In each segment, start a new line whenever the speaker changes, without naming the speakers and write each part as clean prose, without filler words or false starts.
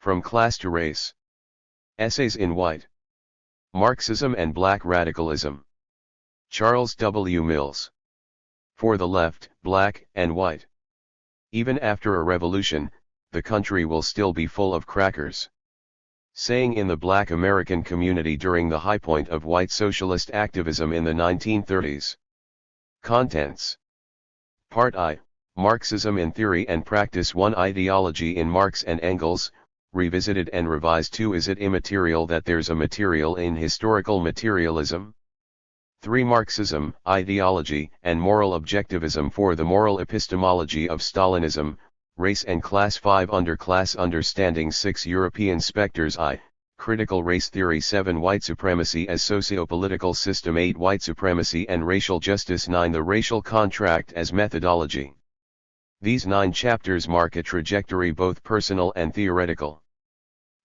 From Class to Race. Essays in White. Marxism and Black Radicalism. Charles W. Mills. For the left, black and white. Even after a revolution, the country will still be full of crackers. Saying in the Black American community during the high point of white socialist activism in the 1930s. Contents. Part I, Marxism in Theory and Practice 1. Ideology in Marx and Engels, revisited and revised. 2. Is it immaterial that there's a material in historical materialism? 3. Marxism, Ideology, and Moral Objectivism. 4. The Moral Epistemology of Stalinism, Race and Class. 5. Underclass Understanding. 6. European Spectres. I. Critical Race Theory. 7. White Supremacy as Sociopolitical System. 8. White Supremacy and Racial Justice. 9. The Racial Contract as Methodology. These 9 chapters mark a trajectory both personal and theoretical.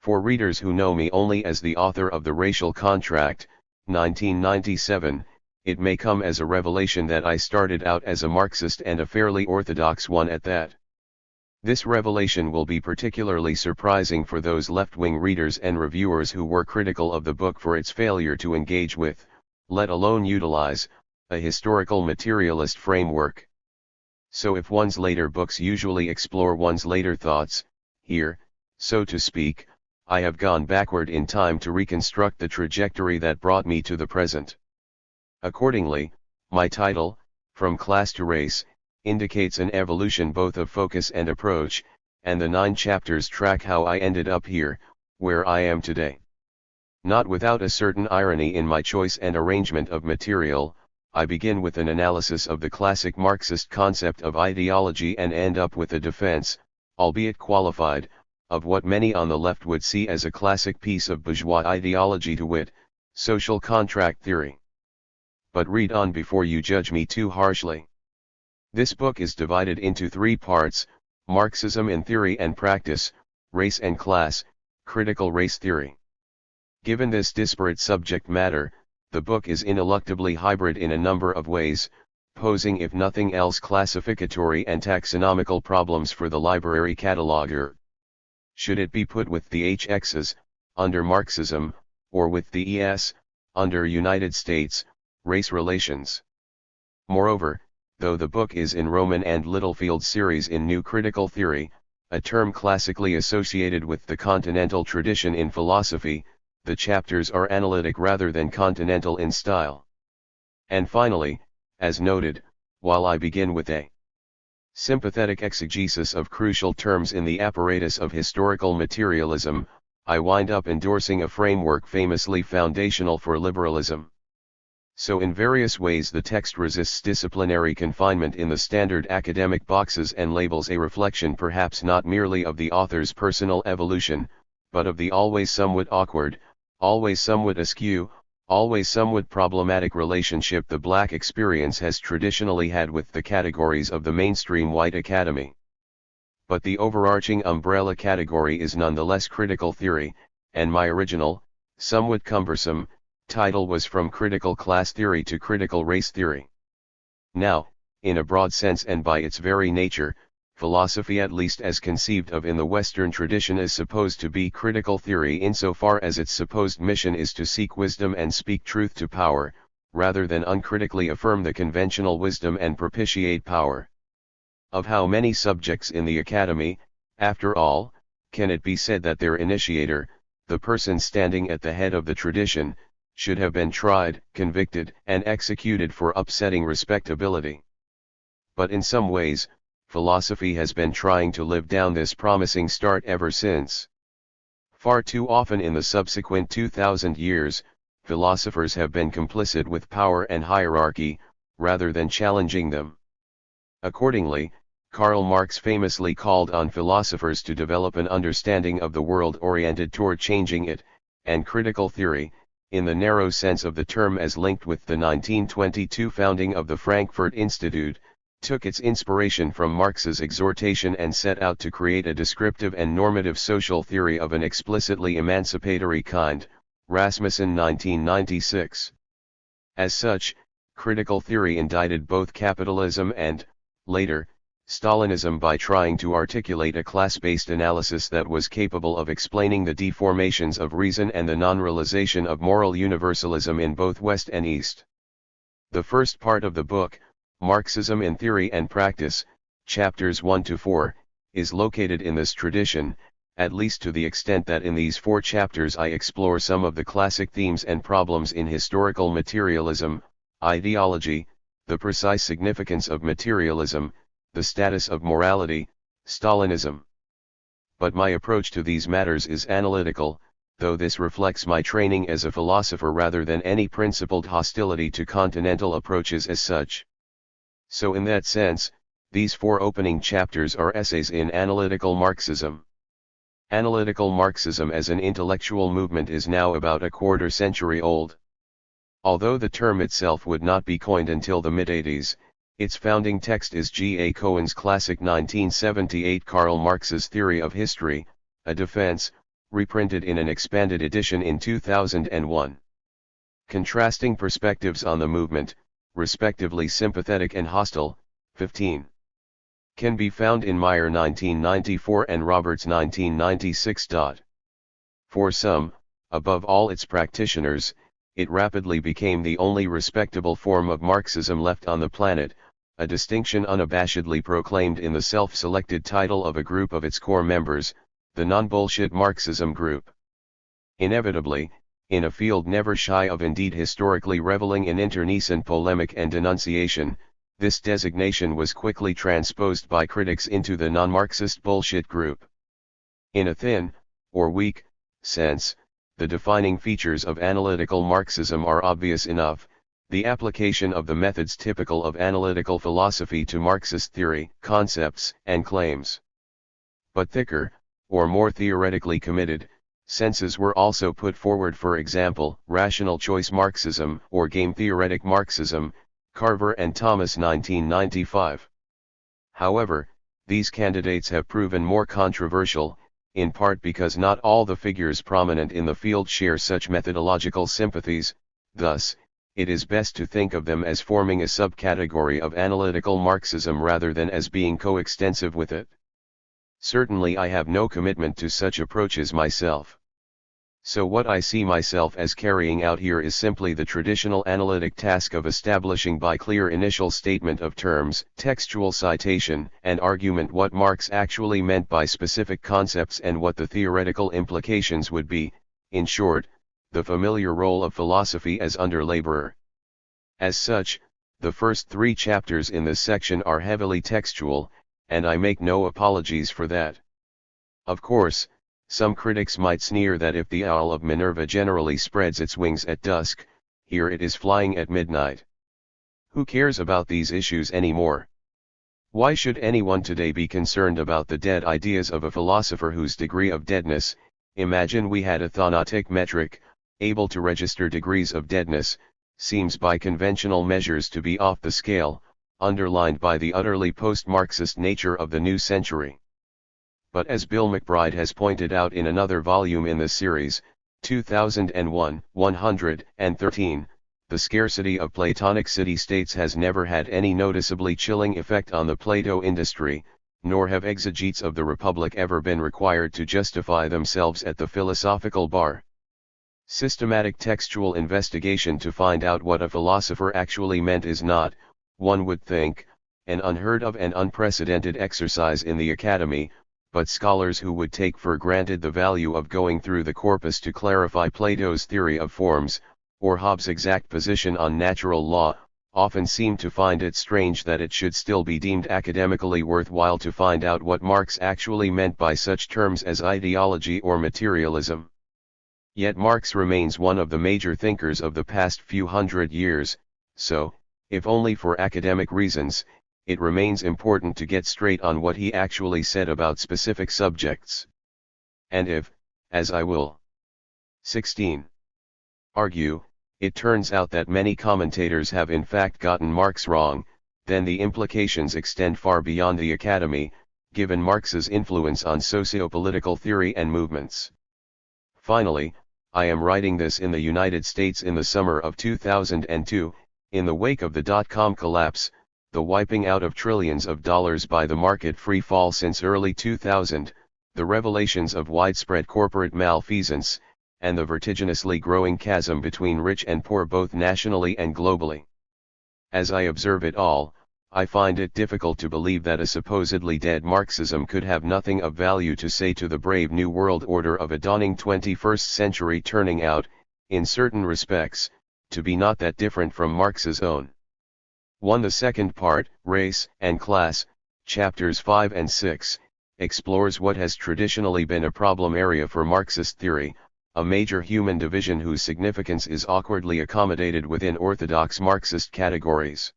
For readers who know me only as the author of The Racial Contract, 1997, it may come as a revelation that I started out as a Marxist, and a fairly orthodox one at that. This revelation will be particularly surprising for those left-wing readers and reviewers who were critical of the book for its failure to engage with, let alone utilize, a historical materialist framework. So if one's later books usually explore one's later thoughts, here, so to speak, I have gone backward in time to reconstruct the trajectory that brought me to the present. Accordingly, my title, From Class to Race, indicates an evolution both of focus and approach, and the 9 chapters track how I ended up here, where I am today. Not without a certain irony in my choice and arrangement of material, I begin with an analysis of the classic Marxist concept of ideology and end up with a defense, albeit qualified, of what many on the left would see as a classic piece of bourgeois ideology, to wit, social contract theory. But read on before you judge me too harshly. This book is divided into 3 parts: Marxism in Theory and Practice, Race and Class, Critical Race Theory. Given this disparate subject matter, the book is ineluctably hybrid in a number of ways, posing if nothing else classificatory and taxonomical problems for the library cataloger. Should it be put with the HXs, under Marxism, or with the ES, under United States, race relations? Moreover, though the book is in Roman and Littlefield series in New Critical Theory, a term classically associated with the continental tradition in philosophy, the chapters are analytic rather than continental in style. And finally, as noted, while I begin with a sympathetic exegesis of crucial terms in the apparatus of historical materialism, I wind up endorsing a framework famously foundational for liberalism. So in various ways the text resists disciplinary confinement in the standard academic boxes and labels, a reflection perhaps not merely of the author's personal evolution, but of the always somewhat awkward, always somewhat askew, always somewhat problematic relationship the black experience has traditionally had with the categories of the mainstream white academy. But the overarching umbrella category is nonetheless critical theory, and my original, somewhat cumbersome, title was From Critical Class Theory to Critical Race Theory. Now, in a broad sense and by its very nature, philosophy, at least as conceived of in the Western tradition, is supposed to be critical theory insofar as its supposed mission is to seek wisdom and speak truth to power, rather than uncritically affirm the conventional wisdom and propitiate power. Of how many subjects in the academy, after all, can it be said that their initiator, the person standing at the head of the tradition, should have been tried, convicted, and executed for upsetting respectability? But in some ways, philosophy has been trying to live down this promising start ever since. Far too often in the subsequent 2,000 years, philosophers have been complicit with power and hierarchy, rather than challenging them. Accordingly, Karl Marx famously called on philosophers to develop an understanding of the world oriented toward changing it, and critical theory, in the narrow sense of the term as linked with the 1922 founding of the Frankfurt Institute, took its inspiration from Marx's exhortation and set out to create a descriptive and normative social theory of an explicitly emancipatory kind, Rasmussen 1996. As such, critical theory indicted both capitalism and, later, Stalinism by trying to articulate a class-based analysis that was capable of explaining the deformations of reason and the non-realization of moral universalism in both West and East. The first part of the book, Marxism in Theory and Practice, chapters 1 to 4, is located in this tradition, at least to the extent that in these 4 chapters I explore some of the classic themes and problems in historical materialism, ideology, the precise significance of materialism, the status of morality, Stalinism. But my approach to these matters is analytical, though this reflects my training as a philosopher rather than any principled hostility to continental approaches as such. So in that sense, these 4 opening chapters are essays in analytical Marxism. Analytical Marxism as an intellectual movement is now about a quarter century old. Although the term itself would not be coined until the mid-80s, its founding text is G. A. Cohen's classic 1978 Karl Marx's Theory of History, a defense, reprinted in an expanded edition in 2001. Contrasting perspectives on the movement, respectively sympathetic and hostile, 15. Can be found in Meyer 1994 and Roberts 1996. For some, above all its practitioners, it rapidly became the only respectable form of Marxism left on the planet, a distinction unabashedly proclaimed in the self-selected title of a group of its core members, the non-bullshit Marxism group. Inevitably, in a field never shy of indeed historically reveling in internecine polemic and denunciation, this designation was quickly transposed by critics into the non-Marxist bullshit group. In a thin, or weak, sense, the defining features of analytical Marxism are obvious enough: the application of the methods typical of analytical philosophy to Marxist theory, concepts, and claims. But thicker, or more theoretically committed, senses were also put forward, for example, rational choice Marxism or game-theoretic Marxism, Carver and Thomas 1995. However, these candidates have proven more controversial, in part because not all the figures prominent in the field share such methodological sympathies. Thus, it is best to think of them as forming a subcategory of analytical Marxism rather than as being coextensive with it. Certainly I have no commitment to such approaches myself. So what I see myself as carrying out here is simply the traditional analytic task of establishing by clear initial statement of terms, textual citation, and argument what Marx actually meant by specific concepts and what the theoretical implications would be, in short, the familiar role of philosophy as under-laborer. As such, the first 3 chapters in this section are heavily textual, and I make no apologies for that. Of course, some critics might sneer that if the owl of Minerva generally spreads its wings at dusk, here it is flying at midnight. Who cares about these issues anymore? Why should anyone today be concerned about the dead ideas of a philosopher whose degree of deadness, imagine we had a thanatic metric, able to register degrees of deadness, seems by conventional measures to be off the scale, underlined by the utterly post-Marxist nature of the new century. But as Bill McBride has pointed out in another volume in this series, 2001, 113, the scarcity of Platonic city-states has never had any noticeably chilling effect on the Plato industry, nor have exegetes of the Republic ever been required to justify themselves at the philosophical bar. Systematic textual investigation to find out what a philosopher actually meant is not, one would think, an unheard of and unprecedented exercise in the academy, but scholars who would take for granted the value of going through the corpus to clarify Plato's theory of forms, or Hobbes' exact position on natural law, often seem to find it strange that it should still be deemed academically worthwhile to find out what Marx actually meant by such terms as ideology or materialism. Yet Marx remains one of the major thinkers of the past few hundred years, so, if only for academic reasons, it remains important to get straight on what he actually said about specific subjects. And if, as I will 16. argue, it turns out that many commentators have in fact gotten Marx wrong, then the implications extend far beyond the academy, given Marx's influence on socio-political theory and movements. Finally, I am writing this in the United States in the summer of 2002, in the wake of the dot-com collapse, the wiping out of trillions of dollars by the market free fall since early 2000, the revelations of widespread corporate malfeasance, and the vertiginously growing chasm between rich and poor both nationally and globally. As I observe it all, I find it difficult to believe that a supposedly dead Marxism could have nothing of value to say to the brave new world order of a dawning 21st century, turning out, in certain respects, to be not that different from Marx's own. 1. The second part, Race and Class, chapters 5 and 6, explores what has traditionally been a problem area for Marxist theory, a major human division whose significance is awkwardly accommodated within orthodox Marxist categories.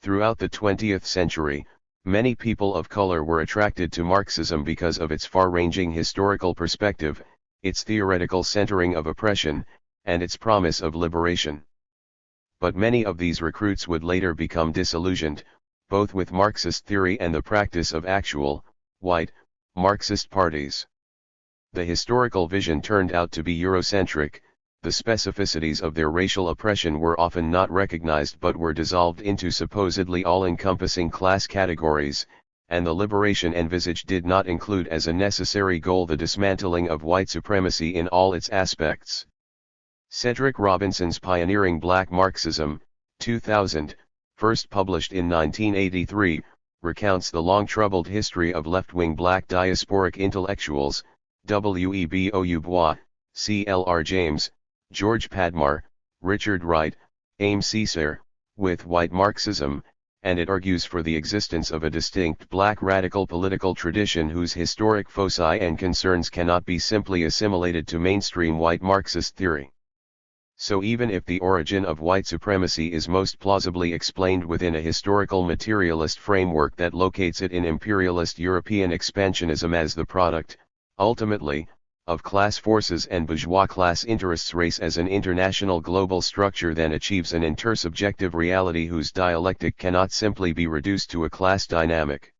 Throughout the 20th century, many people of color were attracted to Marxism because of its far-ranging historical perspective, its theoretical centering of oppression, and its promise of liberation. But many of these recruits would later become disillusioned, both with Marxist theory and the practice of actual, white, Marxist parties. The historical vision turned out to be Eurocentric, the specificities of their racial oppression were often not recognized but were dissolved into supposedly all-encompassing class categories, and the liberation envisaged did not include as a necessary goal the dismantling of white supremacy in all its aspects. Cedric Robinson's pioneering Black Marxism, 2000, first published in 1983, recounts the long-troubled history of left-wing black diasporic intellectuals, W.E.B. Bois, C.L.R. James, George Padmar, Richard Wright, Aimé Césaire, with white Marxism, and it argues for the existence of a distinct black radical political tradition whose historic foci and concerns cannot be simply assimilated to mainstream white Marxist theory. So even if the origin of white supremacy is most plausibly explained within a historical materialist framework that locates it in imperialist European expansionism as the product, ultimately, of class forces and bourgeois class interests, race as an international global structure then achieves an intersubjective reality whose dialectic cannot simply be reduced to a class dynamic.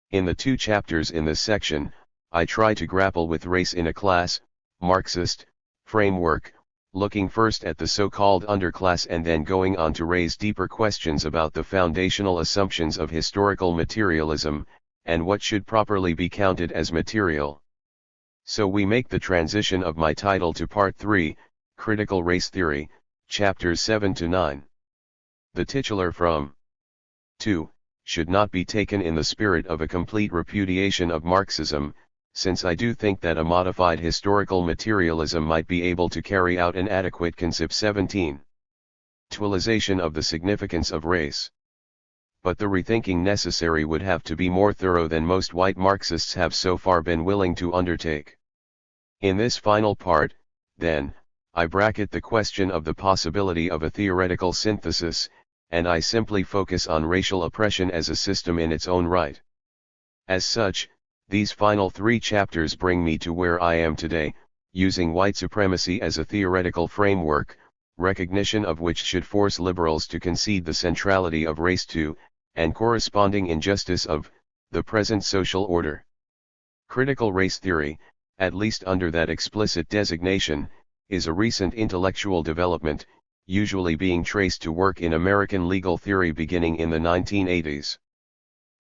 In the 2 chapters in this section, I try to grapple with race in a class, Marxist, framework, looking first at the so-called underclass and then going on to raise deeper questions about the foundational assumptions of historical materialism, and what should properly be counted as material. So we make the transition of my title to Part 3, Critical Race Theory, chapters 7 to 9. The titular from 2 should not be taken in the spirit of a complete repudiation of Marxism, since I do think that a modified historical materialism might be able to carry out an adequate concept 17. Actualization of the significance of race. But the rethinking necessary would have to be more thorough than most white Marxists have so far been willing to undertake. In this final part, then, I bracket the question of the possibility of a theoretical synthesis, and I simply focus on racial oppression as a system in its own right. As such, these final 3 chapters bring me to where I am today, using white supremacy as a theoretical framework, recognition of which should force liberals to concede the centrality of race to, and corresponding injustice of, the present social order. Critical race theory, at least under that explicit designation, is a recent intellectual development, usually being traced to work in American legal theory beginning in the 1980s.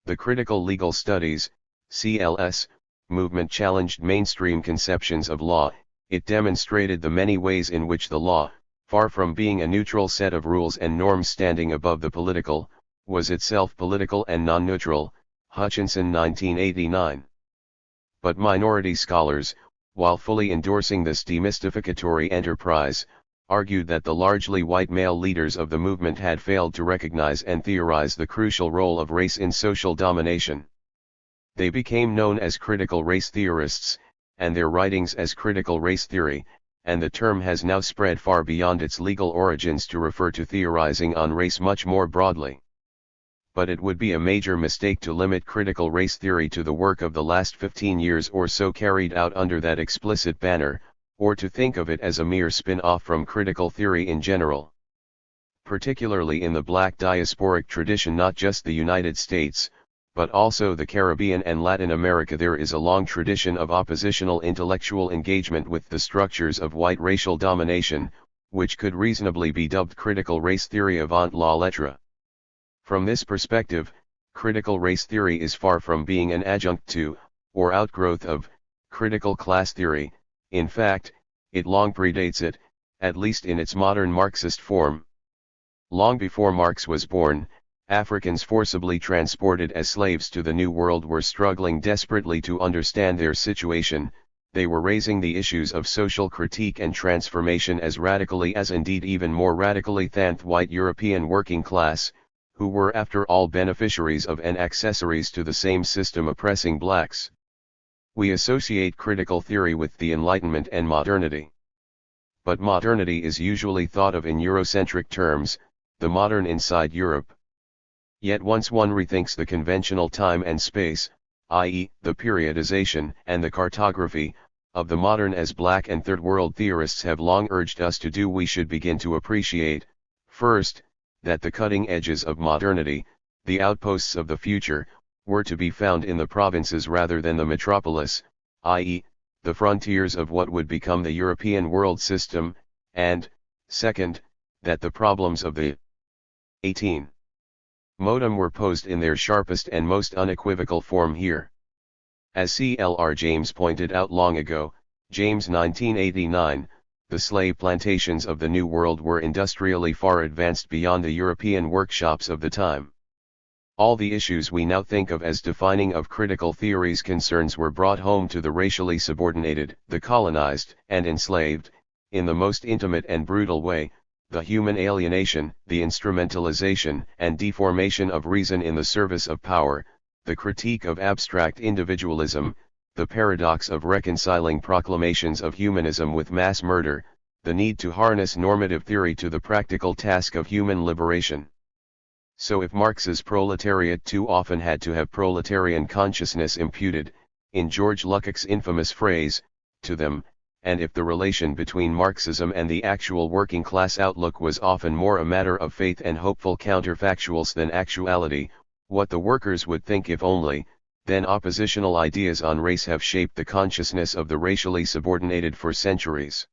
The critical legal studies, CLS, movement challenged mainstream conceptions of law. It demonstrated the many ways in which the law, far from being a neutral set of rules and norms standing above the political, was itself political and non-neutral, Hutchinson 1989. But minority scholars, while fully endorsing this demystificatory enterprise, argued that the largely white male leaders of the movement had failed to recognize and theorize the crucial role of race in social domination. They became known as critical race theorists, and their writings as critical race theory, and the term has now spread far beyond its legal origins to refer to theorizing on race much more broadly. But it would be a major mistake to limit critical race theory to the work of the last 15 years or so carried out under that explicit banner, or to think of it as a mere spin-off from critical theory in general. Particularly in the black diasporic tradition, not just the United States, but also the Caribbean and Latin America, there is a long tradition of oppositional intellectual engagement with the structures of white racial domination, which could reasonably be dubbed critical race theory avant la lettre. From this perspective, critical race theory is far from being an adjunct to, or outgrowth of, critical class theory. In fact, it long predates it, at least in its modern Marxist form. Long before Marx was born, Africans forcibly transported as slaves to the New World were struggling desperately to understand their situation. They were raising the issues of social critique and transformation as radically as, indeed even more radically, than the white European working class, who were after all beneficiaries of and accessories to the same system oppressing blacks. We associate critical theory with the Enlightenment and modernity. But modernity is usually thought of in Eurocentric terms, the modern inside Europe. Yet once one rethinks the conventional time and space, i.e., the periodization and the cartography, of the modern as black and third world theorists have long urged us to do, we should begin to appreciate, first, that the cutting edges of modernity, the outposts of the future, were to be found in the provinces rather than the metropolis, i.e., the frontiers of what would become the European world system, and, second, that the problems of the 18 modem were posed in their sharpest and most unequivocal form here. As C.L.R. James pointed out long ago, James 1989, the slave plantations of the New World were industrially far advanced beyond the European workshops of the time. All the issues we now think of as defining of critical theory's concerns were brought home to the racially subordinated, the colonized and enslaved, in the most intimate and brutal way, the human alienation, the instrumentalization and deformation of reason in the service of power, the critique of abstract individualism, the paradox of reconciling proclamations of humanism with mass murder, the need to harness normative theory to the practical task of human liberation. So if Marx's proletariat too often had to have proletarian consciousness imputed, in George Lukács' infamous phrase, to them, and if the relation between Marxism and the actual working class outlook was often more a matter of faith and hopeful counterfactuals than actuality, what the workers would think if only, then oppositional ideas on race have shaped the consciousness of the racially subordinated for centuries.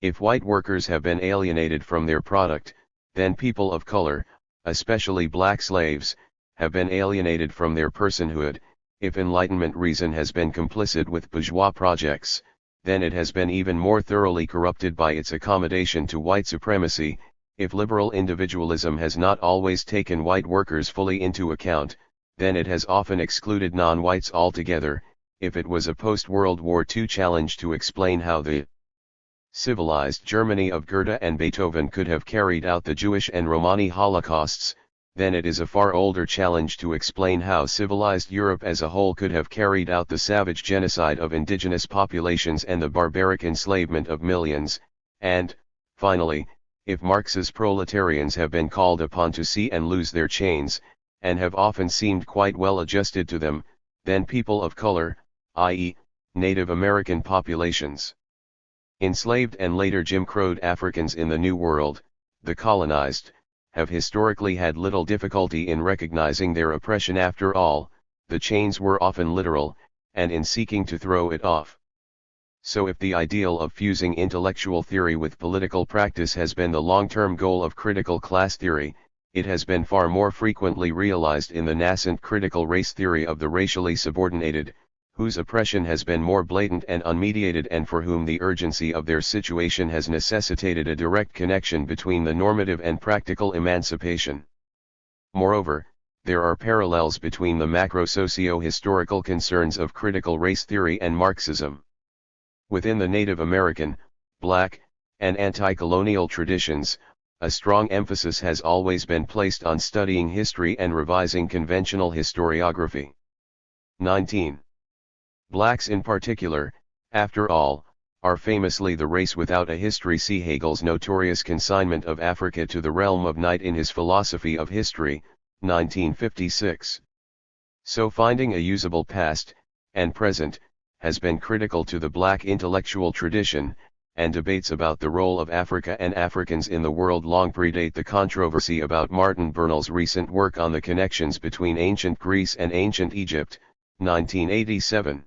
If white workers have been alienated from their product, then people of color, especially black slaves, have been alienated from their personhood. If Enlightenment reason has been complicit with bourgeois projects, then it has been even more thoroughly corrupted by its accommodation to white supremacy. If liberal individualism has not always taken white workers fully into account, then it has often excluded non-whites altogether. If it was a post-World War II challenge to explain how the civilized Germany of Goethe and Beethoven could have carried out the Jewish and Romani holocausts, then it is a far older challenge to explain how civilized Europe as a whole could have carried out the savage genocide of indigenous populations and the barbaric enslavement of millions. And, finally, if Marx's proletarians have been called upon to see and lose their chains, and have often seemed quite well adjusted to them, then people of color, i.e., Native American populations, enslaved and later Jim Crowed Africans in the New World, the colonized, have historically had little difficulty in recognizing their oppression. After all, the chains were often literal, and in seeking to throw it off. So if the ideal of fusing intellectual theory with political practice has been the long-term goal of critical class theory, it has been far more frequently realized in the nascent critical race theory of the racially subordinated, whose oppression has been more blatant and unmediated, and for whom the urgency of their situation has necessitated a direct connection between the normative and practical emancipation. Moreover, there are parallels between the macro-socio-historical concerns of critical race theory and Marxism. Within the Native American, Black, and anti-colonial traditions, a strong emphasis has always been placed on studying history and revising conventional historiography. 19. Blacks in particular, after all, are famously the race without a history. See Hegel's notorious consignment of Africa to the realm of night in his Philosophy of History, 1956. So finding a usable past, and present, has been critical to the black intellectual tradition, and debates about the role of Africa and Africans in the world long predate the controversy about Martin Bernal's recent work on the connections between ancient Greece and ancient Egypt, 1987.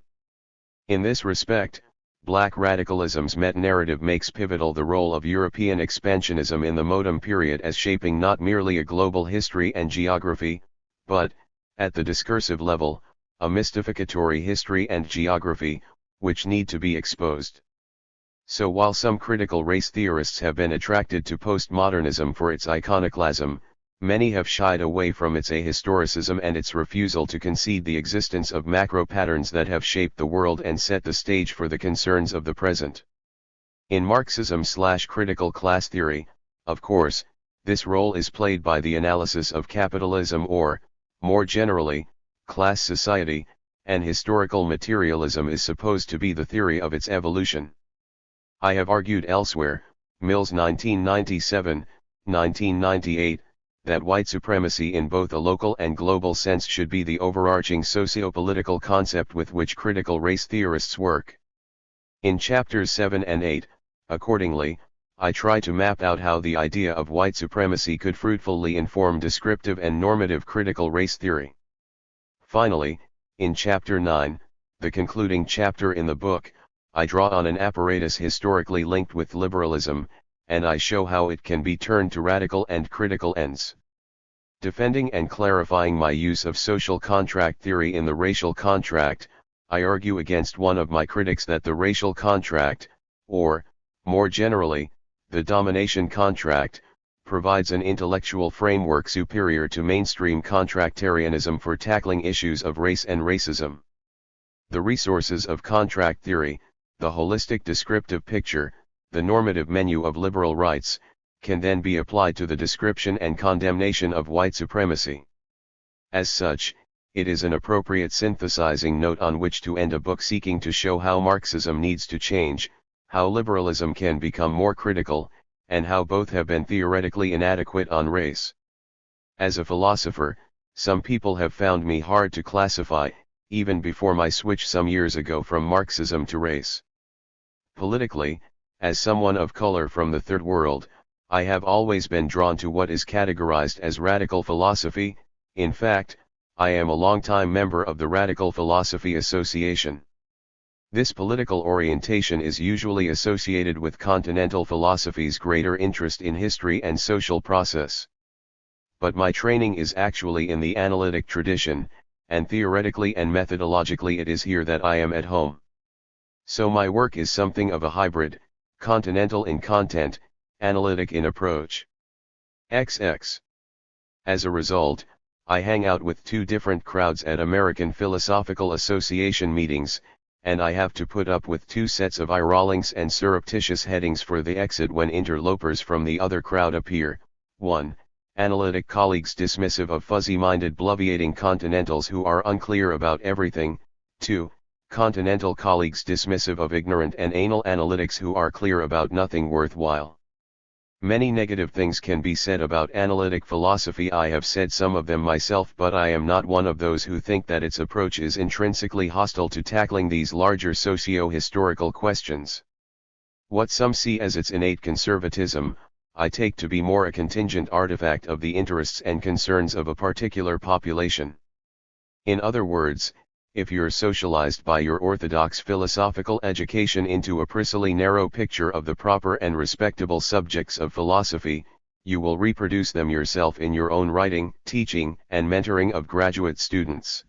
In this respect, Black radicalism's meta-narrative makes pivotal the role of European expansionism in the modem period as shaping not merely a global history and geography, but, at the discursive level, a mystificatory history and geography, which need to be exposed. So while some critical race theorists have been attracted to postmodernism for its iconoclasm, many have shied away from its ahistoricism and its refusal to concede the existence of macro patterns that have shaped the world and set the stage for the concerns of the present. In Marxism/critical class theory, of course, this role is played by the analysis of capitalism or, more generally, class society, and historical materialism is supposed to be the theory of its evolution. I have argued elsewhere, Mills 1997, 1998, that white supremacy in both a local and global sense should be the overarching socio-political concept with which critical race theorists work. In chapters 7 and 8, accordingly, I try to map out how the idea of white supremacy could fruitfully inform descriptive and normative critical race theory. Finally, in chapter 9, the concluding chapter in the book, I draw on an apparatus historically linked with liberalism, and I show how it can be turned to radical and critical ends. Defending and clarifying my use of social contract theory in the racial contract, I argue against one of my critics that the racial contract, or, more generally, the domination contract, provides an intellectual framework superior to mainstream contractarianism for tackling issues of race and racism. The resources of contract theory, the holistic descriptive picture, the normative menu of liberal rights, can then be applied to the description and condemnation of white supremacy. As such, it is an appropriate synthesizing note on which to end a book seeking to show how Marxism needs to change, how liberalism can become more critical, and how both have been theoretically inadequate on race. As a philosopher, some people have found me hard to classify, even before my switch some years ago from Marxism to race. Politically, as someone of color from the Third World, I have always been drawn to what is categorized as radical philosophy. In fact, I am a longtime member of the Radical Philosophy Association. This political orientation is usually associated with continental philosophy's greater interest in history and social process. But my training is actually in the analytic tradition, and theoretically and methodologically it is here that I am at home. So my work is something of a hybrid, continental in content, analytic in approach. XX. As a result, I hang out with two different crowds at American Philosophical Association meetings, and I have to put up with two sets of eye-rollings and surreptitious headings for the exit when interlopers from the other crowd appear. 1. Analytic colleagues dismissive of fuzzy-minded bloviating continentals who are unclear about everything. 2. Continental colleagues dismissive of ignorant and anal analytics who are clear about nothing worthwhile. Many negative things can be said about analytic philosophy. I have said some of them myself, but I am not one of those who think that its approach is intrinsically hostile to tackling these larger socio-historical questions. What some see as its innate conservatism, I take to be more a contingent artifact of the interests and concerns of a particular population. In other words, if you're socialized by your orthodox philosophical education into a precisely narrow picture of the proper and respectable subjects of philosophy, you will reproduce them yourself in your own writing, teaching, and mentoring of graduate students.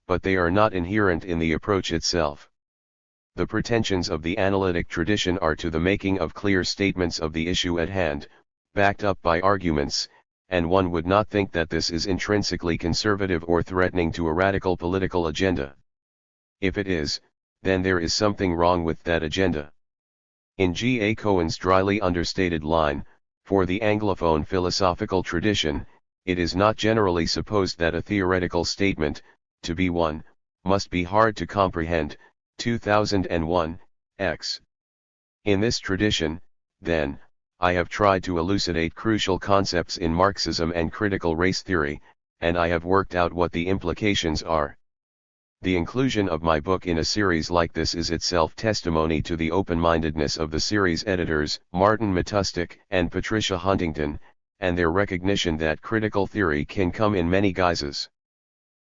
But they are not inherent in the approach itself. The pretensions of the analytic tradition are to the making of clear statements of the issue at hand, backed up by arguments, and one would not think that this is intrinsically conservative or threatening to a radical political agenda. If it is, then there is something wrong with that agenda. In G. A. Cohen's dryly understated line, for the Anglophone philosophical tradition, it is not generally supposed that a theoretical statement, to be one, must be hard to comprehend. 2001, X. In this tradition, then, I have tried to elucidate crucial concepts in Marxism and critical race theory, and I have worked out what the implications are. The inclusion of my book in a series like this is itself testimony to the open-mindedness of the series editors, Martin Matustik and Patricia Huntington, and their recognition that critical theory can come in many guises.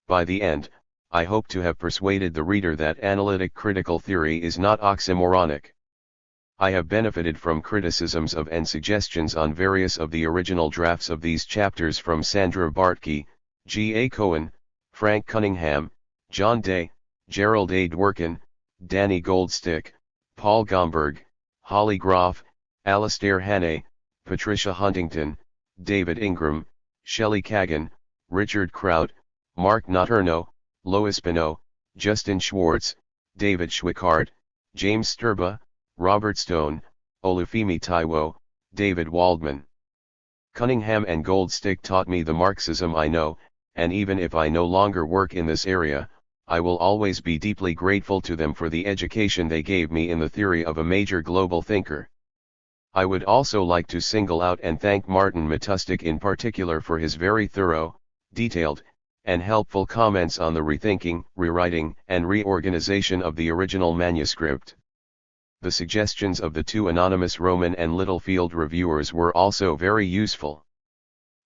By the end, I hope to have persuaded the reader that analytic critical theory is not oxymoronic. I have benefited from criticisms of and suggestions on various of the original drafts of these chapters from Sandra Bartke, G. A. Cohen, Frank Cunningham, John Day, Gerald A. Dworkin, Danny Goldstick, Paul Gomberg, Holly Groff, Alastair Hannay, Patricia Huntington, David Ingram, Shelley Kagan, Richard Kraut, Mark Noterno, Lois Pinot, Justin Schwartz, David Schwickard, James Sturba, Robert Stone, Olufemi Taiwo, David Waldman. Cunningham and Goldstick taught me the Marxism I know, and even if I no longer work in this area, I will always be deeply grateful to them for the education they gave me in the theory of a major global thinker. I would also like to single out and thank Martin Matustik in particular for his very thorough, detailed, and helpful comments on the rethinking, rewriting, and reorganization of the original manuscript. The suggestions of the two anonymous Rowman and Littlefield reviewers were also very useful.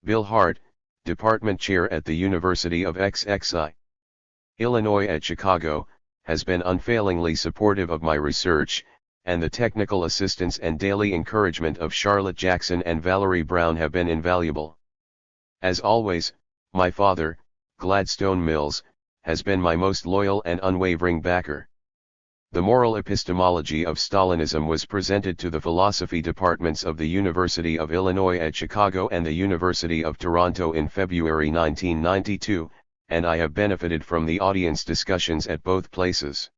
Bill Hart, Department Chair at the University of XXI, Illinois at Chicago, has been unfailingly supportive of my research, and the technical assistance and daily encouragement of Charlotte Jackson and Valerie Brown have been invaluable. As always, my father, Gladstone Mills, has been my most loyal and unwavering backer. The moral epistemology of Stalinism was presented to the philosophy departments of the University of Illinois at Chicago and the University of Toronto in February 1992, and I have benefited from the audience discussions at both places.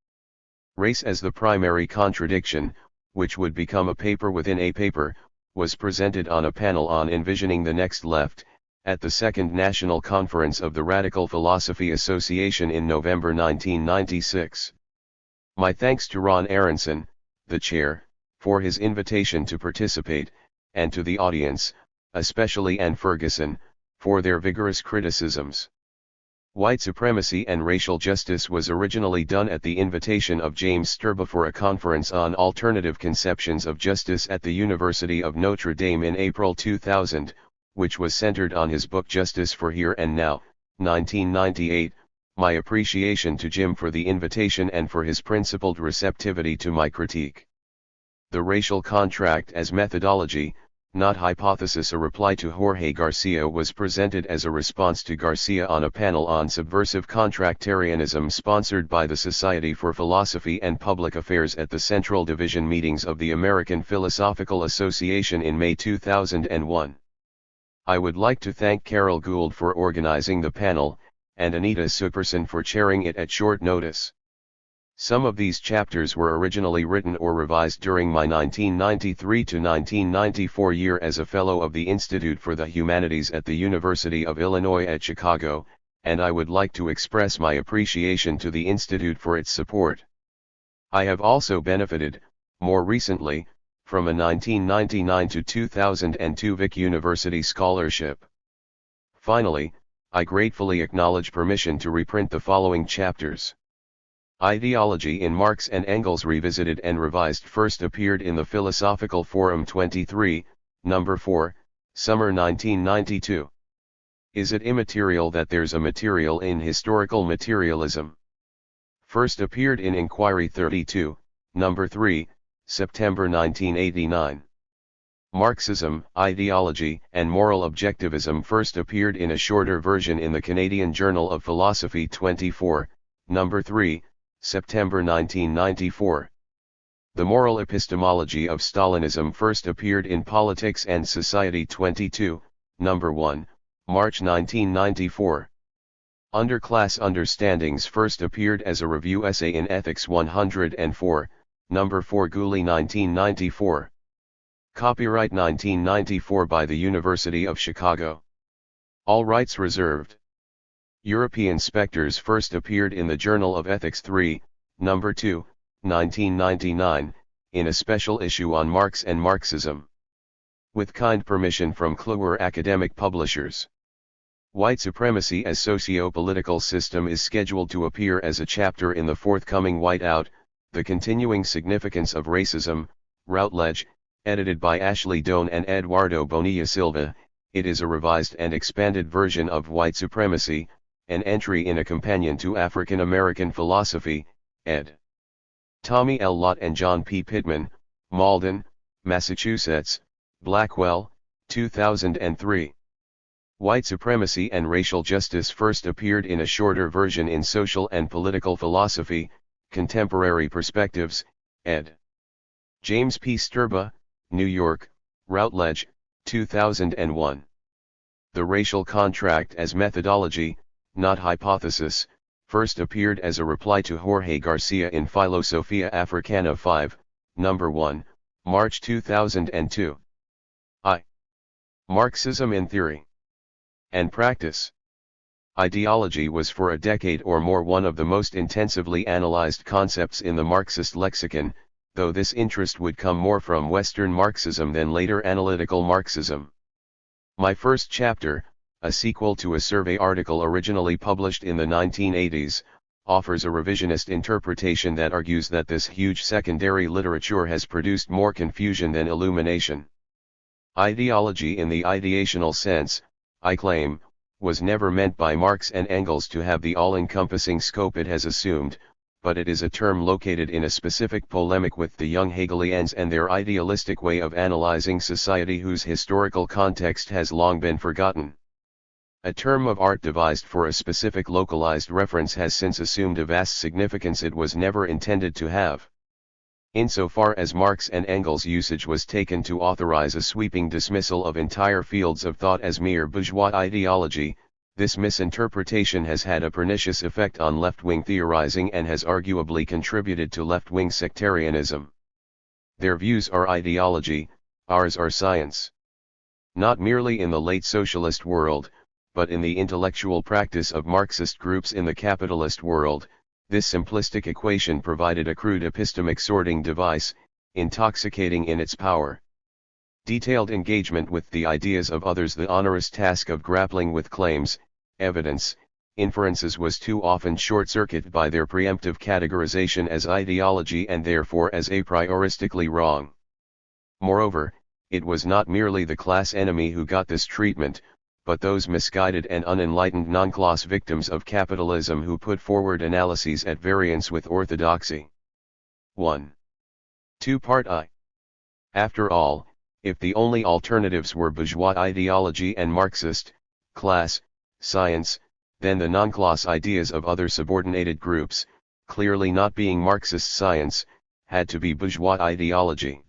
Race as the Primary Contradiction, which would become a paper within a paper, was presented on a panel on Envisioning the Next Left, at the Second National Conference of the Radical Philosophy Association in November 1996. My thanks to Ron Aronson, the chair, for his invitation to participate, and to the audience, especially Ann Ferguson, for their vigorous criticisms. White supremacy and racial justice was originally done at the invitation of James Sturba for a conference on alternative conceptions of justice at the University of Notre Dame in April 2000, which was centered on his book Justice for Here and Now, 1998. My appreciation to Jim for the invitation and for his principled receptivity to my critique. The racial contract as methodology, not hypothesis. A reply to Jorge Garcia was presented as a response to Garcia on a panel on subversive contractarianism sponsored by the Society for Philosophy and Public Affairs at the Central Division meetings of the American Philosophical Association in May 2001. I would like to thank Carol Gould for organizing the panel, and Anita Superson for chairing it at short notice. Some of these chapters were originally written or revised during my 1993 to 1994 year as a Fellow of the Institute for the Humanities at the University of Illinois at Chicago, and I would like to express my appreciation to the Institute for its support. I have also benefited, more recently, from a 1999 to 2002 Vic University scholarship. Finally, I gratefully acknowledge permission to reprint the following chapters. Ideology in Marx and Engels Revisited and Revised first appeared in the Philosophical Forum 23, No. 4, Summer 1992. Is it immaterial that there's a material in historical materialism? First appeared in Inquiry 32, No. 3, September 1989. Marxism, Ideology, and Moral Objectivism first appeared in a shorter version in the Canadian Journal of Philosophy 24, No. 3, September 1994. The Moral Epistemology of Stalinism first appeared in Politics and Society 22, No. 1, March 1994. Underclass Understandings first appeared as a review essay in Ethics 104, No. 4 Gooley 1994. Copyright 1994 by the University of Chicago. All rights reserved. European Spectres first appeared in the Journal of Ethics 3, No. 2, 1999, in a special issue on Marx and Marxism. With kind permission from Kluwer Academic Publishers. White Supremacy as Socio-Political System is scheduled to appear as a chapter in the forthcoming Whiteout, The Continuing Significance of Racism, Routledge, edited by Ashley Doan and Eduardo Bonilla Silva. It is a revised and expanded version of White Supremacy, An Entry in a Companion to African American Philosophy, ed. Tommy L. Lott and John P. Pittman, Malden, Massachusetts, Blackwell, 2003. White Supremacy and Racial Justice first appeared in a shorter version in Social and Political Philosophy, Contemporary Perspectives, ed. James P. Sturba, New York, Routledge, 2001. The Racial Contract as Methodology, Not Hypothesis, first appeared as a reply to Jorge Garcia in Philosophia Africana 5, No. 1, March 2002. Marxism in Theory and Practice. Ideology was for a decade or more one of the most intensively analyzed concepts in the Marxist lexicon, though this interest would come more from Western Marxism than later analytical Marxism. My first chapter, a sequel to a survey article originally published in the 1980s, offers a revisionist interpretation that argues that this huge secondary literature has produced more confusion than illumination. Ideology in the ideational sense, I claim, was never meant by Marx and Engels to have the all-encompassing scope it has assumed, but it is a term located in a specific polemic with the young Hegelians and their idealistic way of analyzing society whose historical context has long been forgotten. A term of art devised for a specific localized reference has since assumed a vast significance it was never intended to have. Insofar as Marx and Engels' usage was taken to authorize a sweeping dismissal of entire fields of thought as mere bourgeois ideology, this misinterpretation has had a pernicious effect on left-wing theorizing and has arguably contributed to left-wing sectarianism. Their views are ideology, ours are science. Not merely in the late socialist world, but in the intellectual practice of Marxist groups in the capitalist world, this simplistic equation provided a crude epistemic sorting device, intoxicating in its power. Detailed engagement with the ideas of others, the onerous task of grappling with claims, evidence, inferences was too often short-circuited by their preemptive categorization as ideology and therefore as a prioristically wrong. Moreover, it was not merely the class enemy who got this treatment, but those misguided and unenlightened non-class victims of capitalism who put forward analyses at variance with orthodoxy. 1. 2 Part I. After all, if the only alternatives were bourgeois ideology and Marxist, class, science, then the non-class ideas of other subordinated groups, clearly not being Marxist science, had to be bourgeois ideology.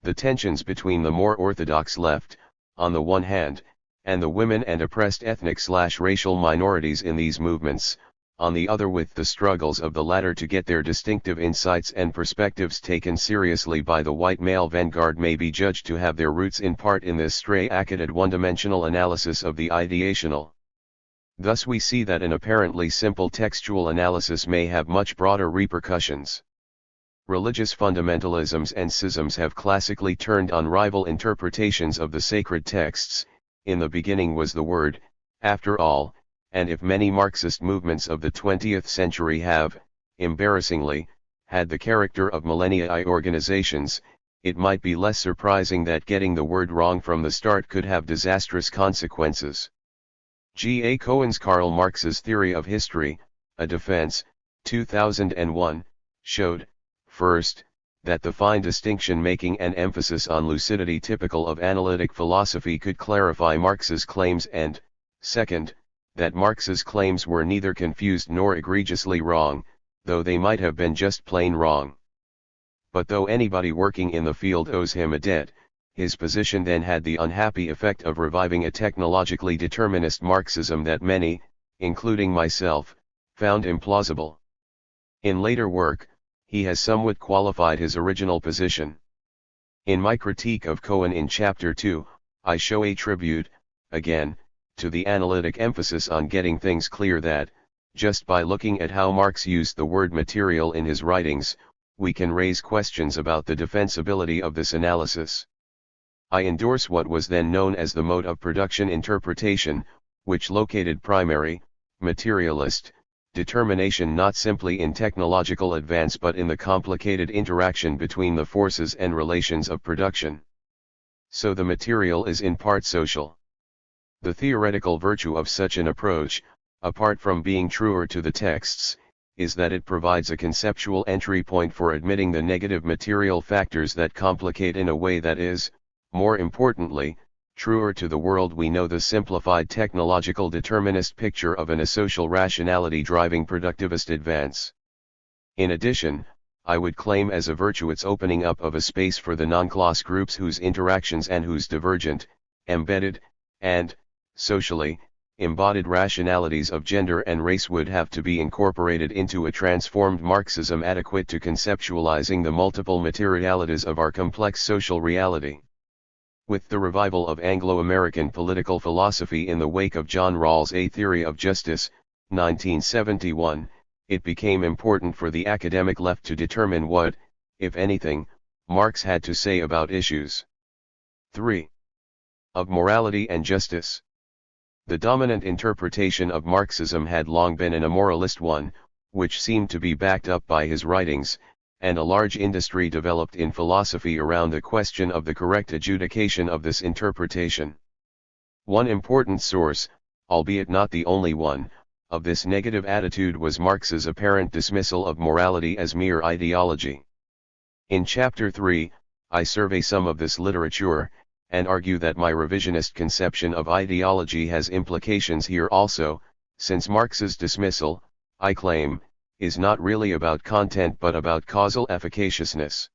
The tensions between the more orthodox left, on the one hand, and the women and oppressed ethnic/racial minorities in these movements, on the other, with the struggles of the latter to get their distinctive insights and perspectives taken seriously by the white male vanguard, may be judged to have their roots in part in this stray-acketed one-dimensional analysis of the ideational. Thus we see that an apparently simple textual analysis may have much broader repercussions. Religious fundamentalisms and schisms have classically turned on rival interpretations of the sacred texts. In the beginning was the Word, after all, and if many Marxist movements of the 20th century have, embarrassingly, had the character of millennial organizations, it might be less surprising that getting the word wrong from the start could have disastrous consequences. G. A. Cohen's Karl Marx's Theory of History, A Defense, 2001, showed, first, that the fine distinction making an emphasis on lucidity typical of analytic philosophy could clarify Marx's claims, and, second, that Marx's claims were neither confused nor egregiously wrong, though they might have been just plain wrong. But though anybody working in the field owes him a debt, his position then had the unhappy effect of reviving a technologically determinist Marxism that many, including myself, found implausible. In later work, he has somewhat qualified his original position. In my critique of Cohen in Chapter 2, I show a tribute, again, to the analytic emphasis on getting things clear that, just by looking at how Marx used the word material in his writings, we can raise questions about the defensibility of this analysis. I endorse what was then known as the mode of production interpretation, which located primary, materialist, determination not simply in technological advance but in the complicated interaction between the forces and relations of production. So the material is in part social. The theoretical virtue of such an approach, apart from being truer to the texts, is that it provides a conceptual entry point for admitting the negative material factors that complicate in a way that is, more importantly, truer to the world we know, the simplified technological determinist picture of an asocial rationality driving productivist advance. In addition, I would claim as a virtue its opening up of a space for the non-class groups whose interactions and whose divergent, embedded, and, socially, embodied rationalities of gender and race would have to be incorporated into a transformed Marxism adequate to conceptualizing the multiple materialities of our complex social reality. With the revival of Anglo-American political philosophy in the wake of John Rawls' A Theory of Justice, 1971, it became important for the academic left to determine what, if anything, Marx had to say about issues 3. Of morality and justice. The dominant interpretation of Marxism had long been an amoralist one, which seemed to be backed up by his writings, and a large industry developed in philosophy around the question of the correct adjudication of this interpretation. One important source, albeit not the only one, of this negative attitude was Marx's apparent dismissal of morality as mere ideology. In Chapter 3, I survey some of this literature, and argue that my revisionist conception of ideology has implications here also, since Marx's dismissal, I claim, is not really about content but about causal efficaciousness.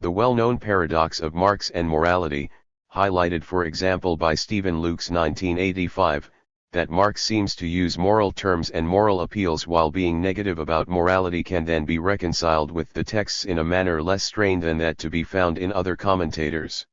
The well-known paradox of Marx and morality, highlighted for example by Stephen Luke's 1985, that Marx seems to use moral terms and moral appeals while being negative about morality, can then be reconciled with the texts in a manner less strained than that to be found in other commentators.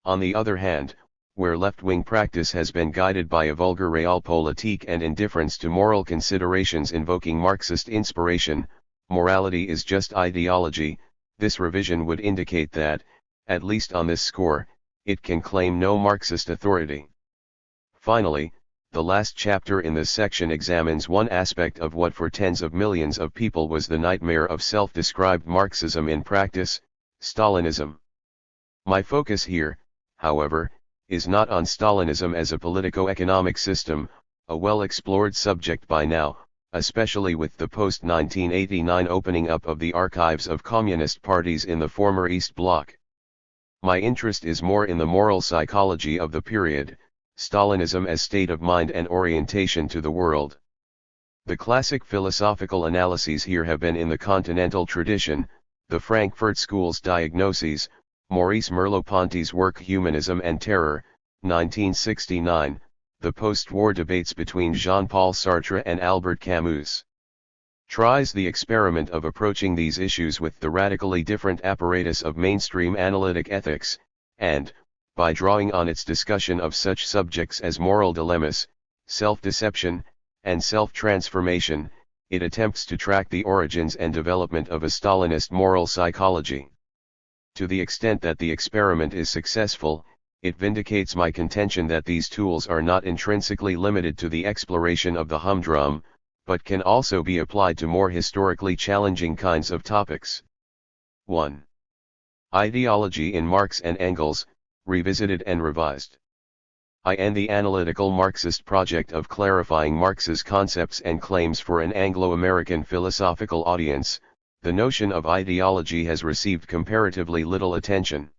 On the other hand, where left-wing practice has been guided by a vulgar realpolitik and indifference to moral considerations invoking Marxist inspiration, morality is just ideology, this revision would indicate that, at least on this score, it can claim no Marxist authority. Finally, the last chapter in this section examines one aspect of what for tens of millions of people was the nightmare of self-described Marxism in practice, Stalinism. My focus here, however, is not on Stalinism as a politico-economic system, a well-explored subject by now, especially with the post-1989 opening up of the archives of communist parties in the former East Bloc. My interest is more in the moral psychology of the period, Stalinism as state of mind and orientation to the world. The classic philosophical analyses here have been in the continental tradition, the Frankfurt School's diagnoses, Maurice Merleau-Ponty's work Humanism and Terror, 1969, the post-war debates between Jean-Paul Sartre and Albert Camus. Tries the experiment of approaching these issues with the radically different apparatus of mainstream analytic ethics, and, by drawing on its discussion of such subjects as moral dilemmas, self-deception, and self-transformation, it attempts to track the origins and development of a Stalinist moral psychology. To the extent that the experiment is successful, it vindicates my contention that these tools are not intrinsically limited to the exploration of the humdrum, but can also be applied to more historically challenging kinds of topics. 1. Ideology in Marx and Engels, revisited and revised. The analytical Marxist project of clarifying Marx's concepts and claims for an Anglo-American philosophical audience, the notion of ideology has received comparatively little attention.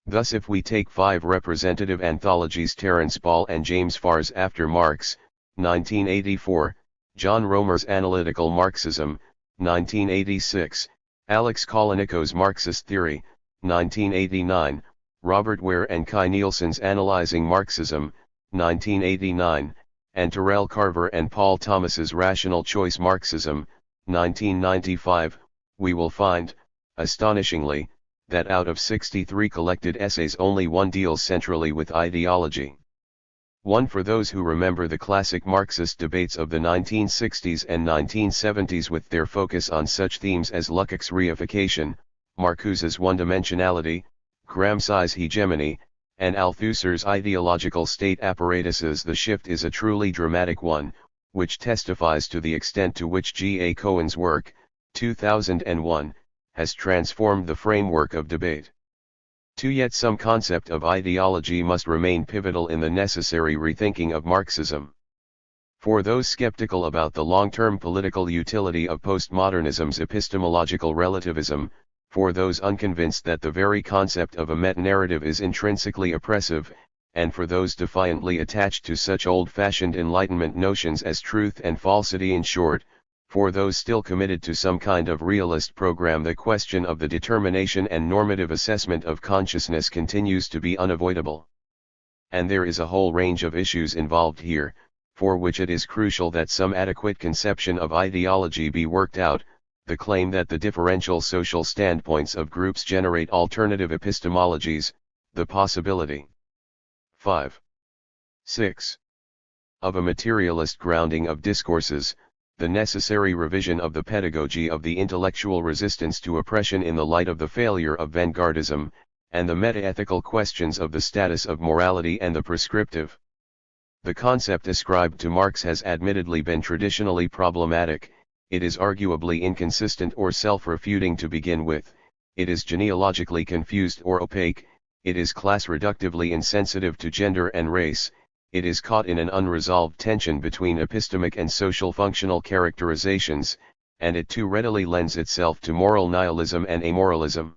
Thus, if we take 5 representative anthologies: Terence Ball and James Farr's After Marx, 1984, John Romer's Analytical Marxism, 1986, Alex Koloniko's Marxist Theory, 1989, Robert Ware and Kai Nielsen's Analyzing Marxism, 1989, and Terrell Carver and Paul Thomas's Rational Choice Marxism, 1995, we will find, astonishingly, that out of 63 collected essays only one deals centrally with ideology. One for those who remember the classic Marxist debates of the 1960s and 1970s with their focus on such themes as Lukács' reification, Marcuse's one-dimensionality, Gramsci's hegemony, and Althusser's ideological state apparatuses. The shift is a truly dramatic one, which testifies to the extent to which G. A. Cohen's work, 2001, has transformed the framework of debate. Yet some concept of ideology must remain pivotal in the necessary rethinking of Marxism. For those skeptical about the long-term political utility of postmodernism's epistemological relativism, for those unconvinced that the very concept of a meta-narrative is intrinsically oppressive, and for those defiantly attached to such old-fashioned Enlightenment notions as truth and falsity, in short, for those still committed to some kind of realist program, the question of the determination and normative assessment of consciousness continues to be unavoidable. And there is a whole range of issues involved here, for which it is crucial that some adequate conception of ideology be worked out: the claim that the differential social standpoints of groups generate alternative epistemologies, the possibility 6. Of a materialist grounding of discourses, the necessary revision of the pedagogy of the intellectual resistance to oppression in the light of the failure of vanguardism, and the meta-ethical questions of the status of morality and the prescriptive. The concept ascribed to Marx has admittedly been traditionally problematic, it is arguably inconsistent or self-refuting to begin with, it is genealogically confused or opaque, it is class-reductively insensitive to gender and race, it is caught in an unresolved tension between epistemic and social functional characterizations, and it too readily lends itself to moral nihilism and amoralism.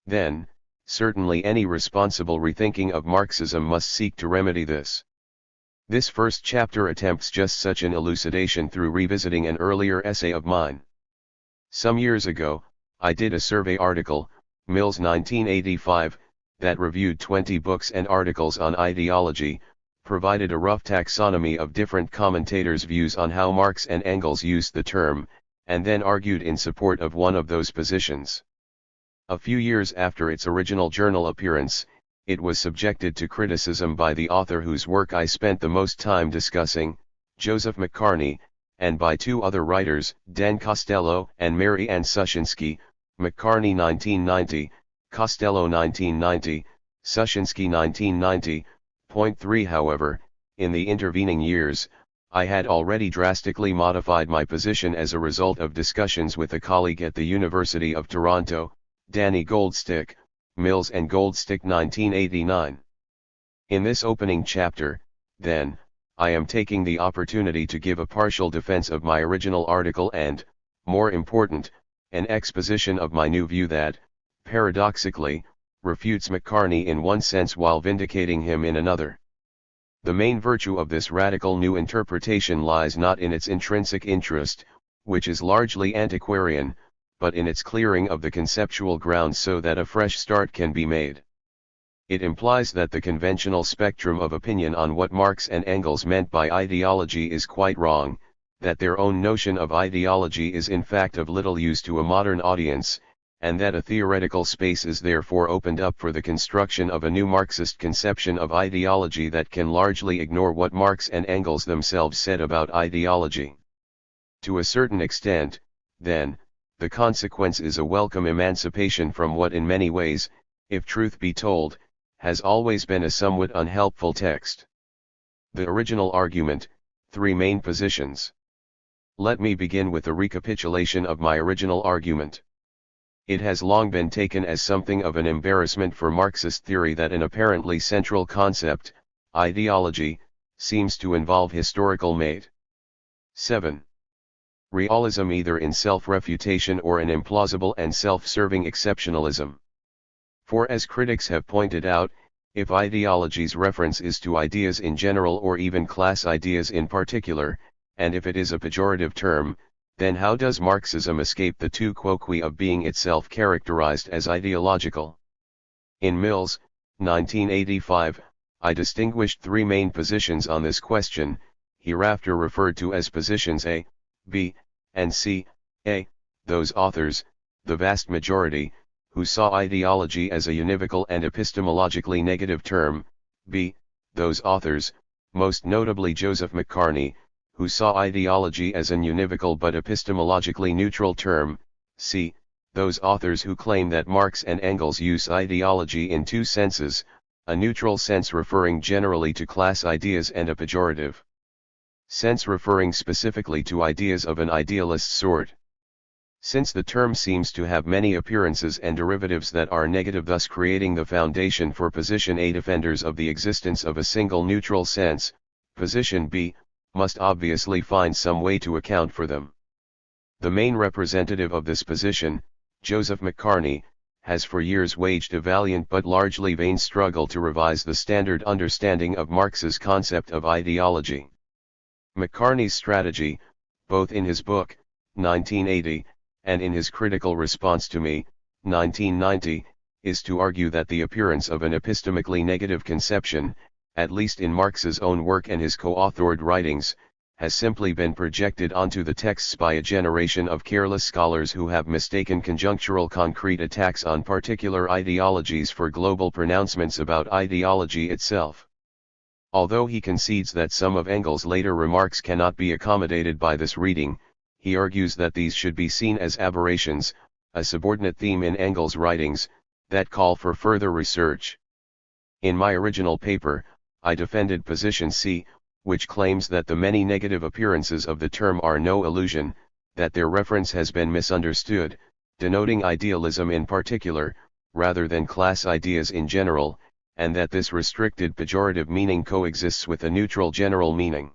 Then, certainly any responsible rethinking of Marxism must seek to remedy this. This first chapter attempts just such an elucidation through revisiting an earlier essay of mine. Some years ago, I did a survey article, Mills 1985, that reviewed 20 books and articles on ideology, provided a rough taxonomy of different commentators' views on how Marx and Engels used the term, and then argued in support of one of those positions. A few years after its original journal appearance, it was subjected to criticism by the author whose work I spent the most time discussing, Joseph McCarney, and by two other writers, Dan Costello and Mary Ann Sushinsky, McCarney 1990, Costello 1990, Sushinsky 1990. Point 3. However, in the intervening years, I had already drastically modified my position as a result of discussions with a colleague at the University of Toronto, Danny Goldstick, Mills and Goldstick 1989. In this opening chapter, then, I am taking the opportunity to give a partial defense of my original article and, more important, an exposition of my new view that, paradoxically, refutes McCarney in one sense while vindicating him in another. The main virtue of this radical new interpretation lies not in its intrinsic interest, which is largely antiquarian, but in its clearing of the conceptual ground so that a fresh start can be made. It implies that the conventional spectrum of opinion on what Marx and Engels meant by ideology is quite wrong, that their own notion of ideology is in fact of little use to a modern audience, and that a theoretical space is therefore opened up for the construction of a new Marxist conception of ideology that can largely ignore what Marx and Engels themselves said about ideology. To a certain extent, then, the consequence is a welcome emancipation from what in many ways, if truth be told, has always been a somewhat unhelpful text. The original argument, 3 main positions. Let me begin with a recapitulation of my original argument. It has long been taken as something of an embarrassment for Marxist theory that an apparently central concept, ideology, seems to involve historical mate. 7. Realism either in self-refutation or an implausible and self-serving exceptionalism. For as critics have pointed out, if ideology's reference is to ideas in general or even class ideas in particular, and if it is a pejorative term, then how does Marxism escape the tu quoque of being itself characterized as ideological? In Mills, 1985, I distinguished 3 main positions on this question, hereafter referred to as positions A, B, and C. A, those authors, the vast majority, who saw ideology as a univocal and epistemologically negative term; B, those authors, most notably Joseph McCarney, who saw ideology as an univocal but epistemologically neutral term; C, those authors who claim that Marx and Engels use ideology in 2 senses, a neutral sense referring generally to class ideas and a pejorative sense referring specifically to ideas of an idealist sort. Since the term seems to have many appearances and derivatives that are negative, thus creating the foundation for position A defenders of the existence of a single neutral sense, position B, must obviously find some way to account for them. The main representative of this position, Joseph McCartney, has for years waged a valiant but largely vain struggle to revise the standard understanding of Marx's concept of ideology. McCartney's strategy, both in his book, 1980, and in his critical response to me, 1990, is to argue that the appearance of an epistemically negative conception, at least in Marx's own work and his co-authored writings, has simply been projected onto the texts by a generation of careless scholars who have mistaken conjunctural concrete attacks on particular ideologies for global pronouncements about ideology itself. Although he concedes that some of Engels' later remarks cannot be accommodated by this reading, he argues that these should be seen as aberrations, a subordinate theme in Engels' writings, that call for further research. In my original paper, I defended position C, which claims that the many negative appearances of the term are no illusion, that their reference has been misunderstood, denoting idealism in particular, rather than class ideas in general, and that this restricted pejorative meaning coexists with a neutral general meaning.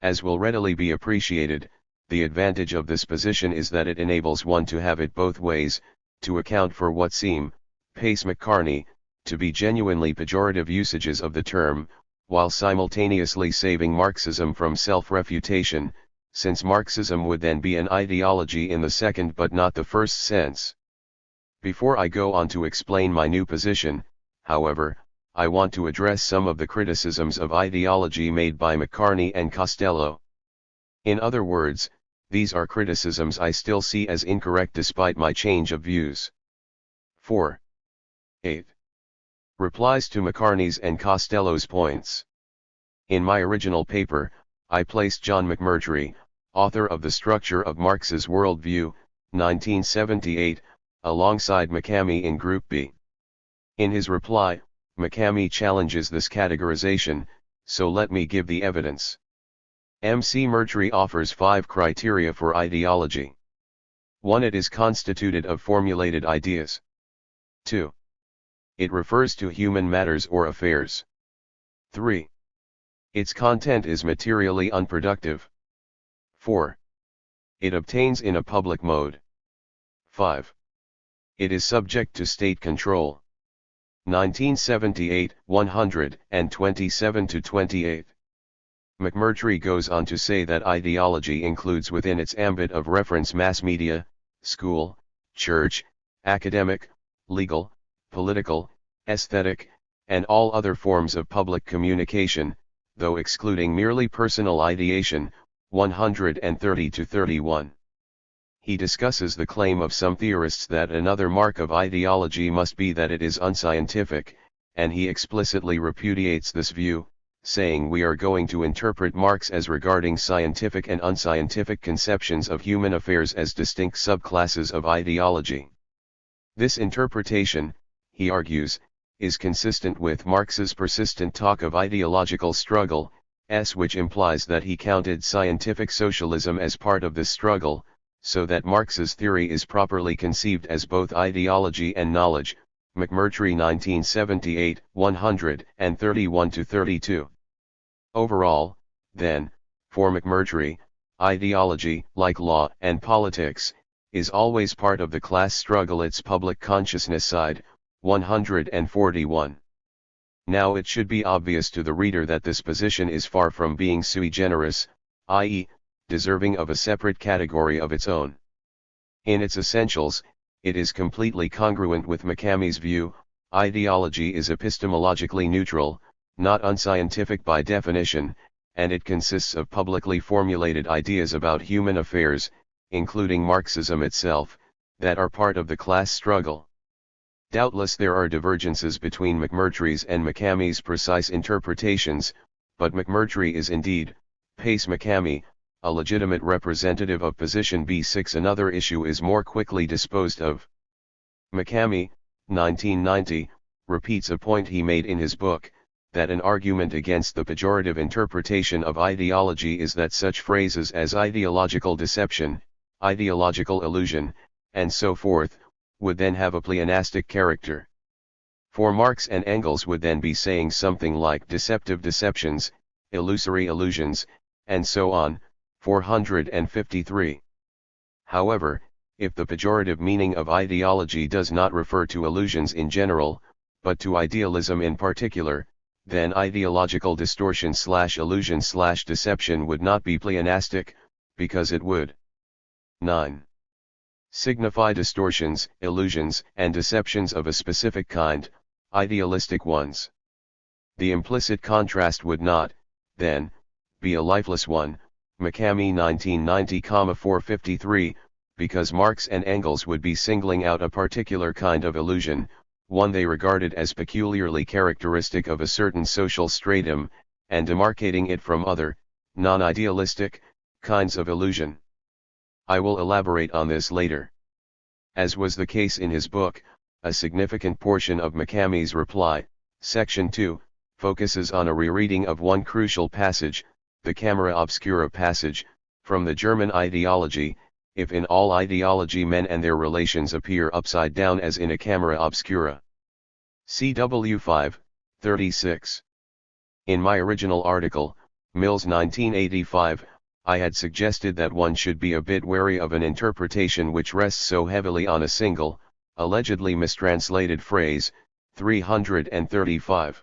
As will readily be appreciated, the advantage of this position is that it enables one to have it both ways, to account for what seem, pace McCartney, to be genuinely pejorative usages of the term, while simultaneously saving Marxism from self-refutation, since Marxism would then be an ideology in the second but not the first sense. Before I go on to explain my new position, however, I want to address some of the criticisms of ideology made by McCartney and Costello. In other words, these are criticisms I still see as incorrect despite my change of views. 4. 8. Replies to McCartney's and Costello's points. In my original paper, I placed John McMurtry, author of The Structure of Marx's Worldview, 1978, alongside McCamey in Group B. In his reply, McCamey challenges this categorization, so let me give the evidence. M.C. Murtry offers 5 criteria for ideology. 1. It is constituted of formulated ideas. 2. It refers to human matters or affairs. 3. Its content is materially unproductive. 4. It obtains in a public mode. 5. It is subject to state control. 1978, 127-28. McMurtry goes on to say that ideology includes within its ambit of reference mass media, school, church, academic, legal, political, aesthetic, and all other forms of public communication, though excluding merely personal ideation, 130-31. He discusses the claim of some theorists that another mark of ideology must be that it is unscientific, and he explicitly repudiates this view, saying we are going to interpret Marx as regarding scientific and unscientific conceptions of human affairs as distinct subclasses of ideology. This interpretation, he argues, is consistent with Marx's persistent talk of ideological struggle, which implies that he counted scientific socialism as part of this struggle, so that Marx's theory is properly conceived as both ideology and knowledge. McMurtry 1978, 131-32. Overall, then, for McMurtry, ideology, like law and politics, is always part of the class struggle, its public consciousness side, 141. Now it should be obvious to the reader that this position is far from being sui generis, i.e., deserving of a separate category of its own. In its essentials, it is completely congruent with McCamey's view. Ideology is epistemologically neutral, not unscientific by definition, and it consists of publicly formulated ideas about human affairs, including Marxism itself, that are part of the class struggle. Doubtless there are divergences between McMurtry's and McCamey's precise interpretations, but McMurtry is indeed, pace McCamey, a legitimate representative of position B6. Another issue is more quickly disposed of. McCamey, 1990, repeats a point he made in his book, that an argument against the pejorative interpretation of ideology is that such phrases as ideological deception, ideological illusion, and so forth, would then have a pleonastic character. For Marx and Engels would then be saying something like deceptive deceptions, illusory illusions, and so on, 453. However, if the pejorative meaning of ideology does not refer to illusions in general, but to idealism in particular, then ideological distortion/illusion/deception would not be pleonastic, because it would 9. Signify distortions, illusions, and deceptions of a specific kind, idealistic ones. The implicit contrast would not, then, be a lifeless one, McCamey 1990,453, because Marx and Engels would be singling out a particular kind of illusion, one they regarded as peculiarly characteristic of a certain social stratum, and demarcating it from other, non-idealistic, kinds of illusion. I will elaborate on this later. As was the case in his book, a significant portion of McCamey's reply, section 2, focuses on a rereading of one crucial passage, the camera obscura passage, from the German ideology, if in all ideology men and their relations appear upside down as in a camera obscura. CW 5, 36. In my original article, Mills 1985, I had suggested that one should be a bit wary of an interpretation which rests so heavily on a single, allegedly mistranslated phrase, 335.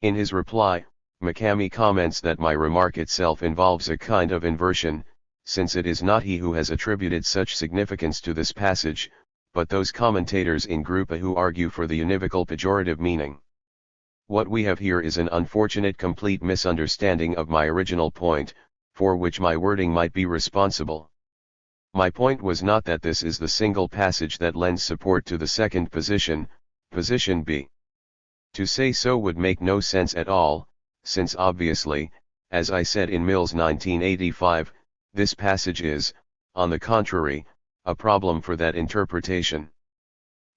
In his reply, McCamey comments that my remark itself involves a kind of inversion, since it is not he who has attributed such significance to this passage, but those commentators in group A who argue for the univocal pejorative meaning. What we have here is an unfortunate complete misunderstanding of my original point, for which my wording might be responsible. My point was not that this is the single passage that lends support to the second position, position B. To say so would make no sense at all, since obviously, as I said in Mills 1985, this passage is, on the contrary, a problem for that interpretation.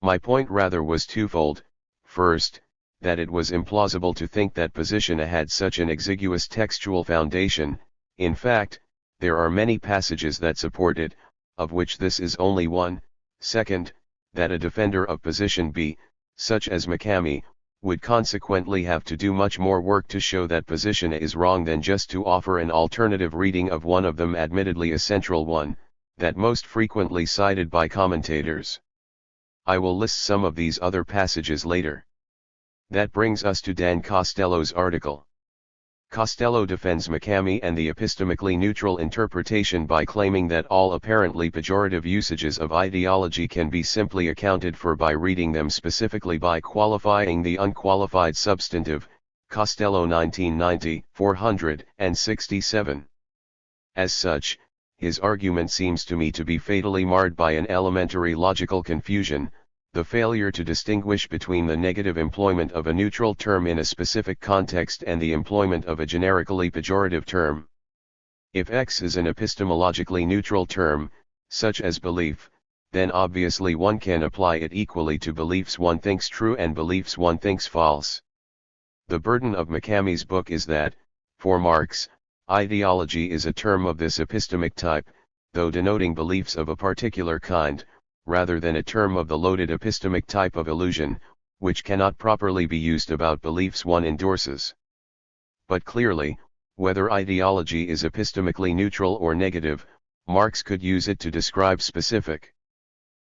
My point rather was twofold: first, that it was implausible to think that position A had such an exiguous textual foundation. In fact, there are many passages that support it, of which this is only one. Second, that a defender of position B, such as McCamey, would consequently have to do much more work to show that position A is wrong than just to offer an alternative reading of one of them, admittedly a central one, that most frequently cited by commentators. I will list some of these other passages later. That brings us to Dan Costello's article. Costello defends McCamey and the epistemically neutral interpretation by claiming that all apparently pejorative usages of ideology can be simply accounted for by reading them specifically by qualifying the unqualified substantive, Costello 1990, 467. As such, his argument seems to me to be fatally marred by an elementary logical confusion, the failure to distinguish between the negative employment of a neutral term in a specific context and the employment of a generically pejorative term. If X is an epistemologically neutral term, such as belief, then obviously one can apply it equally to beliefs one thinks true and beliefs one thinks false. The burden of McCamey's book is that, for Marx, ideology is a term of this epistemic type, though denoting beliefs of a particular kind, rather than a term of the loaded epistemic type of illusion, which cannot properly be used about beliefs one endorses. But clearly, whether ideology is epistemically neutral or negative, Marx could use it to describe specific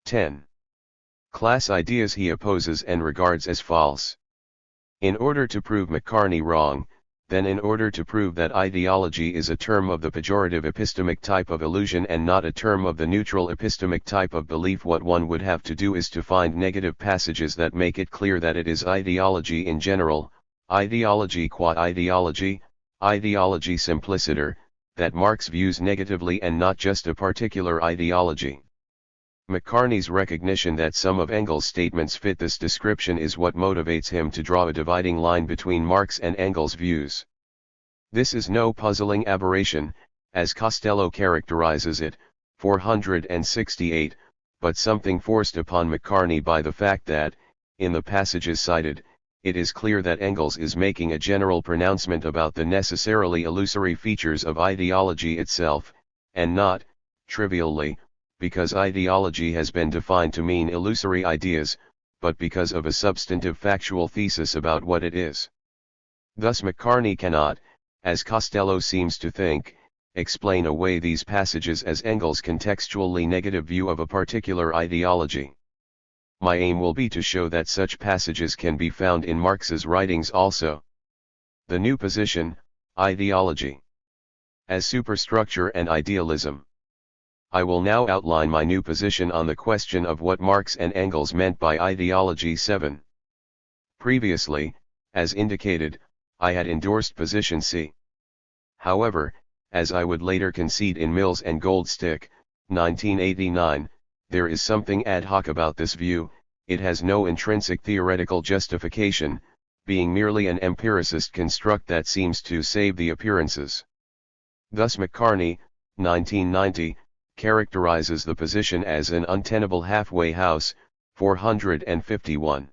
10. class ideas he opposes and regards as false. In order to prove McCartney wrong, then in order to prove that ideology is a term of the pejorative epistemic type of illusion and not a term of the neutral epistemic type of belief, what one would have to do is to find negative passages that make it clear that it is ideology in general, ideology qua ideology, ideology simpliciter, that Marx views negatively and not just a particular ideology. McCartney's recognition that some of Engels' statements fit this description is what motivates him to draw a dividing line between Marx and Engels' views. This is no puzzling aberration, as Costello characterizes it, 468, but something forced upon McCartney by the fact that, in the passages cited, it is clear that Engels is making a general pronouncement about the necessarily illusory features of ideology itself, and not, trivially, because ideology has been defined to mean illusory ideas, but because of a substantive factual thesis about what it is. Thus McCartney cannot, as Costello seems to think, explain away these passages as Engels' contextually negative view of a particular ideology. My aim will be to show that such passages can be found in Marx's writings also. The new position, ideology, as superstructure and idealism. I will now outline my new position on the question of what Marx and Engels meant by ideology 7. Previously, as indicated, I had endorsed position C. However, as I would later concede in Mills and Goldstick, 1989, there is something ad hoc about this view. It has no intrinsic theoretical justification, being merely an empiricist construct that seems to save the appearances. Thus McCartney, 1990, characterizes the position as an untenable halfway house, 451.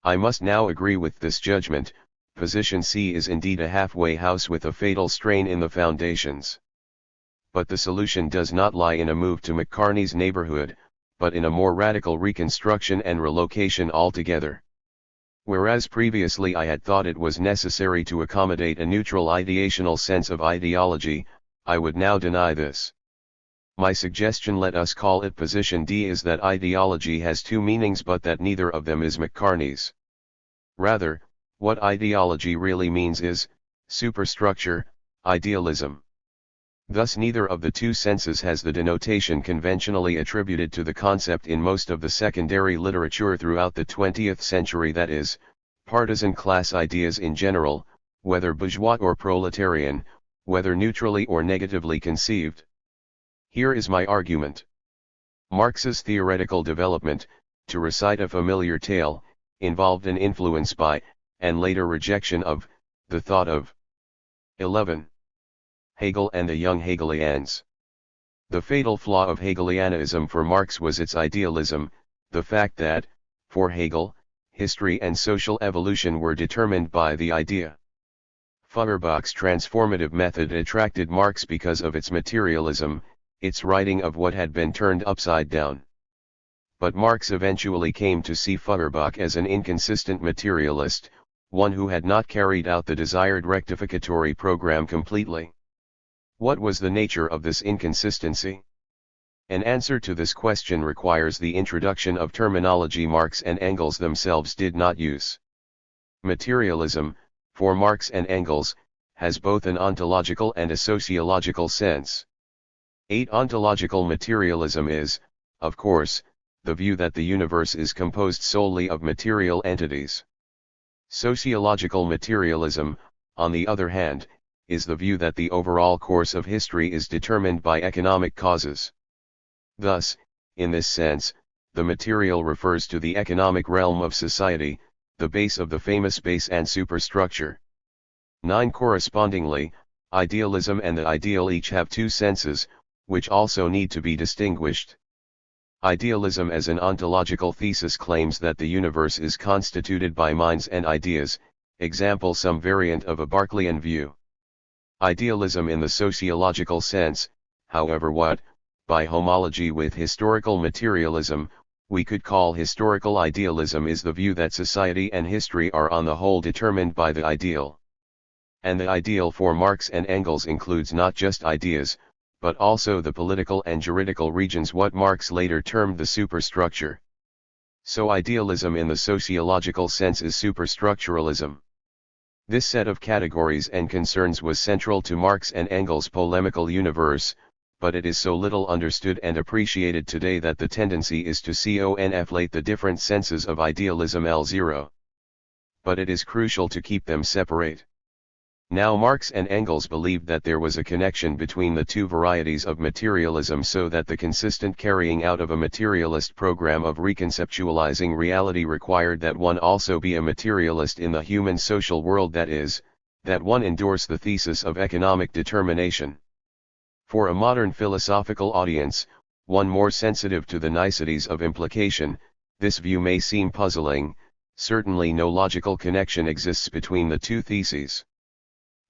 I must now agree with this judgment. Position C is indeed a halfway house with a fatal strain in the foundations. But the solution does not lie in a move to McCartney's neighborhood, but in a more radical reconstruction and relocation altogether. Whereas previously I had thought it was necessary to accommodate a neutral ideational sense of ideology, I would now deny this. My suggestion, let us call it position D, is that ideology has two meanings but that neither of them is McCartney's. Rather, what ideology really means is superstructure, idealism. Thus neither of the two senses has the denotation conventionally attributed to the concept in most of the secondary literature throughout the 20th century, that is, partisan class ideas in general, whether bourgeois or proletarian, whether neutrally or negatively conceived. Here is my argument. Marx's theoretical development, to recite a familiar tale, involved an influence by, and later rejection of, the thought of 11. Hegel and the young Hegelians. The fatal flaw of Hegelianism for Marx was its idealism, the fact that, for Hegel, history and social evolution were determined by the idea. Feuerbach's transformative method attracted Marx because of its materialism, its writing of what had been turned upside down. But Marx eventually came to see Feuerbach as an inconsistent materialist, one who had not carried out the desired rectificatory program completely. What was the nature of this inconsistency? An answer to this question requires the introduction of terminology Marx and Engels themselves did not use. Materialism, for Marx and Engels, has both an ontological and a sociological sense. 8. Ontological materialism is, of course, the view that the universe is composed solely of material entities. Sociological materialism, on the other hand, is the view that the overall course of history is determined by economic causes. Thus, in this sense, the material refers to the economic realm of society, the base of the famous base and superstructure. 9. Correspondingly, idealism and the ideal each have two senses, which also need to be distinguished. Idealism as an ontological thesis claims that the universe is constituted by minds and ideas, example some variant of a Berkeleyan view. Idealism in the sociological sense, however, what, by homology with historical materialism, we could call historical idealism, is the view that society and history are on the whole determined by the ideal. And the ideal for Marx and Engels includes not just ideas, but also the political and juridical regions, what Marx later termed the superstructure. So idealism in the sociological sense is superstructuralism. This set of categories and concerns was central to Marx and Engels' polemical universe, but it is so little understood and appreciated today that the tendency is to conflate the different senses of idealism L0. But it is crucial to keep them separate. Now Marx and Engels believed that there was a connection between the two varieties of materialism, so that the consistent carrying out of a materialist program of reconceptualizing reality required that one also be a materialist in the human social world, that is, that one endorse the thesis of economic determination. For a modern philosophical audience, one more sensitive to the niceties of implication, this view may seem puzzling. Certainly no logical connection exists between the two theses.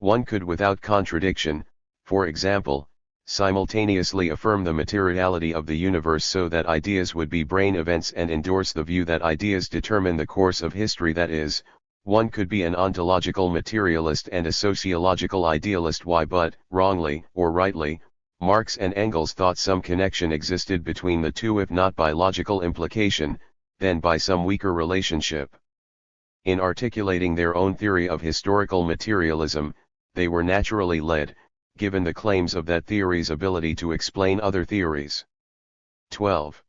One could without contradiction, for example, simultaneously affirm the materiality of the universe so that ideas would be brain events, and endorse the view that ideas determine the course of history, that is, One could be an ontological materialist and a sociological idealist. Why? But, wrongly, or rightly, Marx and Engels thought some connection existed between the two, if not by logical implication, then by some weaker relationship. In articulating their own theory of historical materialism, they were naturally led, given the claims of that theory's ability to explain other theories. 12.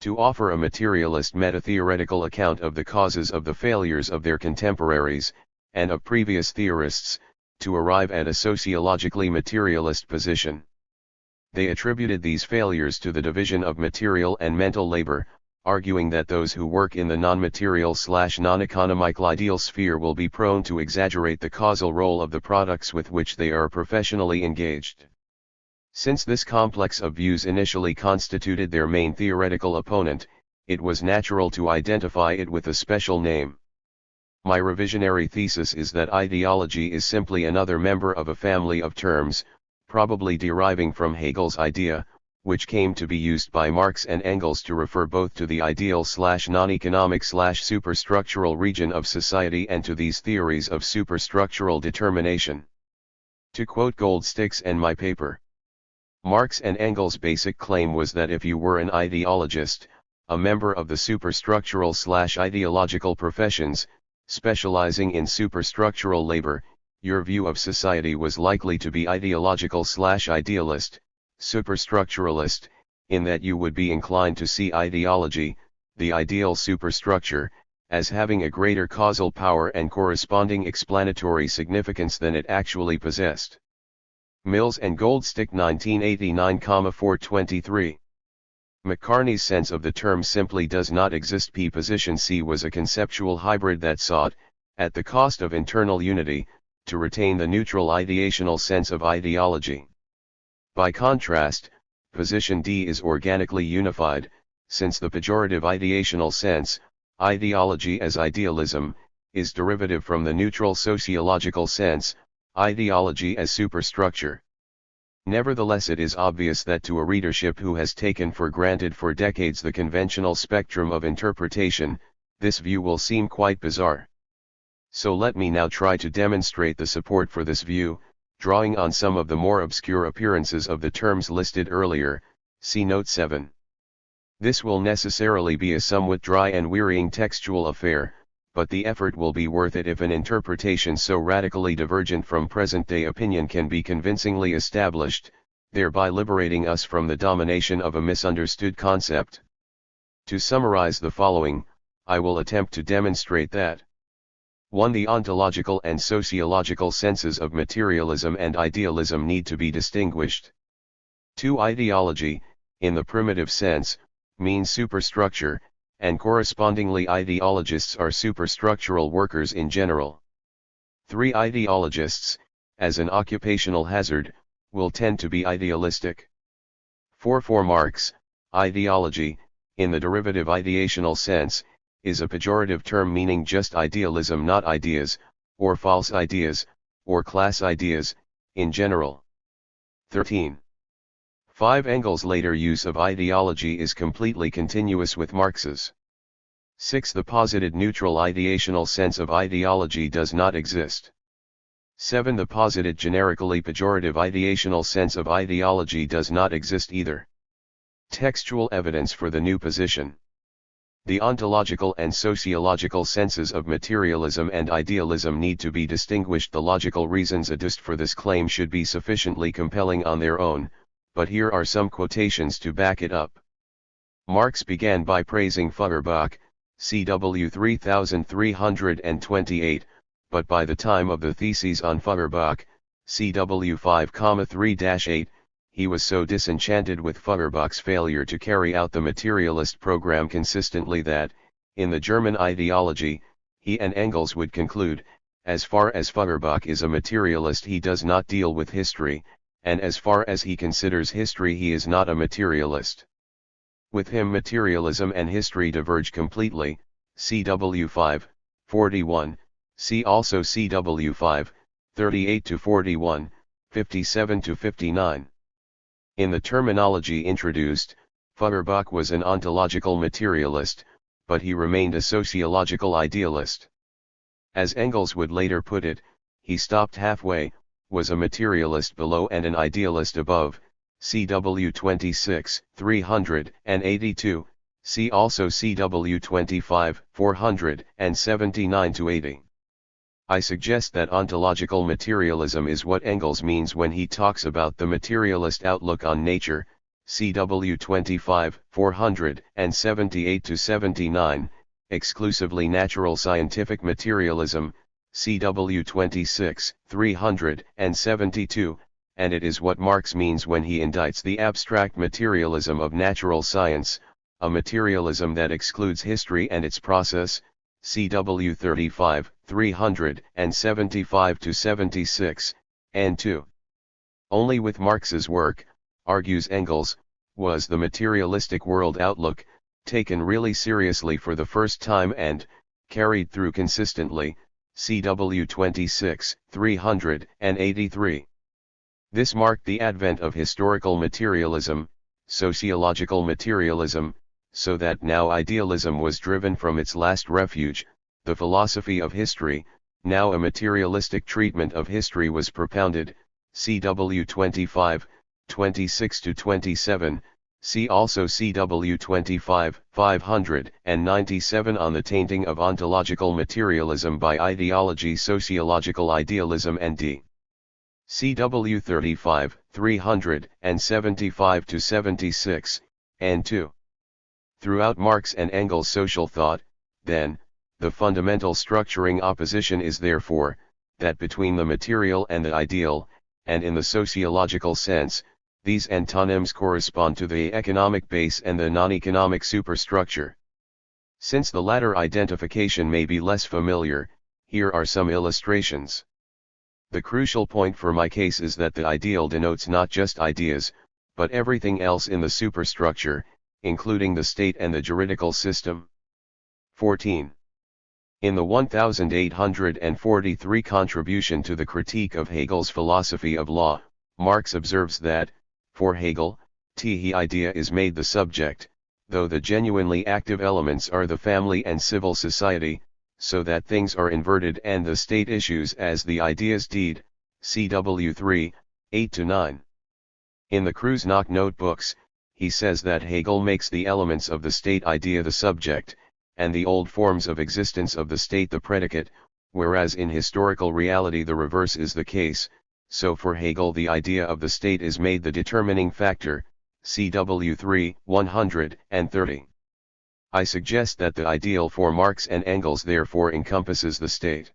To offer a materialist meta-theoretical account of the causes of the failures of their contemporaries, and of previous theorists, to arrive at a sociologically materialist position. They attributed these failures to the division of material and mental labor, arguing that those who work in the non-material/non-economical ideal sphere will be prone to exaggerate the causal role of the products with which they are professionally engaged. Since this complex of views initially constituted their main theoretical opponent, it was natural to identify it with a special name. My revisionary thesis is that ideology is simply another member of a family of terms, probably deriving from Hegel's idea, which came to be used by Marx and Engels to refer both to the ideal/non-economic/superstructural region of society and to these theories of superstructural determination. To quote Goldsticks and my paper, Marx and Engels' basic claim was that if you were an ideologist, a member of the superstructural/ideological professions, specializing in superstructural labor, your view of society was likely to be ideological/idealist, superstructuralist, in that you would be inclined to see ideology, the ideal superstructure, as having a greater causal power and corresponding explanatory significance than it actually possessed. Mills and Goldstick 1989,423. McCartney's sense of the term simply does not exist. Position C was a conceptual hybrid that sought, at the cost of internal unity, to retain the neutral ideational sense of ideology. By contrast, position D is organically unified, since the pejorative ideational sense, ideology as idealism, is derivative from the neutral sociological sense, ideology as superstructure. Nevertheless, it is obvious that to a readership who has taken for granted for decades the conventional spectrum of interpretation, this view will seem quite bizarre. So let me now try to demonstrate the support for this view, drawing on some of the more obscure appearances of the terms listed earlier, see Note 7. This will necessarily be a somewhat dry and wearying textual affair, but the effort will be worth it if an interpretation so radically divergent from present-day opinion can be convincingly established, thereby liberating us from the domination of a misunderstood concept. To summarize the following, I will attempt to demonstrate that 1. The ontological and sociological senses of materialism and idealism need to be distinguished. 2. Ideology, in the primitive sense, means superstructure, and correspondingly ideologists are superstructural workers in general. 3. Ideologists, as an occupational hazard, will tend to be idealistic. 4. For Marx, ideology, in the derivative ideational sense, is a pejorative term meaning just idealism, not ideas, or false ideas, or class ideas, in general. 13. 5. Engels' later use of ideology is completely continuous with Marx's. 6. The posited neutral ideational sense of ideology does not exist. 7. The posited generically pejorative ideational sense of ideology does not exist either. Textual evidence for the new position. The ontological and sociological senses of materialism and idealism need to be distinguished. The logical reasons adduced for this claim should be sufficiently compelling on their own, but here are some quotations to back it up. Marx began by praising Feuerbach, CW 3328, but by the time of the theses on Feuerbach, CW 5,3-8, he was so disenchanted with Feuerbach's failure to carry out the materialist program consistently that, in the German ideology, he and Engels would conclude, as far as Feuerbach is a materialist he does not deal with history, and as far as he considers history he is not a materialist. With him materialism and history diverge completely, CW 5:41, see also CW 5:38-41, 57-59. In the terminology introduced, Feuerbach was an ontological materialist, but he remained a sociological idealist. As Engels would later put it, he stopped halfway, was a materialist below and an idealist above, CW 26, 382, see also CW 25, 479-80. I suggest that ontological materialism is what Engels means when he talks about the materialist outlook on nature, CW 25, 478-79, exclusively natural scientific materialism, CW 26, 372, and it is what Marx means when he indicts the abstract materialism of natural science, a materialism that excludes history and its process, CW 35, 375-76, and 2. Only with Marx's work, argues Engels, was the materialistic world outlook taken really seriously for the first time and carried through consistently, CW 26, 383. This marked the advent of historical materialism, sociological materialism, so that now idealism was driven from its last refuge, the philosophy of history. Now a materialistic treatment of history was propounded, CW 25, 26-27, see also CW 25, 597 on the tainting of ontological materialism by ideology, sociological idealism, and d. CW 35, 375-76, and 2. Throughout Marx and Engels' social thought, then, the fundamental structuring opposition is therefore, that between the material and the ideal, and in the sociological sense, these antonyms correspond to the economic base and the non-economic superstructure. Since the latter identification may be less familiar, here are some illustrations. The crucial point for my case is that the ideal denotes not just ideas, but everything else in the superstructure, including the state and the juridical system. 14. In the 1843 contribution to the critique of Hegel's philosophy of law, Marx observes that, for Hegel, the idea is made the subject, though the genuinely active elements are the family and civil society, so that things are inverted and the state issues as the idea's deed, CW 3, 8-9. In the Kreuznach notebooks, he says that Hegel makes the elements of the state idea the subject, and the old forms of existence of the state the predicate, whereas in historical reality the reverse is the case, so for Hegel the idea of the state is made the determining factor, CW 3, 130. I suggest that the ideal for Marx and Engels therefore encompasses the state.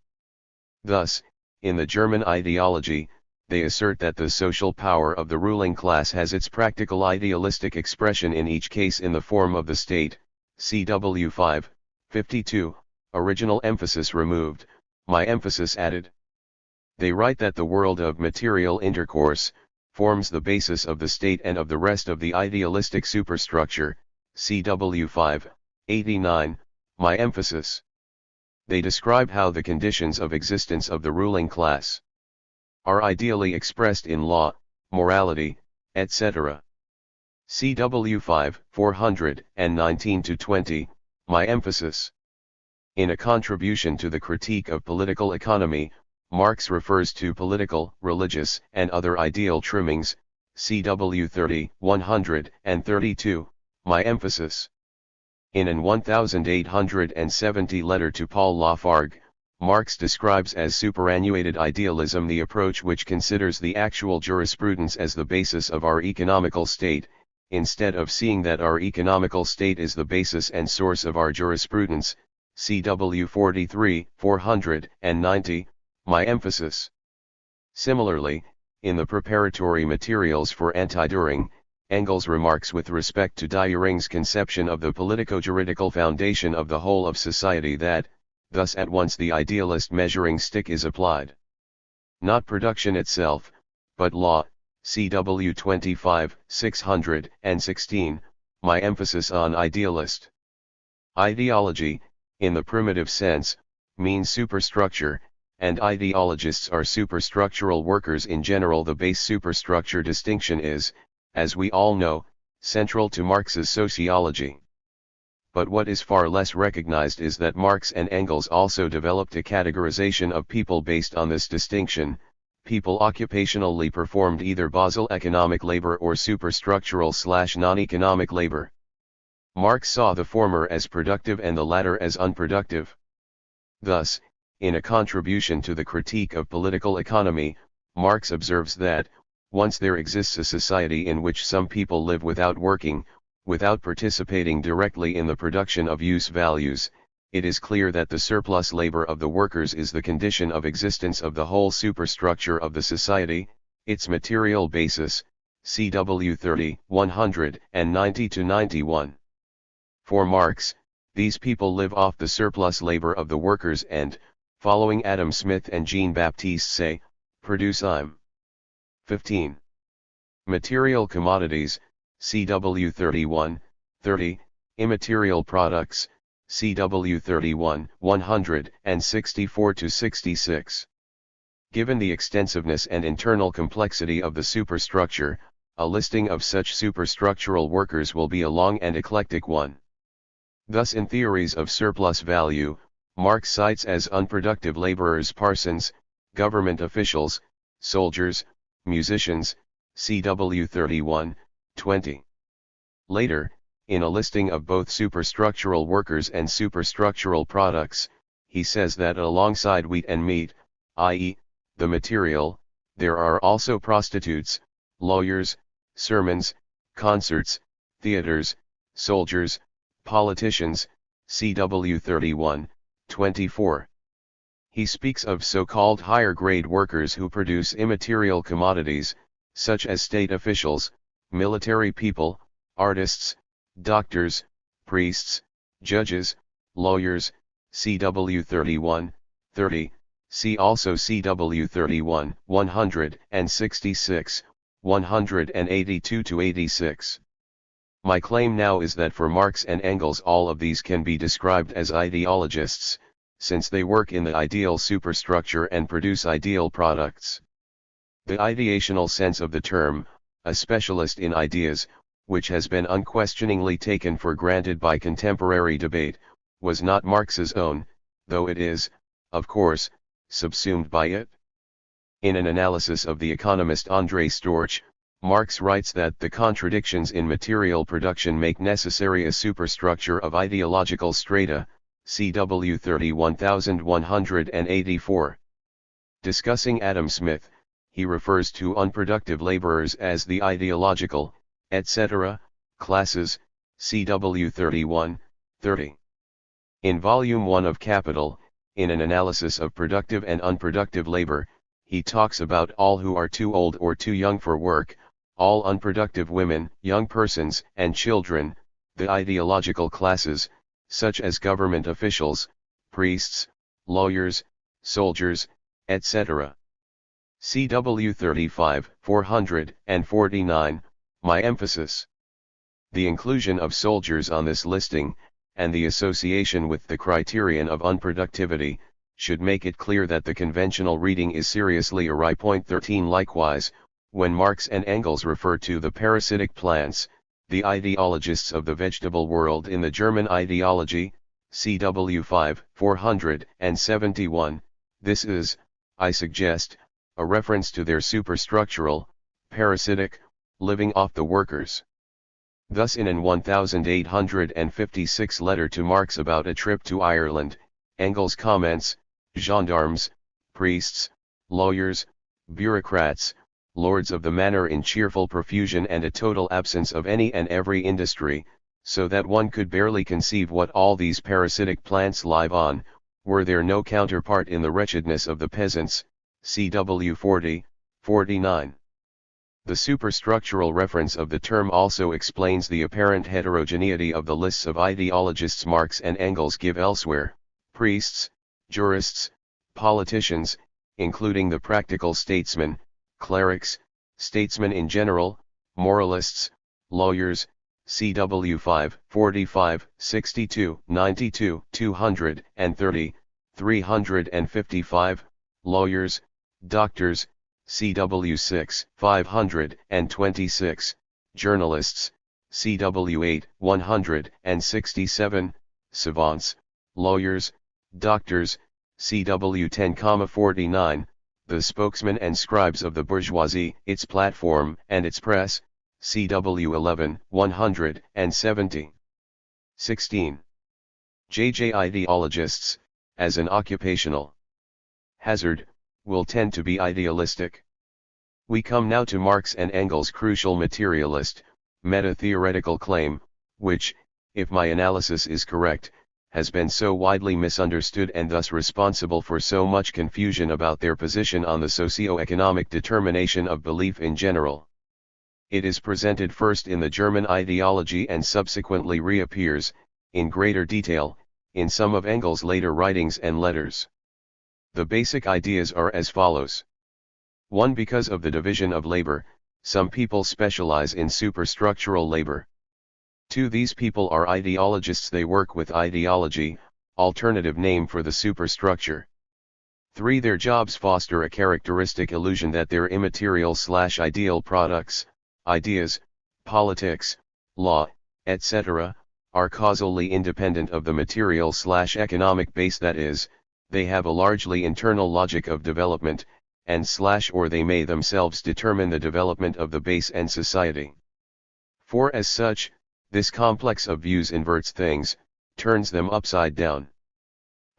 Thus, in the German ideology, they assert that the social power of the ruling class has its practical idealistic expression in each case in the form of the state, CW 5, 52, original emphasis removed, my emphasis added. They write that the world of material intercourse forms the basis of the state and of the rest of the idealistic superstructure, CW 5, 89, my emphasis. They describe how the conditions of existence of the ruling class are ideally expressed in law, morality, etc. CW 5, 419-20, my emphasis. In a contribution to the critique of political economy, Marx refers to political, religious, and other ideal trimmings, CW 30, 132, my emphasis. In an 1870 letter to Paul Lafargue, Marx describes as superannuated idealism the approach which considers the actual jurisprudence as the basis of our economical state, instead of seeing that our economical state is the basis and source of our jurisprudence, CW 43, 490, my emphasis. Similarly, in the preparatory materials for Anti-Düring, Engels remarks with respect to Düring's conception of the politico-juridical foundation of the whole of society that, thus at once the idealist measuring stick is applied. Not production itself, but law, CW 25, 616, my emphasis on idealist. Ideology, in the primitive sense, means superstructure, and ideologists are superstructural workers in general. The base superstructure distinction is, as we all know, central to Marx's sociology. but what is far less recognized is that Marx and Engels also developed a categorization of people based on this distinction: people occupationally performed either basal economic labor or superstructural/non-economic labor. Marx saw the former as productive and the latter as unproductive. Thus, in a contribution to the critique of political economy, Marx observes that, once there exists a society in which some people live without working, without participating directly in the production of use values, it is clear that the surplus labor of the workers is the condition of existence of the whole superstructure of the society, its material basis. CW 30, 190-91. For Marx, these people live off the surplus labor of the workers and, following Adam Smith and Jean-Baptiste Say, produce im. 15. Material commodities, CW 31, 30, immaterial products, CW 31, 164-66. Given the extensiveness and internal complexity of the superstructure, a listing of such superstructural workers will be a long and eclectic one. Thus in Theories of Surplus Value, Marx cites as unproductive laborers parsons, government officials, soldiers, musicians, CW 31, 20. Later, in a listing of both superstructural workers and superstructural products, he says that alongside wheat and meat, i.e., the material, there are also prostitutes, lawyers, sermons, concerts, theaters, soldiers, politicians, CW 31, 24. He speaks of so-called higher-grade workers who produce immaterial commodities, such as state officials, military people, artists, doctors, priests, judges, lawyers, CW 31, 30, see also CW 31, 166, 182-86. My claim now is that for Marx and Engels all of these can be described as ideologists, since they work in the ideal superstructure and produce ideal products. The ideational sense of the term, a specialist in ideas, which has been unquestioningly taken for granted by contemporary debate, was not Marx's own, though it is, of course, subsumed by it. In an analysis of the economist André Storch, Marx writes that the contradictions in material production make necessary a superstructure of ideological strata, CW 31184. Discussing Adam Smith, he refers to unproductive laborers as the ideological, etc., classes, CW 31, 30. In Volume 1 of Capital, in an analysis of productive and unproductive labor, he talks about all who are too old or too young for work, all unproductive women, young persons, and children, the ideological classes, such as government officials, priests, lawyers, soldiers, etc. CW 35, 449, my emphasis. The inclusion of soldiers on this listing, and the association with the criterion of unproductivity, should make it clear that the conventional reading is seriously awry. 13 Likewise, when Marx and Engels refer to the parasitic plants, the ideologists of the vegetable world in the German ideology, CW 5, 471, this is, I suggest, a reference to their superstructural, parasitic, living off the workers. Thus in an 1856 letter to Marx about a trip to Ireland, Engels comments, gendarmes, priests, lawyers, bureaucrats, lords of the manor in cheerful profusion and a total absence of any and every industry, so that one could barely conceive what all these parasitic plants live on, were there no counterpart in the wretchedness of the peasants, CW 40, 49. The superstructural reference of the term also explains the apparent heterogeneity of the lists of ideologists Marx and Engels give elsewhere: priests, jurists, politicians, including the practical statesmen, clerics, statesmen in general, moralists, lawyers, CW 5, 45, 62, 92, 230, 355, lawyers, doctors, CW 6, 526, journalists, CW 8, 167, savants, lawyers, doctors, CW 10,49, the spokesmen and scribes of the bourgeoisie, its platform and its press, CW 11, 170. 16. JJ ideologists, as an occupational hazard, will tend to be idealistic. We come now to Marx and Engels' crucial materialist, meta-theoretical claim, which, if my analysis is correct, has been so widely misunderstood and thus responsible for so much confusion about their position on the socio-economic determination of belief in general. It is presented first in the German ideology and subsequently reappears, in greater detail, in some of Engels' later writings and letters. The basic ideas are as follows. 1. Because of the division of labor, some people specialize in superstructural labor. 2. These people are ideologists, they work with ideology, alternative name for the superstructure. 3. Their jobs foster a characteristic illusion that their immaterial/ideal products, ideas, politics, law, etc., are causally independent of the material/economic base, that is, they have a largely internal logic of development, and/or they may themselves determine the development of the base and society. 4. As such, this complex of views inverts things, turns them upside down.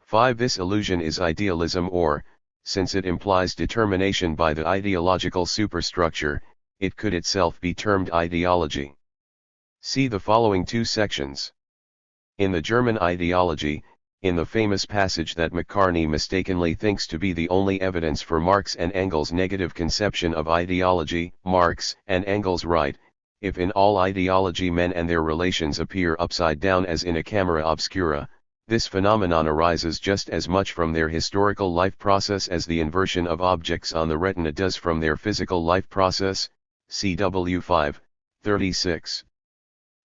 5. This illusion is idealism, or, since it implies determination by the ideological superstructure, it could itself be termed ideology. See the following two sections. In the German ideology, in the famous passage that Macartney mistakenly thinks to be the only evidence for Marx and Engels' negative conception of ideology, Marx and Engels write, if in all ideology men and their relations appear upside down as in a camera obscura, this phenomenon arises just as much from their historical life process as the inversion of objects on the retina does from their physical life process, CW 5, 36.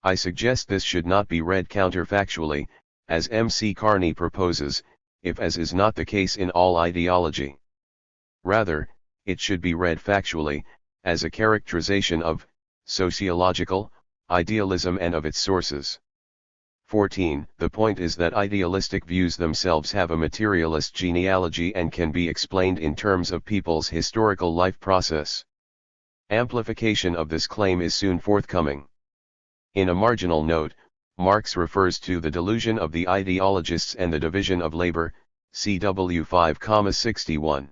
I suggest this should not be read counterfactually, as M.C. Carney proposes, if as is not the case in all ideology. Rather, it should be read factually, as a characterization of sociological idealism and of its sources. 14. The point is that idealistic views themselves have a materialist genealogy and can be explained in terms of people's historical life process. Amplification of this claim is soon forthcoming. In a marginal note, Marx refers to the delusion of the ideologists and the division of labor, CW 5,61.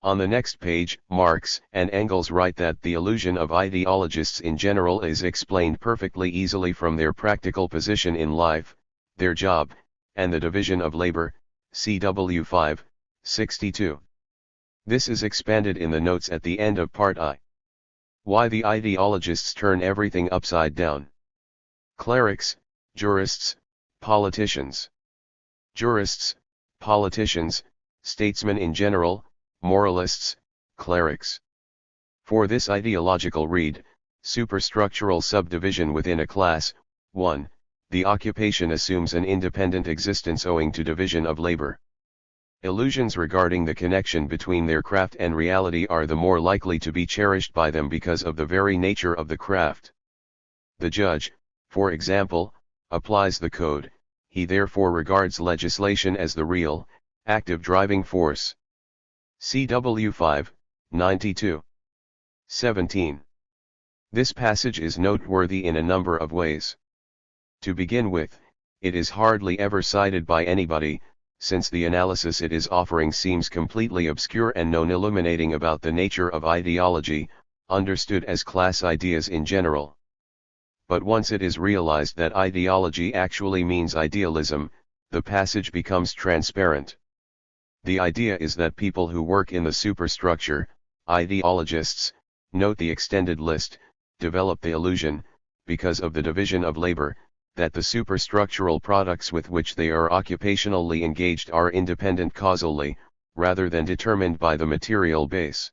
On the next page, Marx and Engels write that the illusion of ideologists in general is explained perfectly easily from their practical position in life, their job, and the division of labor, CW 5, 62. This is expanded in the notes at the end of Part I. Why the ideologists turn everything upside down. Clerics, jurists, politicians. Jurists, politicians, statesmen in general, moralists, clerics. For this ideological read, superstructural subdivision within a class, 1. The occupation assumes an independent existence owing to division of labor. Illusions regarding the connection between their craft and reality are the more likely to be cherished by them because of the very nature of the craft. The judge, for example, applies the code, he therefore regards legislation as the real, active driving force. CW 5, 92. 17. This passage is noteworthy in a number of ways. To begin with, it is hardly ever cited by anybody, since the analysis it is offering seems completely obscure and non-illuminating about the nature of ideology, understood as class ideas in general. But once it is realized that ideology actually means idealism, the passage becomes transparent. The idea is that people who work in the superstructure, ideologists, note the extended list, develop the illusion, because of the division of labor, that the superstructural products with which they are occupationally engaged are independent causally, rather than determined by the material base.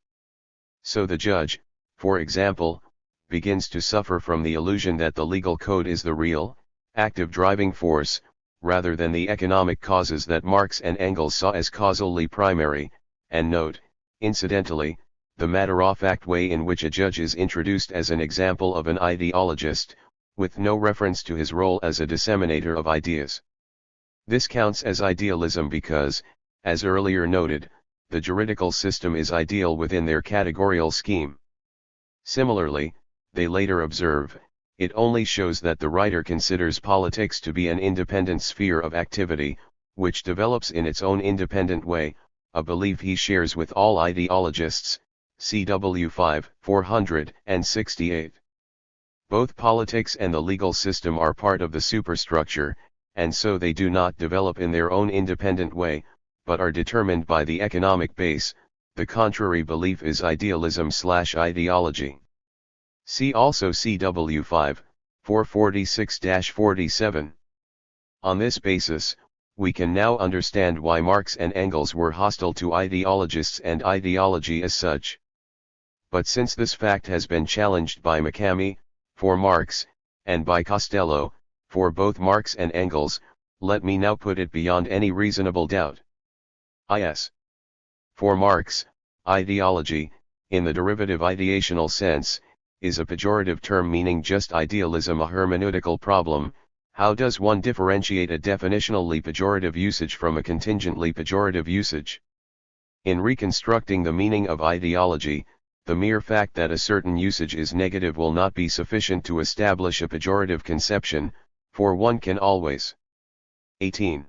So the judge, for example, begins to suffer from the illusion that the legal code is the real, active driving force, rather than the economic causes that Marx and Engels saw as causally primary, and note, incidentally, the matter-of-fact way in which a judge is introduced as an example of an ideologist, with no reference to his role as a disseminator of ideas. This counts as idealism because, as earlier noted, the juridical system is ideal within their categorical scheme. Similarly, they later observe, it only shows that the writer considers politics to be an independent sphere of activity, which develops in its own independent way, a belief he shares with all ideologists, CW 5, 468. Both politics and the legal system are part of the superstructure, and so they do not develop in their own independent way, but are determined by the economic base. The contrary belief is idealism/ideology. See also CW 5, 446-47. On this basis, we can now understand why Marx and Engels were hostile to ideologists and ideology as such. But since this fact has been challenged by McCamey, for Marx, and by Costello, for both Marx and Engels, let me now put it beyond any reasonable doubt. Is. For Marx, ideology, in the derivative ideational sense, is a pejorative term meaning just idealism, a hermeneutical problem. How does one differentiate a definitionally pejorative usage from a contingently pejorative usage? In reconstructing the meaning of ideology, the mere fact that a certain usage is negative will not be sufficient to establish a pejorative conception, for one can always 18.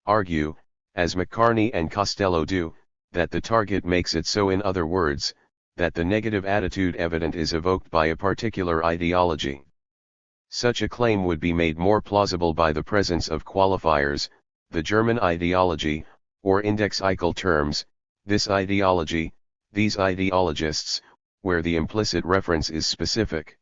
Argue, as McCartney and Costello do, that the target makes it so, in other words, that the negative attitude evident is evoked by a particular ideology. Such a claim would be made more plausible by the presence of qualifiers, the German ideology, or index-ical terms, this ideology, these ideologists, where the implicit reference is specific.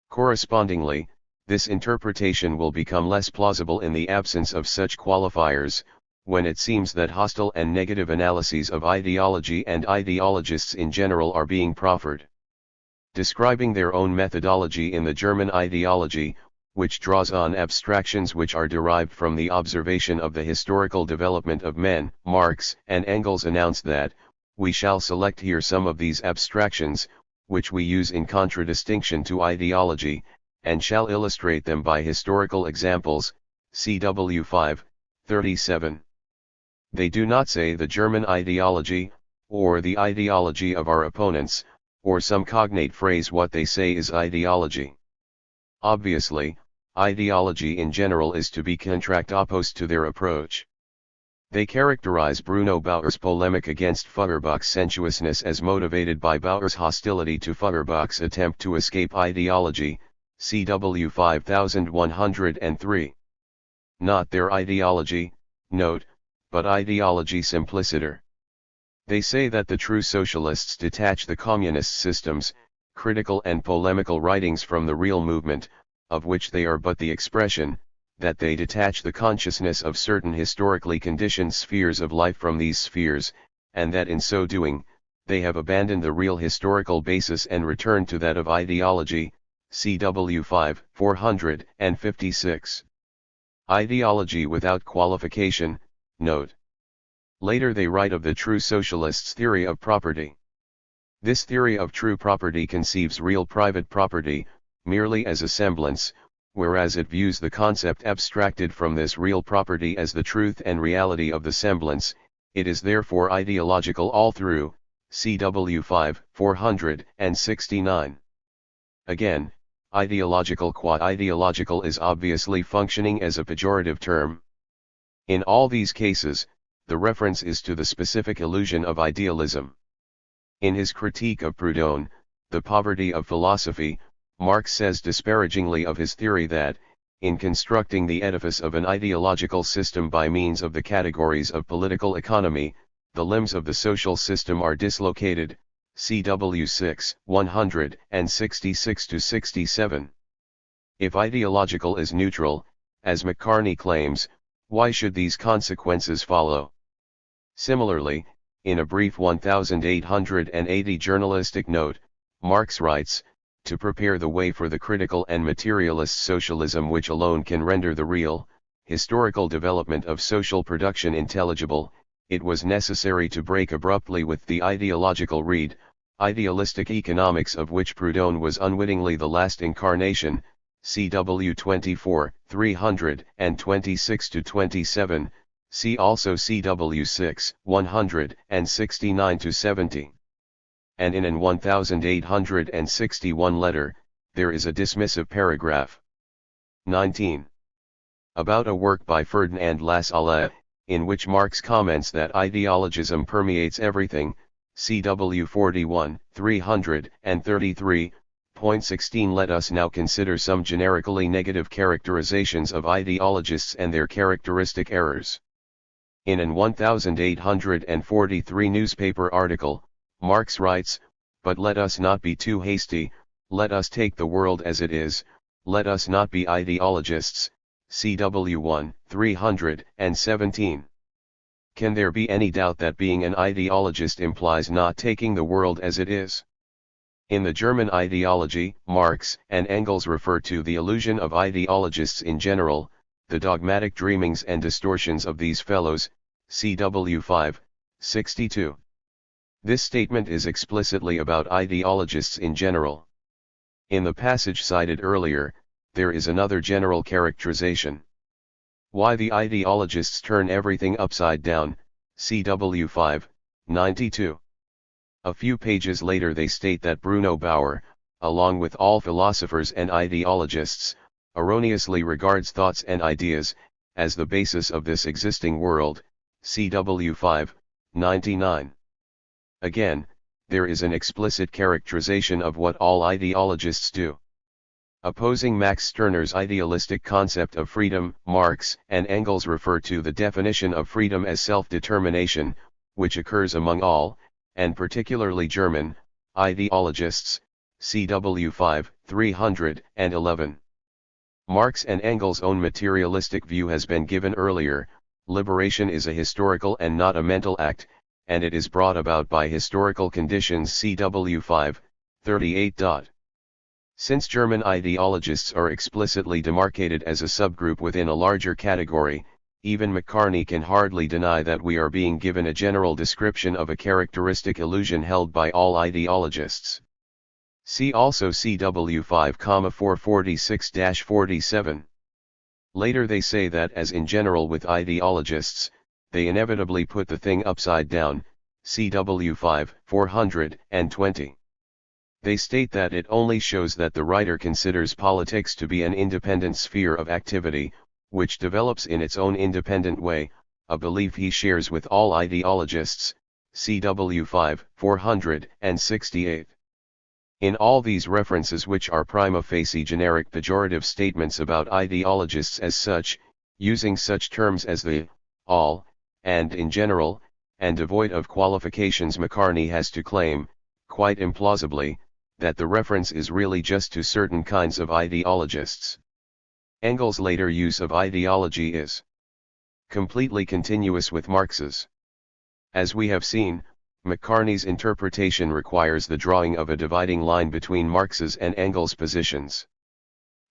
Correspondingly, this interpretation will become less plausible in the absence of such qualifiers, when it seems that hostile and negative analyses of ideology and ideologists in general are being proffered. Describing their own methodology in the German ideology, which draws on abstractions which are derived from the observation of the historical development of men, Marx and Engels announced that, we shall select here some of these abstractions, which we use in contradistinction to ideology, and shall illustrate them by historical examples, CW 5, 37. They do not say the German ideology, or the ideology of our opponents, or some cognate phrase. What they say is ideology. Obviously, ideology in general is to be contract opposed to their approach. They characterize Bruno Bauer's polemic against Feuerbach's sensuousness as motivated by Bauer's hostility to Feuerbach's attempt to escape ideology, CW 5103. Not their ideology, note, but ideology simpliciter. They say that the true socialists detach the communist system's critical and polemical writings from the real movement, of which they are but the expression, that they detach the consciousness of certain historically conditioned spheres of life from these spheres, and that in so doing, they have abandoned the real historical basis and returned to that of ideology, CW 5, 456. Ideology without qualification, note. Later they write of the true socialists' theory of property. This theory of true property conceives real private property, merely as a semblance, whereas it views the concept abstracted from this real property as the truth and reality of the semblance. It is therefore ideological all through, CW 5, 469. Again, ideological qua ideological is obviously functioning as a pejorative term. In all these cases, the reference is to the specific illusion of idealism. In his critique of Proudhon, The Poverty of Philosophy, Marx says disparagingly of his theory that, in constructing the edifice of an ideological system by means of the categories of political economy, the limbs of the social system are dislocated, CW 6, 166-67. If ideological is neutral, as McCartney claims, why should these consequences follow? Similarly, in a brief 1880 journalistic note, Marx writes, to prepare the way for the critical and materialist socialism which alone can render the real, historical development of social production intelligible, it was necessary to break abruptly with the ideological reed, idealistic economics of which Proudhon was unwittingly the last incarnation, CW 24, 326-27, see also CW 6, 169-70. And in an 1861 letter, there is a dismissive paragraph. 19. About a work by Ferdinand Lassalle, in which Marx comments that ideologism permeates everything, CW 41, 333.16. Let us now consider some generically negative characterizations of ideologists and their characteristic errors. In an 1843 newspaper article, Marx writes, "But let us not be too hasty, let us take the world as it is, let us not be ideologists," CW 1, 317. Can there be any doubt that being an ideologist implies not taking the world as it is? In the German ideology, Marx and Engels refer to the illusion of ideologists in general, the dogmatic dreamings and distortions of these fellows, CW 5, 62. This statement is explicitly about ideologists in general. In the passage cited earlier, there is another general characterization. Why the ideologists turn everything upside down, CW 5, 92. A few pages later they state that Bruno Bauer, along with all philosophers and ideologists, erroneously regards thoughts and ideas as the basis of this existing world, CW 5, 99. Again, there is an explicit characterization of what all ideologists do. Opposing Max Stirner's idealistic concept of freedom, Marx and Engels refer to the definition of freedom as self-determination, which occurs among all, and particularly German, ideologists, CW 5, 311. Marx and Engels' own materialistic view has been given earlier. Liberation is a historical and not a mental act, and it is brought about by historical conditions, CW 5, 38. Since German ideologists are explicitly demarcated as a subgroup within a larger category, even McCartney can hardly deny that we are being given a general description of a characteristic illusion held by all ideologists. See also CW 5, 446-47. Later they say that as in general with ideologists, they inevitably put the thing upside down, CW 5, 420. They state that it only shows that the writer considers politics to be an independent sphere of activity, which develops in its own independent way, a belief he shares with all ideologists, CW 5, 468. In all these references, which are prima facie generic pejorative statements about ideologists as such, using such terms as the, all, and in general, and devoid of qualifications, McCartney has to claim, quite implausibly, that the reference is really just to certain kinds of ideologists. Engels' later use of ideology is completely continuous with Marx's. As we have seen, McCartney's interpretation requires the drawing of a dividing line between Marx's and Engels' positions.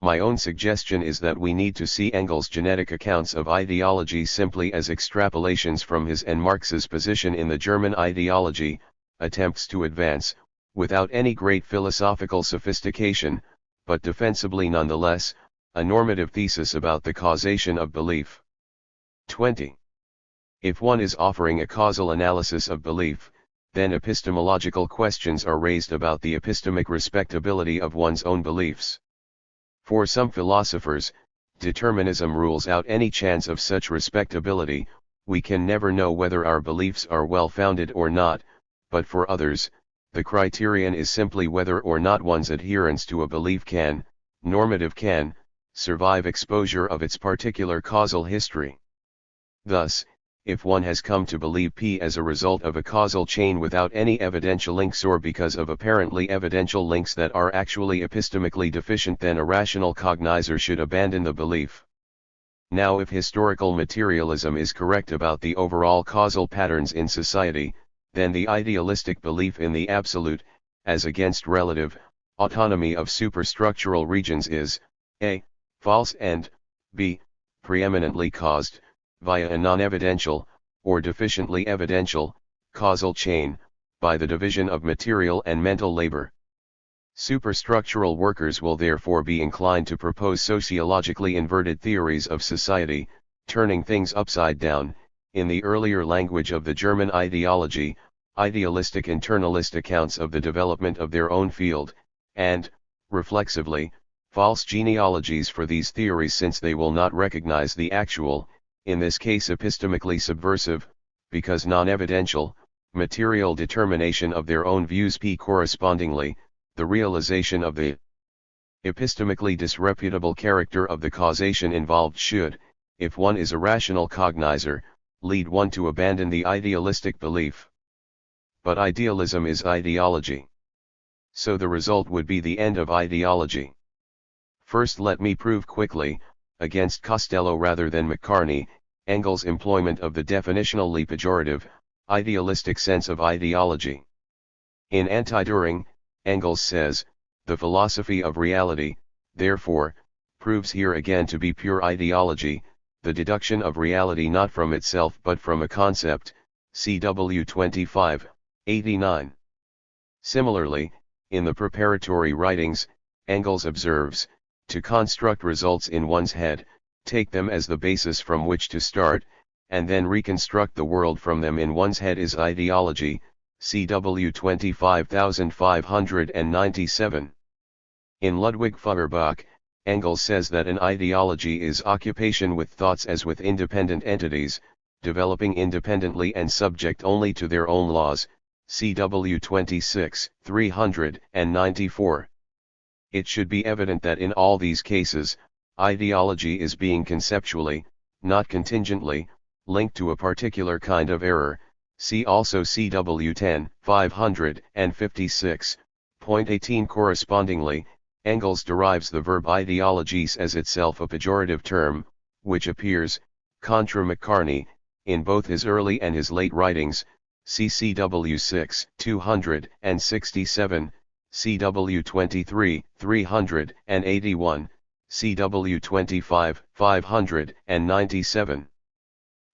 My own suggestion is that we need to see Engels' genetic accounts of ideology simply as extrapolations from his and Marx's position in the German ideology, attempts to advance, without any great philosophical sophistication, but defensibly nonetheless, a normative thesis about the causation of belief. 20. If one is offering a causal analysis of belief, then epistemological questions are raised about the epistemic respectability of one's own beliefs. For some philosophers, determinism rules out any chance of such respectability. We can never know whether our beliefs are well-founded or not, but for others, the criterion is simply whether or not one's adherence to a belief can, normative can, survive exposure of its particular causal history. Thus, if one has come to believe P as a result of a causal chain without any evidential links or because of apparently evidential links that are actually epistemically deficient, then a rational cognizer should abandon the belief. Now, if historical materialism is correct about the overall causal patterns in society, then the idealistic belief in the absolute, as against relative, autonomy of superstructural regions is, a, false and, b, preeminently caused, via a non-evidential, or deficiently evidential, causal chain, by the division of material and mental labor. Superstructural workers will therefore be inclined to propose sociologically inverted theories of society, turning things upside down, in the earlier language of the German ideology, idealistic internalist accounts of the development of their own field, and, reflexively, false genealogies for these theories, since they will not recognize the actual, in this case epistemically subversive, because non-evidential, material determination of their own views. Correspondingly, the realization of the epistemically disreputable character of the causation involved should, if one is a rational cognizer, lead one to abandon the idealistic belief. But idealism is ideology. So the result would be the end of ideology. First, let me prove quickly, against Costello rather than McCartney, Engels' employment of the definitionally pejorative, idealistic sense of ideology. In Anti-Dühring, Engels says, the philosophy of reality, therefore, proves here again to be pure ideology, the deduction of reality not from itself but from a concept, CW 25, 89. Similarly, in the preparatory writings, Engels observes, to construct results in one's head, take them as the basis from which to start, and then reconstruct the world from them in one's head is ideology, CW 25597. In Ludwig Feuerbach, Engels says that an ideology is occupation with thoughts as with independent entities, developing independently and subject only to their own laws, CW 26, 394. It should be evident that in all these cases, ideology is being conceptually, not contingently, linked to a particular kind of error, see also CW 10, 556.18. Correspondingly, Engels derives the verb ideologies as itself a pejorative term, which appears, contra McCartney, in both his early and his late writings, CCW 6, 267, CW 23, 381, CW 25, 597.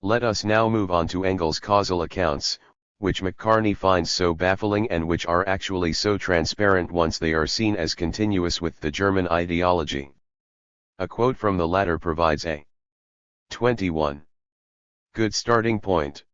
Let us now move on to Engels' causal accounts, which McCartney finds so baffling and which are actually so transparent once they are seen as continuous with the German ideology. A quote from the latter provides a 21. Good starting point.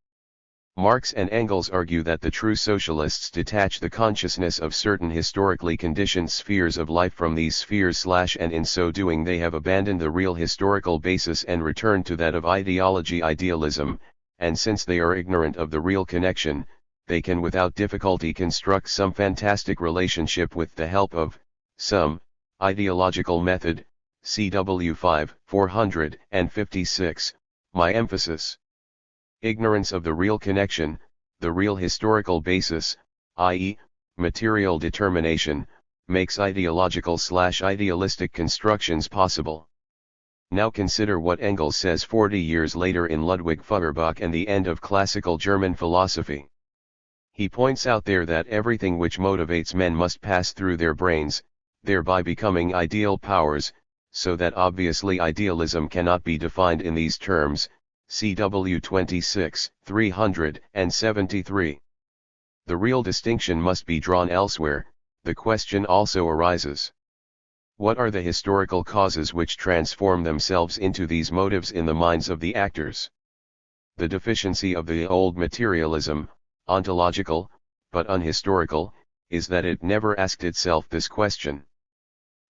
Marx and Engels argue that the true socialists detach the consciousness of certain historically conditioned spheres of life from these spheres and in so doing they have abandoned the real historical basis and returned to that of idealism, and since they are ignorant of the real connection, they can without difficulty construct some fantastic relationship with the help of some ideological method, CW 5, 456, my emphasis. Ignorance of the real connection, the real historical basis, i.e., material determination, makes ideological/idealistic constructions possible. Now consider what Engels says 40 years later in Ludwig Feuerbach and the End of Classical German Philosophy. He points out there that everything which motivates men must pass through their brains, thereby becoming ideal powers, so that obviously idealism cannot be defined in these terms, CW 26, 373. The real distinction must be drawn elsewhere. The question also arises. What are the historical causes which transform themselves into these motives in the minds of the actors? The deficiency of the old materialism, ontological, but unhistorical, is that it never asked itself this question.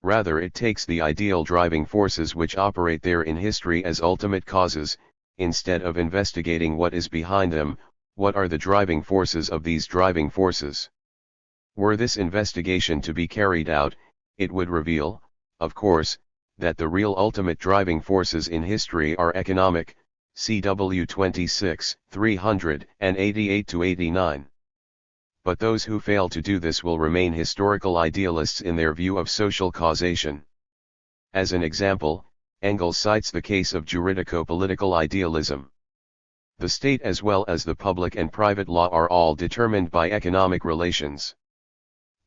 Rather it takes the ideal driving forces which operate there in history as ultimate causes, instead of investigating what is behind them, what are the driving forces of these driving forces. Were this investigation to be carried out, it would reveal, of course, that the real ultimate driving forces in history are economic, CW 26, 388-89. But those who fail to do this will remain historical idealists in their view of social causation. As an example, Engels cites the case of juridico-political idealism. The state as well as the public and private law are all determined by economic relations.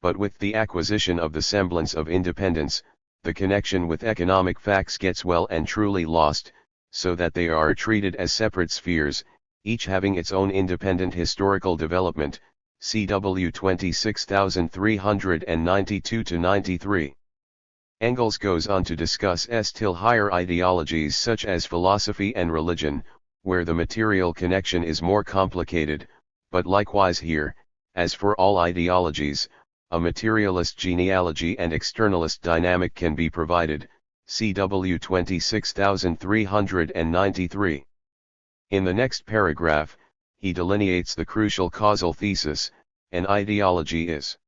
But with the acquisition of the semblance of independence, the connection with economic facts gets well and truly lost, so that they are treated as separate spheres, each having its own independent historical development, CW 26392-93. Engels goes on to discuss still higher ideologies such as philosophy and religion, where the material connection is more complicated, but likewise here, as for all ideologies, a materialist genealogy and externalist dynamic can be provided, CW 26393. In the next paragraph, he delineates the crucial causal thesis: an ideology is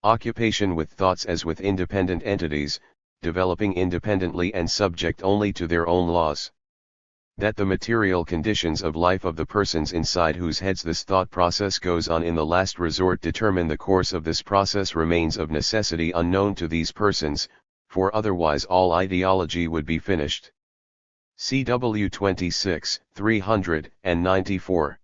occupation with thoughts as with independent entities, developing independently and subject only to their own laws. That the material conditions of life of the persons inside whose heads this thought process goes on in the last resort determine the course of this process remains of necessity unknown to these persons, for otherwise all ideology would be finished. CW 26394.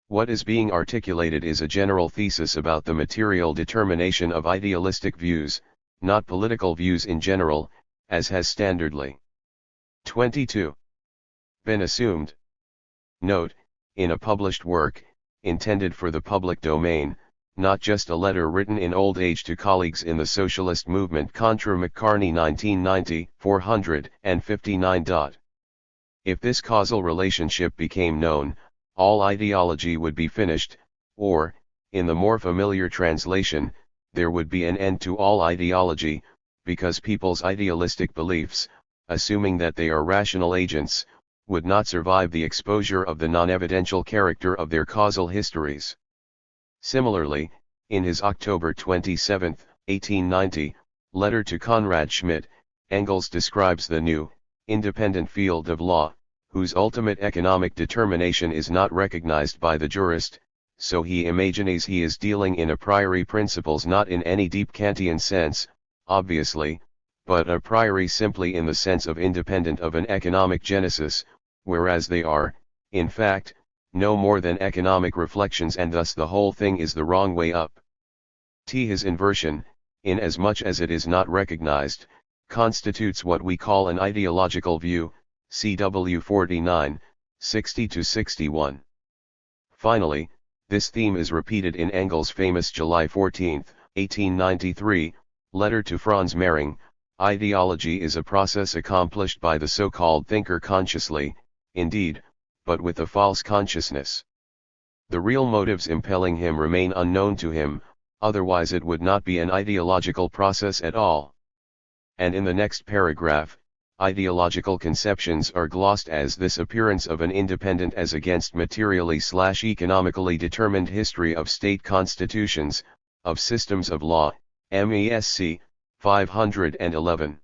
What is being articulated is a general thesis about the material determination of idealistic views, not political views in general, as has standardly 22 been assumed. Note, in a published work, intended for the public domain, not just a letter written in old age to colleagues in the socialist movement contra McCartney 1990, 459. If this causal relationship became known, all ideology would be finished, or, in the more familiar translation, there would be an end to all ideology, because people's idealistic beliefs, assuming that they are rational agents, would not survive the exposure of the non-evidential character of their causal histories. Similarly, in his October 27, 1890, letter to Conrad Schmidt, Engels describes the new, independent field of law, whose ultimate economic determination is not recognized by the jurist, so he imagines he is dealing in a priori principles not in any deep Kantian sense, obviously, but a priori simply in the sense of independent of an economic genesis, whereas they are, in fact, no more than economic reflections, and thus the whole thing is the wrong way up. His inversion, in as much as it is not recognized, constitutes what we call an ideological view, CW 49, 60-61. Finally, this theme is repeated in Engels' famous July 14, 1893, letter to Franz Mehring: ideology is a process accomplished by the so-called thinker consciously, indeed, but with a false consciousness. The real motives impelling him remain unknown to him, otherwise it would not be an ideological process at all. And in the next paragraph, ideological conceptions are glossed as this appearance of an independent as against materially/economically determined history of state constitutions, of systems of law, MESC, 511.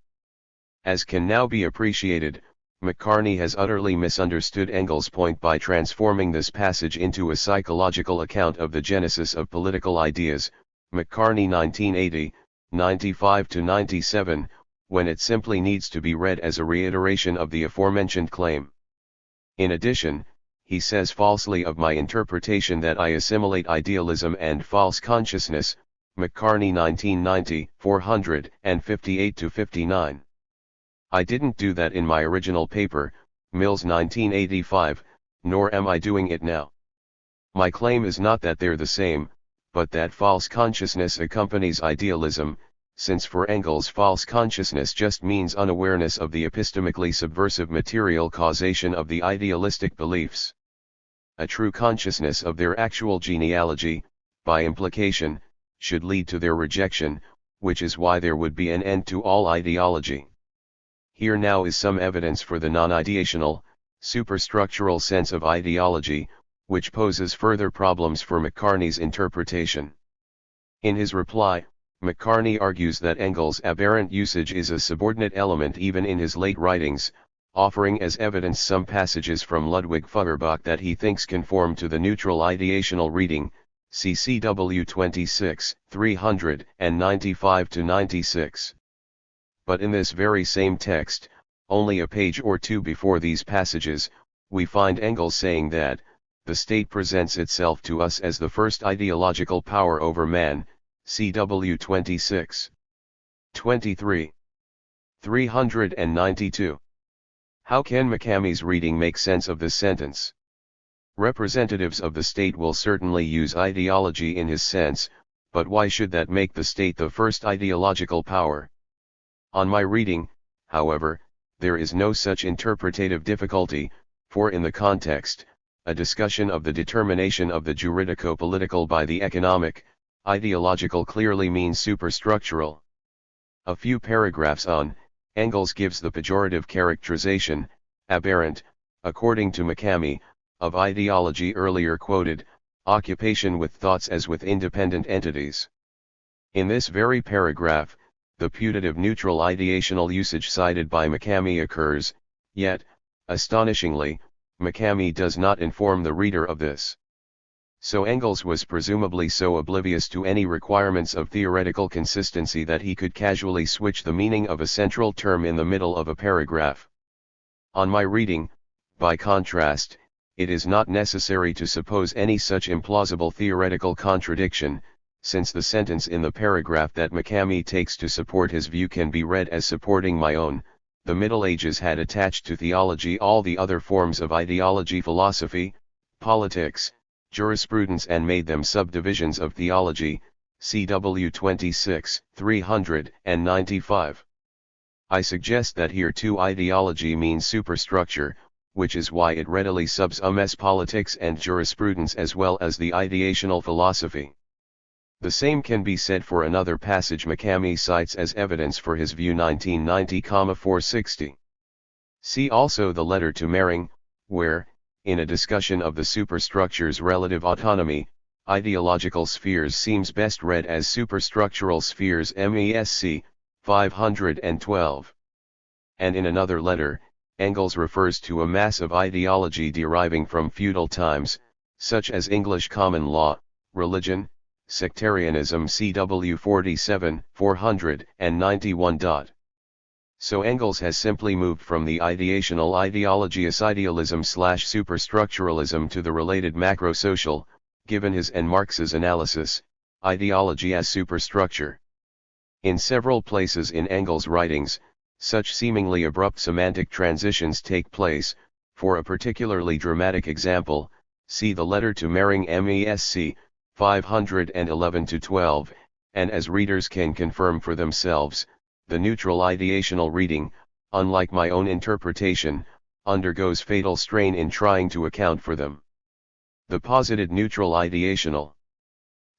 As can now be appreciated, McCartney has utterly misunderstood Engels' point by transforming this passage into a psychological account of the genesis of political ideas, McCartney 1980, 95-97, when it simply needs to be read as a reiteration of the aforementioned claim. In addition, he says falsely of my interpretation that I assimilate idealism and false consciousness, McCartney 1990, 458-59. I didn't do that in my original paper, Mills 1985, nor am I doing it now. My claim is not that they're the same, but that false consciousness accompanies idealism, since for Engels false consciousness just means unawareness of the epistemically subversive material causation of the idealistic beliefs. A true consciousness of their actual genealogy, by implication, should lead to their rejection, which is why there would be an end to all ideology. Here now is some evidence for the non-ideational, superstructural sense of ideology, which poses further problems for McCartney's interpretation. In his reply, McCartney argues that Engels' aberrant usage is a subordinate element even in his late writings, offering as evidence some passages from Ludwig Feuerbach that he thinks conform to the neutral ideational reading, CCW 26, 395-96. But in this very same text, only a page or two before these passages, we find Engels saying that, the state presents itself to us as the first ideological power over man, CW 26. 23. 392. How can McCamey's reading make sense of this sentence? Representatives of the state will certainly use ideology in his sense, but why should that make the state the first ideological power? On my reading, however, there is no such interpretative difficulty, for in the context, a discussion of the determination of the juridico-political by the economic, ideological clearly means superstructural. A few paragraphs on, Engels gives the pejorative characterization, aberrant, according to McCamey, of ideology earlier quoted, occupation with thoughts as with independent entities. In this very paragraph, the putative neutral ideational usage cited by McCamey occurs, yet, astonishingly, McCamey does not inform the reader of this. So Engels was presumably so oblivious to any requirements of theoretical consistency that he could casually switch the meaning of a central term in the middle of a paragraph. On my reading, by contrast, it is not necessary to suppose any such implausible theoretical contradiction, since the sentence in the paragraph that McCamey takes to support his view can be read as supporting my own. The Middle Ages had attached to theology all the other forms of ideology, philosophy, politics, jurisprudence, and made them subdivisions of theology, CW 26, 395. I suggest that here too ideology means superstructure, which is why it readily subsumes politics and jurisprudence as well as the ideational philosophy. The same can be said for another passage McCamey cites as evidence for his view 1990,460. See also the letter to Mering, where, in a discussion of the superstructure's relative autonomy, ideological spheres seems best read as superstructural spheres MESC, 512. And in another letter, Engels refers to a mass of ideology deriving from feudal times, such as English common law, religion, sectarianism, CW 47, 491. So Engels has simply moved from the ideational ideologious idealism/superstructuralism to the related macro-social, given his and Marx's analysis, ideology as superstructure. In several places in Engels' writings, such seemingly abrupt semantic transitions take place. For a particularly dramatic example, see the letter to Mering MESC, 511-12, and as readers can confirm for themselves, the neutral ideational reading, unlike my own interpretation, undergoes fatal strain in trying to account for them. The posited neutral ideational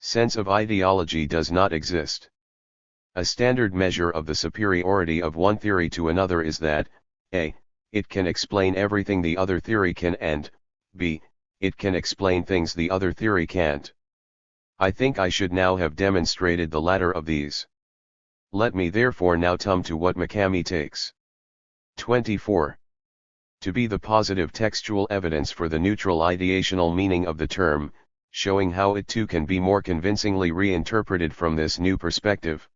sense of ideology does not exist. A standard measure of the superiority of one theory to another is that, a. it can explain everything the other theory can, and b. it can explain things the other theory can't. I think I should now have demonstrated the latter of these. Let me therefore now come to what McCamey takes. 24. To be the positive textual evidence for the neutral ideational meaning of the term, showing how it too can be more convincingly reinterpreted from this new perspective.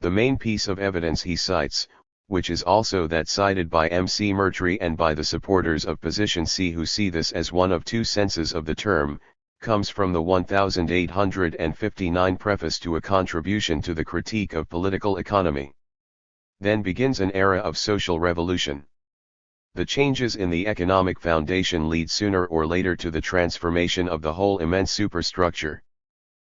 The main piece of evidence he cites, which is also that cited by M.C. Murtry and by the supporters of position C who see this as one of two senses of the term, comes from the 1859 preface to a contribution to the critique of political economy. Then begins an era of social revolution. The changes in the economic foundation lead sooner or later to the transformation of the whole immense superstructure.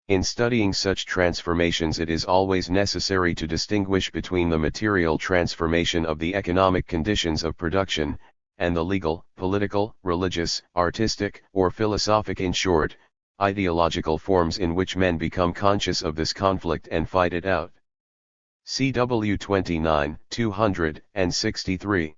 In studying such transformations, it is always necessary to distinguish between the material transformation of the economic conditions of production, and the legal, political, religious, artistic, or philosophic, in short, ideological forms in which men become conscious of this conflict and fight it out. CW 29, 263.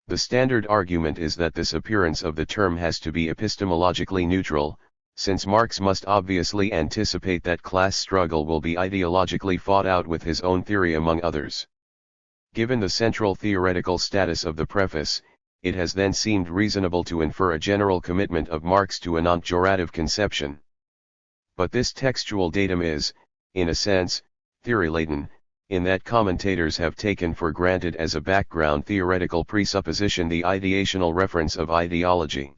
The standard argument is that this appearance of the term has to be epistemologically neutral, since Marx must obviously anticipate that class struggle will be ideologically fought out with his own theory among others. Given the central theoretical status of the preface, it has then seemed reasonable to infer a general commitment of Marx to a non-pejorative conception. But this textual datum is, in a sense, theory-laden, in that commentators have taken for granted as a background theoretical presupposition the ideational reference of ideology.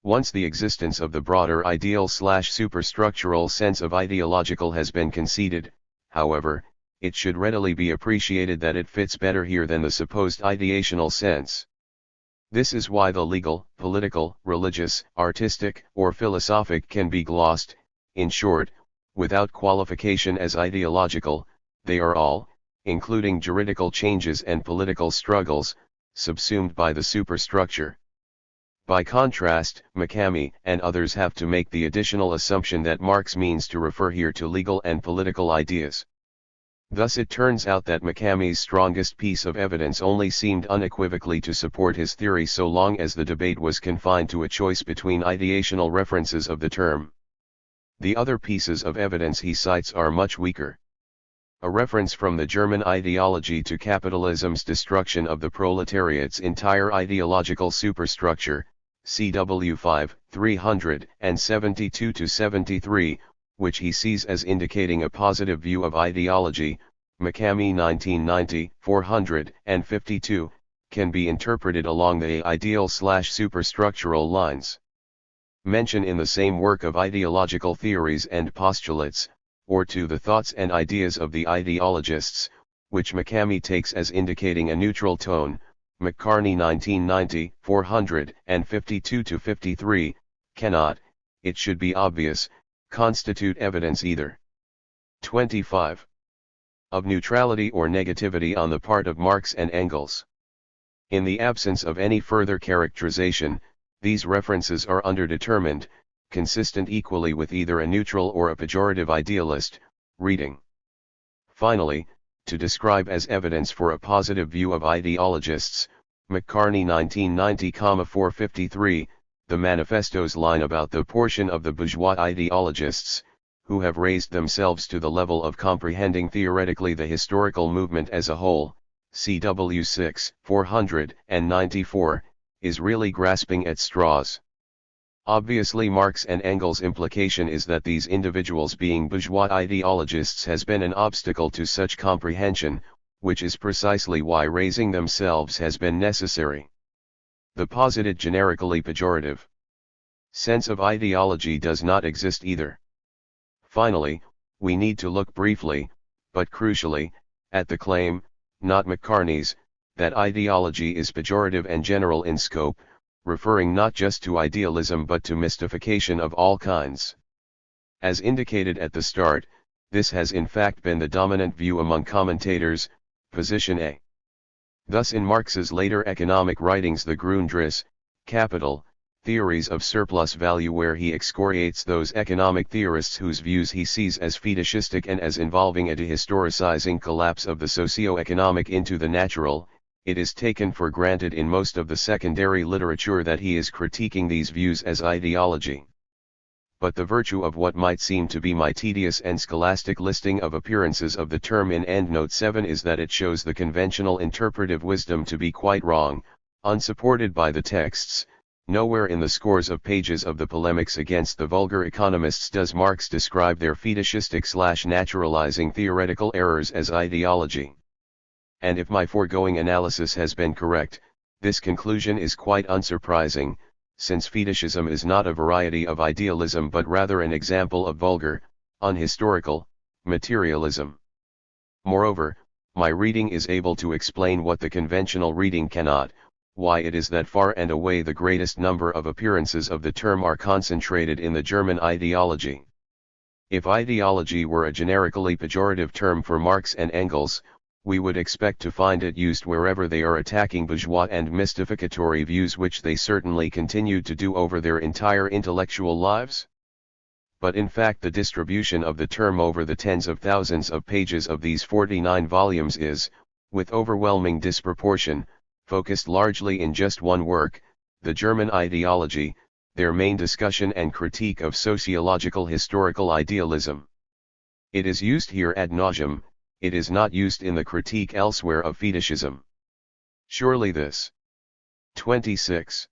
Once the existence of the broader ideal/superstructural sense of ideological has been conceded, however, it should readily be appreciated that it fits better here than the supposed ideational sense. This is why the legal, political, religious, artistic, or philosophic can be glossed, in short, without qualification as ideological. They are all, including juridical changes and political struggles, subsumed by the superstructure. By contrast, McCamey and others have to make the additional assumption that Marx means to refer here to legal and political ideas. Thus it turns out that McCamey's strongest piece of evidence only seemed unequivocally to support his theory so long as the debate was confined to a choice between ideational references of the term. The other pieces of evidence he cites are much weaker. A reference from the German ideology to capitalism's destruction of the proletariat's entire ideological superstructure, CW 5, 372-73, which he sees as indicating a positive view of ideology, McCamey 1990, 452, can be interpreted along the ideal/superstructural lines. Mention in the same work of ideological theories and postulates, or to the thoughts and ideas of the ideologists, which McCamey takes as indicating a neutral tone, McCartney 1990, 452-53, cannot, it should be obvious, constitute evidence either. 25. Of neutrality or negativity on the part of Marx and Engels. In the absence of any further characterization, these references are underdetermined, consistent equally with either a neutral or a pejorative idealist, reading. Finally, to describe as evidence for a positive view of ideologists, McCartney 1990,453, the manifesto's line about the portion of the bourgeois ideologists, who have raised themselves to the level of comprehending theoretically the historical movement as a whole, CW 6, 494, is really grasping at straws. Obviously Marx and Engels' implication is that these individuals being bourgeois ideologists has been an obstacle to such comprehension, which is precisely why raising themselves has been necessary. The posited generically pejorative sense of ideology does not exist either. Finally, we need to look briefly, but crucially, at the claim, not McCartney's, that ideology is pejorative and general in scope, referring not just to idealism but to mystification of all kinds. As indicated at the start, this has in fact been the dominant view among commentators, position A. Thus in Marx's later economic writings the Grundrisse, Capital, theories of surplus value where he excoriates those economic theorists whose views he sees as fetishistic and as involving a dehistoricizing collapse of the socio-economic into the natural, it is taken for granted in most of the secondary literature that he is critiquing these views as ideology. But the virtue of what might seem to be my tedious and scholastic listing of appearances of the term in Endnote 7 is that it shows the conventional interpretive wisdom to be quite wrong, unsupported by the texts. Nowhere in the scores of pages of the polemics against the vulgar economists does Marx describe their fetishistic/naturalizing theoretical errors as ideology. And if my foregoing analysis has been correct, this conclusion is quite unsurprising, since fetishism is not a variety of idealism but rather an example of vulgar, unhistorical, materialism. Moreover, my reading is able to explain what the conventional reading cannot, why it is that far and away the greatest number of appearances of the term are concentrated in the German ideology. If ideology were a generically pejorative term for Marx and Engels, we would expect to find it used wherever they are attacking bourgeois and mystificatory views, which they certainly continued to do over their entire intellectual lives. But in fact the distribution of the term over the tens of thousands of pages of these 49 volumes is, with overwhelming disproportion, focused largely in just one work, the German Ideology, their main discussion and critique of sociological historical idealism. It is used here ad nauseam, it is not used in the critique elsewhere of fetishism. Surely this 26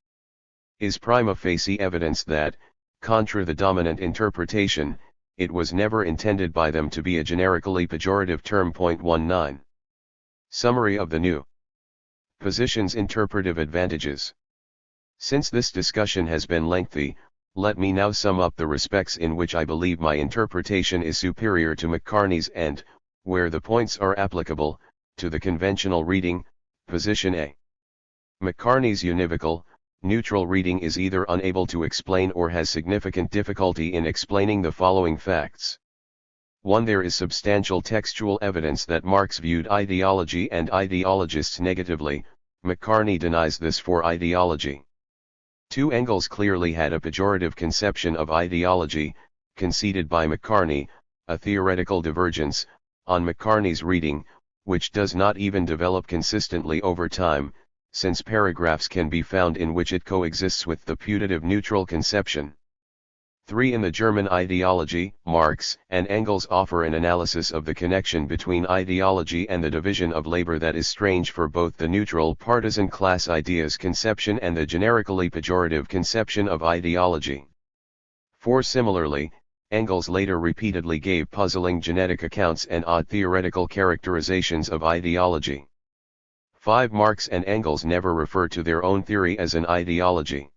is prima facie evidence that, contra the dominant interpretation, it was never intended by them to be a generically pejorative term. 19. Summary of the new position's interpretive advantages. Since this discussion has been lengthy, let me now sum up the respects in which I believe my interpretation is superior to McCartney's and, where the points are applicable, to the conventional reading, position A. McCartney's univocal, neutral reading is either unable to explain or has significant difficulty in explaining the following facts. 1. There is substantial textual evidence that Marx viewed ideology and ideologists negatively. McCartney denies this for ideology. 2. Engels clearly had a pejorative conception of ideology, conceded by McCartney, a theoretical divergence, on McCartney's reading, which does not even develop consistently over time, since paragraphs can be found in which it coexists with the putative neutral conception. 3. In the German ideology, Marx and Engels offer an analysis of the connection between ideology and the division of labor that is strange for both the neutral partisan class ideas conception and the generically pejorative conception of ideology. 4. Similarly, Engels later repeatedly gave puzzling genetic accounts and odd theoretical characterizations of ideology. 5. Marx and Engels never refer to their own theory as an ideology.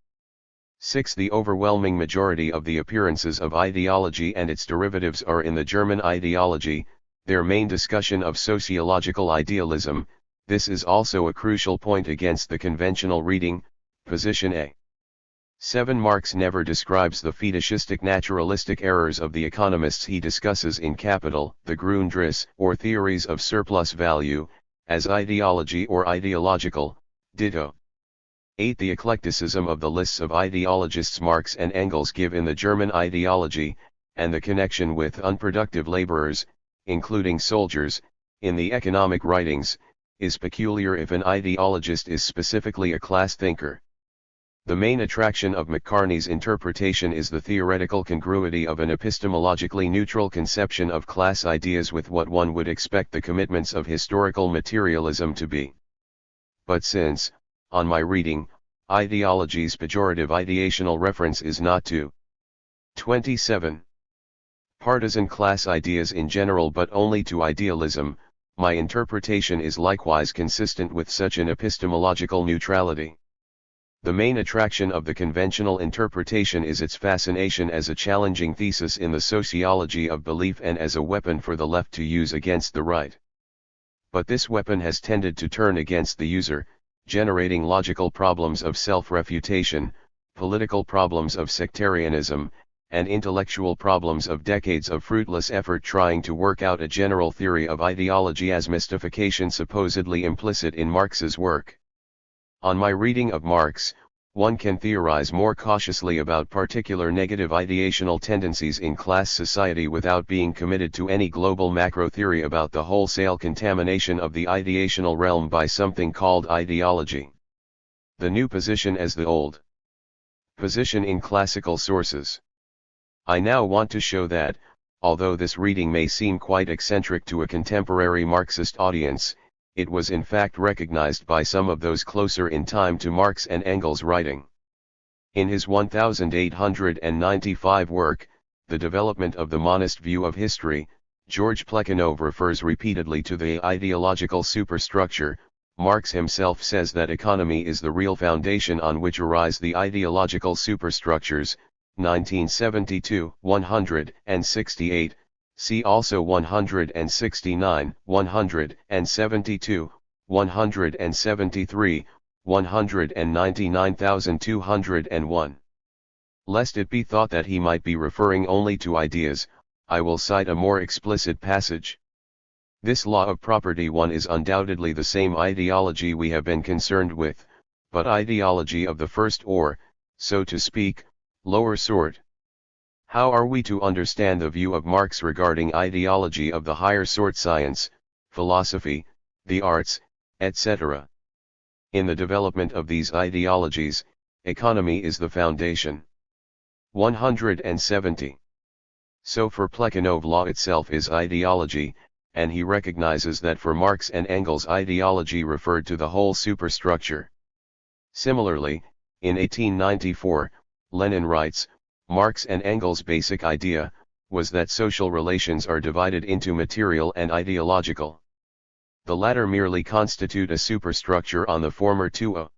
6. The overwhelming majority of the appearances of ideology and its derivatives are in the German ideology, their main discussion of sociological idealism. This is also a crucial point against the conventional reading, position A. 7. Marx never describes the fetishistic naturalistic errors of the economists he discusses in Capital, the Grundrisse, or theories of surplus value, as ideology or ideological, ditto. 8. The eclecticism of the lists of ideologists Marx and Engels give in the German ideology, and the connection with unproductive laborers, including soldiers, in the economic writings, is peculiar if an ideologist is specifically a class thinker. The main attraction of McCartney's interpretation is the theoretical congruity of an epistemologically neutral conception of class ideas with what one would expect the commitments of historical materialism to be. But since, on my reading, ideology's pejorative ideational reference is not to 27. Partisan class ideas in general but only to idealism, my interpretation is likewise consistent with such an epistemological neutrality. The main attraction of the conventional interpretation is its fascination as a challenging thesis in the sociology of belief and as a weapon for the left to use against the right. But this weapon has tended to turn against the user, generating logical problems of self-refutation, political problems of sectarianism, and intellectual problems of decades of fruitless effort trying to work out a general theory of ideology as mystification supposedly implicit in Marx's work. On my reading of Marx, one can theorize more cautiously about particular negative ideational tendencies in class society without being committed to any global macro theory about the wholesale contamination of the ideational realm by something called ideology. The new position as the old position in classical sources. I now want to show that, although this reading may seem quite eccentric to a contemporary Marxist audience, it was in fact recognized by some of those closer in time to Marx and Engels' writing. In his 1895 work, The Development of the Monist View of History, George Plekhanov refers repeatedly to the ideological superstructure. Marx himself says that economy is the real foundation on which arise the ideological superstructures, 1972, 168, see also 169, 172, 173, 199,201. Lest it be thought that he might be referring only to ideas, I will cite a more explicit passage. This law of property one is undoubtedly the same ideology we have been concerned with, but ideology of the first or, so to speak, lower sort. How are we to understand the view of Marx regarding ideology of the higher sort, science, philosophy, the arts, etc.? In the development of these ideologies, economy is the foundation. 170. So for Plekhanov law itself is ideology, and he recognizes that for Marx and Engels ideology referred to the whole superstructure. Similarly, in 1894, Lenin writes, Marx and Engels' basic idea was that social relations are divided into material and ideological. The latter merely constitute a superstructure on the former two.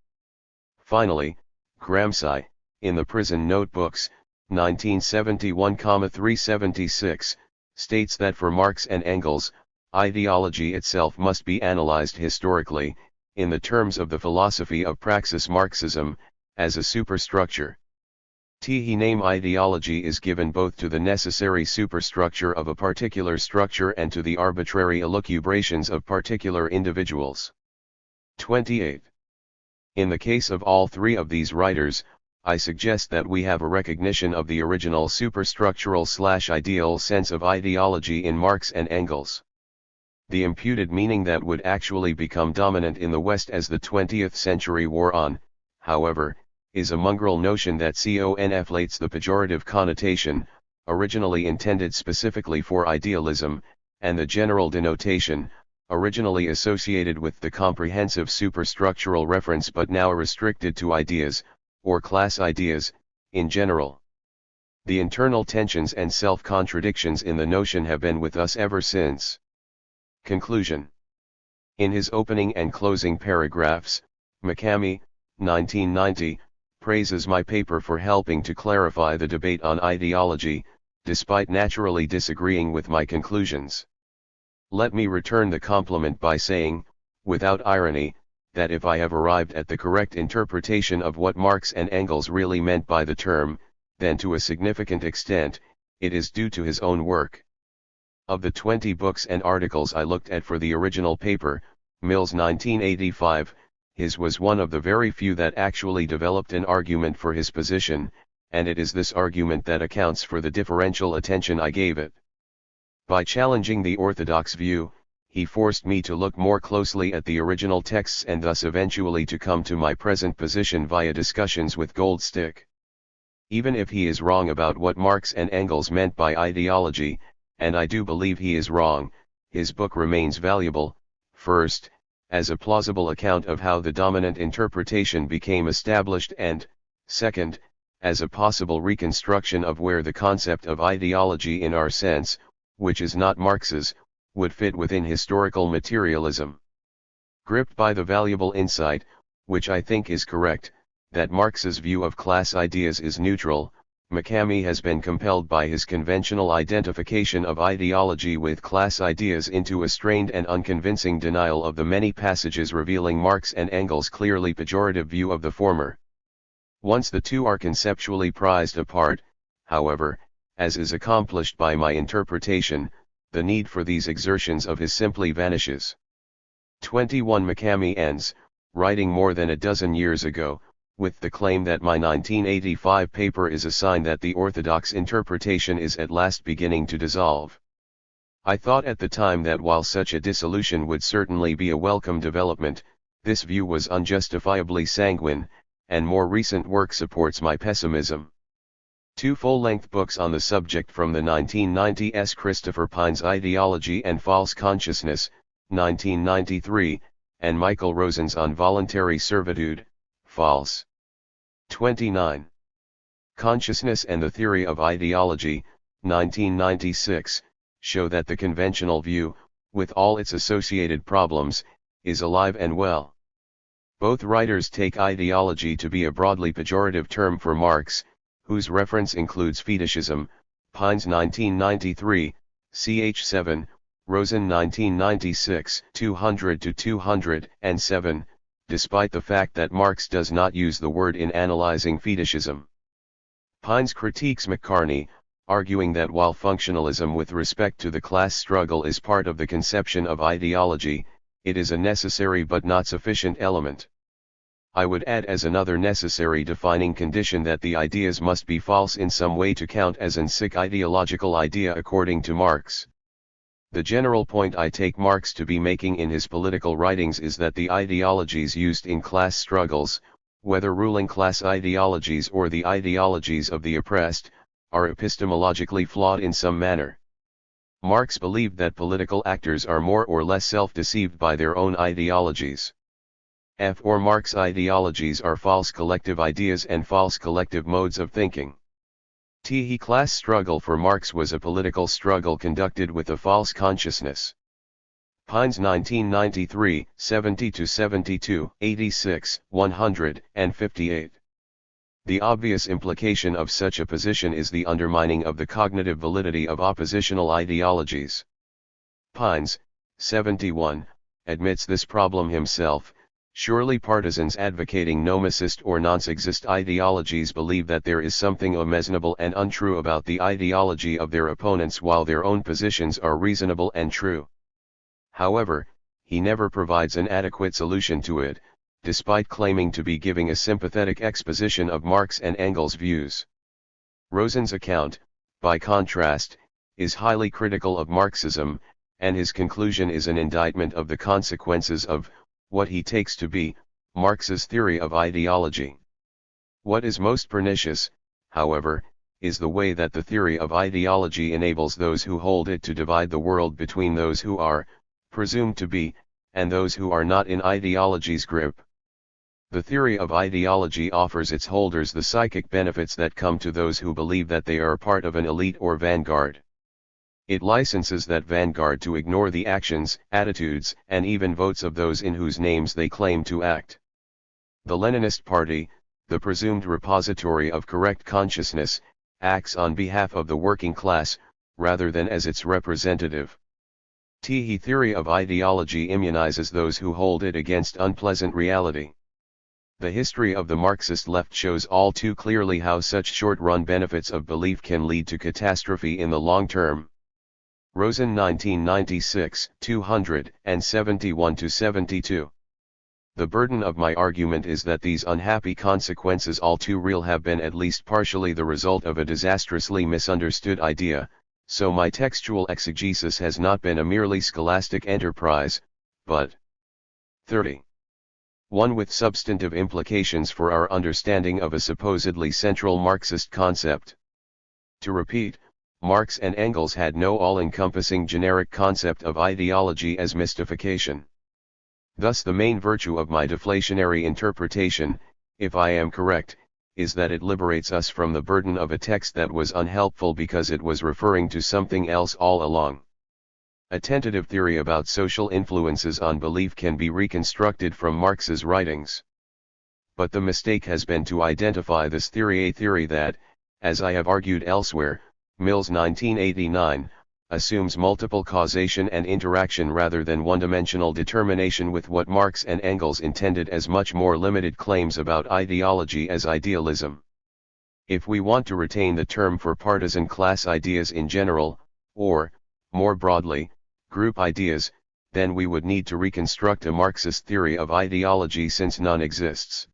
Finally, Gramsci, in the Prison Notebooks, 1971-376, states that for Marx and Engels, ideology itself must be analyzed historically, in the terms of the philosophy of praxis Marxism, as a superstructure. The name ideology is given both to the necessary superstructure of a particular structure and to the arbitrary elucubrations of particular individuals. 28. In the case of all three of these writers, I suggest that we have a recognition of the original superstructural/ideal sense of ideology in Marx and Engels. The imputed meaning that would actually become dominant in the West as the 20th century wore on, however, is a mongrel notion that conflates the pejorative connotation, originally intended specifically for idealism, and the general denotation, originally associated with the comprehensive superstructural reference but now restricted to ideas, or class ideas, in general. The internal tensions and self-contradictions in the notion have been with us ever since. Conclusion. In his opening and closing paragraphs, McCamey, 1990, praises my paper for helping to clarify the debate on ideology, despite naturally disagreeing with my conclusions. Let me return the compliment by saying, without irony, that if I have arrived at the correct interpretation of what Marx and Engels really meant by the term, then to a significant extent, it is due to his own work. Of the 20 books and articles I looked at for the original paper, Mills 1985, his was one of the very few that actually developed an argument for his position, and it is this argument that accounts for the differential attention I gave it. By challenging the orthodox view, he forced me to look more closely at the original texts and thus eventually to come to my present position via discussions with Goldstick. Even if he is wrong about what Marx and Engels meant by ideology, and I do believe he is wrong, his book remains valuable, first, as a plausible account of how the dominant interpretation became established and, second, as a possible reconstruction of where the concept of ideology in our sense, which is not Marx's, would fit within historical materialism. Gripped by the valuable insight, which I think is correct, that Marx's view of class ideas is neutral, McCamey has been compelled by his conventional identification of ideology with class ideas into a strained and unconvincing denial of the many passages revealing Marx and Engels' clearly pejorative view of the former. Once the two are conceptually prized apart, however, as is accomplished by my interpretation, the need for these exertions of his simply vanishes. 21. McCamey ends, writing more than a dozen years ago, with the claim that my 1985 paper is a sign that the orthodox interpretation is at last beginning to dissolve. I thought at the time that while such a dissolution would certainly be a welcome development, this view was unjustifiably sanguine, and more recent work supports my pessimism. Two full-length books on the subject from the 1990s: Christopher Pine's Ideology and False Consciousness, 1993, and Michael Rosen's On Voluntary Servitude, False. 29. Consciousness and the Theory of Ideology, 1996, show that the conventional view, with all its associated problems, is alive and well. Both writers take ideology to be a broadly pejorative term for Marx, whose reference includes fetishism, Pine's 1993, ch. 7, Rosen 1996, 200-207, despite the fact that Marx does not use the word in analyzing fetishism. Pines critiques McCartney, arguing that while functionalism with respect to the class struggle is part of the conception of ideology, it is a necessary but not sufficient element. I would add as another necessary defining condition that the ideas must be false in some way to count as an ideological idea according to Marx. The general point I take Marx to be making in his political writings is that the ideologies used in class struggles, whether ruling class ideologies or the ideologies of the oppressed, are epistemologically flawed in some manner. Marx believed that political actors are more or less self-deceived by their own ideologies. For Marx, ideologies are false collective ideas and false collective modes of thinking. The class struggle for Marx was a political struggle conducted with a false consciousness. Pines 1993, 70-72, 86, 158. The obvious implication of such a position is the undermining of the cognitive validity of oppositional ideologies. Pines, 71, admits this problem himself, Surely partisans advocating nomicist or nonsexist ideologies believe that there is something unreasonable and untrue about the ideology of their opponents while their own positions are reasonable and true. However, he never provides an adequate solution to it, despite claiming to be giving a sympathetic exposition of Marx and Engels' views. Rosen's account, by contrast, is highly critical of Marxism, and his conclusion is an indictment of the consequences of what he takes to be Marx's theory of ideology. What is most pernicious, however, is the way that the theory of ideology enables those who hold it to divide the world between those who are presumed to be, and those who are not in ideology's grip. The theory of ideology offers its holders the psychic benefits that come to those who believe that they are part of an elite or vanguard. It licenses that vanguard to ignore the actions, attitudes, and even votes of those in whose names they claim to act. The Leninist Party, the presumed repository of correct consciousness, acts on behalf of the working class, rather than as its representative. The theory of ideology immunizes those who hold it against unpleasant reality. The history of the Marxist left shows all too clearly how such short-run benefits of belief can lead to catastrophe in the long term. Rosen 1996, 271-72. The burden of my argument is that these unhappy consequences, all too real, have been at least partially the result of a disastrously misunderstood idea, so my textual exegesis has not been a merely scholastic enterprise, but 30. One with substantive implications for our understanding of a supposedly central Marxist concept. To repeat, Marx and Engels had no all-encompassing generic concept of ideology as mystification. Thus the main virtue of my deflationary interpretation, if I am correct, is that it liberates us from the burden of a text that was unhelpful because it was referring to something else all along. A tentative theory about social influences on belief can be reconstructed from Marx's writings. But the mistake has been to identify this theory, a theory that, as I have argued elsewhere, Mills 1989, assumes multiple causation and interaction rather than one-dimensional determination, with what Marx and Engels intended as much more limited claims about ideology as idealism. If we want to retain the term for partisan class ideas in general, or, more broadly, group ideas, then we would need to reconstruct a Marxist theory of ideology, since none exists.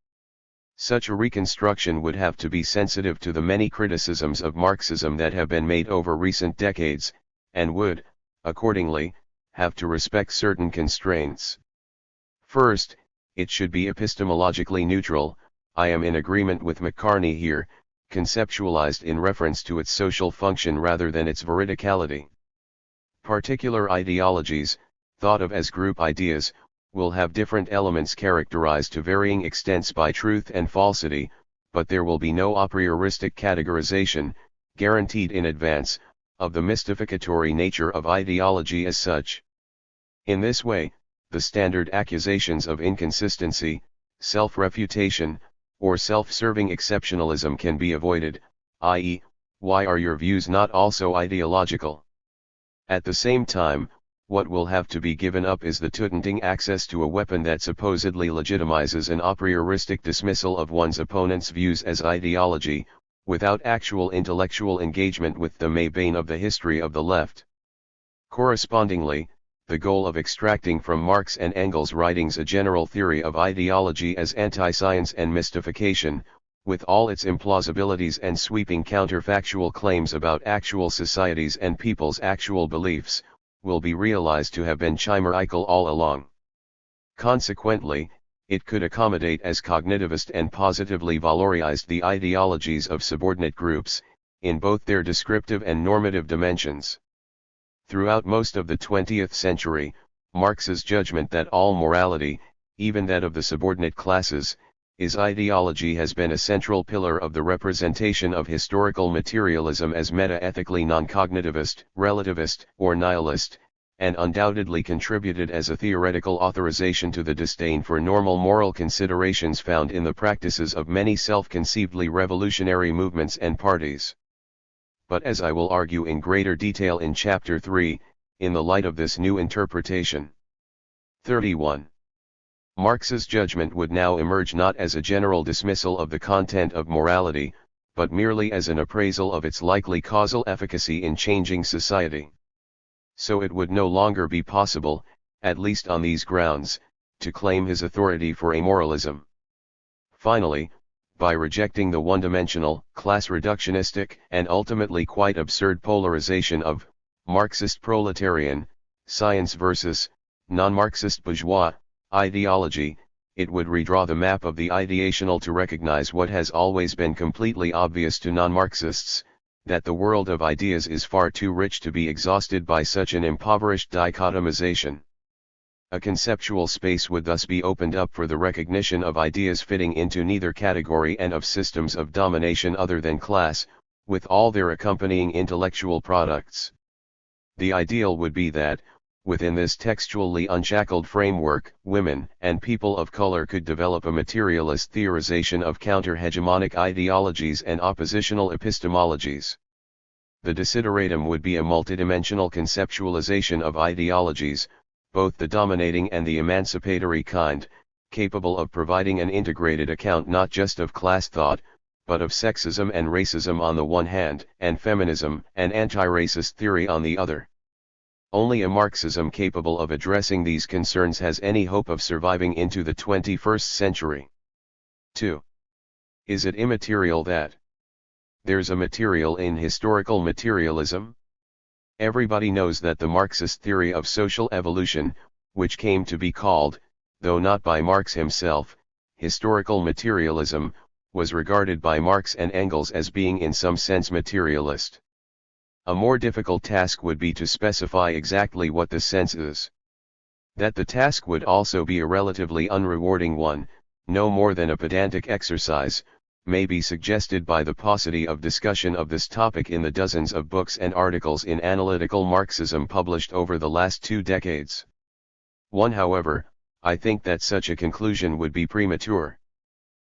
Such a reconstruction would have to be sensitive to the many criticisms of Marxism that have been made over recent decades, and would, accordingly, have to respect certain constraints. First, it should be epistemologically neutral. I am in agreement with McCartney here, conceptualized in reference to its social function rather than its veridicality. Particular ideologies, thought of as group ideas, will have different elements characterized to varying extents by truth and falsity, but there will be no a prioristic categorization, guaranteed in advance, of the mystificatory nature of ideology as such. In this way, the standard accusations of inconsistency, self-refutation, or self-serving exceptionalism can be avoided, i.e., why are your views not also ideological? At the same time, what will have to be given up is the tunting access to a weapon that supposedly legitimizes an a prioristic dismissal of one's opponent's views as ideology, without actual intellectual engagement with the bane of the history of the left. Correspondingly, the goal of extracting from Marx and Engels' writings a general theory of ideology as anti-science and mystification, with all its implausibilities and sweeping counterfactual claims about actual societies and people's actual beliefs, will be realized to have been chimerical all along. Consequently, it could accommodate as cognitivist and positively valorized the ideologies of subordinate groups, in both their descriptive and normative dimensions. Throughout most of the 20th century, Marx's judgment that all morality, even that of the subordinate classes, is ideology has been a central pillar of the representation of historical materialism as meta-ethically non-cognitivist, relativist, or nihilist, and undoubtedly contributed as a theoretical authorization to the disdain for normal moral considerations found in the practices of many self-conceivedly revolutionary movements and parties. But as I will argue in greater detail in Chapter 3, in the light of this new interpretation. 31. Marx's judgment would now emerge not as a general dismissal of the content of morality, but merely as an appraisal of its likely causal efficacy in changing society. So it would no longer be possible, at least on these grounds, to claim his authority for amoralism. Finally, by rejecting the one-dimensional, class-reductionistic, and ultimately quite absurd polarization of Marxist proletarian, science versus non-Marxist bourgeois ideology, it would redraw the map of the ideational to recognize what has always been completely obvious to non-Marxists, that the world of ideas is far too rich to be exhausted by such an impoverished dichotomization. A conceptual space would thus be opened up for the recognition of ideas fitting into neither category and of systems of domination other than class, with all their accompanying intellectual products. The ideal would be that, within this textually unshackled framework, women and people of color could develop a materialist theorization of counter-hegemonic ideologies and oppositional epistemologies. The desideratum would be a multidimensional conceptualization of ideologies, both the dominating and the emancipatory kind, capable of providing an integrated account not just of class thought, but of sexism and racism on the one hand, and feminism and anti-racist theory on the other. Only a Marxism capable of addressing these concerns has any hope of surviving into the 21st century. 2. Is it immaterial that there's a material in historical materialism? Everybody knows that the Marxist theory of social evolution, which came to be called, though not by Marx himself, historical materialism, was regarded by Marx and Engels as being in some sense materialist. A more difficult task would be to specify exactly what this sense is. That the task would also be a relatively unrewarding one, no more than a pedantic exercise, may be suggested by the paucity of discussion of this topic in the dozens of books and articles in analytical Marxism published over the last 2 decades. However, I think that such a conclusion would be premature.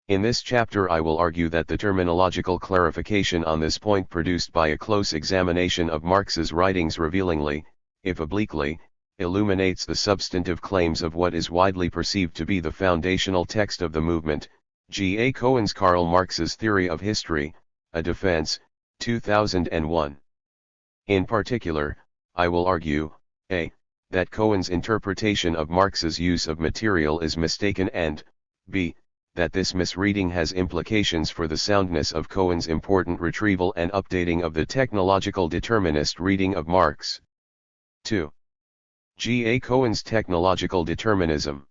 In this chapter I will argue that the terminological clarification on this point produced by a close examination of Marx's writings revealingly, if obliquely, illuminates the substantive claims of what is widely perceived to be the foundational text of the movement, G. A. Cohen's Karl Marx's Theory of History, A Defense, 2001. In particular, I will argue, a. that Cohen's interpretation of Marx's use of material is mistaken and, b. that this misreading has implications for the soundness of Cohen's important retrieval and updating of the technological determinist reading of Marx. 2. G. A. Cohen's Technological Determinism.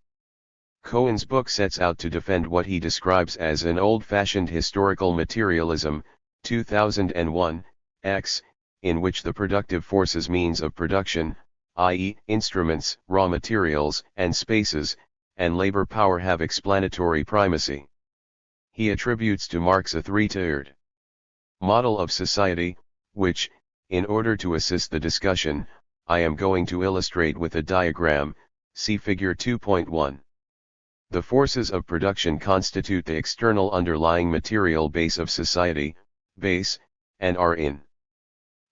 Cohen's book sets out to defend what he describes as an old-fashioned historical materialism, 2001, X, in which the productive forces means of production, i.e., instruments, raw materials, and spaces, and labor power have explanatory primacy. He attributes to Marx a three-tiered model of society, which, in order to assist the discussion, I am going to illustrate with a diagram, see Figure 2.1. The forces of production constitute the external underlying material base of society, base, and are in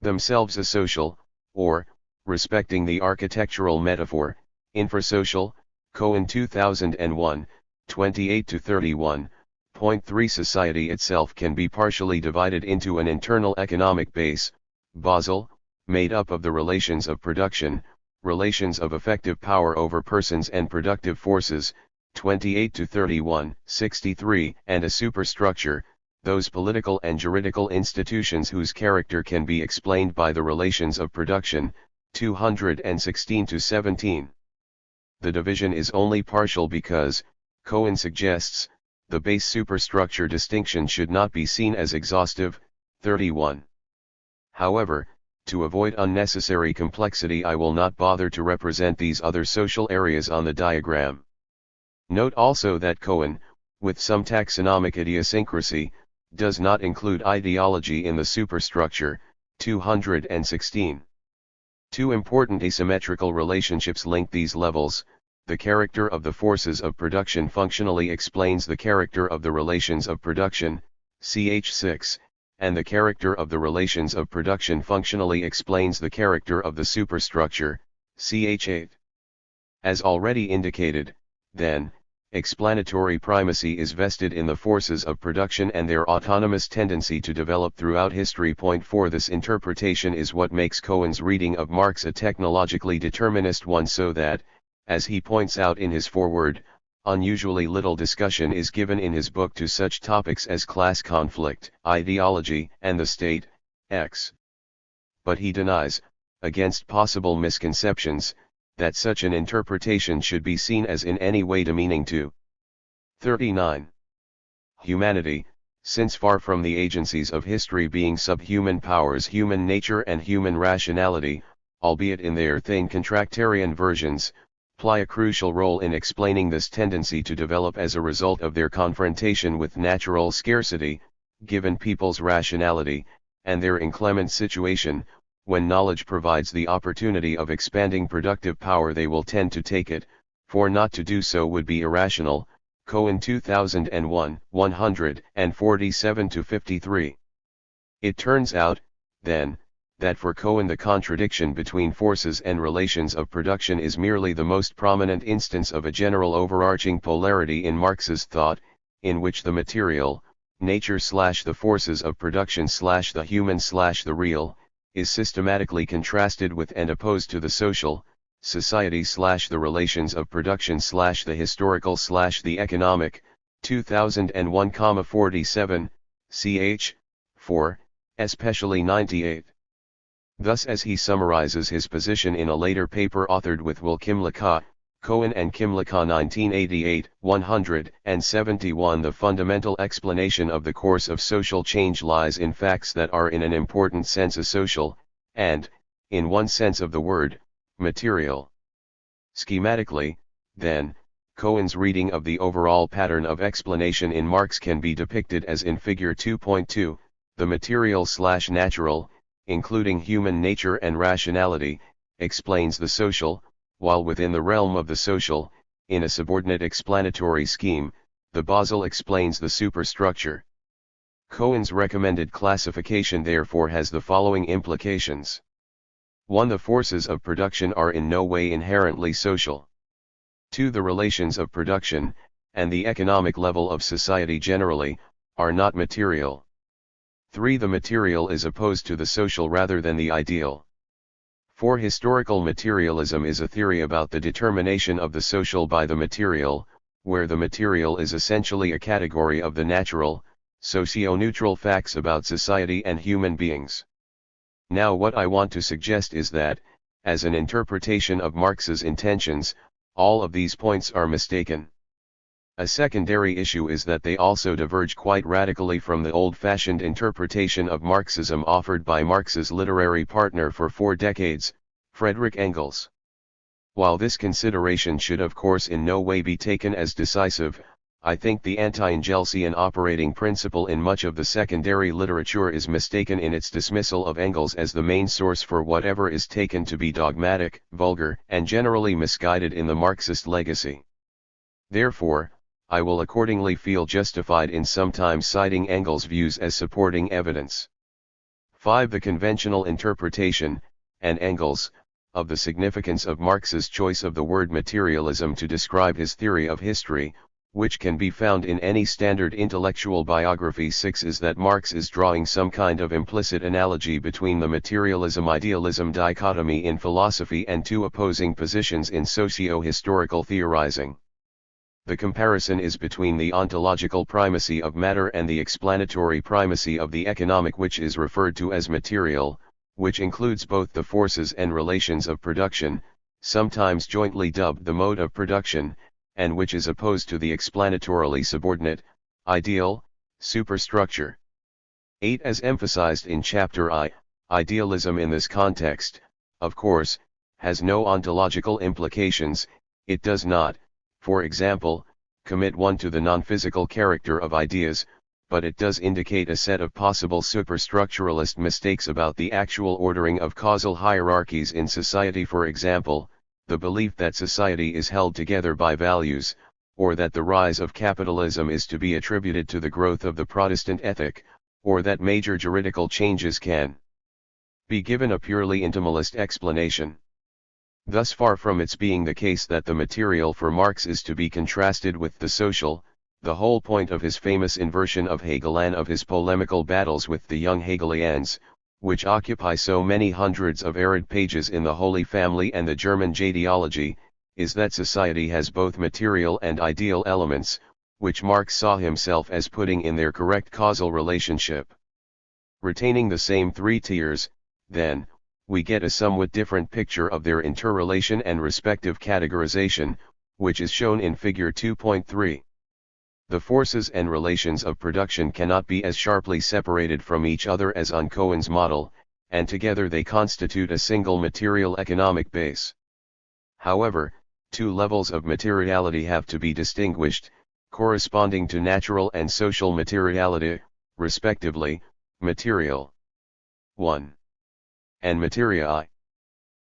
themselves a social, or, respecting the architectural metaphor, infrasocial. Cohen 2001, 28-31.3 Society itself can be partially divided into an internal economic base, Basel, made up of the relations of production, relations of effective power over persons and productive forces, 28-31, and a superstructure, those political and juridical institutions whose character can be explained by the relations of production, 216-17. The division is only partial because, Cohen suggests, the base superstructure distinction should not be seen as exhaustive, 31. However, to avoid unnecessary complexity I will not bother to represent these other social areas on the diagram. Note also that Cohen, with some taxonomic idiosyncrasy, does not include ideology in the superstructure, 216. Two important asymmetrical relationships link these levels. The character of the forces of production functionally explains the character of the relations of production, ch6, and the character of the relations of production functionally explains the character of the superstructure, ch8. As already indicated, then, explanatory primacy is vested in the forces of production and their autonomous tendency to develop throughout history. Point 4. This interpretation is what makes Cohen's reading of Marx a technologically determinist one, so that, as he points out in his foreword, unusually little discussion is given in his book to such topics as class conflict, ideology, and the state, x. But he denies, against possible misconceptions, that such an interpretation should be seen as in any way demeaning to 39. Humanity, since far from the agencies of history being subhuman powers, human nature and human rationality, albeit in their thin contractarian versions, play a crucial role in explaining this tendency to develop as a result of their confrontation with natural scarcity, given people's rationality, and their inclement situation. When knowledge provides the opportunity of expanding productive power, they will tend to take it, for not to do so would be irrational. Cohen 2001, 147-53. It turns out, then, that for Cohen the contradiction between forces and relations of production is merely the most prominent instance of a general overarching polarity in Marx's thought, in which the material, nature/the forces of production/the human/the real, is systematically contrasted with and opposed to the social, society/the relations of production/the historical/the economic. 2001,47, ch. 4, especially 98. Thus, as he summarizes his position in a later paper authored with Will Kimlicka, Cohen and Kimlicka 1988, 171, the fundamental explanation of the course of social change lies in facts that are in an important sense asocial, and, in one sense of the word, material. Schematically, then, Cohen's reading of the overall pattern of explanation in Marx can be depicted as in Figure 2.2, the material/natural, including human nature and rationality, explains the social, while within the realm of the social, in a subordinate explanatory scheme, the Basel explains the superstructure. Cohen's recommended classification therefore has the following implications. 1. The forces of production are in no way inherently social. 2. The relations of production, and the economic level of society generally, are not material. 3. The material is opposed to the social rather than the ideal. 4. Historical materialism is a theory about the determination of the social by the material, where the material is essentially a category of the natural, socio-neutral facts about society and human beings. Now what I want to suggest is that, as an interpretation of Marx's intentions, all of these points are mistaken. A secondary issue is that they also diverge quite radically from the old-fashioned interpretation of Marxism offered by Marx's literary partner for 4 decades, Friedrich Engels. While this consideration should of course in no way be taken as decisive, I think the anti-Engelsian operating principle in much of the secondary literature is mistaken in its dismissal of Engels as the main source for whatever is taken to be dogmatic, vulgar, and generally misguided in the Marxist legacy. Therefore, I will accordingly feel justified in sometimes citing Engels' views as supporting evidence. 5. The conventional interpretation, and Engels, of the significance of Marx's choice of the word materialism to describe his theory of history, which can be found in any standard intellectual biography. 6. Is that Marx is drawing some kind of implicit analogy between the materialism-idealism dichotomy in philosophy and 2 opposing positions in socio-historical theorizing. The comparison is between the ontological primacy of matter and the explanatory primacy of the economic, which is referred to as material, which includes both the forces and relations of production, sometimes jointly dubbed the mode of production, and which is opposed to the explanatorily subordinate, ideal, superstructure. 8. As emphasized in Chapter I, idealism in this context, of course, has no ontological implications. It does not, for example, commit one to the non-physical character of ideas, but it does indicate a set of possible superstructuralist mistakes about the actual ordering of causal hierarchies in society. For example, the belief that society is held together by values, or that the rise of capitalism is to be attributed to the growth of the Protestant ethic, or that major juridical changes can be given a purely intimalist explanation. Thus far from its being the case that the material for Marx is to be contrasted with the social, the whole point of his famous inversion of Hegel and of his polemical battles with the young Hegelians, which occupy so many hundreds of arid pages in the Holy Family and the German Jadology, is that society has both material and ideal elements, which Marx saw himself as putting in their correct causal relationship. Retaining the same three tiers, then, we get a somewhat different picture of their interrelation and respective categorization, which is shown in Figure 2.3. The forces and relations of production cannot be as sharply separated from each other as on Cohen's model, and together they constitute a single material economic base. However, two levels of materiality have to be distinguished, corresponding to natural and social materiality, respectively, material 1 and materia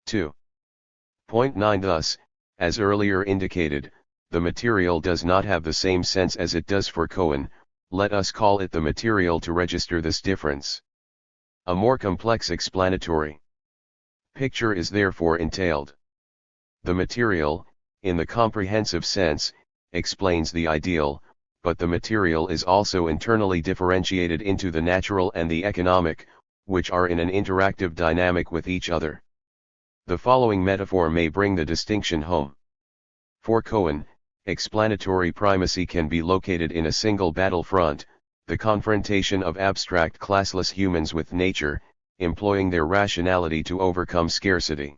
2.9. Thus, as earlier indicated, the material does not have the same sense as it does for Cohen. Let us call it the material to register this difference. A more complex explanatory picture is therefore entailed. The material, in the comprehensive sense, explains the ideal, but the material is also internally differentiated into the natural and the economic, which are in an interactive dynamic with each other. The following metaphor may bring the distinction home. For Cohen, explanatory primacy can be located in a single battlefront, the confrontation of abstract classless humans with nature, employing their rationality to overcome scarcity.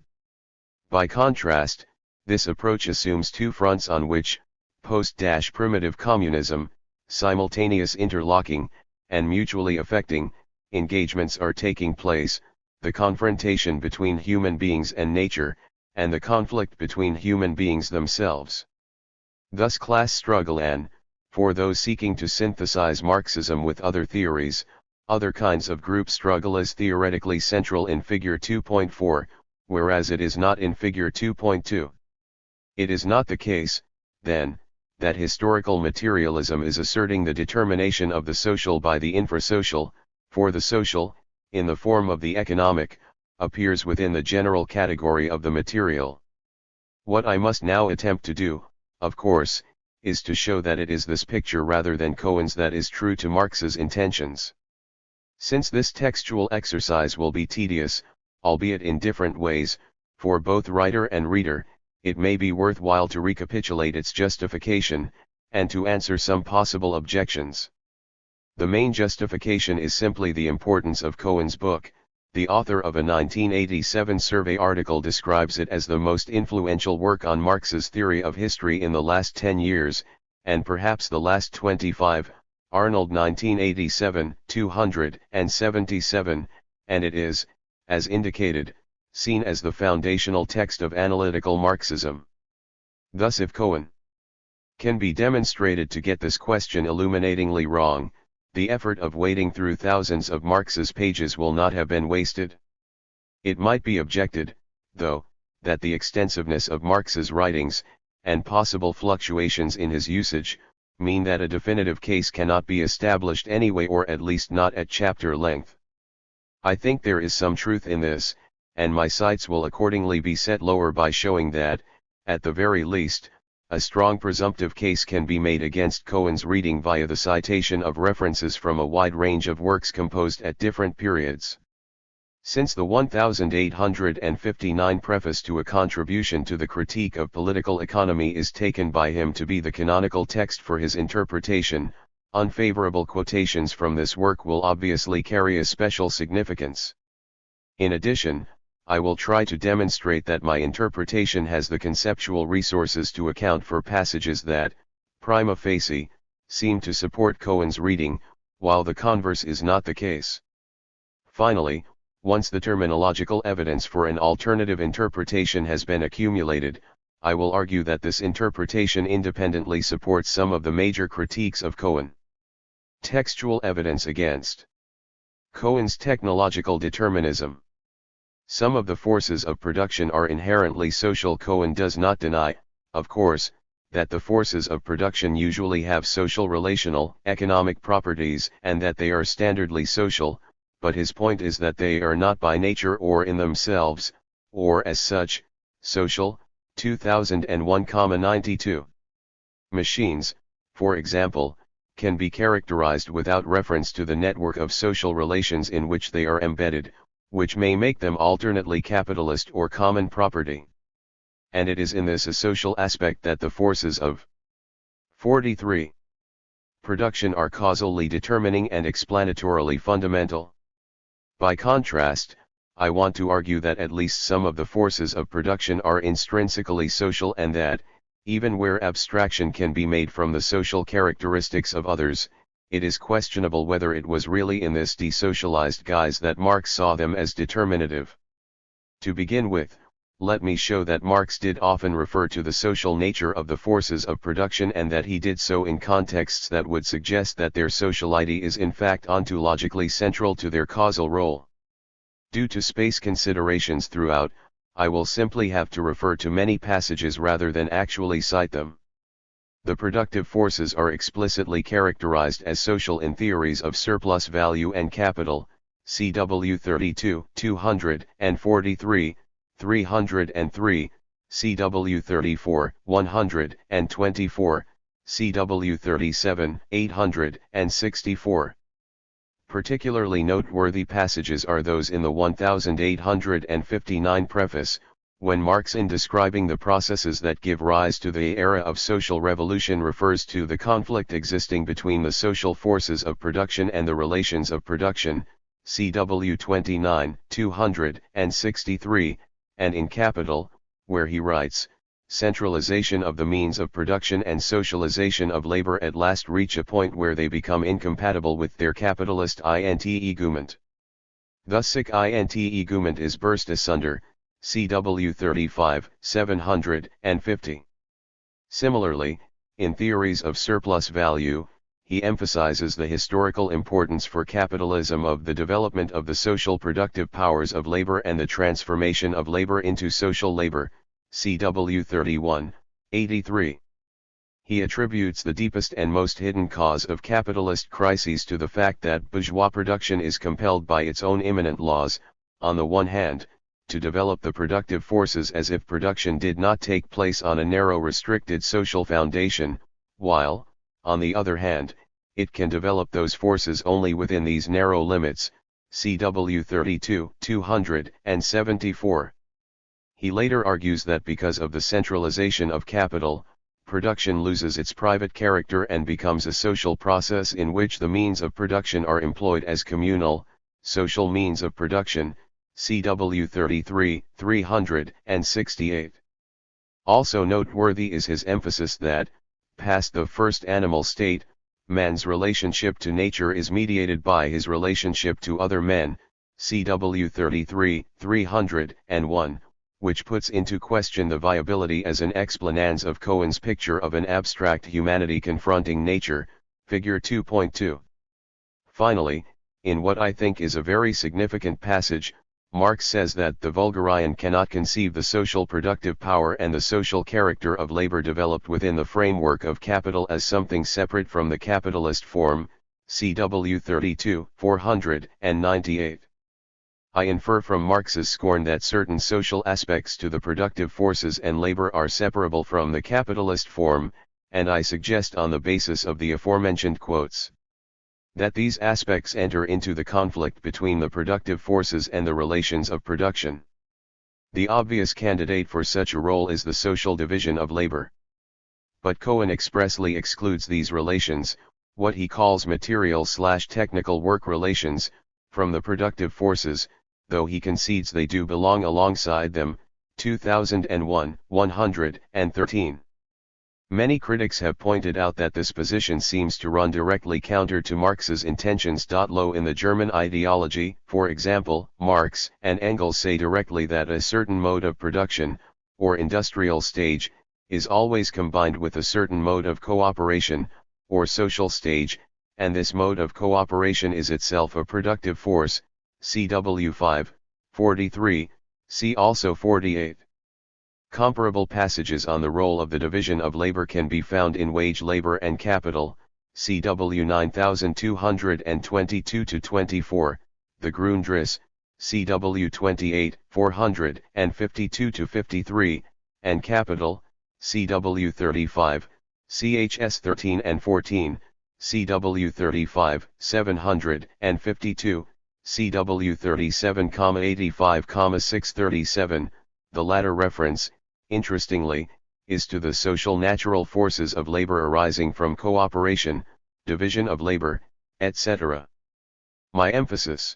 By contrast, this approach assumes two fronts on which, post-primitive communism, simultaneous interlocking, and mutually affecting, engagements are taking place, the confrontation between human beings and nature, and the conflict between human beings themselves. Thus class struggle and, for those seeking to synthesize Marxism with other theories, other kinds of group struggle is theoretically central in Figure 2.4, whereas it is not in Figure 2.2. It is not the case, then, that historical materialism is asserting the determination of the social by the infrasocial, for the social, in the form of the economic, appears within the general category of the material. What I must now attempt to do, of course, is to show that it is this picture rather than Cohen's that is true to Marx's intentions. Since this textual exercise will be tedious, albeit in different ways, for both writer and reader, it may be worthwhile to recapitulate its justification, and to answer some possible objections. The main justification is simply the importance of Cohen's book. The author of a 1987 survey article describes it as the most influential work on Marx's theory of history in the last 10 years, and perhaps the last 25, Arnold 1987, 277, and it is, as indicated, seen as the foundational text of analytical Marxism. Thus if Cohen can be demonstrated to get this question illuminatingly wrong, the effort of wading through thousands of Marx's pages will not have been wasted. It might be objected, though, that the extensiveness of Marx's writings, and possible fluctuations in his usage, mean that a definitive case cannot be established anyway, or at least not at chapter length. I think there is some truth in this, and my sights will accordingly be set lower by showing that, at the very least, a strong presumptive case can be made against Cohen's reading via the citation of references from a wide range of works composed at different periods. Since the 1859 preface to a contribution to the critique of political economy is taken by him to be the canonical text for his interpretation, unfavorable quotations from this work will obviously carry a special significance. In addition, I will try to demonstrate that my interpretation has the conceptual resources to account for passages that, prima facie, seem to support Cohen's reading, while the converse is not the case. Finally, once the terminological evidence for an alternative interpretation has been accumulated, I will argue that this interpretation independently supports some of the major critiques of Cohen. Textual evidence against Cohen's technological determinism. Some of the forces of production are inherently social. Cohen does not deny, of course, that the forces of production usually have social relational, economic properties and that they are standardly social, but his point is that they are not by nature or in themselves, or as such, Social, 2001,92. Machines, for example, can be characterized without reference to the network of social relations in which they are embedded, which may make them alternately capitalist or common property. And it is in this asocial aspect that the forces of 43. Production are causally determining and explanatorily fundamental. By contrast, I want to argue that at least some of the forces of production are intrinsically social, and that, even where abstraction can be made from the social characteristics of others, it is questionable whether it was really in this desocialized guise that Marx saw them as determinative. To begin with, let me show that Marx did often refer to the social nature of the forces of production, and that he did so in contexts that would suggest that their sociality is in fact ontologically central to their causal role. Due to space considerations throughout, I will simply have to refer to many passages rather than actually cite them. The productive forces are explicitly characterized as social in theories of surplus value and capital, CW 32, 243, 303, CW 34, 124, CW 37, 864. Particularly noteworthy passages are those in the 1859 preface, when Marx, in describing the processes that give rise to the era of social revolution, refers to the conflict existing between the social forces of production and the relations of production, CW 29, 263, and in Capital, where he writes, "Centralization of the means of production and socialization of labor at last reach a point where they become incompatible with their capitalist int-egument. Thus sic int-egument is burst asunder," CW 35, 750. Similarly, in Theories of Surplus Value, he emphasizes the historical importance for capitalism of the development of the social productive powers of labor and the transformation of labor into social labor, CW 31, 83. He attributes the deepest and most hidden cause of capitalist crises to the fact that bourgeois production is compelled by its own immanent laws, on the one hand, to develop the productive forces as if production did not take place on a narrow restricted social foundation, while, on the other hand, it can develop those forces only within these narrow limits, CW 32, 274. He later argues that because of the centralization of capital, production loses its private character and becomes a social process in which the means of production are employed as communal, social means of production, CW 33, 368. Also noteworthy is his emphasis that, past the first animal state, man's relationship to nature is mediated by his relationship to other men, CW 33, 301, which puts into question the viability as an explanans of Cohen's picture of an abstract humanity confronting nature, figure 2.2. Finally, in what I think is a very significant passage, Marx says that the Vulgarian cannot conceive the social productive power and the social character of labor developed within the framework of capital as something separate from the capitalist form, CW 32, 498. I infer from Marx's scorn that certain social aspects to the productive forces and labor are separable from the capitalist form, and I suggest on the basis of the aforementioned quotes, that these aspects enter into the conflict between the productive forces and the relations of production. The obvious candidate for such a role is the social division of labor. But Cohen expressly excludes these relations, what he calls material/technical work relations, from the productive forces, though he concedes they do belong alongside them, 2001, 113. Many critics have pointed out that this position seems to run directly counter to Marx's intentions. Low in the German ideology, for example, Marx and Engels say directly that a certain mode of production, or industrial stage, is always combined with a certain mode of cooperation, or social stage, and this mode of cooperation is itself a productive force, CW 5, 43, see also 48. Comparable passages on the role of the division of labor can be found in Wage Labor and Capital, CW 9222-24, the Grundriss, CW 28, 452-53, and Capital, CW 35, CHS 13 and 14, CW 35, 752, CW 37,85,637, the latter reference, interestingly, is to the social natural forces of labor arising from cooperation, division of labor, etc. My emphasis.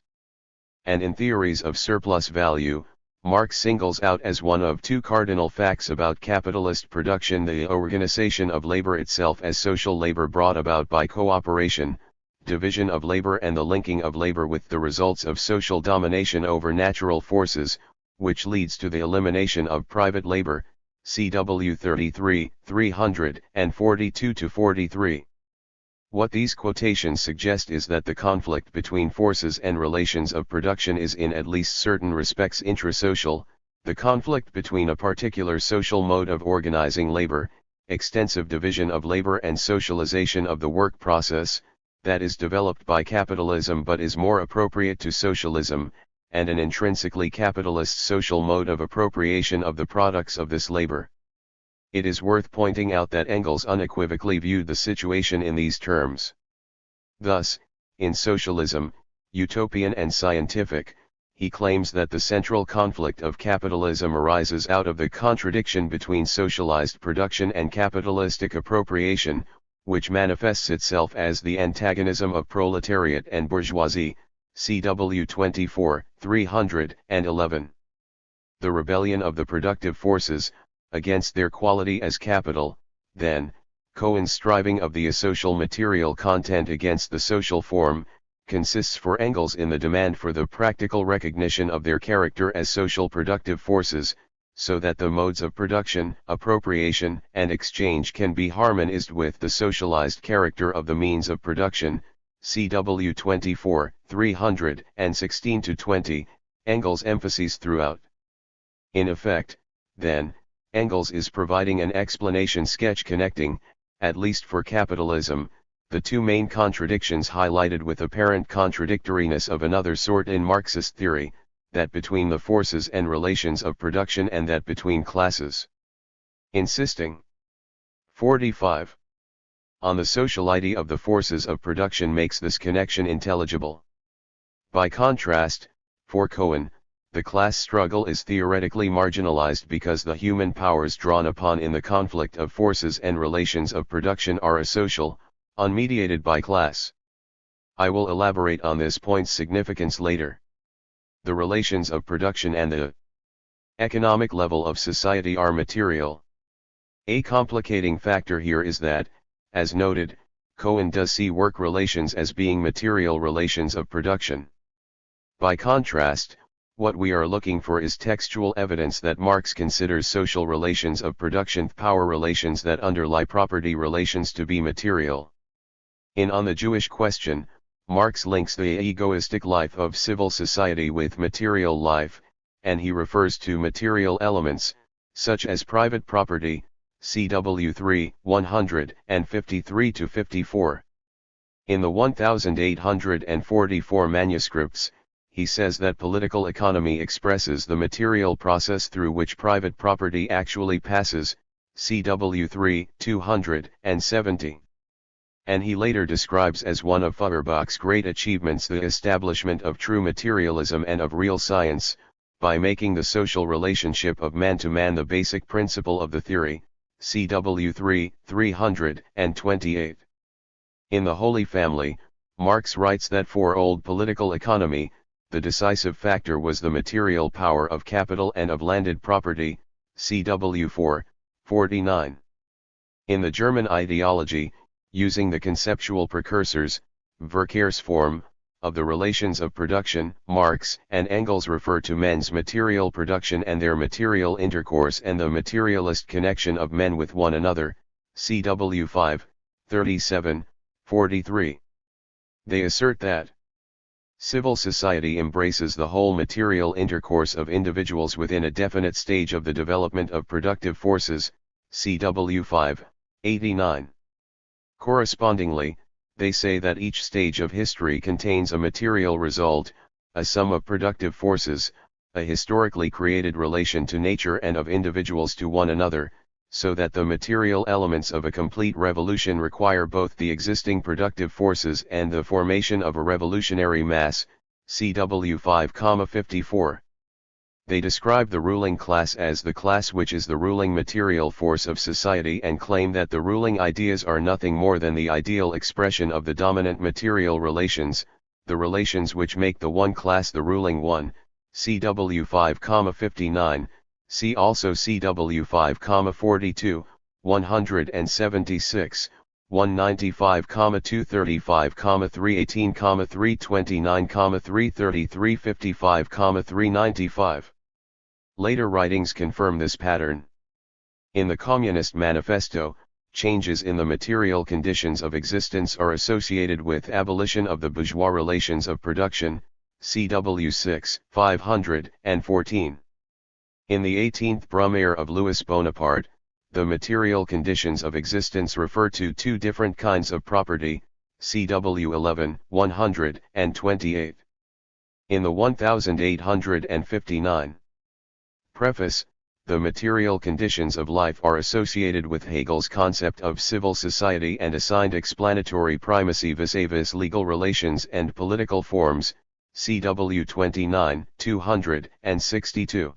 And in theories of surplus value, Marx singles out as one of two cardinal facts about capitalist production the organization of labor itself as social labor brought about by cooperation, division of labor, and the linking of labor with the results of social domination over natural forces, which leads to the elimination of private labor, CW 33, 342-43. What these quotations suggest is that the conflict between forces and relations of production is in at least certain respects intrasocial, the conflict between a particular social mode of organizing labor, extensive division of labor and socialization of the work process, that is developed by capitalism but is more appropriate to socialism, and an intrinsically capitalist social mode of appropriation of the products of this labor. It is worth pointing out that Engels unequivocally viewed the situation in these terms. Thus, in Socialism, Utopian and Scientific, he claims that the central conflict of capitalism arises out of the contradiction between socialized production and capitalistic appropriation, which manifests itself as the antagonism of proletariat and bourgeoisie, CW 24, 311. The rebellion of the productive forces, against their quality as capital, then, Cohen's striving of the asocial material content against the social form, consists for Engels in the demand for the practical recognition of their character as social productive forces, so that the modes of production, appropriation, and exchange can be harmonized with the socialized character of the means of production, CW 24, 316-20, Engels emphasizes throughout. In effect, then, Engels is providing an explanation sketch connecting, at least for capitalism, the two main contradictions highlighted with apparent contradictoriness of another sort in Marxist theory, that between the forces and relations of production and that between classes. Insisting 45. On the sociality of the forces of production makes this connection intelligible. By contrast, for Cohen, the class struggle is theoretically marginalized because the human powers drawn upon in the conflict of forces and relations of production are asocial, unmediated by class. I will elaborate on this point's significance later. The relations of production and the economic level of society are material. A complicating factor here is that, as noted, Cohen does see work relations as being material relations of production. By contrast, what we are looking for is textual evidence that Marx considers social relations of production power relations that underlie property relations to be material. In On the Jewish Question, Marx links the egoistic life of civil society with material life, and he refers to material elements, such as private property, CW 3, 153-54. In the 1844 manuscripts, he says that political economy expresses the material process through which private property actually passes, CW 3, 270. And he later describes as one of Feuerbach's great achievements the establishment of true materialism and of real science, by making the social relationship of man to man the basic principle of the theory, CW 3, 328. In The Holy Family, Marx writes that for old political economy, the decisive factor was the material power of capital and of landed property, CW 4, 49. In the German ideology, using the conceptual precursors, Verkehrsform, of the relations of production, Marx and Engels refer to men's material production and their material intercourse and the materialist connection of men with one another, CW 5, 37, 43. They assert that civil society embraces the whole material intercourse of individuals within a definite stage of the development of productive forces, CW 5, 89. Correspondingly, they say that each stage of history contains a material result, a sum of productive forces, a historically created relation to nature and of individuals to one another, so that the material elements of a complete revolution require both the existing productive forces and the formation of a revolutionary mass, CW 5,54. They describe the ruling class as the class which is the ruling material force of society and claim that the ruling ideas are nothing more than the ideal expression of the dominant material relations, the relations which make the one class the ruling one, CW 5,59, see also CW 5,42, 176, 195, 235, 318, 329, 333, 55, 395. Later writings confirm this pattern. In the Communist Manifesto, changes in the material conditions of existence are associated with abolition of the bourgeois relations of production, CW 6, 514. In the 18th Brumaire of Louis Bonaparte, the material conditions of existence refer to two different kinds of property, CW 11, 128. In the 1859 Preface, the material conditions of life are associated with Hegel's concept of civil society and assigned explanatory primacy vis-a-vis legal relations and political forms, CW 29, 262.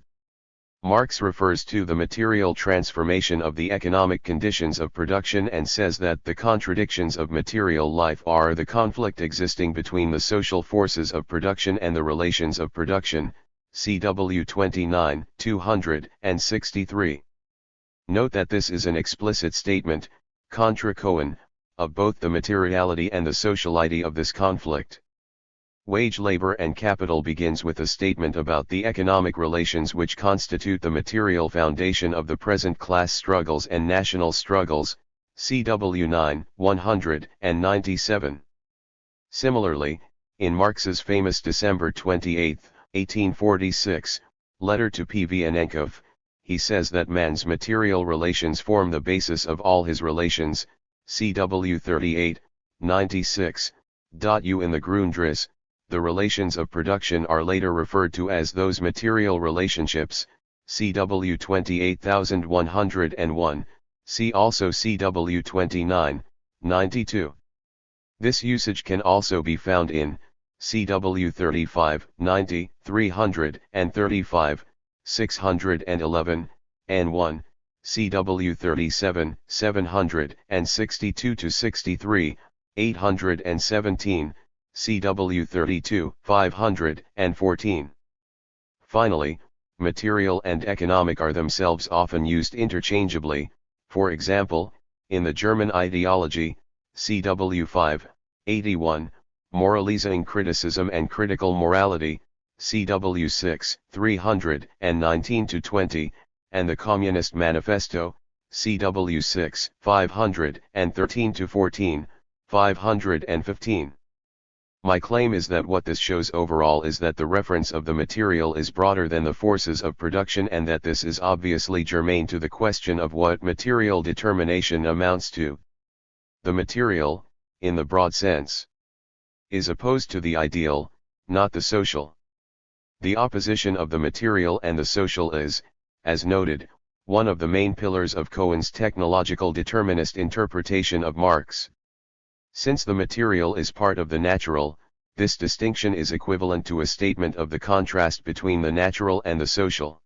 Marx refers to the material transformation of the economic conditions of production and says that the contradictions of material life are the conflict existing between the social forces of production and the relations of production, CW 29, 263. Note that this is an explicit statement, contra Cohen, of both the materiality and the sociality of this conflict. Wage labor and capital begins with a statement about the economic relations which constitute the material foundation of the present class struggles and national struggles, CW 9, 197. Similarly, in Marx's famous December 28, 1846, letter to Pvnenkov, he says that man's material relations form the basis of all his relations, CW 38, 96. U in the Grundriss, the relations of production are later referred to as those material relationships, CW 28101, see also CW 29, 92. This usage can also be found in CW 35, 90, 335, 611, N1, CW 37, 762-63, 817, CW 32, 514. Finally, material and economic are themselves often used interchangeably, for example, in the German ideology, CW 5, 81, Moralising criticism and critical morality, CW 6, 319-20, and the Communist Manifesto, CW 6, 513-14, 515. My claim is that what this shows overall is that the reference of the material is broader than the forces of production and that this is obviously germane to the question of what material determination amounts to. The material, in the broad sense, is opposed to the ideal, not the social. The opposition of the material and the social is, as noted, one of the main pillars of Cohen's technological determinist interpretation of Marx. Since the material is part of the natural, this distinction is equivalent to a statement of the contrast between the natural and the social.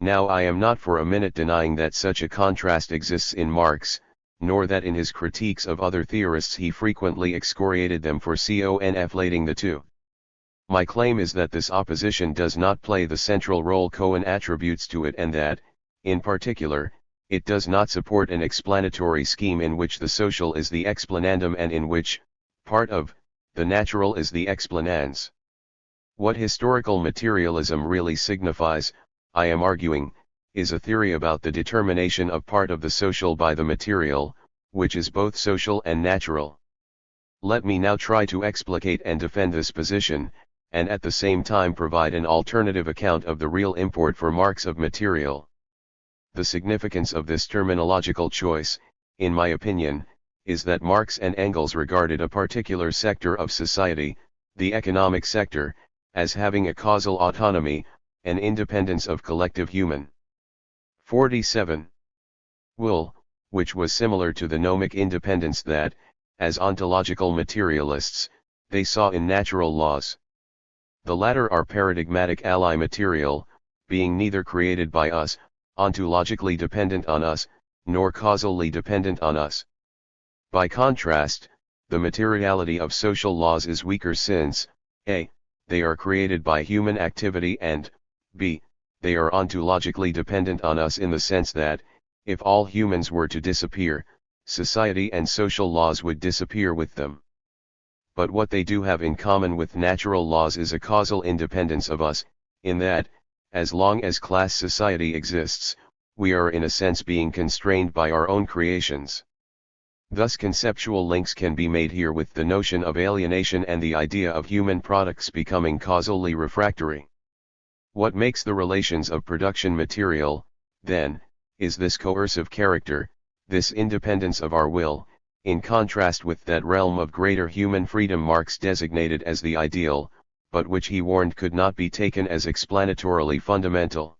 Now I am not for a minute denying that such a contrast exists in Marx, nor that in his critiques of other theorists he frequently excoriated them for conflating the two. My claim is that this opposition does not play the central role Cohen attributes to it and that, in particular, it does not support an explanatory scheme in which the social is the explanandum and in which, part of, the natural is the explanans. What historical materialism really signifies, I am arguing, is a theory about the determination of part of the social by the material, which is both social and natural. Let me now try to explicate and defend this position, and at the same time provide an alternative account of the real import for Marx of material. The significance of this terminological choice, in my opinion, is that Marx and Engels regarded a particular sector of society, the economic sector, as having a causal autonomy, an independence of collective human. 47. Will, which was similar to the gnomic independence that, as ontological materialists, they saw in natural laws. The latter are paradigmatic ally material, being neither created by us, ontologically dependent on us, nor causally dependent on us. By contrast, the materiality of social laws is weaker since, a. they are created by human activity and, b. they are ontologically dependent on us in the sense that, if all humans were to disappear, society and social laws would disappear with them. But what they do have in common with natural laws is a causal independence of us, in that, as long as class society exists, we are in a sense being constrained by our own creations. Thus conceptual links can be made here with the notion of alienation and the idea of human products becoming causally refractory. What makes the relations of production material, then, is this coercive character, this independence of our will, in contrast with that realm of greater human freedom Marx designated as the ideal, but which he warned could not be taken as explanatorily fundamental.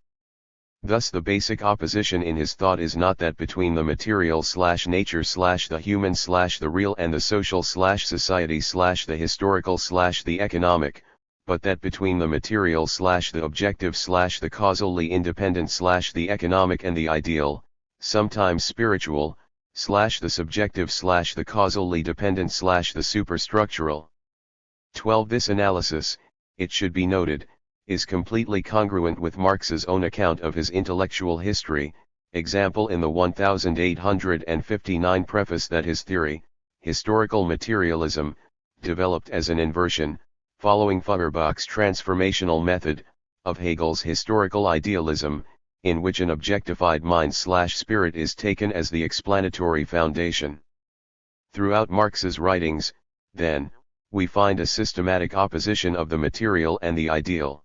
Thus the basic opposition in his thought is not that between the material/nature/ the human/ the real and the social/ society/ the historical/ the economic, but that between the material/ the objective/ the causally independent/ the economic and the ideal, sometimes spiritual, / the subjective/ the causally dependent / the superstructural. 12. This analysis, it should be noted, is completely congruent with Marx's own account of his intellectual history, example in the 1859 preface that his theory, historical materialism, developed as an inversion, following Feuerbach's transformational method, of Hegel's historical idealism, in which an objectified mind/spirit is taken as the explanatory foundation. Throughout Marx's writings, then, we find a systematic opposition of the material and the ideal.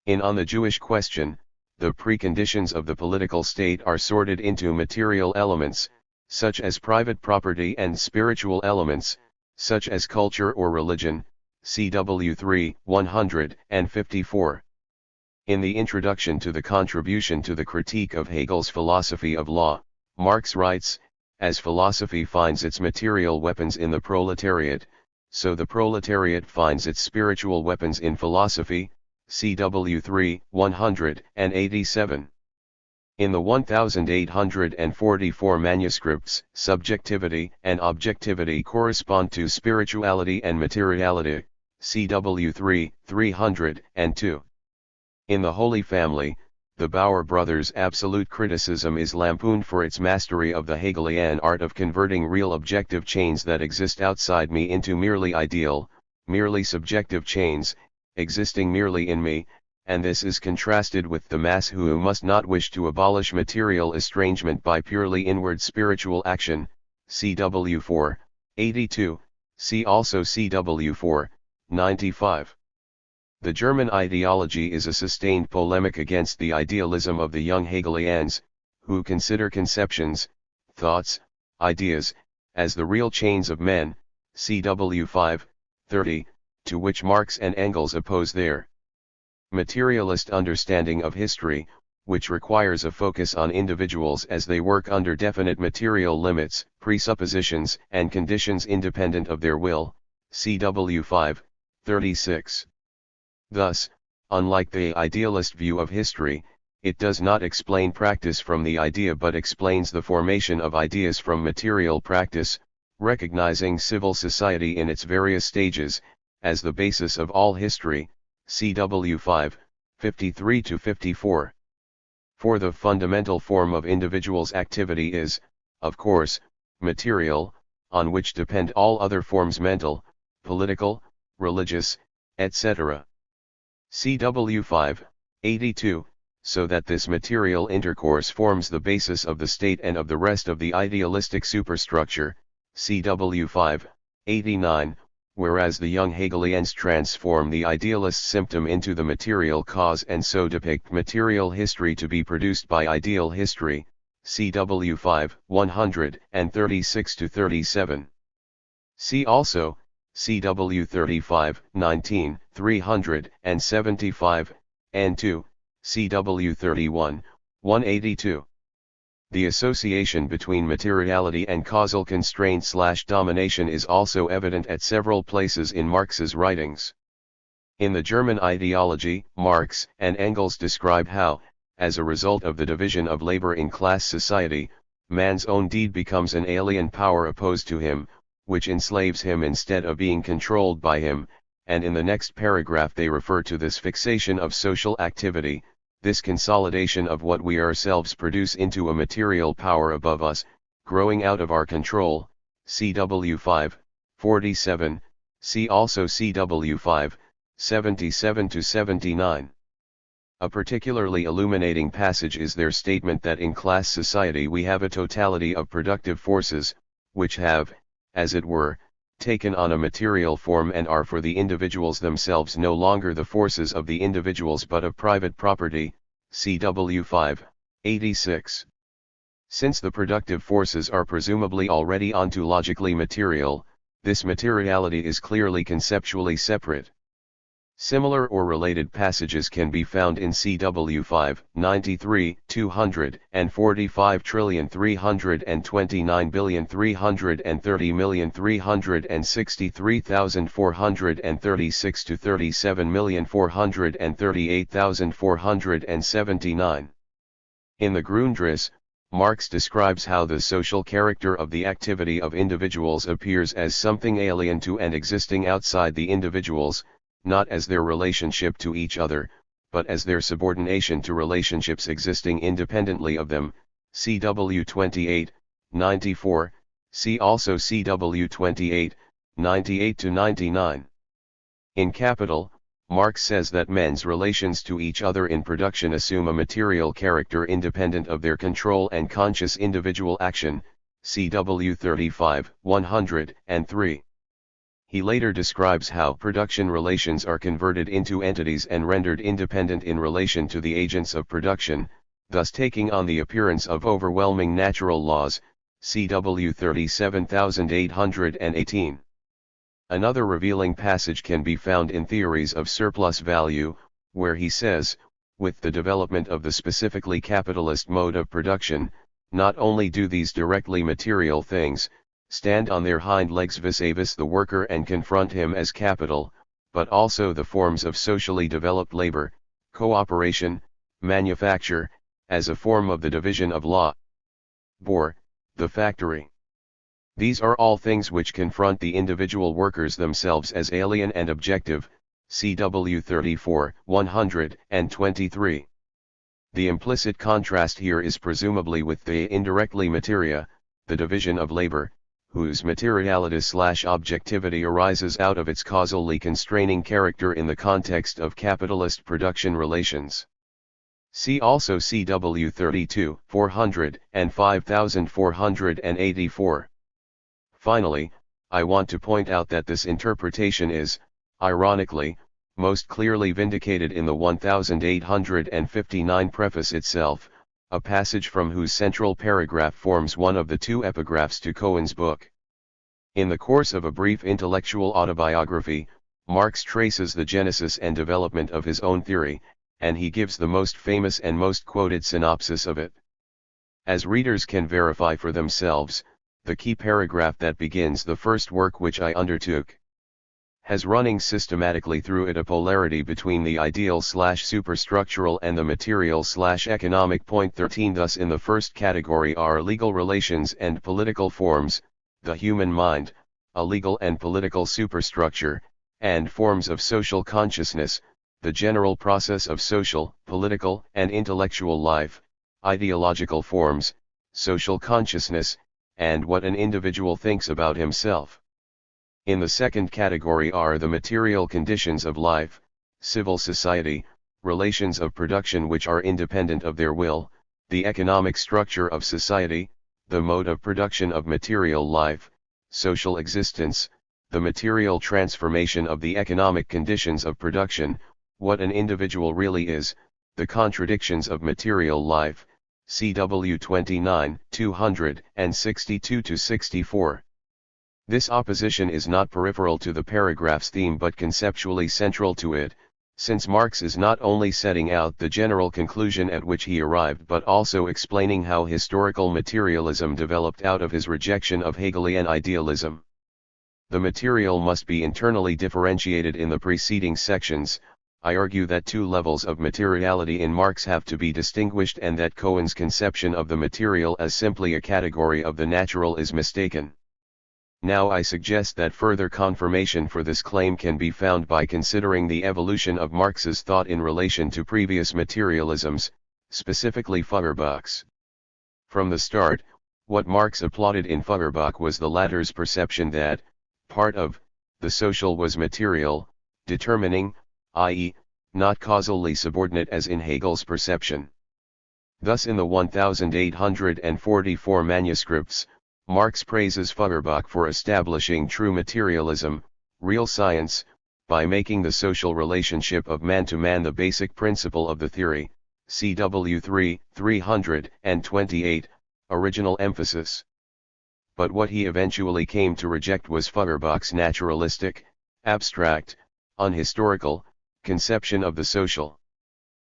On the Jewish question, the preconditions of the political state are sorted into material elements, such as private property, and spiritual elements, such as culture or religion, CW 3, 154. In the introduction to the contribution to the critique of Hegel's philosophy of law, Marx writes, as philosophy finds its material weapons in the proletariat, so the proletariat finds its spiritual weapons in philosophy, CW 3, 187. In the 1844 manuscripts, subjectivity and objectivity correspond to spirituality and materiality, CW 3, 302. In the Holy Family, the Bauer brothers' absolute criticism is lampooned for its mastery of the Hegelian art of converting real objective chains that exist outside me into merely ideal, merely subjective chains, existing merely in me, and this is contrasted with the mass who must not wish to abolish material estrangement by purely inward spiritual action, CW 4, 82, see also CW 4, 95. The German ideology is a sustained polemic against the idealism of the young Hegelians, who consider conceptions, thoughts, ideas, as the real chains of men, CW 5, 30, to which Marx and Engels oppose their materialist understanding of history, which requires a focus on individuals as they work under definite material limits, presuppositions and conditions independent of their will, CW 5, 36. Thus, unlike the idealist view of history, it does not explain practice from the idea but explains the formation of ideas from material practice, recognizing civil society in its various stages, as the basis of all history, CW 5, 53-54. For the fundamental form of individual's activity is, of course, material, on which depend all other forms mental, political, religious, etc. CW 5, 82, so that this material intercourse forms the basis of the state and of the rest of the idealistic superstructure, CW 5, 89, whereas the young Hegelians transform the idealist symptom into the material cause and so depict material history to be produced by ideal history, CW 5, 136-37. See also, CW 35, 19, 375, N2, CW 31, 182. The association between materiality and causal constraint/domination is also evident at several places in Marx's writings. In the German ideology, Marx and Engels describe how, as a result of the division of labor in class society, man's own deed becomes an alien power opposed to him, which enslaves him instead of being controlled by him, and in the next paragraph they refer to this fixation of social activity, this consolidation of what we ourselves produce into a material power above us, growing out of our control, CW 5, 47, see also CW 5, 77-79. A particularly illuminating passage is their statement that in class society we have a totality of productive forces, which have, as it were, taken on a material form and are for the individuals themselves no longer the forces of the individuals but of private property, CW 5, 86. Since the productive forces are presumably already ontologically material, this materiality is clearly conceptually separate. Similar or related passages can be found in CW 5, 93, 200,339,333,436-37,438,479. In the Grundriss, Marx describes how the social character of the activity of individuals appears as something alien to and existing outside the individuals, not as their relationship to each other, but as their subordination to relationships existing independently of them, CW 28, 94, see also CW 28, 98-99. In Capital, Marx says that men's relations to each other in production assume a material character independent of their control and conscious individual action, CW 35, 103. He later describes how production relations are converted into entities and rendered independent in relation to the agents of production, thus taking on the appearance of overwhelming natural laws, CW 37,818. Another revealing passage can be found in Theories of Surplus Value, where he says, with the development of the specifically capitalist mode of production, not only do these directly material things stand on their hind legs vis-a-vis the worker and confront him as capital, but also the forms of socially developed labor, cooperation, manufacture, as a form of the division of labor, the factory. These are all things which confront the individual workers themselves as alien and objective, CW 34, 123. The implicit contrast here is presumably with the indirectly materia, the division of labor, whose materiality/objectivity arises out of its causally constraining character in the context of capitalist production relations. See also CW 32, 400, and 5484. Finally, I want to point out that this interpretation is, ironically, most clearly vindicated in the 1859 preface itself, a passage from whose central paragraph forms one of the two epigraphs to Cohen's book. In the course of a brief intellectual autobiography, Marx traces the genesis and development of his own theory, and he gives the most famous and most quoted synopsis of it. As readers can verify for themselves, the key paragraph that begins the first work which I undertook has running systematically through it a polarity between the ideal/superstructural and the material/economic. Point 13. Thus in the first category are legal relations and political forms, the human mind, a legal and political superstructure, and forms of social consciousness, the general process of social, political, and intellectual life, ideological forms, social consciousness, and what an individual thinks about himself. In the second category are the material conditions of life, civil society, relations of production which are independent of their will, the economic structure of society, the mode of production of material life, social existence, the material transformation of the economic conditions of production, what an individual really is, the contradictions of material life, CW 29, 262-64. This opposition is not peripheral to the paragraph's theme but conceptually central to it, since Marx is not only setting out the general conclusion at which he arrived but also explaining how historical materialism developed out of his rejection of Hegelian idealism. The material must be internally differentiated. In the preceding sections, I argue that two levels of materiality in Marx have to be distinguished and that Cohen's conception of the material as simply a category of the natural is mistaken. Now I suggest that further confirmation for this claim can be found by considering the evolution of Marx's thought in relation to previous materialisms, specifically Feuerbach's. From the start, what Marx applauded in Feuerbach was the latter's perception that, part of, the social was material, determining, i.e., not causally subordinate as in Hegel's perception. Thus in the 1844 manuscripts, Marx praises Feuerbach for establishing true materialism, real science, by making the social relationship of man to man the basic principle of the theory, CW 328, original emphasis. But what he eventually came to reject was Feuerbach's naturalistic, abstract, unhistorical, conception of the social.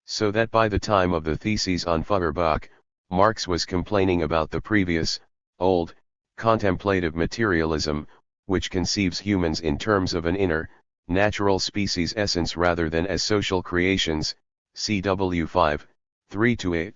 So that by the time of the theses on Feuerbach, Marx was complaining about the previous, old, contemplative materialism, which conceives humans in terms of an inner, natural species essence rather than as social creations, CW 5, 3-8.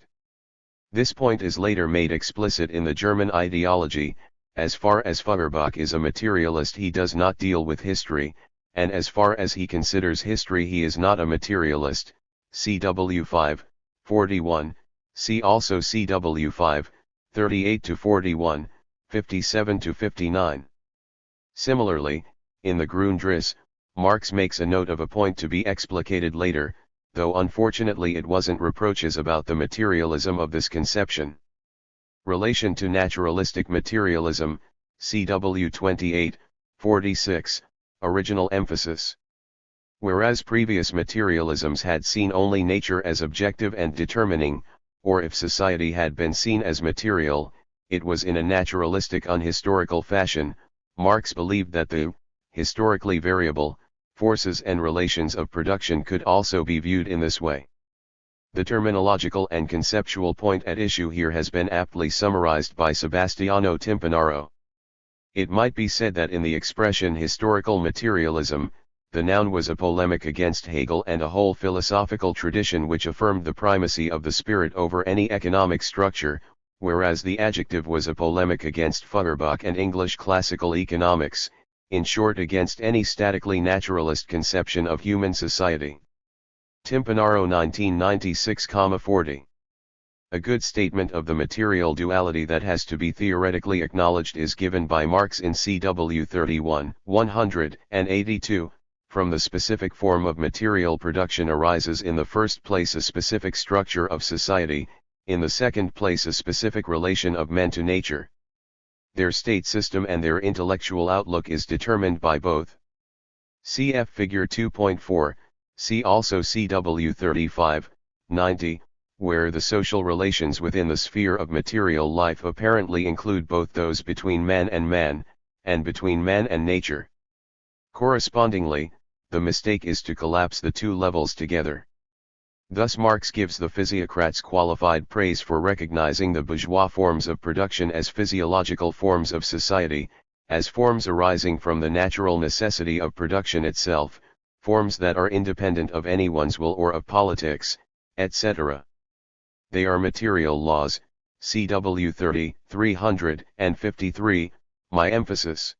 This point is later made explicit in the German ideology. As far as Feuerbach is a materialist, he does not deal with history, and as far as he considers history, he is not a materialist, CW 5, 41, see also CW 5, 38-41, 57-59. Similarly, in the Grundriss, Marx makes a note of a point to be explicated later, though unfortunately it wasn't reproaches about the materialism of this conception. Relation to naturalistic materialism, CW 28, 46, original emphasis. Whereas previous materialisms had seen only nature as objective and determining, or if society had been seen as material, it was in a naturalistic unhistorical fashion. Marx believed that the, historically variable, forces and relations of production could also be viewed in this way. The terminological and conceptual point at issue here has been aptly summarized by Sebastiano Timpanaro. It might be said that in the expression historical materialism, the noun was a polemic against Hegel and a whole philosophical tradition which affirmed the primacy of the spirit over any economic structure, whereas the adjective was a polemic against Feuerbach and English classical economics, in short against any statically naturalist conception of human society. Timpanaro 1996-40. A good statement of the material duality that has to be theoretically acknowledged is given by Marx in CW 31, 182. From the specific form of material production arises in the first place a specific structure of society, in the second place a specific relation of men to nature. Their state system and their intellectual outlook is determined by both. Cf. Figure 2.4, see also CW 35, 90, where the social relations within the sphere of material life apparently include both those between man, and between man and nature. Correspondingly, the mistake is to collapse the two levels together. Thus Marx gives the physiocrats qualified praise for recognizing the bourgeois forms of production as physiological forms of society, as forms arising from the natural necessity of production itself, forms that are independent of anyone's will or of politics, etc. They are material laws, CW 30, 353, my emphasis.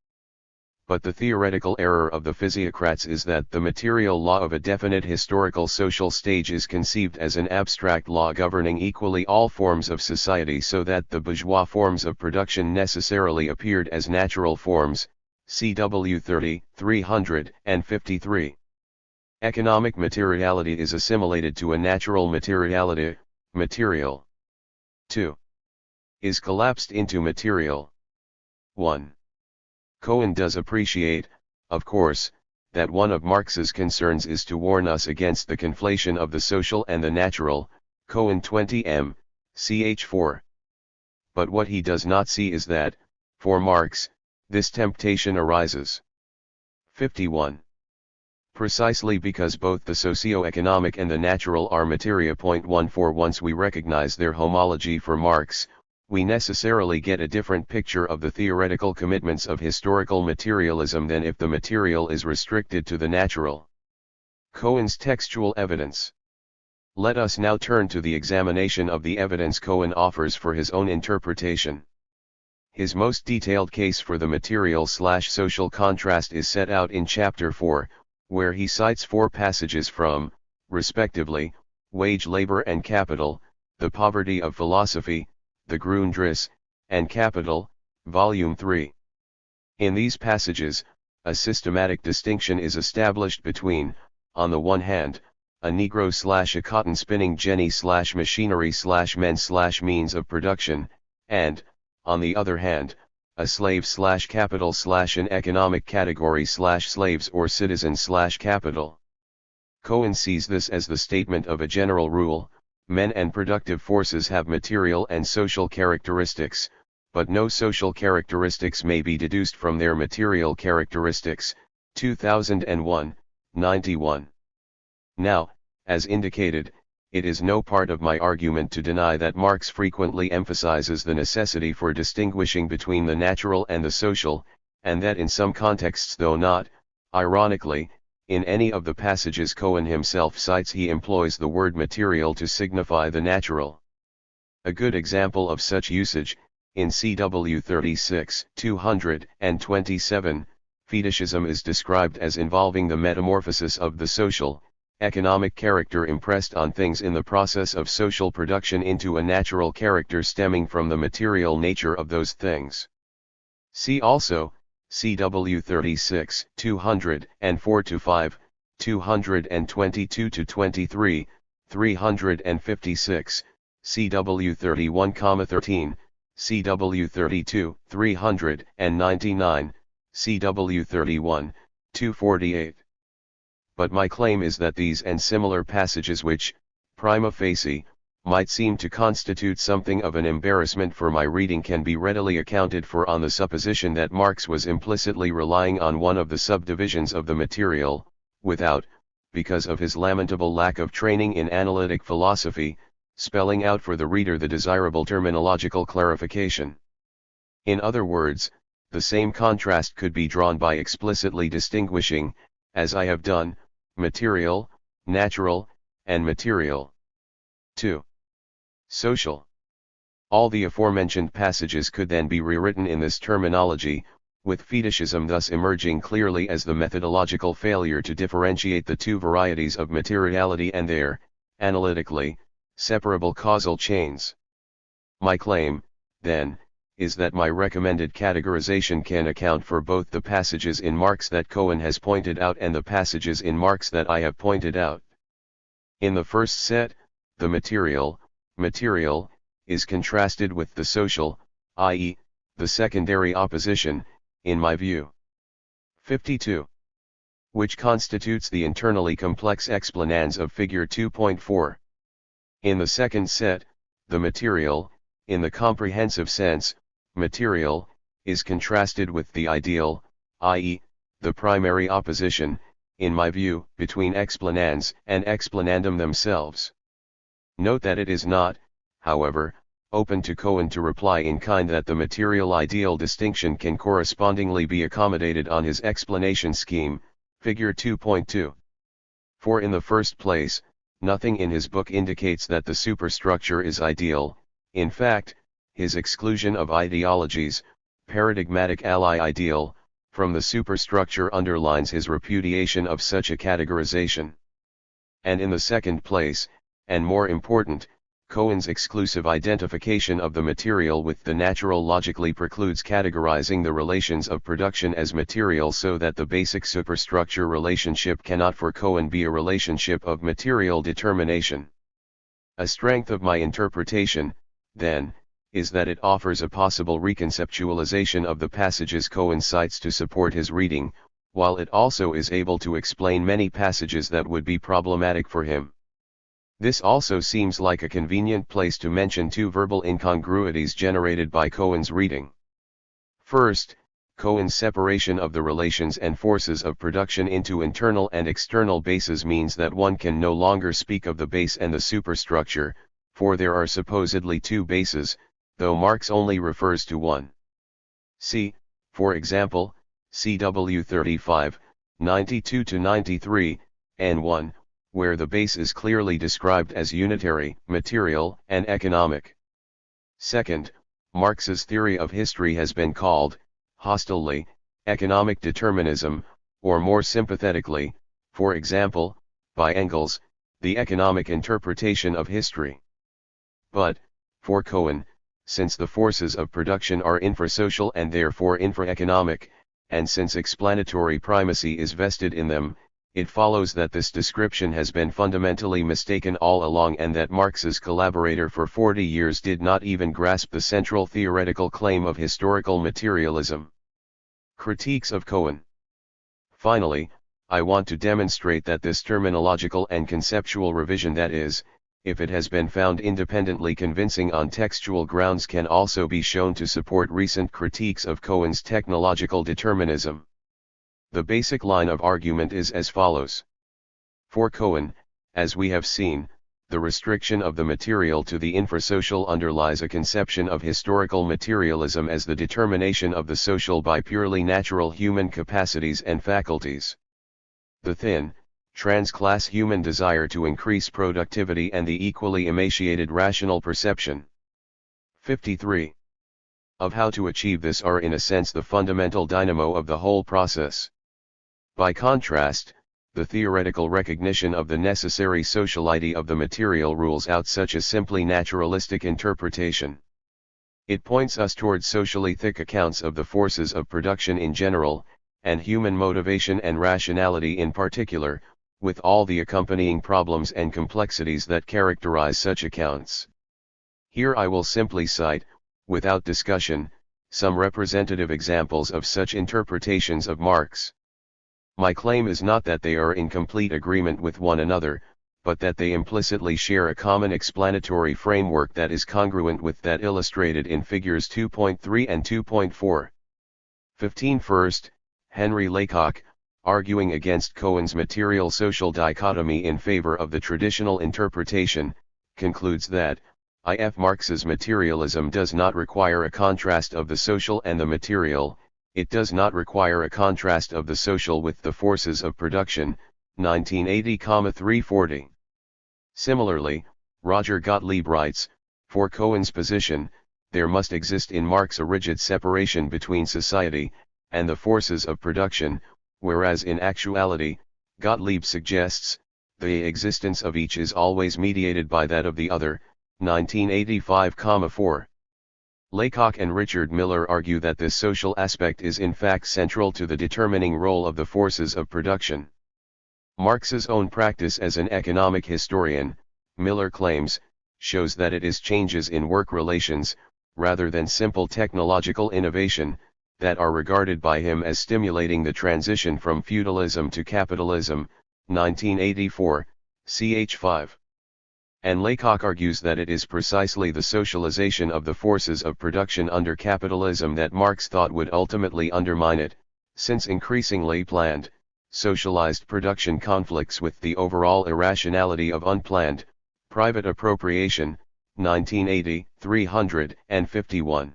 But the theoretical error of the physiocrats is that the material law of a definite historical social stage is conceived as an abstract law governing equally all forms of society, so that the bourgeois forms of production necessarily appeared as natural forms, CW 30, 353. Economic materiality is assimilated to a natural materiality, material. 2. Is collapsed into material. 1. Cohen does appreciate, of course, that one of Marx's concerns is to warn us against the conflation of the social and the natural, Cohen 20m, ch 4. But what he does not see is that, for Marx, this temptation arises. 51. Precisely because both the socio-economic and the natural are materia. 14. Once we recognize their homology for Marx, we necessarily get a different picture of the theoretical commitments of historical materialism than if the material is restricted to the natural. Cohen's textual evidence. Let us now turn to the examination of the evidence Cohen offers for his own interpretation. His most detailed case for the material/social contrast is set out in Chapter 4, where he cites 4 passages from, respectively, Wage Labor and Capital, The Poverty of Philosophy, The Grundriss, and Capital, Volume 3. In these passages, a systematic distinction is established between, on the one hand, a Negro/a cotton spinning jenny/machinery/men/means of production, and, on the other hand, a slave/capital/an economic category/slaves or citizen/capital. Cohen sees this as the statement of a general rule: men and productive forces have material and social characteristics, but no social characteristics may be deduced from their material characteristics. 2001, 91. Now, as indicated, it is no part of my argument to deny that Marx frequently emphasizes the necessity for distinguishing between the natural and the social, and that in some contexts, though not, ironically, in any of the passages Cohen himself cites, he employs the word material to signify the natural. A good example of such usage, in CW 36, 227, fetishism is described as involving the metamorphosis of the social, economic character impressed on things in the process of social production into a natural character stemming from the material nature of those things. See also, CW 36, 204-5, 222-23, 356, CW 31,13, CW 32, 399, CW 31, 248. But my claim is that these and similar passages which, prima facie, might seem to constitute something of an embarrassment for my reading can be readily accounted for on the supposition that Marx was implicitly relying on one of the subdivisions of the material, without, because of his lamentable lack of training in analytic philosophy, spelling out for the reader the desirable terminological clarification. In other words, the same contrast could be drawn by explicitly distinguishing, as I have done, material, natural, and material. 2. Social. All the aforementioned passages could then be rewritten in this terminology, with fetishism thus emerging clearly as the methodological failure to differentiate the two varieties of materiality and their, analytically, separable causal chains. My claim, then, is that my recommended categorization can account for both the passages in Marx that Cohen has pointed out and the passages in Marx that I have pointed out. In the first set, the material, is contrasted with the social, i.e., the secondary opposition, in my view. 52. Which constitutes the internally complex explanans of figure 2.4. In the second set, the material, in the comprehensive sense, material, is contrasted with the ideal, i.e., the primary opposition, in my view, between explanans and explanandum themselves. Note that it is not, however, open to Cohen to reply in kind that the material-ideal distinction can correspondingly be accommodated on his explanation scheme, figure 2.2. For in the first place, nothing in his book indicates that the superstructure is ideal. In fact, his exclusion of ideologies, paradigmatic ally ideal, from the superstructure underlines his repudiation of such a categorization. And in the second place, and more important, Cohen's exclusive identification of the material with the natural logically precludes categorizing the relations of production as material, so that the basic superstructure relationship cannot for Cohen be a relationship of material determination. A strength of my interpretation, then, is that it offers a possible reconceptualization of the passages Cohen cites to support his reading, while it also is able to explain many passages that would be problematic for him. This also seems like a convenient place to mention two verbal incongruities generated by Cohen's reading. First, Cohen's separation of the relations and forces of production into internal and external bases means that one can no longer speak of the base and the superstructure, for there are supposedly two bases, though Marx only refers to one. See, for example, CW 35, 92-93, N1, where the base is clearly described as unitary, material, and economic. Second, Marx's theory of history has been called, hostilely, economic determinism, or more sympathetically, for example, by Engels, the economic interpretation of history. But, for Cohen, since the forces of production are infrasocial and therefore infra-economic, and since explanatory primacy is vested in them, it follows that this description has been fundamentally mistaken all along and that Marx's collaborator for 40 years did not even grasp the central theoretical claim of historical materialism. Critiques of Cohen. Finally, I want to demonstrate that this terminological and conceptual revision, that is, if it has been found independently convincing on textual grounds, can also be shown to support recent critiques of Cohen's technological determinism. The basic line of argument is as follows. For Cohen, as we have seen, the restriction of the material to the infrasocial underlies a conception of historical materialism as the determination of the social by purely natural human capacities and faculties. The thin, trans-class human desire to increase productivity and the equally emaciated rational perception. 53. Of how to achieve this are in a sense the fundamental dynamo of the whole process. By contrast, the theoretical recognition of the necessary sociality of the material rules out such a simply naturalistic interpretation. It points us towards socially thick accounts of the forces of production in general, and human motivation and rationality in particular, with all the accompanying problems and complexities that characterize such accounts. Here I will simply cite, without discussion, some representative examples of such interpretations of Marx. My claim is not that they are in complete agreement with one another, but that they implicitly share a common explanatory framework that is congruent with that illustrated in figures 2.3 and 2.4. 15. First, Henry Laycock, arguing against Cohen's material-social dichotomy in favor of the traditional interpretation, concludes that, if Marx's materialism does not require a contrast of the social and the material, it does not require a contrast of the social with the forces of production, 1980-340. Similarly, Roger Gottlieb writes, for Cohen's position, there must exist in Marx a rigid separation between society and the forces of production, whereas in actuality, Gottlieb suggests, the existence of each is always mediated by that of the other, 1985-4. Laycock and Richard Miller argue that this social aspect is in fact central to the determining role of the forces of production. Marx's own practice as an economic historian, Miller claims, shows that it is changes in work relations, rather than simple technological innovation, that are regarded by him as stimulating the transition from feudalism to capitalism, 1984, ch. 5. And Laycock argues that it is precisely the socialization of the forces of production under capitalism that Marx thought would ultimately undermine it, since increasingly planned, socialized production conflicts with the overall irrationality of unplanned, private appropriation, 1980, 351.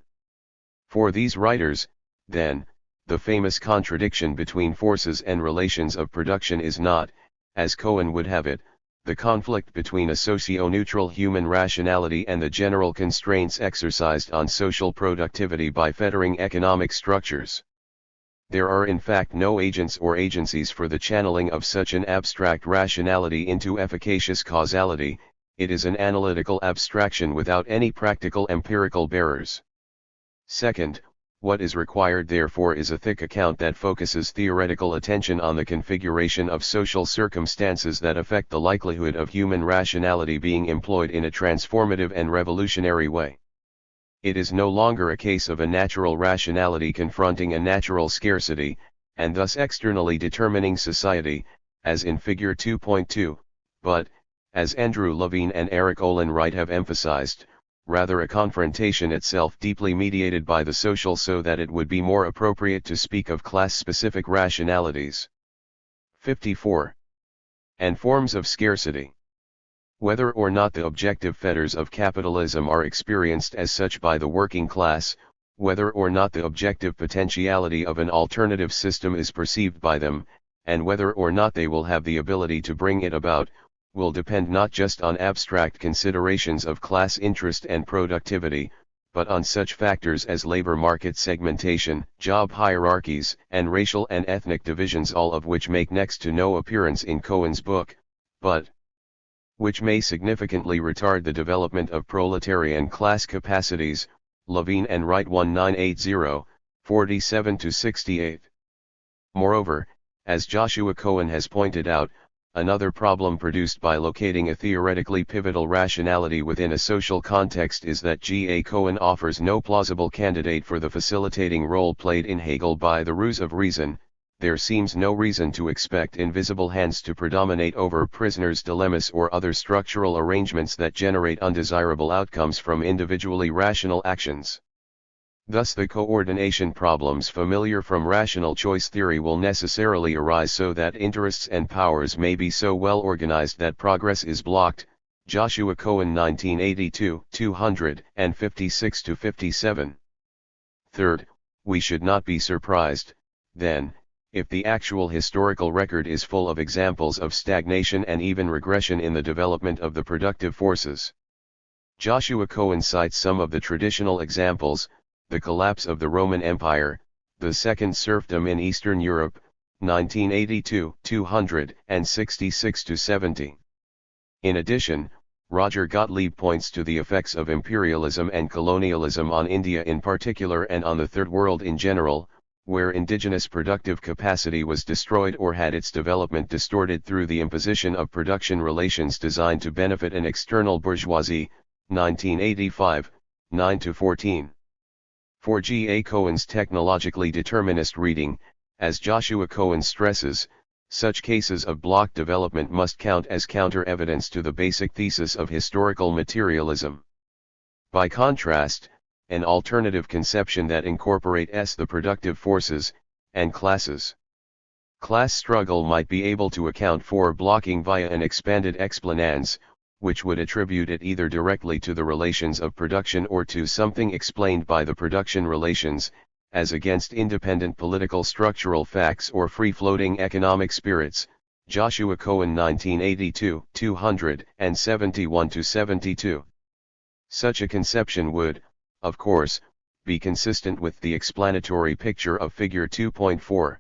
For these writers, then, the famous contradiction between forces and relations of production is not, as Cohen would have it, the conflict between a socio-neutral human rationality and the general constraints exercised on social productivity by fettering economic structures. There are in fact no agents or agencies for the channeling of such an abstract rationality into efficacious causality, it is an analytical abstraction without any practical empirical bearers. Second, what is required therefore is a thick account that focuses theoretical attention on the configuration of social circumstances that affect the likelihood of human rationality being employed in a transformative and revolutionary way. It is no longer a case of a natural rationality confronting a natural scarcity, and thus externally determining society, as in figure 2.2, but, as Andrew Levine and Eric Olin Wright have emphasized, rather a confrontation itself deeply mediated by the social, so that it would be more appropriate to speak of class-specific rationalities. 54. And forms of scarcity. Whether or not the objective fetters of capitalism are experienced as such by the working class, whether or not the objective potentiality of an alternative system is perceived by them, and whether or not they will have the ability to bring it about, will depend not just on abstract considerations of class interest and productivity, but on such factors as labor market segmentation, job hierarchies, and racial and ethnic divisions, all of which make next to no appearance in Cohen's book, but which may significantly retard the development of proletarian class capacities. Levine and Wright 1980, 47-68. Moreover, as Joshua Cohen has pointed out, another problem produced by locating a theoretically pivotal rationality within a social context is that G. A. Cohen offers no plausible candidate for the facilitating role played in Hegel by the ruse of reason. There seems no reason to expect invisible hands to predominate over prisoners' dilemmas or other structural arrangements that generate undesirable outcomes from individually rational actions. Thus the coordination problems familiar from rational choice theory will necessarily arise, so that interests and powers may be so well organized that progress is blocked. Joshua Cohen 1982, 256-57. Third, we should not be surprised, then, if the actual historical record is full of examples of stagnation and even regression in the development of the productive forces. Joshua Cohen cites some of the traditional examples: the collapse of the Roman Empire, the second serfdom in Eastern Europe, 1982, 266-70. In addition, Roger Gottlieb points to the effects of imperialism and colonialism on India in particular and on the Third World in general, where indigenous productive capacity was destroyed or had its development distorted through the imposition of production relations designed to benefit an external bourgeoisie, 1985, 9-14. For G. A. Cohen's technologically determinist reading, as Joshua Cohen stresses, such cases of block development must count as counter-evidence to the basic thesis of historical materialism. By contrast, an alternative conception that incorporates the productive forces, and classes. Class struggle might be able to account for blocking via an expanded explanans, which would attribute it either directly to the relations of production or to something explained by the production relations, as against independent political structural facts or free-floating economic spirits. Joshua Cohen 1982, 271-72. Such a conception would, of course, be consistent with the explanatory picture of Figure 2.4.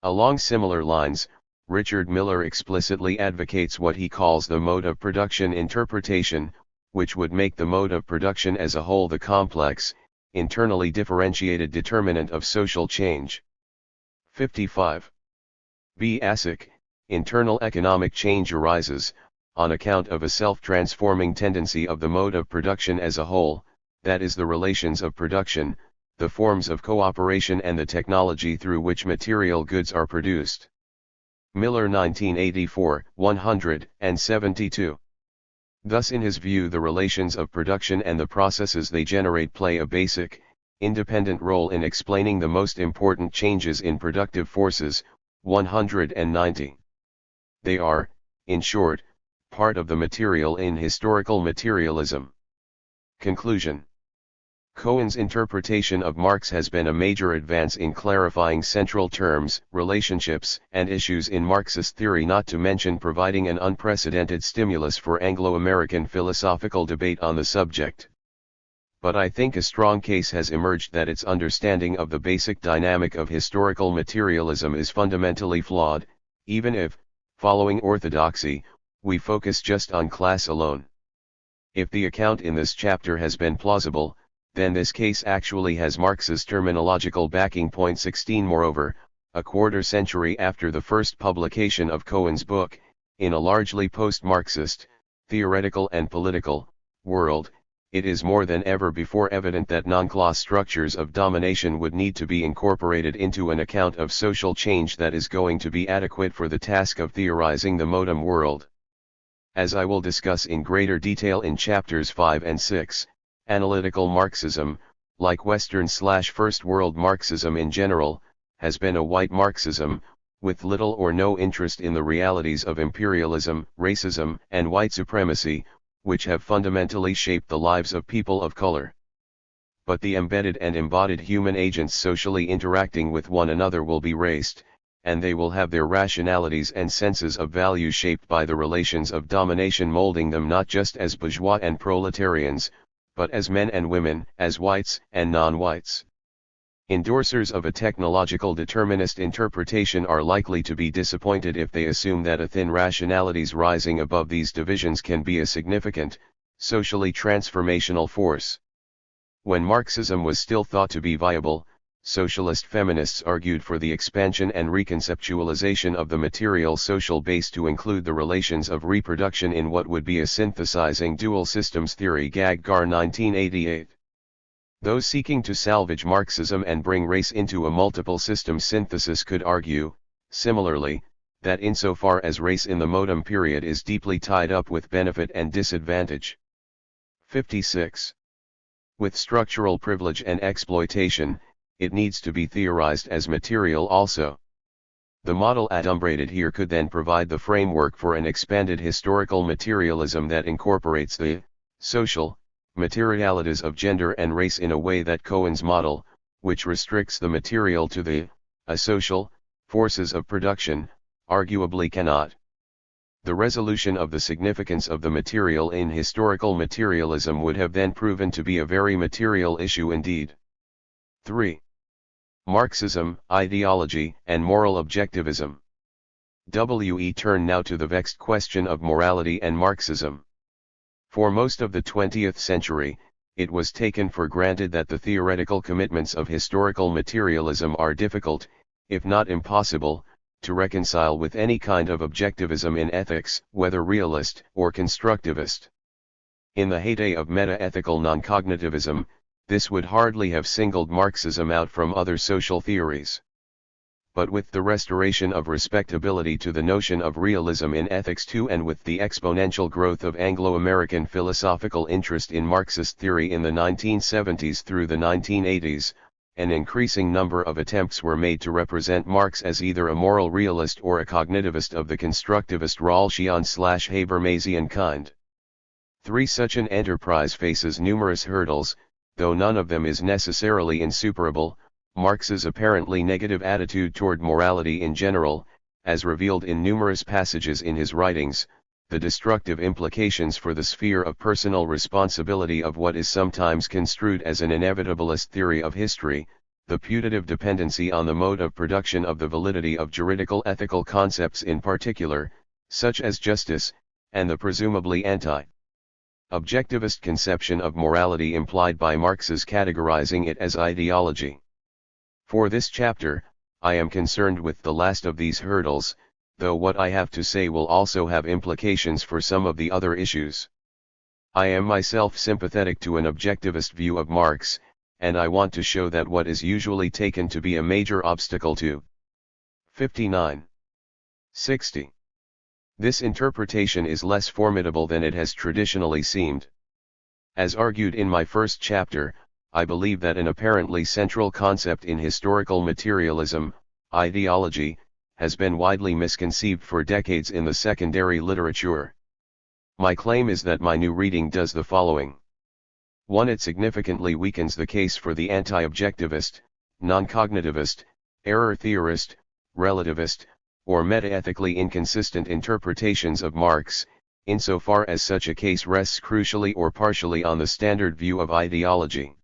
Along similar lines, Richard Miller explicitly advocates what he calls the mode of production interpretation, which would make the mode of production as a whole the complex, internally differentiated determinant of social change. 55. Basic, internal economic change arises, on account of a self-transforming tendency of the mode of production as a whole, that is the relations of production, the forms of cooperation and the technology through which material goods are produced. Miller 1984, 172. Thus in his view the relations of production and the processes they generate play a basic, independent role in explaining the most important changes in productive forces. 190. They are, in short, part of the material in historical materialism. Conclusion. Cohen's interpretation of Marx has been a major advance in clarifying central terms, relationships, and issues in Marxist theory, not to mention providing an unprecedented stimulus for Anglo-American philosophical debate on the subject. But I think a strong case has emerged that its understanding of the basic dynamic of historical materialism is fundamentally flawed, even if, following orthodoxy, we focus just on class alone. If the account in this chapter has been plausible, then this case actually has Marx's terminological backing. 16 Moreover, a quarter century after the first publication of Cohen's book, in a largely post-Marxist, theoretical and political, world, it is more than ever before evident that non-class structures of domination would need to be incorporated into an account of social change that is going to be adequate for the task of theorizing the modern world. As I will discuss in greater detail in chapters 5 and 6, Analytical Marxism, like Western/First World Marxism in general, has been a white Marxism, with little or no interest in the realities of imperialism, racism, and white supremacy, which have fundamentally shaped the lives of people of color. But the embedded and embodied human agents socially interacting with one another will be raced, and they will have their rationalities and senses of value shaped by the relations of domination molding them not just as bourgeois and proletarians, but as men and women, as whites and non-whites. Endorsers of a technological determinist interpretation are likely to be disappointed if they assume that a thin rationalities rising above these divisions can be a significant, socially transformational force. When Marxism was still thought to be viable, socialist feminists argued for the expansion and reconceptualization of the material social base to include the relations of reproduction in what would be a synthesizing dual systems theory. Gaggar 1988. Those seeking to salvage Marxism and bring race into a multiple system synthesis could argue, similarly, that insofar as race in the modem period is deeply tied up with benefit and disadvantage. 56. With structural privilege and exploitation, it needs to be theorized as material also. The model adumbrated here could then provide the framework for an expanded historical materialism that incorporates the social materialities of gender and race in a way that Cohen's model, which restricts the material to the asocial forces of production, arguably cannot. The resolution of the significance of the material in historical materialism would have then proven to be a very material issue indeed. 3. Marxism, ideology, and moral objectivism. We turn now to the vexed question of morality and Marxism. For most of the 20th century, it was taken for granted that the theoretical commitments of historical materialism are difficult, if not impossible, to reconcile with any kind of objectivism in ethics, whether realist or constructivist. In the heyday of meta-ethical non-cognitivism, this would hardly have singled Marxism out from other social theories. But with the restoration of respectability to the notion of realism in ethics too, and with the exponential growth of Anglo-American philosophical interest in Marxist theory in the 1970s through the 1980s, an increasing number of attempts were made to represent Marx as either a moral realist or a cognitivist of the constructivist Rawlsian/Habermasian kind. 3. Such an enterprise faces numerous hurdles, though none of them is necessarily insuperable. Marx's apparently negative attitude toward morality in general, as revealed in numerous passages in his writings, the destructive implications for the sphere of personal responsibility of what is sometimes construed as an inevitabilist theory of history, the putative dependency on the mode of production of the validity of juridical ethical concepts in particular, such as justice, and the presumably anti-objectivist conception of morality implied by Marx's categorizing it as ideology. For this chapter, I am concerned with the last of these hurdles, though what I have to say will also have implications for some of the other issues. I am myself sympathetic to an objectivist view of Marx, and I want to show that what is usually taken to be a major obstacle to 59. 60. This interpretation is less formidable than it has traditionally seemed. As argued in my first chapter, I believe that an apparently central concept in historical materialism, ideology, has been widely misconceived for decades in the secondary literature. My claim is that my new reading does the following. 1. It significantly weakens the case for the anti-objectivist, non-cognitivist, error theorist, relativist, or meta-ethically inconsistent interpretations of Marx, insofar as such a case rests crucially or partially on the standard view of ideology.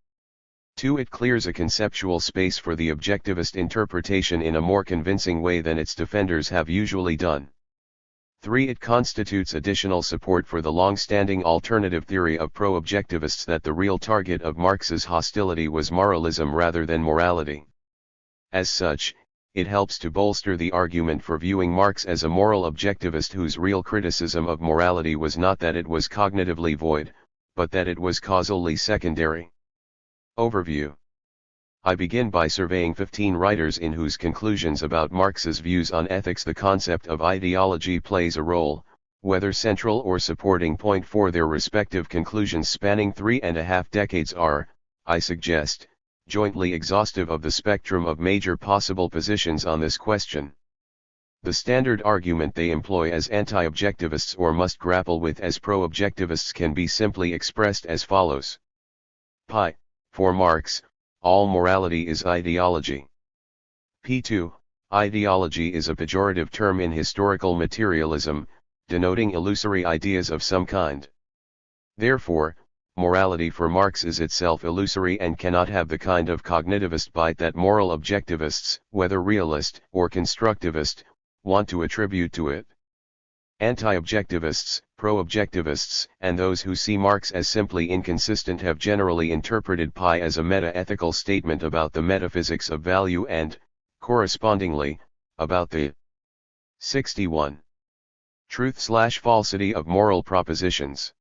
2. It clears a conceptual space for the objectivist interpretation in a more convincing way than its defenders have usually done. 3. It constitutes additional support for the long-standing alternative theory of pro-objectivists that the real target of Marx's hostility was moralism rather than morality. As such, it helps to bolster the argument for viewing Marx as a moral objectivist whose real criticism of morality was not that it was cognitively void, but that it was causally secondary. Overview. I begin by surveying 15 writers in whose conclusions about Marx's views on ethics the concept of ideology plays a role, whether central or supporting point for their respective conclusions spanning 3.5 decades are, I suggest, jointly exhaustive of the spectrum of major possible positions on this question. The standard argument they employ as anti-objectivists or must grapple with as pro-objectivists can be simply expressed as follows. Pi, for Marx, all morality is ideology. P2, ideology is a pejorative term in historical materialism, denoting illusory ideas of some kind. Therefore, morality for Marx is itself illusory and cannot have the kind of cognitivist bite that moral objectivists, whether realist or constructivist, want to attribute to it. Anti-objectivists, pro-objectivists, and those who see Marx as simply inconsistent have generally interpreted Pi as a meta-ethical statement about the metaphysics of value and, correspondingly, about the 61. Truth/falsity of moral propositions.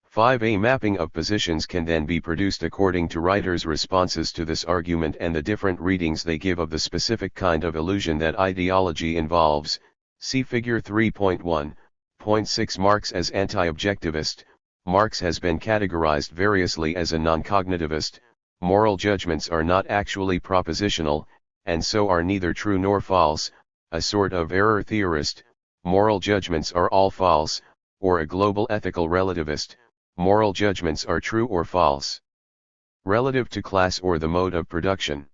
5. A mapping of positions can then be produced according to writers' responses to this argument and the different readings they give of the specific kind of illusion that ideology involves. See Figure 3.1.6. Marx as anti-objectivist. Marx has been categorized variously as a non-cognitivist. Moral judgments are not actually propositional, and so are neither true nor false, a sort of error theorist. Moral judgments are all false, or a global ethical relativist. Moral judgments are true or false, relative to class or the mode of production.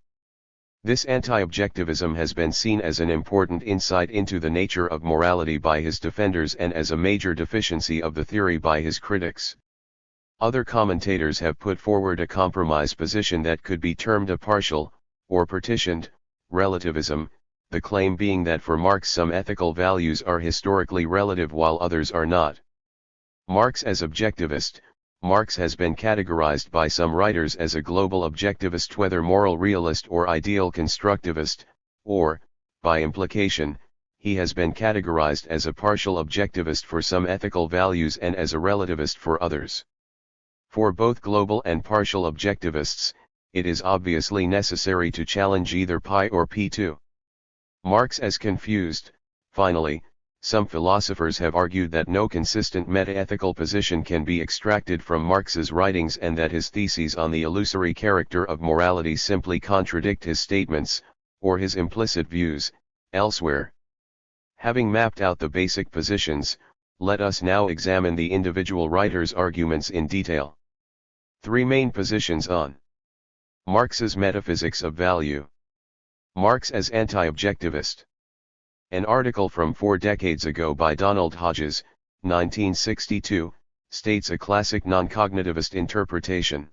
This anti-objectivism has been seen as an important insight into the nature of morality by his defenders and as a major deficiency of the theory by his critics. Other commentators have put forward a compromise position that could be termed a partial, or partitioned, relativism, the claim being that for Marx some ethical values are historically relative while others are not. Marx as objectivist. Marx has been categorized by some writers as a global objectivist, whether moral realist or ideal constructivist, or, by implication, he has been categorized as a partial objectivist for some ethical values and as a relativist for others. For both global and partial objectivists, it is obviously necessary to challenge either Pi or P2. Marx as confused. Finally, some philosophers have argued that no consistent meta-ethical position can be extracted from Marx's writings and that his theses on the illusory character of morality simply contradict his statements, or his implicit views, elsewhere. Having mapped out the basic positions, let us now examine the individual writers' arguments in detail. 3 main positions on Marx's metaphysics of value. Marx as anti-objectivist. An article from 4 decades ago by Donald Hodges, 1962, states a classic non-cognitivist interpretation.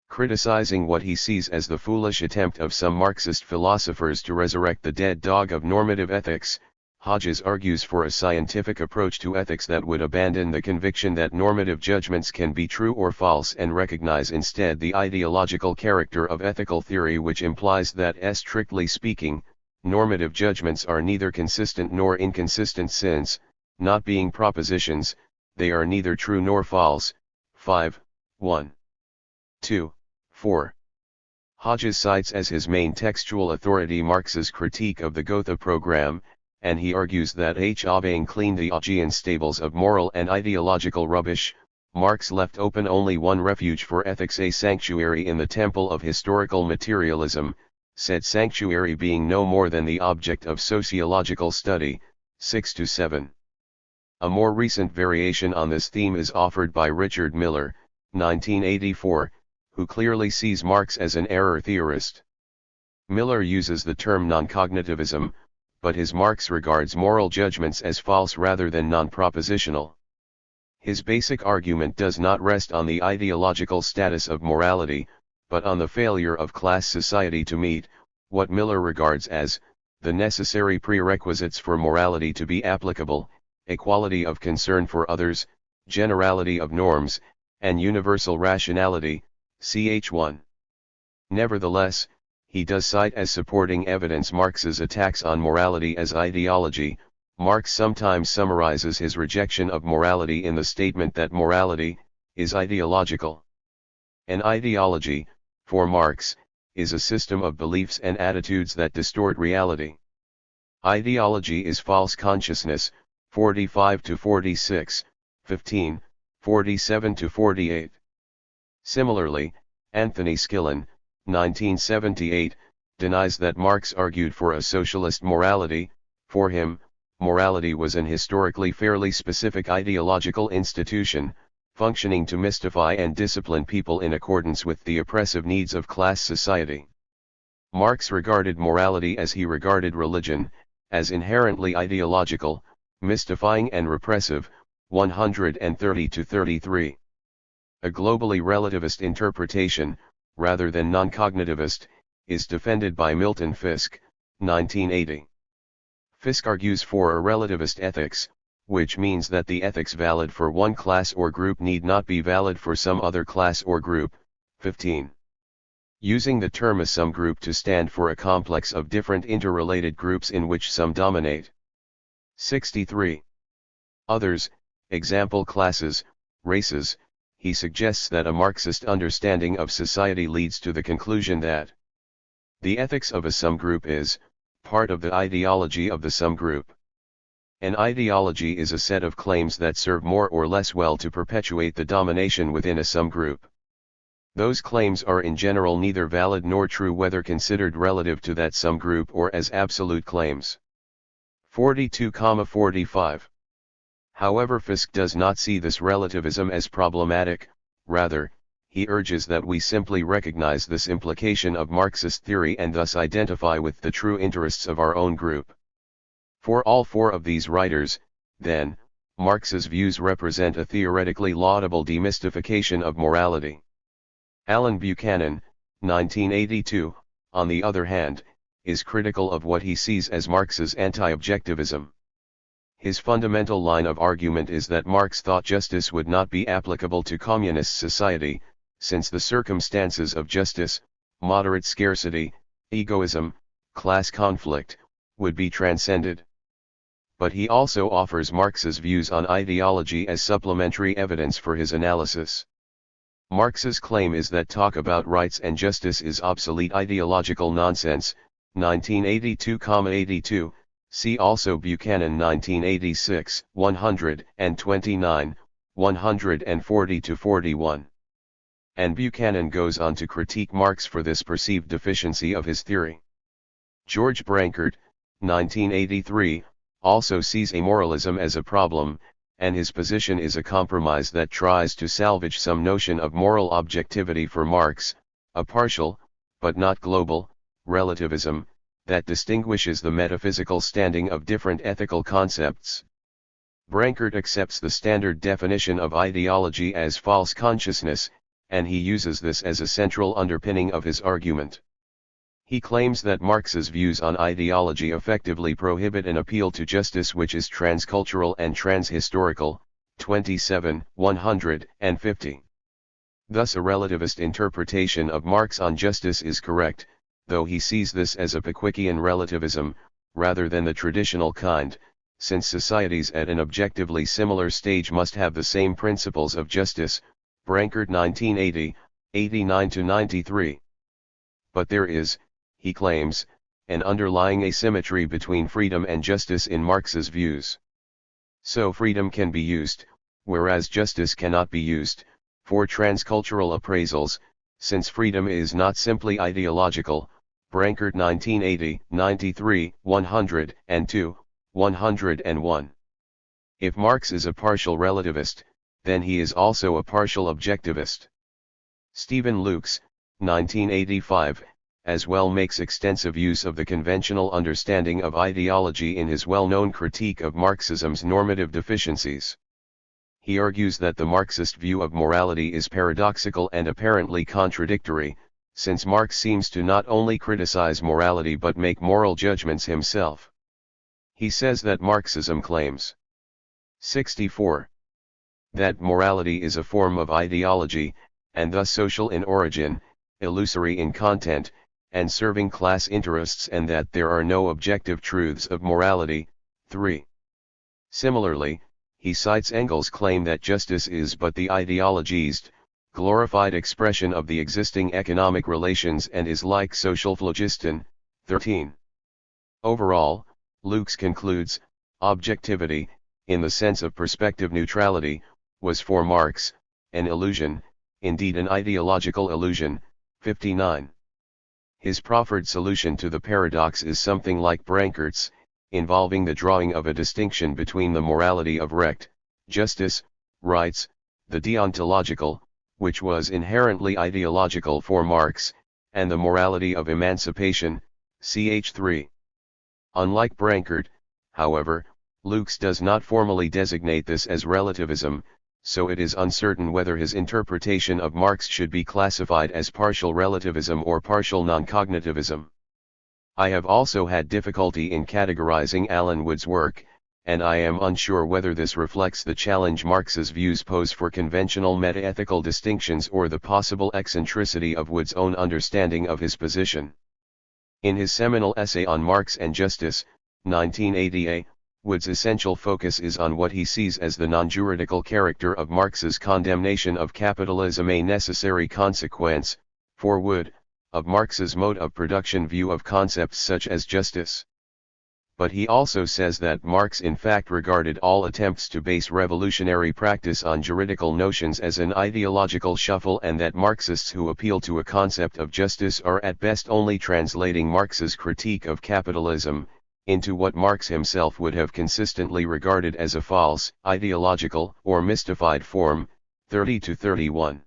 Criticizing what he sees as the foolish attempt of some Marxist philosophers to resurrect the dead dog of normative ethics, Hodges argues for a scientific approach to ethics that would abandon the conviction that normative judgments can be true or false and recognize instead the ideological character of ethical theory, which implies that, strictly speaking, normative judgments are neither consistent nor inconsistent since, not being propositions, they are neither true nor false. 5, 1. 2, 4. Hodges cites as his main textual authority Marx's critique of the Gotha program, and he argues that having cleaned the Augean stables of moral and ideological rubbish, Marx left open only one refuge for ethics, a sanctuary in the temple of historical materialism, said sanctuary being no more than the object of sociological study. 6-7. A more recent variation on this theme is offered by Richard Miller, 1984, who clearly sees Marx as an error theorist. Miller uses the term non-cognitivism, but his Marx regards moral judgments as false rather than non-propositional. His basic argument does not rest on the ideological status of morality, but on the failure of class society to meet what Miller regards as the necessary prerequisites for morality to be applicable: equality of concern for others, generality of norms, and universal rationality. Ch. 1. Nevertheless, he does cite as supporting evidence Marx's attacks on morality as ideology. Marx sometimes summarizes his rejection of morality in the statement that morality is ideological. An ideology, for Marx, is a system of beliefs and attitudes that distort reality. Ideology is false consciousness, 45 to 46, 15, 47 to 48. Similarly, Anthony Skillen, 1978, denies that Marx argued for a socialist morality. For him, morality was an historically fairly specific ideological institution, functioning to mystify and discipline people in accordance with the oppressive needs of class society. Marx regarded morality as he regarded religion, as inherently ideological, mystifying and repressive. 130 to 33. A globally relativist interpretation, rather than non-cognitivist, is defended by Milton Fisk, 1980. Fisk argues for a relativist ethics, which means that the ethics valid for one class or group need not be valid for some other class or group. 15. Using the term a some group to stand for a complex of different interrelated groups in which some dominate. 63. Others, example classes, races. He suggests that a Marxist understanding of society leads to the conclusion that the ethics of a some group is part of the ideology of the some group. An ideology is a set of claims that serve more or less well to perpetuate the domination within a some group. Those claims are in general neither valid nor true whether considered relative to that some group or as absolute claims. 42,45. However, Fisk does not see this relativism as problematic. Rather, he urges that we simply recognize this implication of Marxist theory and thus identify with the true interests of our own group. For all four of these writers, then, Marx's views represent a theoretically laudable demystification of morality. Alan Buchanan, 1982, on the other hand, is critical of what he sees as Marx's anti-objectivism. His fundamental line of argument is that Marx thought justice would not be applicable to communist society, since the circumstances of justice, moderate scarcity, egoism, class conflict, would be transcended. But he also offers Marx's views on ideology as supplementary evidence for his analysis. Marx's claim is that talk about rights and justice is obsolete ideological nonsense. 1982,82. See also Buchanan 1986, 129, 140-41. And Buchanan goes on to critique Marx for this perceived deficiency of his theory. George Brankert, 1983, also sees amoralism as a problem, and his position is a compromise that tries to salvage some notion of moral objectivity for Marx, a partial, but not global, relativism, that distinguishes the metaphysical standing of different ethical concepts. Brankert accepts the standard definition of ideology as false consciousness, and he uses this as a central underpinning of his argument. He claims that Marx's views on ideology effectively prohibit an appeal to justice which is transcultural and transhistorical. 27, 150. Thus a relativist interpretation of Marx on justice is correct, though he sees this as a Pickwickian relativism, rather than the traditional kind, since societies at an objectively similar stage must have the same principles of justice. Brankert 1980, 89-93. But there is, he claims, an underlying asymmetry between freedom and justice in Marx's views. So freedom can be used, whereas justice cannot be used, for transcultural appraisals, since freedom is not simply ideological. Brankert 1980, 93, 102, 101. If Marx is a partial relativist, then he is also a partial objectivist. Stephen Lukes, 1985, as well makes extensive use of the conventional understanding of ideology in his well-known critique of Marxism's normative deficiencies. He argues that the Marxist view of morality is paradoxical and apparently contradictory, since Marx seems to not only criticize morality but make moral judgments himself. He says that Marxism claims 64. That morality is a form of ideology, and thus social in origin, illusory in content, and serving class interests, and that there are no objective truths of morality. 3. Similarly, he cites Engels' claim that justice is but the ideologized, glorified expression of the existing economic relations and is like social phlogiston. 13. Overall, Lukes concludes, objectivity, in the sense of perspective neutrality, was for Marx an illusion, indeed an ideological illusion. 59. His proffered solution to the paradox is something like Brancart's, involving the drawing of a distinction between the morality of Recht, justice, rights, the deontological, which was inherently ideological for Marx, and the morality of emancipation, ch. 3. Unlike Brancart, however, Lukes does not formally designate this as relativism, so it is uncertain whether his interpretation of Marx should be classified as partial relativism or partial non-cognitivism. I have also had difficulty in categorizing Alan Wood's work, and I am unsure whether this reflects the challenge Marx's views pose for conventional metaethical distinctions or the possible eccentricity of Wood's own understanding of his position. In his seminal essay on Marx and Justice, 1980, Wood's essential focus is on what he sees as the non-juridical character of Marx's condemnation of capitalism, a necessary consequence, for Wood, of Marx's mode of production view of concepts such as justice. But he also says that Marx in fact regarded all attempts to base revolutionary practice on juridical notions as an ideological shuffle, and that Marxists who appeal to a concept of justice are at best only translating Marx's critique of capitalism into what Marx himself would have consistently regarded as a false, ideological, or mystified form. 30-31.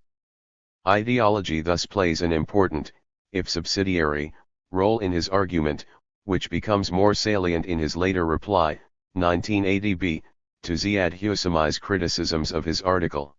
Ideology thus plays an important, if subsidiary, role in his argument, which becomes more salient in his later reply, 1980b, to Ziad Husami's criticisms of his article.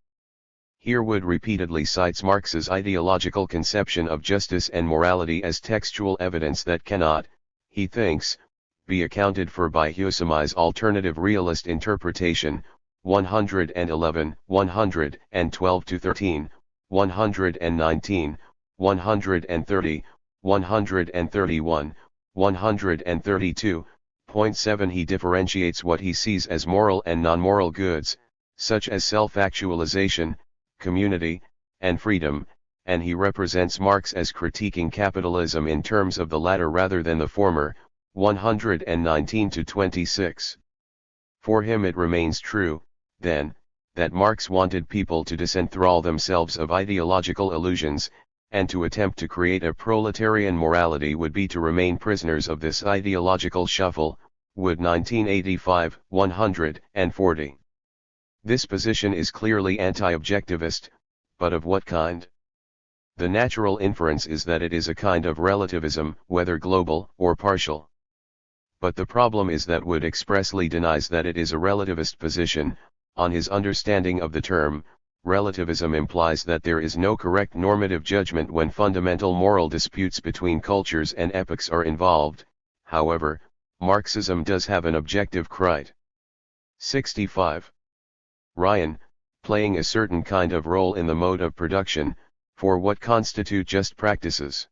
Here Wood repeatedly cites Marx's ideological conception of justice and morality as textual evidence that cannot, he thinks, be accounted for by Husami's alternative realist interpretation, 111, 112-13, 119, 130, 131, 132.7. He differentiates what he sees as moral and non-moral goods, such as self-actualization, community, and freedom, and he represents Marx as critiquing capitalism in terms of the latter rather than the former. 119-26. For him it remains true, then, that Marx wanted people to disenthrall themselves of ideological illusions, and to attempt to create a proletarian morality would be to remain prisoners of this ideological shuffle. Wood 1985, 140. This position is clearly anti-objectivist, but of what kind? The natural inference is that it is a kind of relativism, whether global or partial. But the problem is that Wood expressly denies that it is a relativist position. On his understanding of the term, relativism implies that there is no correct normative judgment when fundamental moral disputes between cultures and epochs are involved. However, Marxism does have an objective crit. 65. Ryan, playing a certain kind of role in the mode of production, for what constitute just practices.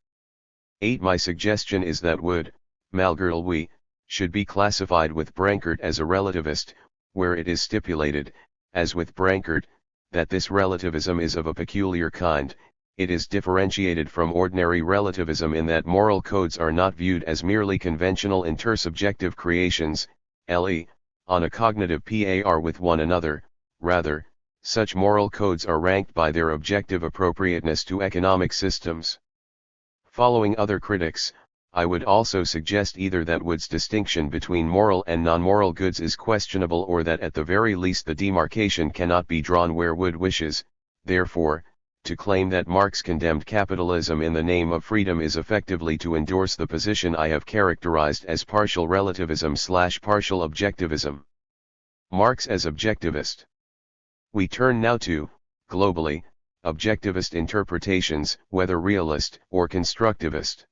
8. My suggestion is that Wood, malgré lui, should be classified with Brancart as a relativist, where it is stipulated, as with Brancart, that this relativism is of a peculiar kind. It is differentiated from ordinary relativism in that moral codes are not viewed as merely conventional intersubjective creations, le, on a cognitive par with one another. Rather, such moral codes are ranked by their objective appropriateness to economic systems. Following other critics, I would also suggest either that Wood's distinction between moral and non-moral goods is questionable, or that at the very least the demarcation cannot be drawn where Wood wishes. Therefore, to claim that Marx condemned capitalism in the name of freedom is effectively to endorse the position I have characterized as partial relativism/partial objectivism. Marx as objectivist. We turn now to, globally, objectivist interpretations, whether realist or constructivist.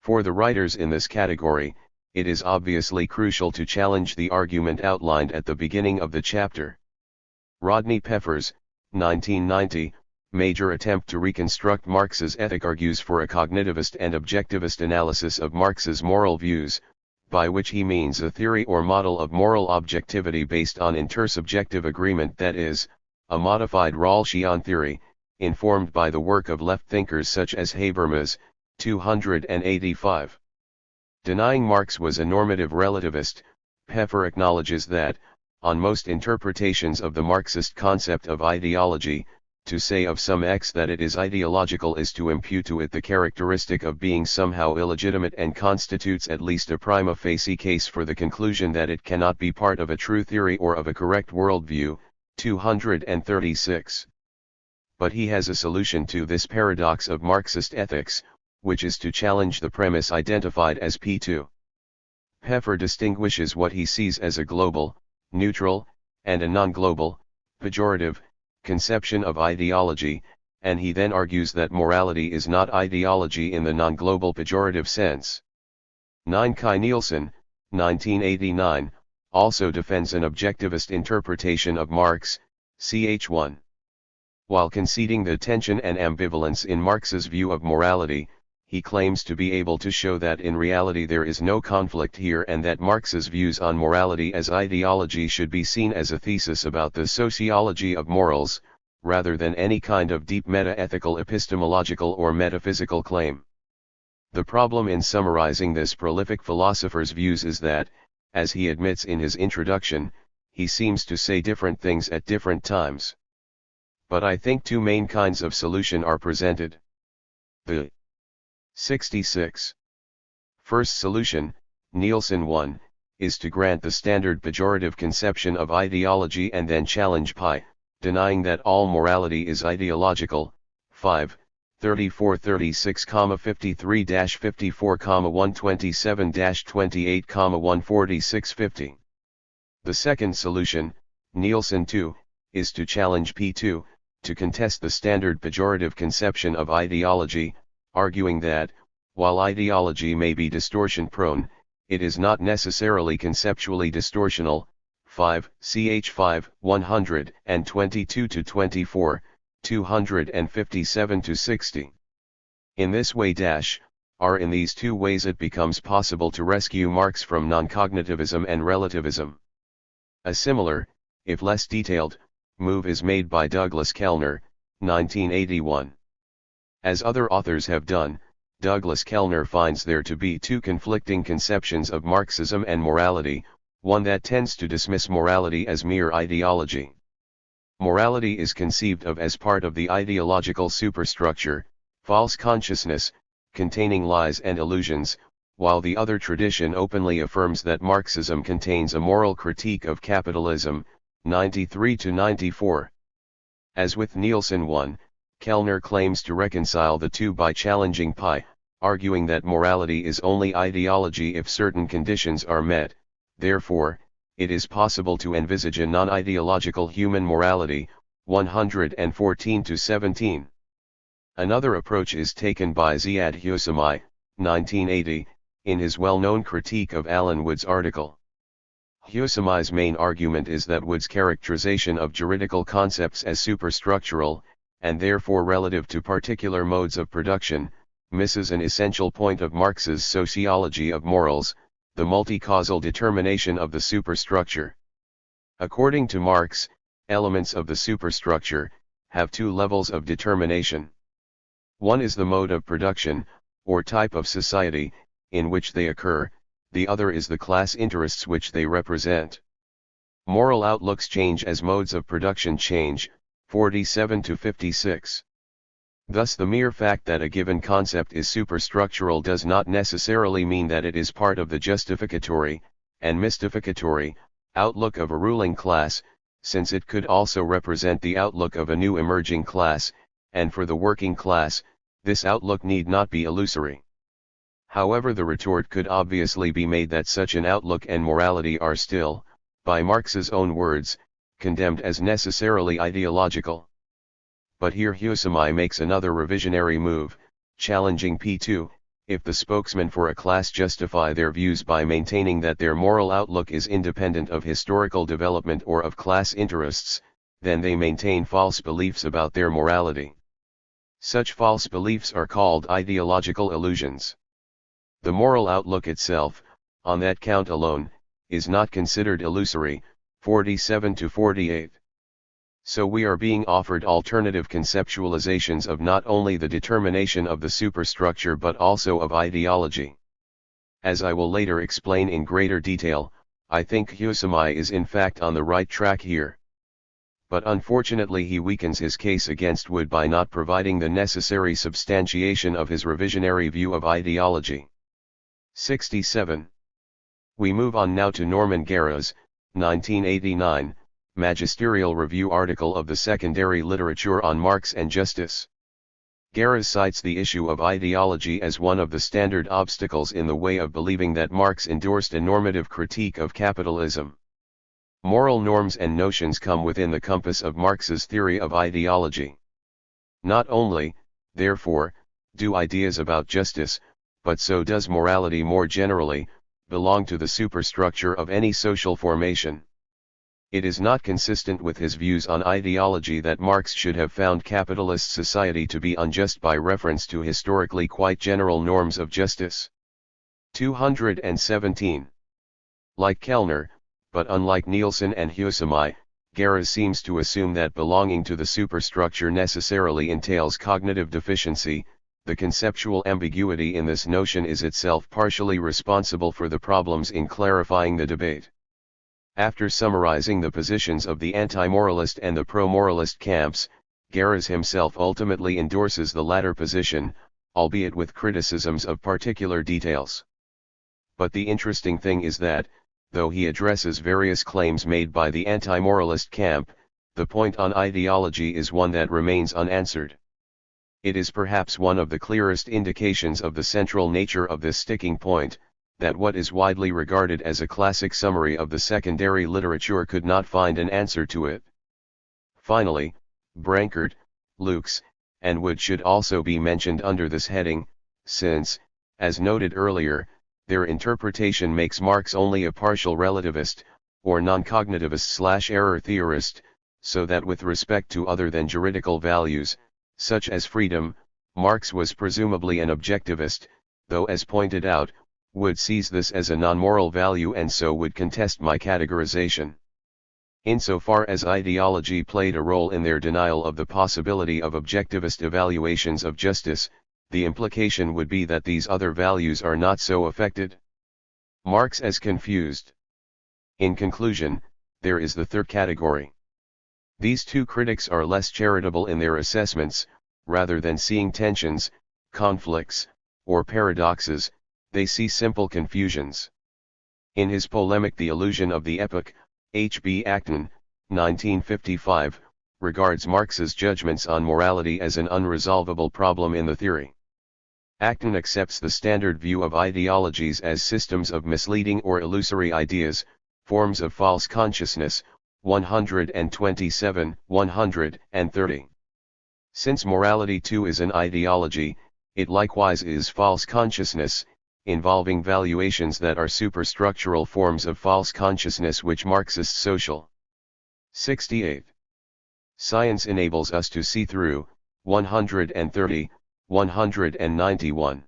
For the writers in this category, it is obviously crucial to challenge the argument outlined at the beginning of the chapter. Rodney Peffer's, 1990, major attempt to reconstruct Marx's ethic argues for a cognitivist and objectivist analysis of Marx's moral views, by which he means a theory or model of moral objectivity based on intersubjective agreement, that is, a modified Rawlsian theory, informed by the work of left thinkers such as Habermas, 285. Denying Marx was a normative relativist, Peffer acknowledges that, on most interpretations of the Marxist concept of ideology. To say of some X that it is ideological is to impute to it the characteristic of being somehow illegitimate and constitutes at least a prima facie case for the conclusion that it cannot be part of a true theory or of a correct worldview. 236. But he has a solution to this paradox of Marxist ethics, which is to challenge the premise identified as P2. Peffer distinguishes what he sees as a global, neutral, and a non-global, pejorative, conception of ideology, and he then argues that morality is not ideology in the non-global pejorative sense. 9. Kai Nielsen, 1989, also defends an objectivist interpretation of Marx, ch. 1. While conceding the tension and ambivalence in Marx's view of morality, he claims to be able to show that in reality there is no conflict here and that Marx's views on morality as ideology should be seen as a thesis about the sociology of morals, rather than any kind of deep meta-ethical epistemological or metaphysical claim. The problem in summarizing this prolific philosopher's views is that, as he admits in his introduction, he seems to say different things at different times. But I think two main kinds of solution are presented. The 66. First solution, Nielsen 1, is to grant the standard pejorative conception of ideology and then challenge Pi, denying that all morality is ideological. 5, 34-36, 53-54, 127-28, 146-50. The second solution, Nielsen 2, is to challenge P2, to contest the standard pejorative conception of ideology, arguing that, while ideology may be distortion-prone, it is not necessarily conceptually distortional. 5, ch. 5, 122-24, 257-60. In this way or in these two ways it becomes possible to rescue Marx from non-cognitivism and relativism. A similar, if less detailed, move is made by Douglas Kellner, 1981. As other authors have done, Douglas Kellner finds there to be two conflicting conceptions of Marxism and morality, one that tends to dismiss morality as mere ideology. Morality is conceived of as part of the ideological superstructure, false consciousness, containing lies and illusions, while the other tradition openly affirms that Marxism contains a moral critique of capitalism. 93-94. As with Nielsen 1, Kellner claims to reconcile the two by challenging Pi, arguing that morality is only ideology if certain conditions are met. Therefore, it is possible to envisage a non-ideological human morality. 114-17. Another approach is taken by Ziad Husseini, 1980, in his well-known critique of Alan Wood's article. Husseini's main argument is that Wood's characterization of juridical concepts as superstructural, and therefore relative to particular modes of production, misses an essential point of Marx's sociology of morals, the multi-causal determination of the superstructure. According to Marx, elements of the superstructure have two levels of determination. One is the mode of production, or type of society, in which they occur, the other is the class interests which they represent. Moral outlooks change as modes of production change. 47-56. Thus the mere fact that a given concept is superstructural does not necessarily mean that it is part of the justificatory, and mystificatory, outlook of a ruling class, since it could also represent the outlook of a new emerging class, and for the working class, this outlook need not be illusory. However, the retort could obviously be made that such an outlook and morality are still, by Marx's own words, condemned as necessarily ideological. But here Husseini makes another revisionary move, challenging P2, if the spokesmen for a class justify their views by maintaining that their moral outlook is independent of historical development or of class interests, then they maintain false beliefs about their morality. Such false beliefs are called ideological illusions. The moral outlook itself, on that count alone, is not considered illusory. 47-48. So we are being offered alternative conceptualizations of not only the determination of the superstructure but also of ideology. As I will later explain in greater detail, I think Husserl is in fact on the right track here. But unfortunately he weakens his case against Wood by not providing the necessary substantiation of his revisionary view of ideology. 67. We move on now to Norman Guerra's, 1989, Magisterial Review article of the Secondary Literature on Marx and Justice. Guerra cites the issue of ideology as one of the standard obstacles in the way of believing that Marx endorsed a normative critique of capitalism. Moral norms and notions come within the compass of Marx's theory of ideology. Not only, therefore, do ideas about justice, but so does morality more generally, belong to the superstructure of any social formation. It is not consistent with his views on ideology that Marx should have found capitalist society to be unjust by reference to historically quite general norms of justice. 217. Like Kellner, but unlike Nielsen and Husserl, Guerra seems to assume that belonging to the superstructure necessarily entails cognitive deficiency. The conceptual ambiguity in this notion is itself partially responsible for the problems in clarifying the debate. After summarizing the positions of the anti-moralist and the pro-moralist camps, Guerra himself ultimately endorses the latter position, albeit with criticisms of particular details. But the interesting thing is that, though he addresses various claims made by the anti-moralist camp, the point on ideology is one that remains unanswered. It is perhaps one of the clearest indications of the central nature of this sticking point, that what is widely regarded as a classic summary of the secondary literature could not find an answer to it. Finally, Brancard, Lukes, and Wood should also be mentioned under this heading, since, as noted earlier, their interpretation makes Marx only a partial relativist, or non-cognitivist/error theorist, so that with respect to other than juridical values, such as freedom, Marx was presumably an objectivist, though as pointed out, Wood sees this as a non-moral value and so would contest my categorization. Insofar as ideology played a role in their denial of the possibility of objectivist evaluations of justice, the implication would be that these other values are not so affected. Marx as confused. In conclusion, there is the third category. These two critics are less charitable in their assessments, rather than seeing tensions, conflicts, or paradoxes, they see simple confusions. In his polemic The Illusion of the Epoch, H.B. Acton, 1955, regards Marx's judgments on morality as an unresolvable problem in the theory. Acton accepts the standard view of ideologies as systems of misleading or illusory ideas, forms of false consciousness, 127, 130. Since morality too is an ideology, it likewise is false consciousness, involving valuations that are superstructural forms of false consciousness which Marxist social. 68. Science enables us to see through, 130, 191.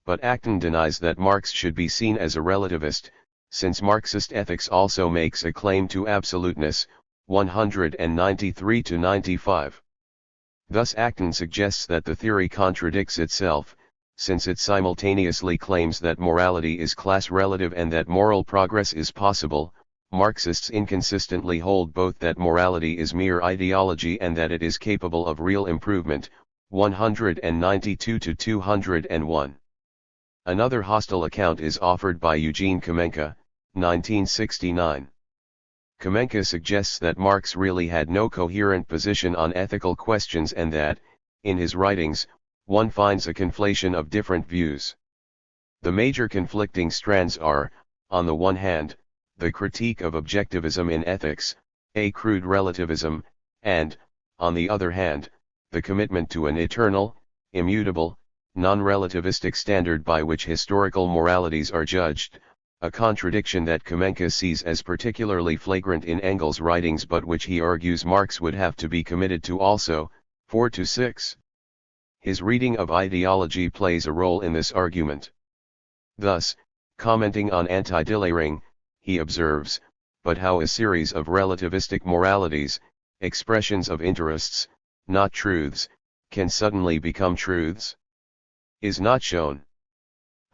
But Acton denies that Marx should be seen as a relativist, since Marxist ethics also makes a claim to absoluteness, 193-95. Thus Acton suggests that the theory contradicts itself, since it simultaneously claims that morality is class-relative and that moral progress is possible. Marxists inconsistently hold both that morality is mere ideology and that it is capable of real improvement, 192-201. Another hostile account is offered by Eugene Kamenka, 1969. Kamenka suggests that Marx really had no coherent position on ethical questions and that, in his writings, one finds a conflation of different views. The major conflicting strands are, on the one hand, the critique of objectivism in ethics, a crude relativism, and, on the other hand, the commitment to an eternal, immutable, non-relativistic standard by which historical moralities are judged, a contradiction that Kamenka sees as particularly flagrant in Engels' writings but which he argues Marx would have to be committed to also, 4-6. His reading of ideology plays a role in this argument. Thus, commenting on anti-Dillering, he observes, but how a series of relativistic moralities, expressions of interests, not truths, can suddenly become truths? Is not shown.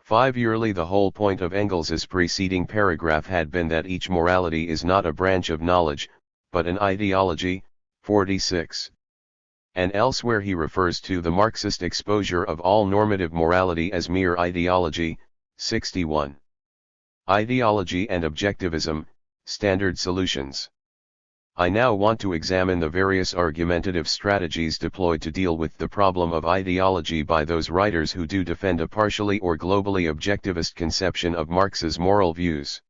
5. Yearly the whole point of Engels's preceding paragraph had been that each morality is not a branch of knowledge, but an ideology. 46. And elsewhere he refers to the Marxist exposure of all normative morality as mere ideology. 61. Ideology and Objectivism, Standard Solutions. I now want to examine the various argumentative strategies deployed to deal with the problem of ideology by those writers who do defend a partially or globally objectivist conception of Marx's moral views.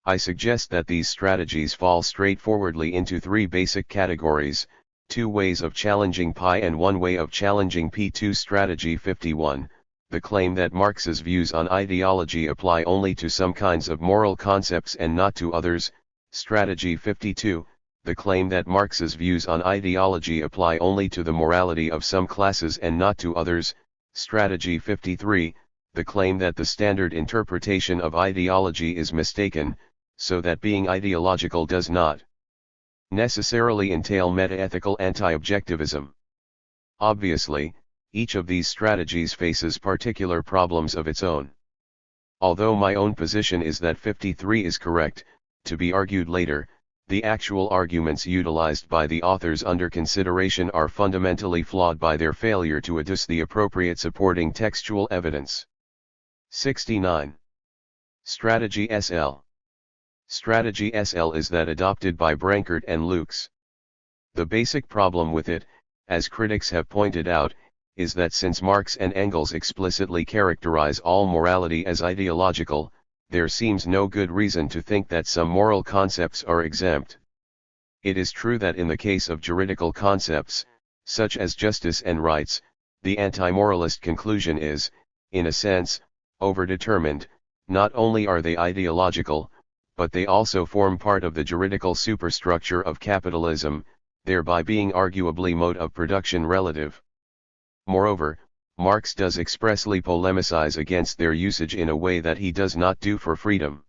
I suggest that these strategies fall straightforwardly into three basic categories: 2 ways of challenging Pi and 1 way of challenging P2. Strategy 51, the claim that Marx's views on ideology apply only to some kinds of moral concepts and not to others. Strategy 52, the claim that Marx's views on ideology apply only to the morality of some classes and not to others. Strategy 53, the claim that the standard interpretation of ideology is mistaken, so that being ideological does not necessarily entail metaethical anti-objectivism. Obviously, each of these strategies faces particular problems of its own. Although my own position is that 53 is correct, to be argued later, the actual arguments utilized by the authors under consideration are fundamentally flawed by their failure to adduce the appropriate supporting textual evidence. 69. Strategy SL. Strategy SL is that adopted by Brankert and Lukes. The basic problem with it, as critics have pointed out, is that since Marx and Engels explicitly characterize all morality as ideological, there seems no good reason to think that some moral concepts are exempt. It is true that in the case of juridical concepts, such as justice and rights, the anti-moralist conclusion is, in a sense, overdetermined. Not only are they ideological, but they also form part of the juridical superstructure of capitalism, thereby being arguably mode of production relative. Moreover, Marx does expressly polemicize against their usage in a way that he does not do for freedom.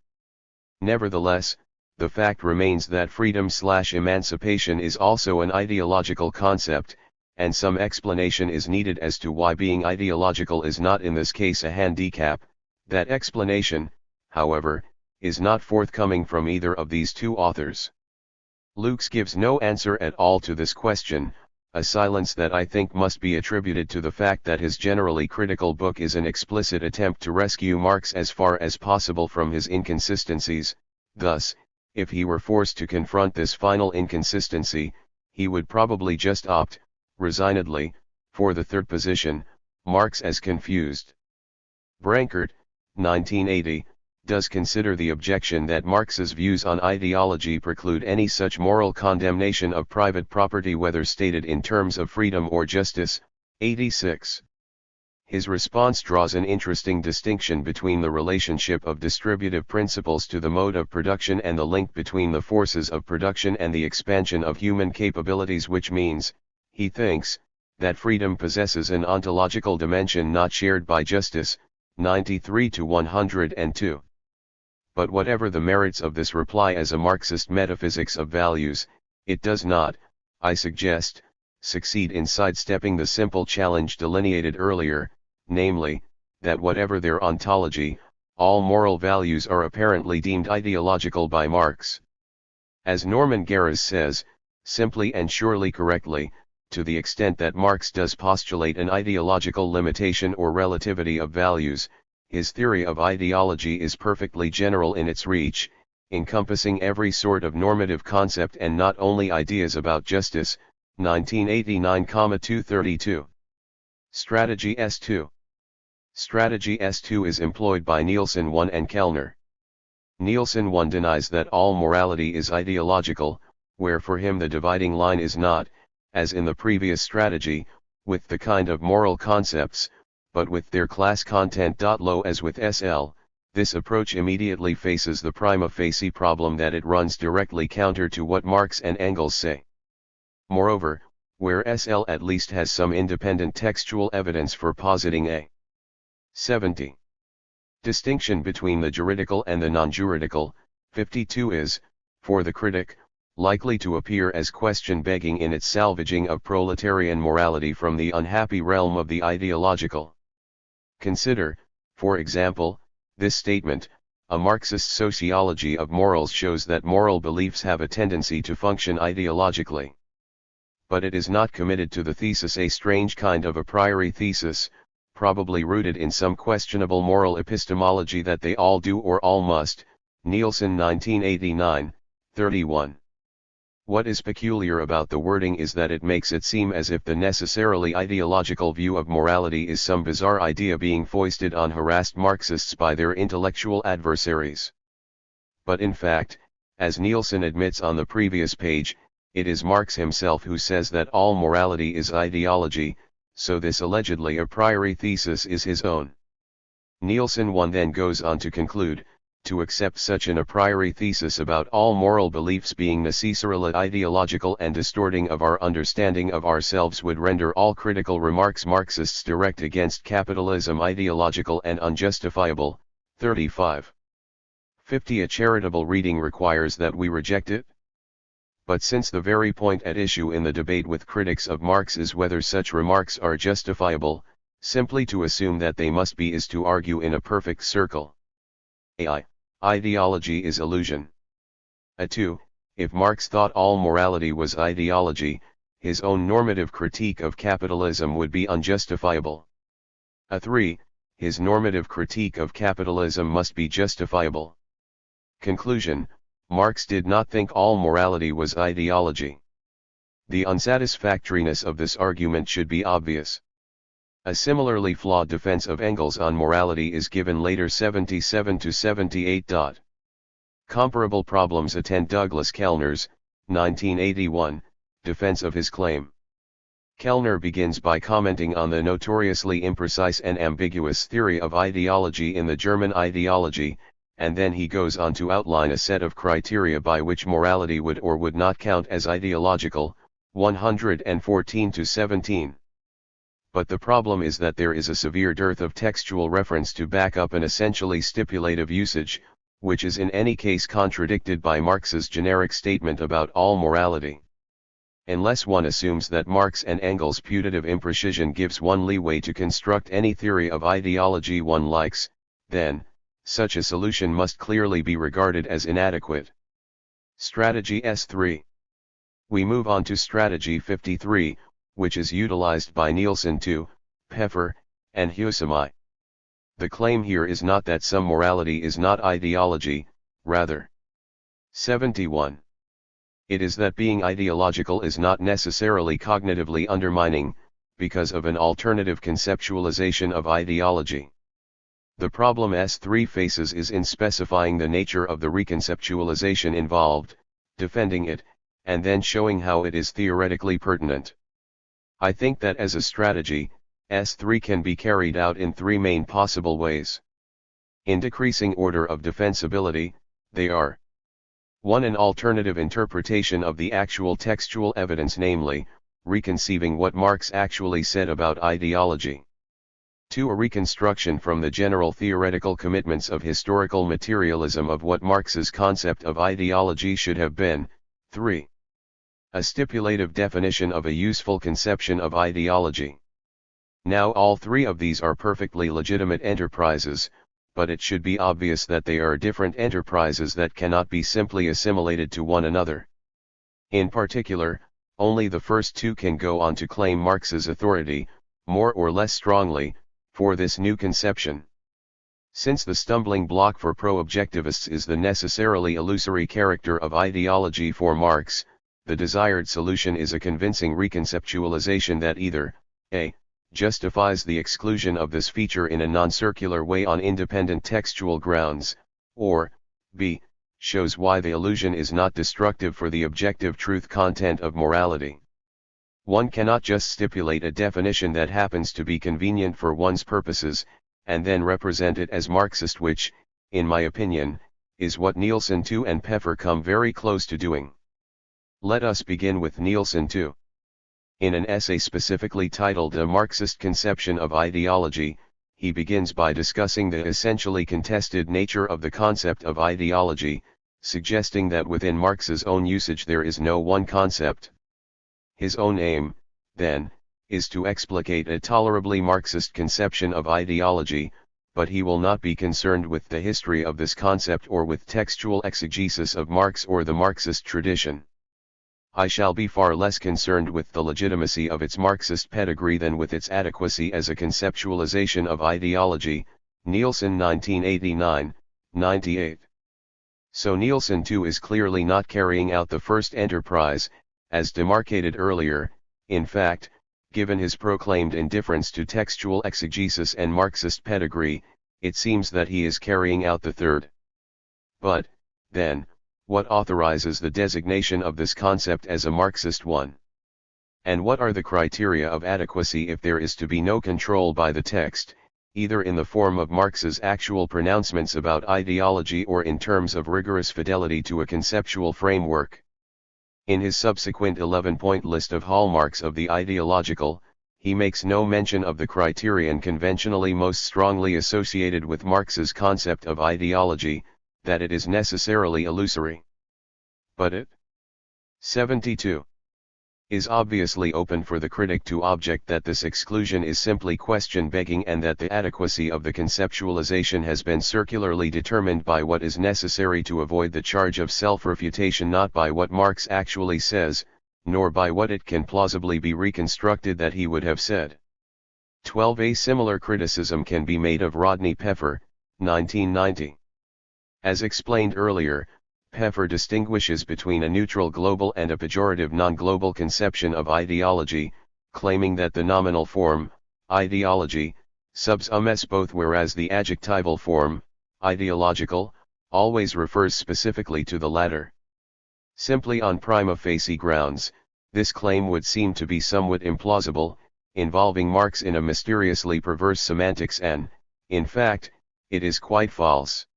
Nevertheless, the fact remains that freedom/emancipation is also an ideological concept, and some explanation is needed as to why being ideological is not in this case a handicap. That explanation, however, is not forthcoming from either of these two authors. Lukes gives no answer at all to this question, a silence that I think must be attributed to the fact that his generally critical book is an explicit attempt to rescue Marx as far as possible from his inconsistencies. Thus, if he were forced to confront this final inconsistency, he would probably just opt, resignedly, for the third position, Marx as confused. Brankert, 1980, does consider the objection that Marx's views on ideology preclude any such moral condemnation of private property whether stated in terms of freedom or justice. 86. His response draws an interesting distinction between the relationship of distributive principles to the mode of production and the link between the forces of production and the expansion of human capabilities, which means, he thinks, that freedom possesses an ontological dimension not shared by justice. 93-102. But whatever the merits of this reply as a Marxist metaphysics of values, it does not, I suggest, succeed in sidestepping the simple challenge delineated earlier, namely, that whatever their ontology, all moral values are apparently deemed ideological by Marx. As Norman Garris says, simply and surely correctly, to the extent that Marx does postulate an ideological limitation or relativity of values, his theory of ideology is perfectly general in its reach, encompassing every sort of normative concept and not only ideas about justice. 1989-232. Strategy S2. Strategy S2 is employed by Nielsen 1 and Kellner. Nielsen 1 denies that all morality is ideological, where for him the dividing line is not, as in the previous strategy, with the kind of moral concepts, but with their class content. Low as with SL, this approach immediately faces the prima facie problem that it runs directly counter to what Marx and Engels say. Moreover, where SL at least has some independent textual evidence for positing a 70 distinction between the juridical and the non-juridical, 52 is, for the critic, likely to appear as question-begging in its salvaging of proletarian morality from the unhappy realm of the ideological. Consider, For example, this statement, a Marxist sociology of morals shows that moral beliefs have a tendency to function ideologically. But it is not committed to the thesis, a strange kind of a priori thesis, probably rooted in some questionable moral epistemology that they all do or all must. Nielsen 1989, 31. What is peculiar about the wording is that it makes it seem as if the necessarily ideological view of morality is some bizarre idea being foisted on harassed Marxists by their intellectual adversaries. But in fact, as Nielsen admits on the previous page, it is Marx himself who says that all morality is ideology, so this allegedly a priori thesis is his own. Nielsen 1 then goes on to conclude, to accept such an a priori thesis about all moral beliefs being necessarily ideological and distorting of our understanding of ourselves would render all critical remarks Marxists direct against capitalism ideological and unjustifiable. 35. 50. A charitable reading requires that we reject it. But since the very point at issue in the debate with critics of Marx is whether such remarks are justifiable, simply to assume that they must be is to argue in a perfect circle. A. Ideology is illusion. A. 2. If Marx thought all morality was ideology, his own normative critique of capitalism would be unjustifiable. A. 3. His normative critique of capitalism must be justifiable. Conclusion: Marx did not think all morality was ideology. The unsatisfactoriness of this argument should be obvious. A similarly flawed defense of Engels on morality is given later 77-78. Comparable problems attend Douglas Kellner's, 1981, defense of his claim. Kellner begins by commenting on the notoriously imprecise and ambiguous theory of ideology in the German Ideology, and then he goes on to outline a set of criteria by which morality would or would not count as ideological, 114-17. But the problem is that there is a severe dearth of textual reference to back up an essentially stipulative usage, which is in any case contradicted by Marx's generic statement about all morality. Unless one assumes that Marx and Engels' putative imprecision gives one leeway to construct any theory of ideology one likes, then, such a solution must clearly be regarded as inadequate. Strategy S3. We move on to Strategy 53, which is utilized by Nielsen 2, Peffer, and Husserl. The claim here is not that some morality is not ideology, rather. 71. It is that being ideological is not necessarily cognitively undermining, because of an alternative conceptualization of ideology. The problem S3 faces is in specifying the nature of the reconceptualization involved, defending it, and then showing how it is theoretically pertinent. I think that as a strategy, S3 can be carried out in three main possible ways. In decreasing order of defensibility, they are: 1. An alternative interpretation of the actual textual evidence, namely, reconceiving what Marx actually said about ideology. 2. A reconstruction from the general theoretical commitments of historical materialism of what Marx's concept of ideology should have been. 3. A stipulative definition of a useful conception of ideology. Now all three of these are perfectly legitimate enterprises, but it should be obvious that they are different enterprises that cannot be simply assimilated to one another. In particular, only the first two can go on to claim Marx's authority, more or less strongly, for this new conception. Since the stumbling block for pro-objectivists is the necessarily illusory character of ideology for Marx, the desired solution is a convincing reconceptualization that either a. justifies the exclusion of this feature in a non-circular way on independent textual grounds, or b. shows why the illusion is not destructive for the objective truth content of morality. One cannot just stipulate a definition that happens to be convenient for one's purposes, and then represent it as Marxist, which, in my opinion, is what Nielsen 2 and Peffer come very close to doing. Let us begin with Nielsen 2. In an essay specifically titled A Marxist Conception of Ideology, he begins by discussing the essentially contested nature of the concept of ideology, suggesting that within Marx's own usage there is no one concept. His own aim, then, is to explicate a tolerably Marxist conception of ideology, but he will not be concerned with the history of this concept or with textual exegesis of Marx or the Marxist tradition. I shall be far less concerned with the legitimacy of its Marxist pedigree than with its adequacy as a conceptualization of ideology. Nielsen 1989, 98. So Nielsen too is clearly not carrying out the first enterprise, as demarcated earlier. In fact, given his proclaimed indifference to textual exegesis and Marxist pedigree, it seems that he is carrying out the third. But, then, what authorizes the designation of this concept as a Marxist one? And what are the criteria of adequacy if there is to be no control by the text, either in the form of Marx's actual pronouncements about ideology or in terms of rigorous fidelity to a conceptual framework? In his subsequent 11-point list of hallmarks of the ideological, he makes no mention of the criterion conventionally most strongly associated with Marx's concept of ideology, that it is necessarily illusory. But it 72 is obviously open for the critic to object that this exclusion is simply question-begging and that the adequacy of the conceptualization has been circularly determined by what is necessary to avoid the charge of self-refutation, not by what Marx actually says, nor by what it can plausibly be reconstructed that he would have said. 12. A similar criticism can be made of Rodney Peffer, 1990. As explained earlier, Peffer distinguishes between a neutral global and a pejorative non-global conception of ideology, claiming that the nominal form, ideology, subs both, whereas the adjectival form, ideological, always refers specifically to the latter. Simply on prima facie grounds, this claim would seem to be somewhat implausible, involving Marx in a mysteriously perverse semantics, and, in fact, it is quite false.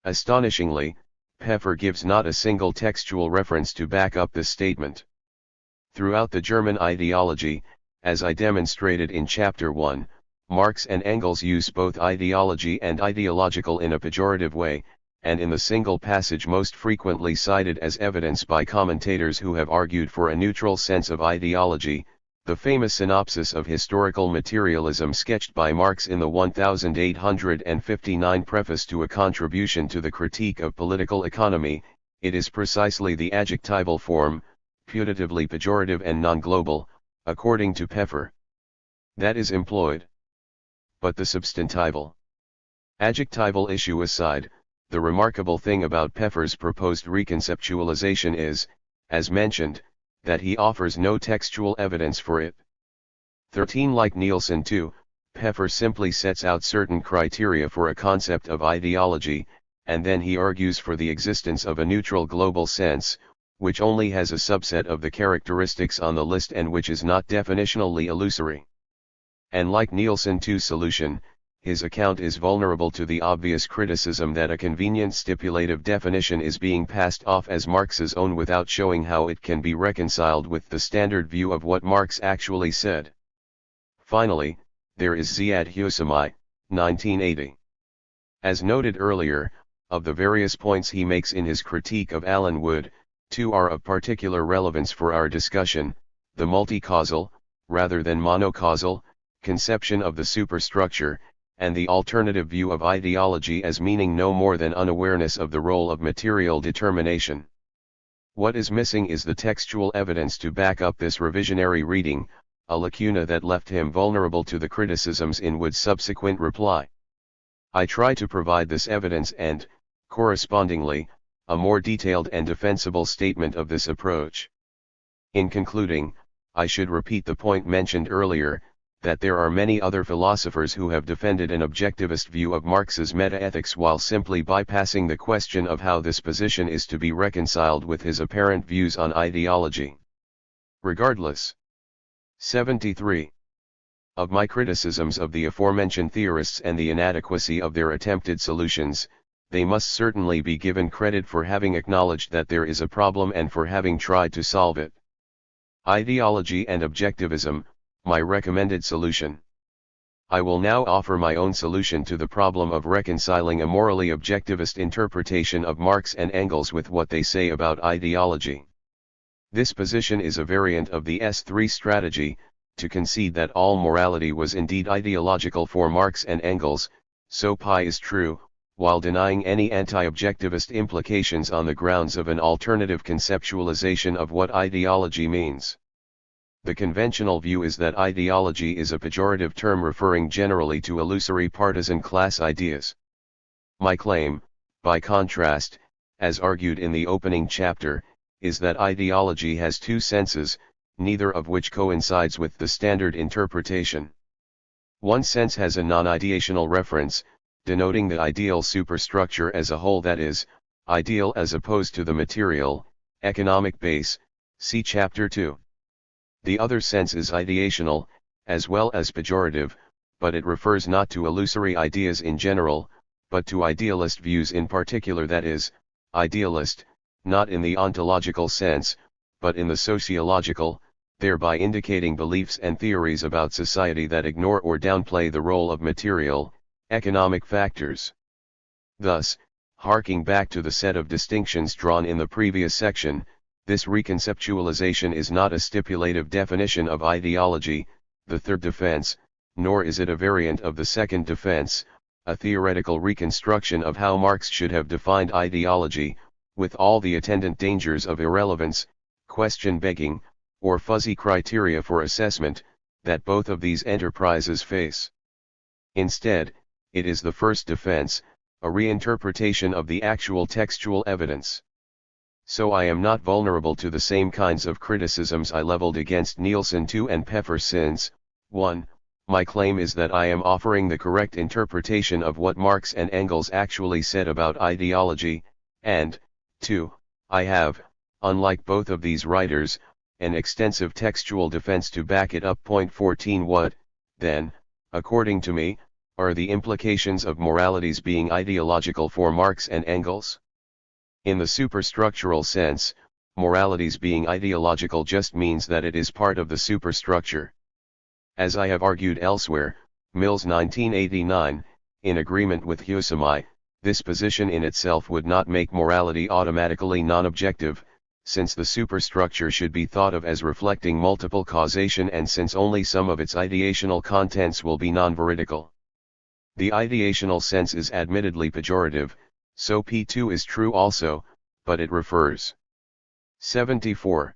Astonishingly, Peffer gives not a single textual reference to back up this statement. Throughout the German ideology, as I demonstrated in Chapter 1, Marx and Engels use both ideology and ideological in a pejorative way, and in the single passage most frequently cited as evidence by commentators who have argued for a neutral sense of ideology, the famous synopsis of historical materialism sketched by Marx in the 1859 preface to a contribution to the critique of political economy, it is precisely the adjectival form, putatively pejorative and non-global, according to Peffer, that is employed. But the substantival, adjectival issue aside, the remarkable thing about Peffer's proposed reconceptualization is, as mentioned, that he offers no textual evidence for it. 13. Like Nielsen too, Peffer simply sets out certain criteria for a concept of ideology, and then he argues for the existence of a neutral global sense, which only has a subset of the characteristics on the list and which is not definitionally illusory. And like Nielsen too's solution, his account is vulnerable to the obvious criticism that a convenient stipulative definition is being passed off as Marx's own without showing how it can be reconciled with the standard view of what Marx actually said. Finally, there is Ziad Husseini, 1980. As noted earlier, of the various points he makes in his critique of Alan Wood, two are of particular relevance for our discussion: the multi-causal, rather than monocausal, conception of the superstructure, and the alternative view of ideology as meaning no more than unawareness of the role of material determination. What is missing is the textual evidence to back up this revisionary reading, a lacuna that left him vulnerable to the criticisms in Wood's subsequent reply. I try to provide this evidence and, correspondingly, a more detailed and defensible statement of this approach. In concluding, I should repeat the point mentioned earlier, that there are many other philosophers who have defended an objectivist view of Marx's metaethics while simply bypassing the question of how this position is to be reconciled with his apparent views on ideology. Regardless. 73. Of my criticisms of the aforementioned theorists and the inadequacy of their attempted solutions, they must certainly be given credit for having acknowledged that there is a problem and for having tried to solve it. Ideology and objectivism, my recommended solution. I will now offer my own solution to the problem of reconciling a morally objectivist interpretation of Marx and Engels with what they say about ideology. This position is a variant of the S3 strategy, to concede that all morality was indeed ideological for Marx and Engels, so pi is true, while denying any anti-objectivist implications on the grounds of an alternative conceptualization of what ideology means. The conventional view is that ideology is a pejorative term referring generally to illusory partisan class ideas. My claim, by contrast, as argued in the opening chapter, is that ideology has two senses, neither of which coincides with the standard interpretation. One sense has a non-ideational reference, denoting the ideal superstructure as a whole, that is, ideal as opposed to the material, economic base, see chapter 2. The other sense is ideational, as well as pejorative, but it refers not to illusory ideas in general, but to idealist views in particular, that is, idealist, not in the ontological sense, but in the sociological, thereby indicating beliefs and theories about society that ignore or downplay the role of material, economic factors. Thus, harking back to the set of distinctions drawn in the previous section, this reconceptualization is not a stipulative definition of ideology, the third defense, nor is it a variant of the second defense, a theoretical reconstruction of how Marx should have defined ideology, with all the attendant dangers of irrelevance, question-begging, or fuzzy criteria for assessment, that both of these enterprises face. Instead, it is the first defense, a reinterpretation of the actual textual evidence. So I am not vulnerable to the same kinds of criticisms I leveled against Nielsen II and Peffer since, 1. My claim is that I am offering the correct interpretation of what Marx and Engels actually said about ideology, and, 2. I have, unlike both of these writers, an extensive textual defense to back it up. 14 What, then, according to me, are the implications of moralities being ideological for Marx and Engels? In the superstructural sense, moralities being ideological just means that it is part of the superstructure. As I have argued elsewhere, Mills 1989, in agreement with Husserl, this position in itself would not make morality automatically non-objective, since the superstructure should be thought of as reflecting multiple causation and since only some of its ideational contents will be non-veridical. The ideational sense is admittedly pejorative, so P2 is true also, but it refers 74.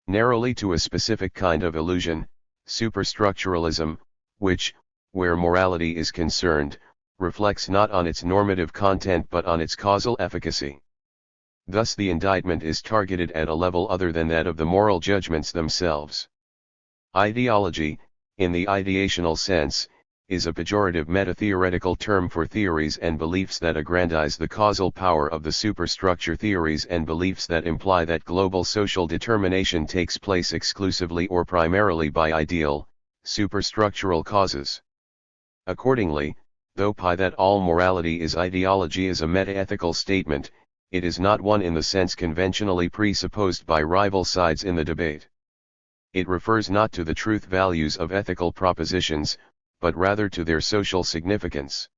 Narrowly to a specific kind of illusion, superstructuralism, which, where morality is concerned, reflects not on its normative content but on its causal efficacy. Thus the indictment is targeted at a level other than that of the moral judgments themselves. Ideology, in the ideational sense, is a pejorative meta-theoretical term for theories and beliefs that aggrandize the causal power of the superstructure, theories and beliefs that imply that global social determination takes place exclusively or primarily by ideal, superstructural causes. Accordingly, though that all morality is ideology is a meta-ethical statement, it is not one in the sense conventionally presupposed by rival sides in the debate. It refers not to the truth values of ethical propositions, but rather to their social significance.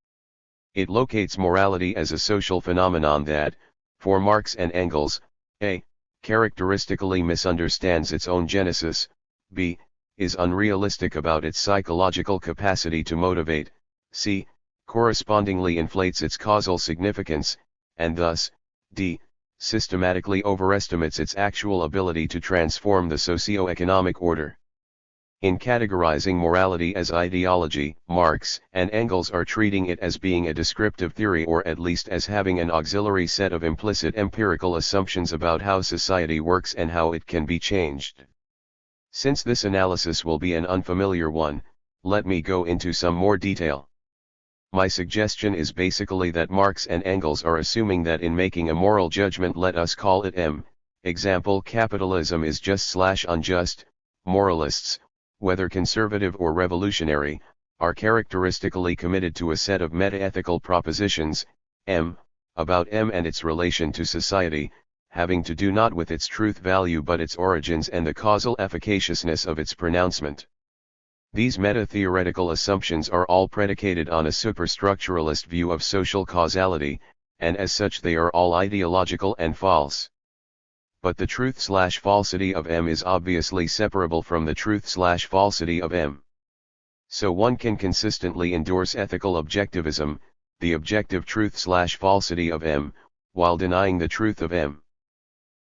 It locates morality as a social phenomenon that, for Marx and Engels, a. characteristically misunderstands its own genesis, b. is unrealistic about its psychological capacity to motivate, c. correspondingly inflates its causal significance, and thus, d. systematically overestimates its actual ability to transform the socio-economic order. In categorizing morality as ideology, Marx and Engels are treating it as being a descriptive theory, or at least as having an auxiliary set of implicit empirical assumptions about how society works and how it can be changed. Since this analysis will be an unfamiliar one, let me go into some more detail. My suggestion is basically that Marx and Engels are assuming that in making a moral judgment, let us call it example capitalism is just/unjust, moralists, whether conservative or revolutionary, are characteristically committed to a set of meta-ethical propositions, about and its relation to society, having to do not with its truth value but its origins and the causal efficaciousness of its pronouncement. These meta-theoretical assumptions are all predicated on a superstructuralist view of social causality, and as such they are all ideological and false. But the truth/falsity of is obviously separable from the truth/falsity of So one can consistently endorse ethical objectivism, the objective truth/falsity of M, while denying the truth of M.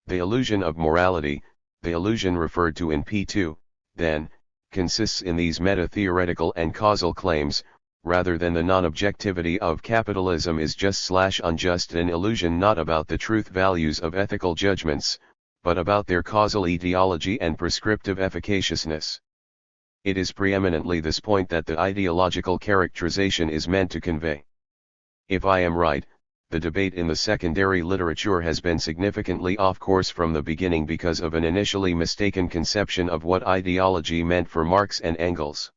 The illusion of morality, the illusion referred to in P2, then, consists in these meta-theoretical and causal claims, rather than the non-objectivity of capitalism is just/unjust, an illusion not about the truth values of ethical judgments, but about their causal etiology and prescriptive efficaciousness. It is preeminently this point that the ideological characterization is meant to convey. If I am right, the debate in the secondary literature has been significantly off course from the beginning because of an initially mistaken conception of what ideology meant for Marx and Engels.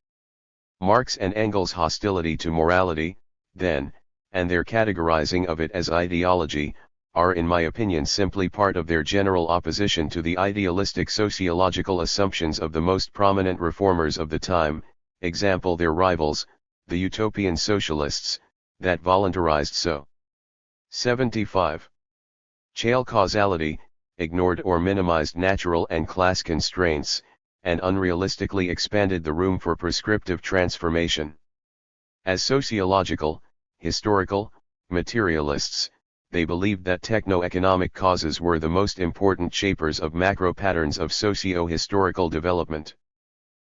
Marx and Engels' hostility to morality, then, and their categorizing of it as ideology, are in my opinion simply part of their general opposition to the idealistic sociological assumptions of the most prominent reformers of the time, example their rivals, the utopian socialists, that voluntarized so. 75. Chale causality, ignored or minimized natural and class constraints, and unrealistically expanded the room for prescriptive transformation. As sociological, historical, materialists, they believed that techno-economic causes were the most important shapers of macro patterns of socio-historical development.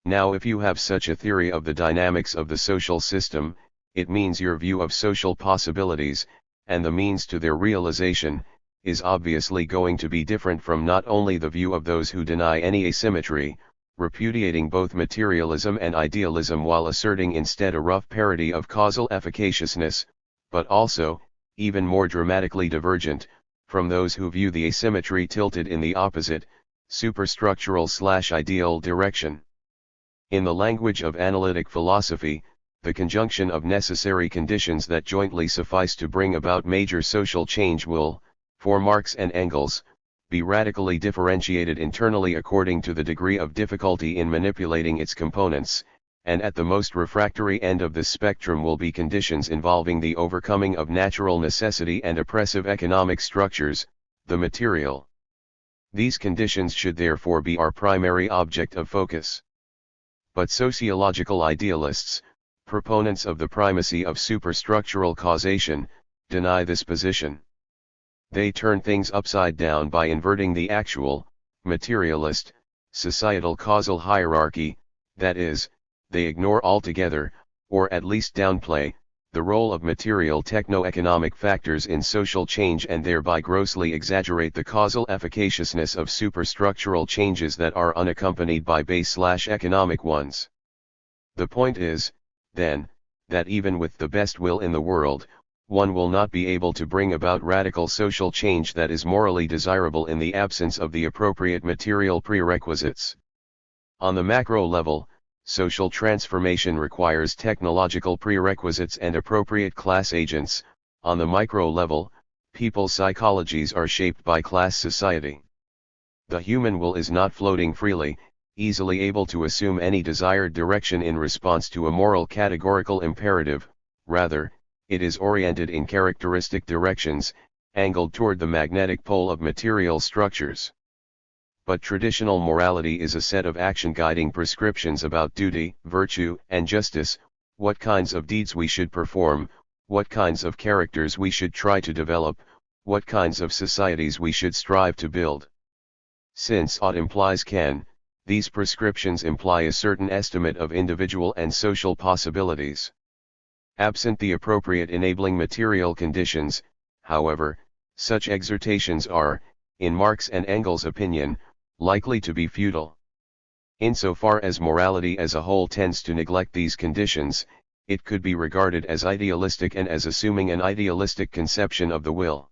Now if you have such a theory of the dynamics of the social system, it means your view of social possibilities, and the means to their realization, is obviously going to be different from not only the view of those who deny any asymmetry, repudiating both materialism and idealism while asserting instead a rough parity of causal efficaciousness, but also, even more dramatically divergent, from those who view the asymmetry tilted in the opposite, superstructural/ideal direction. In the language of analytic philosophy, the conjunction of necessary conditions that jointly suffice to bring about major social change will, for Marx and Engels, be radically differentiated internally according to the degree of difficulty in manipulating its components, and at the most refractory end of this spectrum will be conditions involving the overcoming of natural necessity and oppressive economic structures, the material. These conditions should therefore be our primary object of focus. But sociological idealists, proponents of the primacy of superstructural causation, deny this position. They turn things upside down by inverting the actual, materialist, societal causal hierarchy, that is, they ignore altogether, or at least downplay, the role of material techno-economic factors in social change and thereby grossly exaggerate the causal efficaciousness of superstructural changes that are unaccompanied by base/economic ones. The point is, then, that even with the best will in the world, one will not be able to bring about radical social change that is morally desirable in the absence of the appropriate material prerequisites. On the macro level, social transformation requires technological prerequisites and appropriate class agents. On the micro level, people's psychologies are shaped by class society. The human will is not floating freely, easily able to assume any desired direction in response to a moral categorical imperative, rather, it is oriented in characteristic directions, angled toward the magnetic pole of material structures. But traditional morality is a set of action-guiding prescriptions about duty, virtue, and justice, what kinds of deeds we should perform, what kinds of characters we should try to develop, what kinds of societies we should strive to build. Since ought implies can, these prescriptions imply a certain estimate of individual and social possibilities. Absent the appropriate enabling material conditions, however, such exhortations are, in Marx and Engels' opinion, likely to be futile. Insofar as morality as a whole tends to neglect these conditions, it could be regarded as idealistic and as assuming an idealistic conception of the will.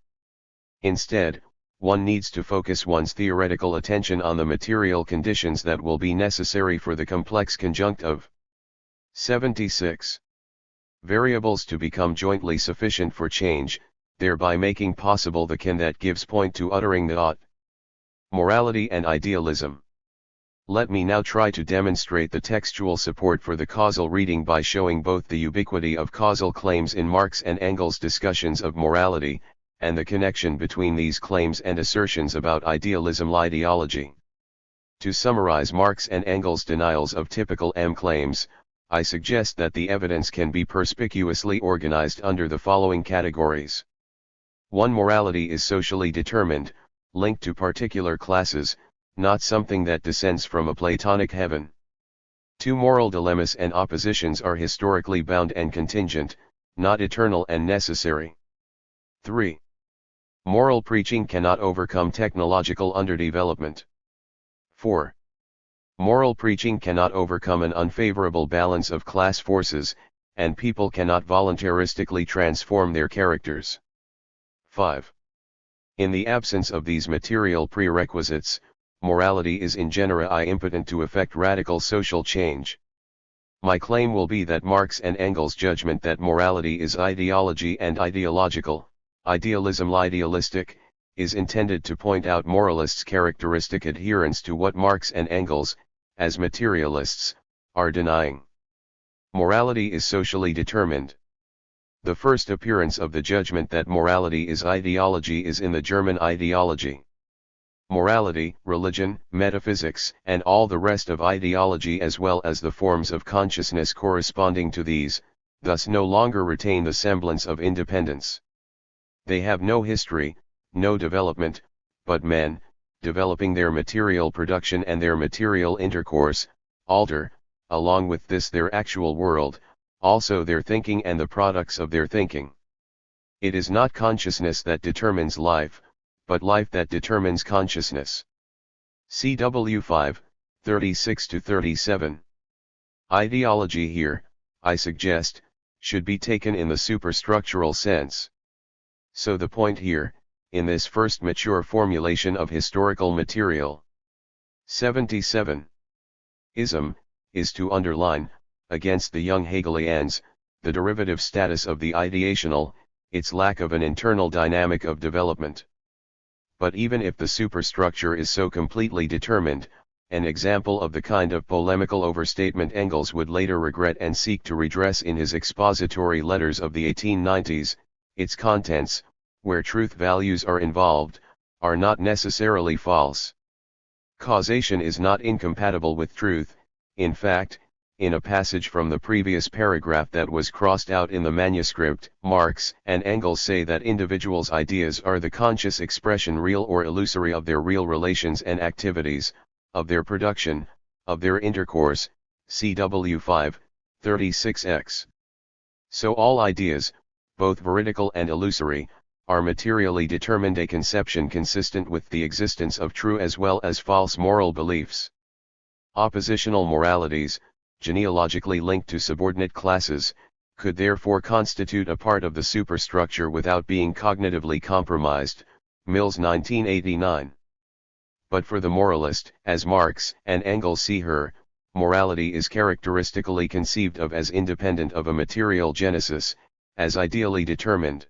Instead, one needs to focus one's theoretical attention on the material conditions that will be necessary for the complex conjunct of 76 variables to become jointly sufficient for change, thereby making possible the can that gives point to uttering the ought. Morality and idealism. Let me now try to demonstrate the textual support for the causal reading by showing both the ubiquity of causal claims in Marx and Engels' discussions of morality, and the connection between these claims and assertions about idealism ideology. To summarize Marx and Engels' denials of typical M claims, I suggest that the evidence can be perspicuously organized under the following categories. 1. Morality is socially determined, linked to particular classes, not something that descends from a Platonic heaven. 2. Moral dilemmas and oppositions are historically bound and contingent, not eternal and necessary. 3. Moral preaching cannot overcome technological underdevelopment. 4. Moral preaching cannot overcome an unfavorable balance of class forces, and people cannot voluntaristically transform their characters. 5. In the absence of these material prerequisites, morality is in genere impotent to effect radical social change. My claim will be that Marx and Engels' judgment that morality is ideology and ideological, idealism idealistic, is intended to point out moralists' characteristic adherence to what Marx and Engels, as materialists, are denying. Morality is socially determined. The first appearance of the judgment that morality is ideology is in the German ideology. Morality, religion, metaphysics, and all the rest of ideology as well as the forms of consciousness corresponding to these, thus no longer retain the semblance of independence. They have no history, no development, but men, developing their material production and their material intercourse, alter, along with this their actual world, also their thinking and the products of their thinking. It is not consciousness that determines life, but life that determines consciousness. CW 5, 36-37. Ideology here, I suggest, should be taken in the superstructural sense. So the point here, in this first mature formulation of historical material. 77. Ism, is to underline, against the young Hegelians, the derivative status of the ideational, its lack of an internal dynamic of development. But even if the superstructure is so completely determined, an example of the kind of polemical overstatement Engels would later regret and seek to redress in his expository letters of the 1890s, its contents, where truth values are involved, are not necessarily false. Causation is not incompatible with truth. In fact, in a passage from the previous paragraph that was crossed out in the manuscript, Marx and Engels say that individuals' ideas are the conscious expression real or illusory of their real relations and activities, of their production, of their intercourse, CW 5, 36x. So all ideas, both veridical and illusory, are materially determined a conception consistent with the existence of true as well as false moral beliefs. Oppositional moralities, genealogically linked to subordinate classes, could therefore constitute a part of the superstructure without being cognitively compromised, Mills 1989. But for the moralist, as Marx and Engels see her, morality is characteristically conceived of as independent of a material genesis, as ideally determined.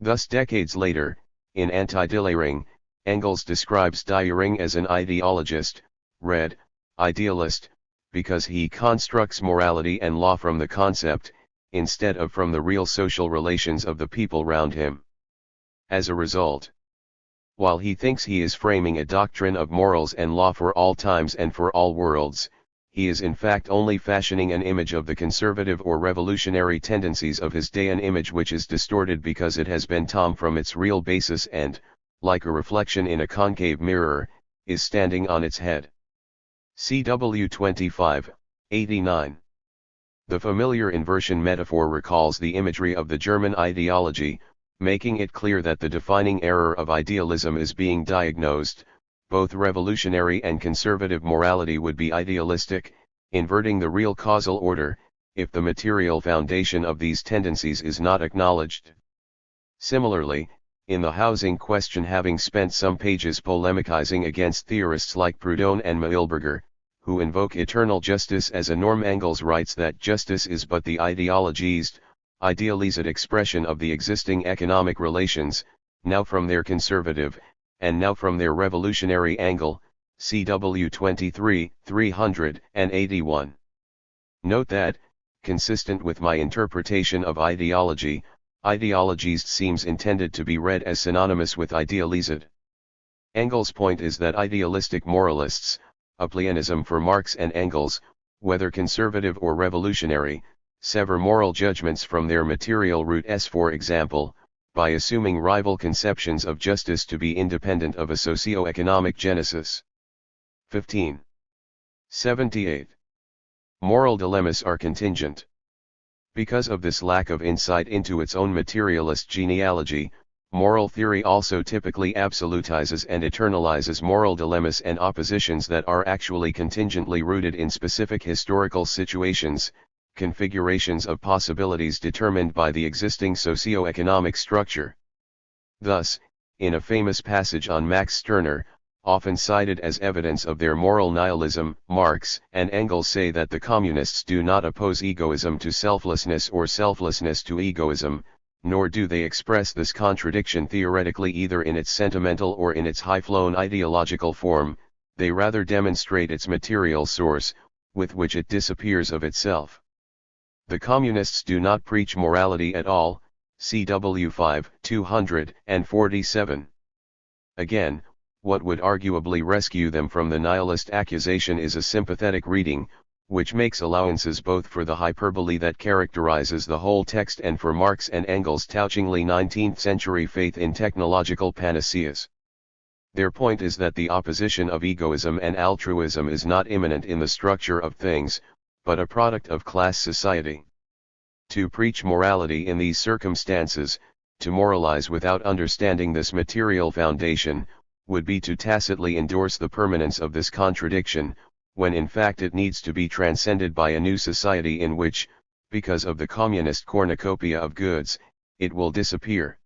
Thus decades later, in Anti-Dillering, Engels describes Dillering as an ideologist, read, idealist, because he constructs morality and law from the concept, instead of from the real social relations of the people round him. As a result, while he thinks he is framing a doctrine of morals and law for all times and for all worlds, he is in fact only fashioning an image of the conservative or revolutionary tendencies of his day, an image which is distorted because it has been torn from its real basis and, like a reflection in a concave mirror, is standing on its head. CW 25, 89. The familiar inversion metaphor recalls the imagery of the German ideology, making it clear that the defining error of idealism is being diagnosed. Both revolutionary and conservative morality would be idealistic, inverting the real causal order, if the material foundation of these tendencies is not acknowledged. Similarly, in the housing question, having spent some pages polemicizing against theorists like Proudhon and Mailberger, who invoke eternal justice as a norm, Engels writes that justice is but the idealized expression of the existing economic relations, now from their conservative, and now from their revolutionary angle, CW 23, 381. Note that, consistent with my interpretation of ideology, ideologist seems intended to be read as synonymous with idealized. Engels' point is that idealistic moralists, a pleonasm for Marx and Engels, whether conservative or revolutionary, sever moral judgments from their material roots, for example, by assuming rival conceptions of justice to be independent of a socio-economic genesis. 15. 78. Moral dilemmas are contingent. Because of this lack of insight into its own materialist genealogy, moral theory also typically absolutizes and eternalizes moral dilemmas and oppositions that are actually contingently rooted in specific historical situations, configurations of possibilities determined by the existing socio-economic structure. Thus, in a famous passage on Max Stirner, often cited as evidence of their moral nihilism, Marx and Engels say that the communists do not oppose egoism to selflessness or selflessness to egoism, nor do they express this contradiction theoretically either in its sentimental or in its high-flown ideological form, they rather demonstrate its material source, with which it disappears of itself. The communists do not preach morality at all, CW 5, 247. Again, what would arguably rescue them from the nihilist accusation is a sympathetic reading, which makes allowances both for the hyperbole that characterizes the whole text and for Marx and Engels' touchingly 19th-century faith in technological panaceas. Their point is that the opposition of egoism and altruism is not immanent in the structure of things, but a product of class society. To preach morality in these circumstances, to moralize without understanding this material foundation, would be to tacitly endorse the permanence of this contradiction, when in fact it needs to be transcended by a new society in which, because of the communist cornucopia of goods, it will disappear.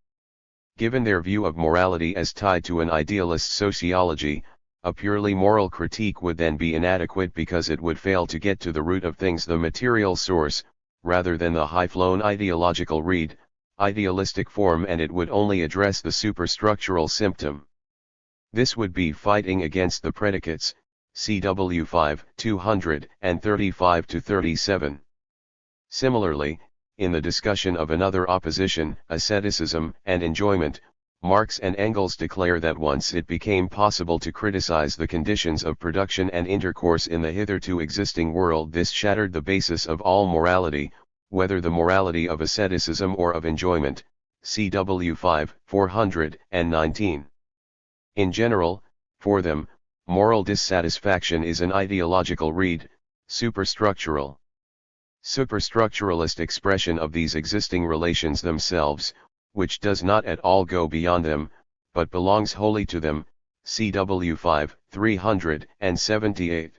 Given their view of morality as tied to an idealist sociology, a purely moral critique would then be inadequate because it would fail to get to the root of things, the material source, rather than the high-flown ideological idealistic form, and it would only address the superstructural symptom. This would be fighting against the predicates, CW 5, 235-37. Similarly, in the discussion of another opposition, asceticism and enjoyment, Marx and Engels declare that once it became possible to criticize the conditions of production and intercourse in the hitherto existing world, this shattered the basis of all morality, whether the morality of asceticism or of enjoyment, CW 5, 419. In general, for them, moral dissatisfaction is an ideological superstructural. Superstructuralist expression of these existing relations themselves, which does not at all go beyond them, but belongs wholly to them, CW 5, 378.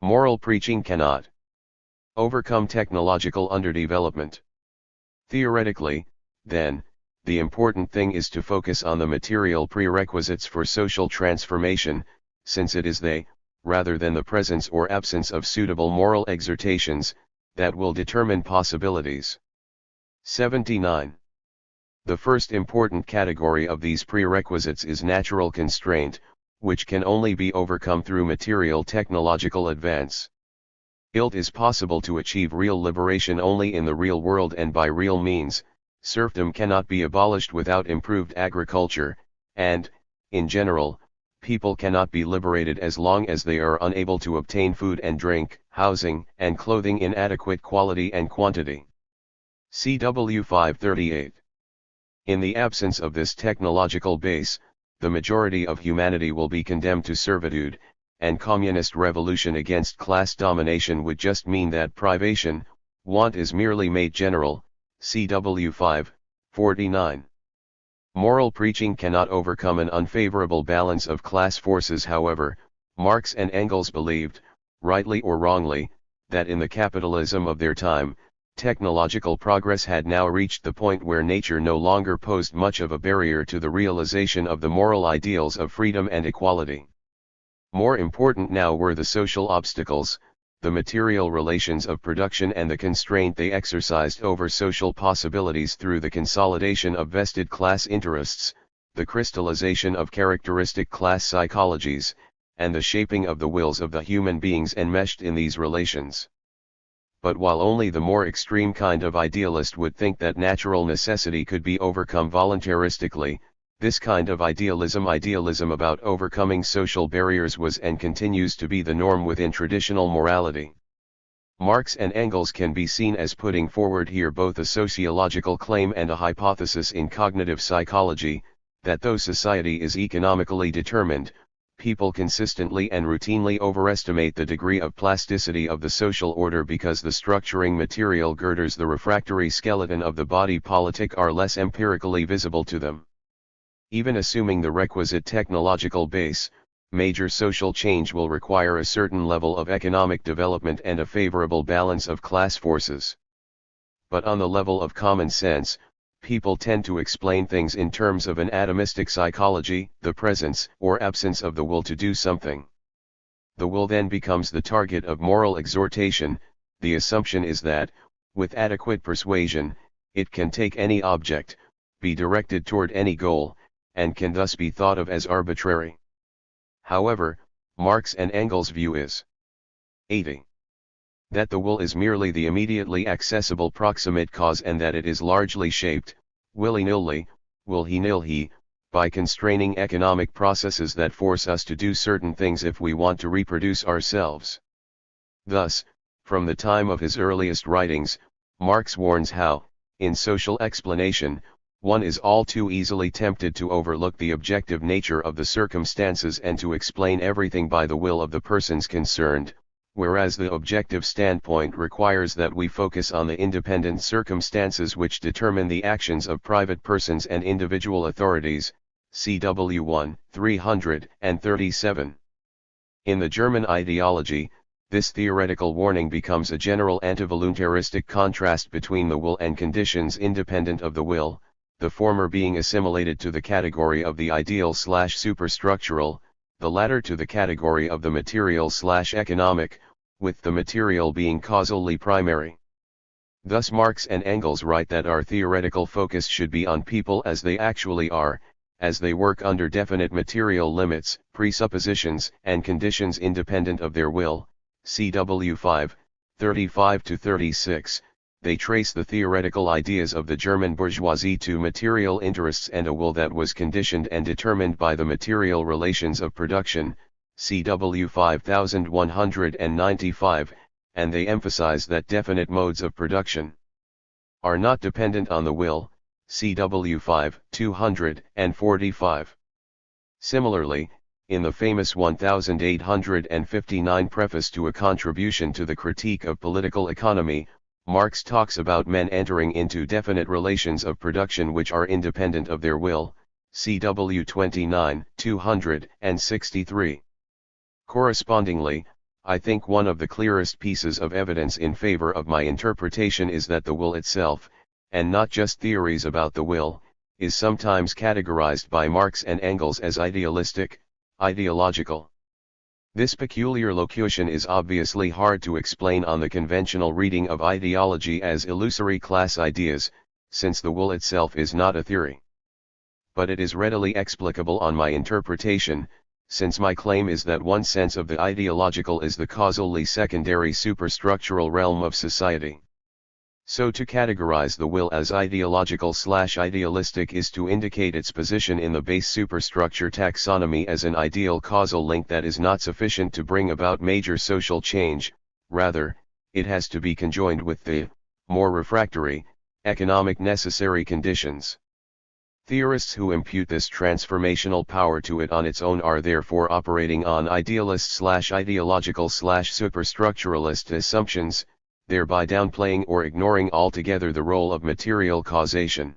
Moral preaching cannot overcome technological underdevelopment. Theoretically, then, the important thing is to focus on the material prerequisites for social transformation, since it is they, rather than the presence or absence of suitable moral exertations, that will determine possibilities. 79. The first important category of these prerequisites is natural constraint, which can only be overcome through material technological advance. It is possible to achieve real liberation only in the real world and by real means. Serfdom cannot be abolished without improved agriculture, and, in general, people cannot be liberated as long as they are unable to obtain food and drink, housing, and clothing in adequate quality and quantity. CW 538. In the absence of this technological base, the majority of humanity will be condemned to servitude, and communist revolution against class domination would just mean that privation, want is merely made general, CW 5, 49. Moral preaching cannot overcome an unfavorable balance of class forces. However, Marx and Engels believed, rightly or wrongly, that in the capitalism of their time, technological progress had now reached the point where nature no longer posed much of a barrier to the realization of the moral ideals of freedom and equality. More important now were the social obstacles, the material relations of production, and the constraint they exercised over social possibilities through the consolidation of vested class interests, the crystallization of characteristic class psychologies, and the shaping of the wills of the human beings enmeshed in these relations. But while only the more extreme kind of idealist would think that natural necessity could be overcome voluntaristically, this kind of idealism about overcoming social barriers was and continues to be the norm within traditional morality. Marx and Engels can be seen as putting forward here both a sociological claim and a hypothesis in cognitive psychology, that though society is economically determined, people consistently and routinely overestimate the degree of plasticity of the social order because the structuring material girders the refractory skeleton of the body politic are less empirically visible to them. Even assuming the requisite technological base, major social change will require a certain level of economic development and a favorable balance of class forces. But on the level of common sense, people tend to explain things in terms of an atomistic psychology, the presence or absence of the will to do something. The will then becomes the target of moral exhortation. The assumption is that, with adequate persuasion, it can take any object, be directed toward any goal, and can thus be thought of as arbitrary. However, Marx and Engels' view is 80. That the will is merely the immediately accessible proximate cause and that it is largely shaped, willy-nilly, will-he-nil-he, by constraining economic processes that force us to do certain things if we want to reproduce ourselves. Thus, from the time of his earliest writings, Marx warns how, in social explanation, one is all too easily tempted to overlook the objective nature of the circumstances and to explain everything by the will of the persons concerned, whereas the objective standpoint requires that we focus on the independent circumstances which determine the actions of private persons and individual authorities, CW 1, 337. In the German ideology, this theoretical warning becomes a general antivoluntaristic contrast between the will and conditions independent of the will, the former being assimilated to the category of the ideal/superstructural, the latter to the category of the material/economic, with the material being causally primary. Thus Marx and Engels write that our theoretical focus should be on people as they actually are, as they work under definite material limits, presuppositions, and conditions independent of their will, CW 5, 35-36. They trace the theoretical ideas of the German bourgeoisie to material interests and a will that was conditioned and determined by the material relations of production, CW 5195, and they emphasize that definite modes of production are not dependent on the will, CW 5, 245. Similarly, in the famous 1859 preface to a contribution to the Critique of Political Economy, Marx talks about men entering into definite relations of production which are independent of their will, CW 29, 263. Correspondingly, I think one of the clearest pieces of evidence in favor of my interpretation is that the will itself, and not just theories about the will, is sometimes categorized by Marx and Engels as idealistic, ideological. This peculiar locution is obviously hard to explain on the conventional reading of ideology as illusory class ideas, since the will itself is not a theory. But it is readily explicable on my interpretation, since my claim is that one sense of the ideological is the causally secondary superstructural realm of society. So to categorize the will as ideological/idealistic is to indicate its position in the base superstructure taxonomy as an ideal causal link that is not sufficient to bring about major social change. Rather, it has to be conjoined with the, more refractory, economic necessary conditions. Theorists who impute this transformational power to it on its own are therefore operating on idealist/ideological/superstructuralist assumptions, thereby downplaying or ignoring altogether the role of material causation.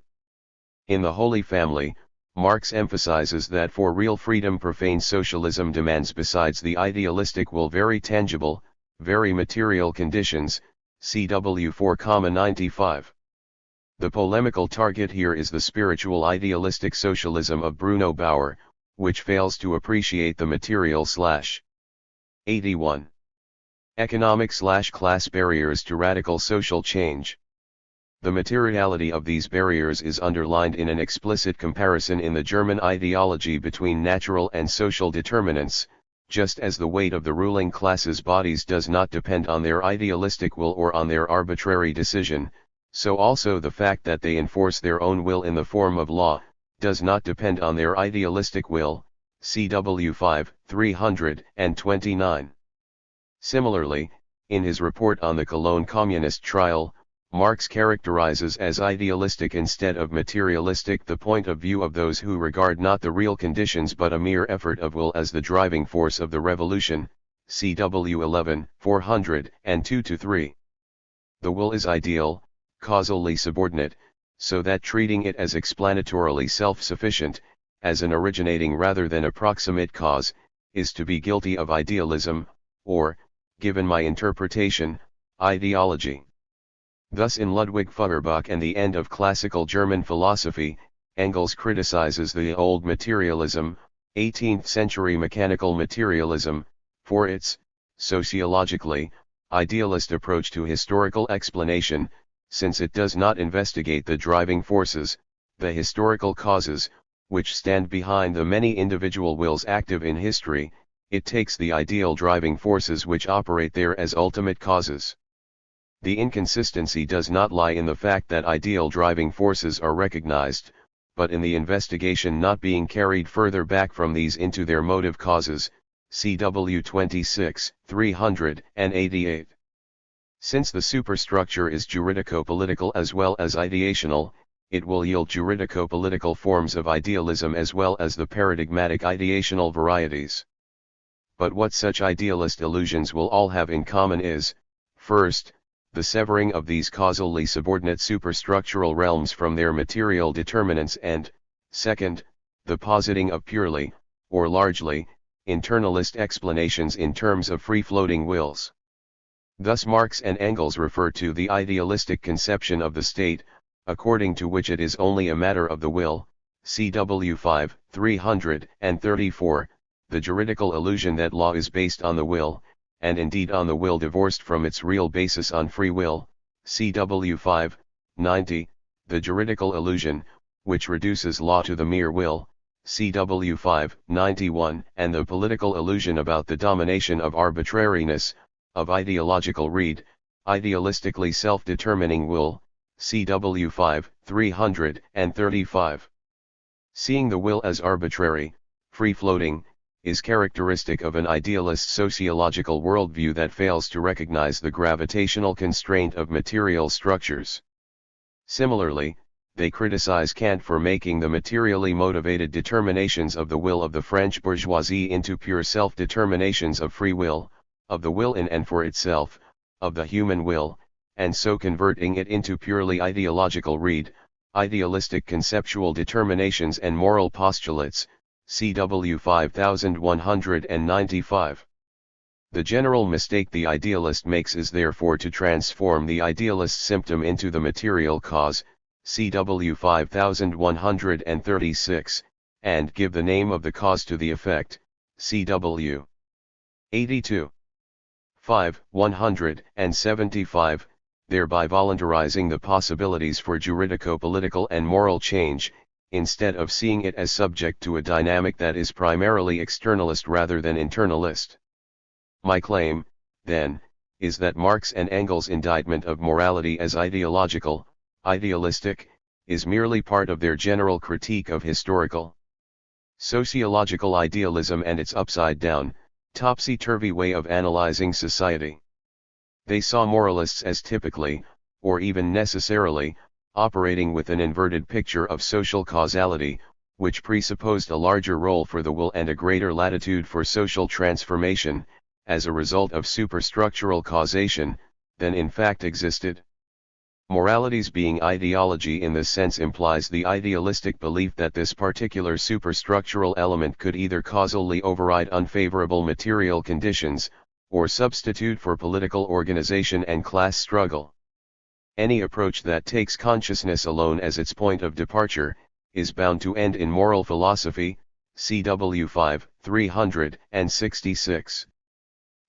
In the Holy Family, Marx emphasizes that for real freedom profane socialism demands besides the idealistic will very tangible, very material conditions, CW 4,95. The polemical target here is the spiritual idealistic socialism of Bruno Bauer, which fails to appreciate the material/ 81. Economic/class barriers to radical social change. The materiality of these barriers is underlined in an explicit comparison in the German ideology between natural and social determinants, just as the weight of the ruling class's bodies does not depend on their idealistic will or on their arbitrary decision, so also the fact that they enforce their own will in the form of law, does not depend on their idealistic will, CW 5, 329. Similarly, In his report on the Cologne Communist trial, Marx characterizes as idealistic instead of materialistic the point of view of those who regard not the real conditions but a mere effort of will as the driving force of the revolution, CW 11, 402-3. The will is ideal, causally subordinate, so that treating it as explanatorily self-sufficient, as an originating rather than approximate cause, is to be guilty of idealism, or, given my interpretation, ideology. Thus in Ludwig Feuerbach and the End of Classical German Philosophy, Engels criticizes the old materialism, 18th-century mechanical materialism, for its, sociologically, idealist approach to historical explanation, since it does not investigate the driving forces, the historical causes, which stand behind the many individual wills active in history. It takes the ideal driving forces which operate there as ultimate causes. The inconsistency does not lie in the fact that ideal driving forces are recognized, but in the investigation not being carried further back from these into their motive causes, CW 26, 388. Since the superstructure is juridico-political as well as ideational, it will yield juridico-political forms of idealism as well as the paradigmatic ideational varieties. But what such idealist illusions will all have in common is, first, the severing of these causally subordinate superstructural realms from their material determinants and, second, the positing of purely, or largely, internalist explanations in terms of free-floating wills. Thus Marx and Engels refer to the idealistic conception of the state, according to which it is only a matter of the will, CW 5, 334, the juridical illusion that law is based on the will, and indeed on the will divorced from its real basis on free will, CW 5, 90, the juridical illusion, which reduces law to the mere will, CW 5, 91, and the political illusion about the domination of arbitrariness, of ideological idealistically self-determining will, CW 5, 335. Seeing the will as arbitrary, free-floating, is characteristic of an idealist sociological worldview that fails to recognize the gravitational constraint of material structures. Similarly, they criticize Kant for making the materially motivated determinations of the will of the French bourgeoisie into pure self-determinations of free will, of the will in and for itself, of the human will, and so converting it into purely ideological idealistic conceptual determinations and moral postulates, CW 5195. The general mistake the idealist makes is therefore to transform the idealist symptom into the material cause, CW 5136, and give the name of the cause to the effect, CW 82. 175, thereby voluntarizing the possibilities for juridico-political and moral change, instead of seeing it as subject to a dynamic that is primarily externalist rather than internalist. My claim, then, is that Marx and Engels' indictment of morality as idealistic, is merely part of their general critique of historical, sociological idealism and its upside-down, topsy-turvy way of analyzing society. They saw moralists as typically, or even necessarily, operating with an inverted picture of social causality, which presupposed a larger role for the will and a greater latitude for social transformation, as a result of superstructural causation, than in fact existed. Morality's being ideology in this sense implies the idealistic belief that this particular superstructural element could either causally override unfavorable material conditions, or substitute for political organization and class struggle. Any approach that takes consciousness alone as its point of departure, is bound to end in moral philosophy, CW 5, 366.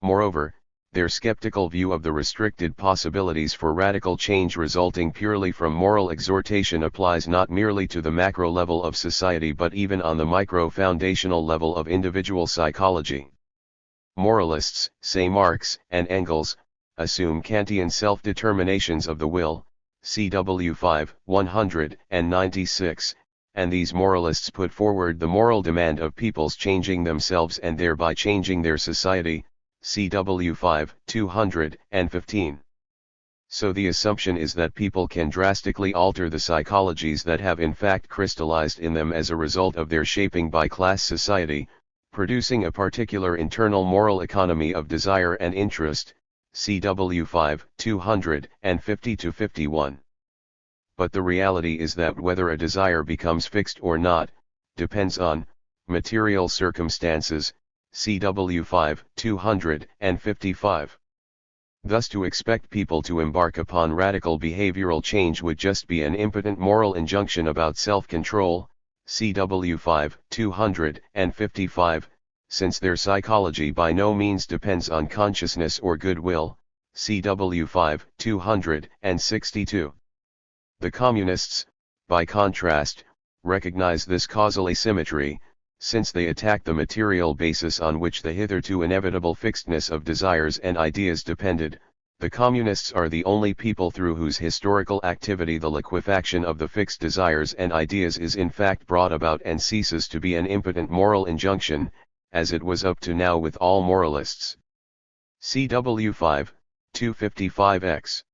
Moreover, their skeptical view of the restricted possibilities for radical change resulting purely from moral exhortation applies not merely to the macro level of society but even on the micro-foundational level of individual psychology. Moralists, say Marx and Engels, assume Kantian self-determinations of the will, CW 5, 196, and these moralists put forward the moral demand of peoples changing themselves and thereby changing their society, CW 5, 215. So the assumption is that people can drastically alter the psychologies that have in fact crystallized in them as a result of their shaping by class society, producing a particular internal moral economy of desire and interest, CW 5, 250-51. But the reality is that whether a desire becomes fixed or not, depends on material circumstances, CW 5, 255. Thus to expect people to embark upon radical behavioral change would just be an impotent moral injunction about self-control, CW 5, 255, since their psychology by no means depends on consciousness or goodwill, CW 5, 262. The communists, by contrast, recognize this causal asymmetry, since they attack the material basis on which the hitherto inevitable fixedness of desires and ideas depended. The communists are the only people through whose historical activity the liquefaction of the fixed desires and ideas is in fact brought about and ceases to be an impotent moral injunction, as it was up to now with all moralists. CW 5, 255x.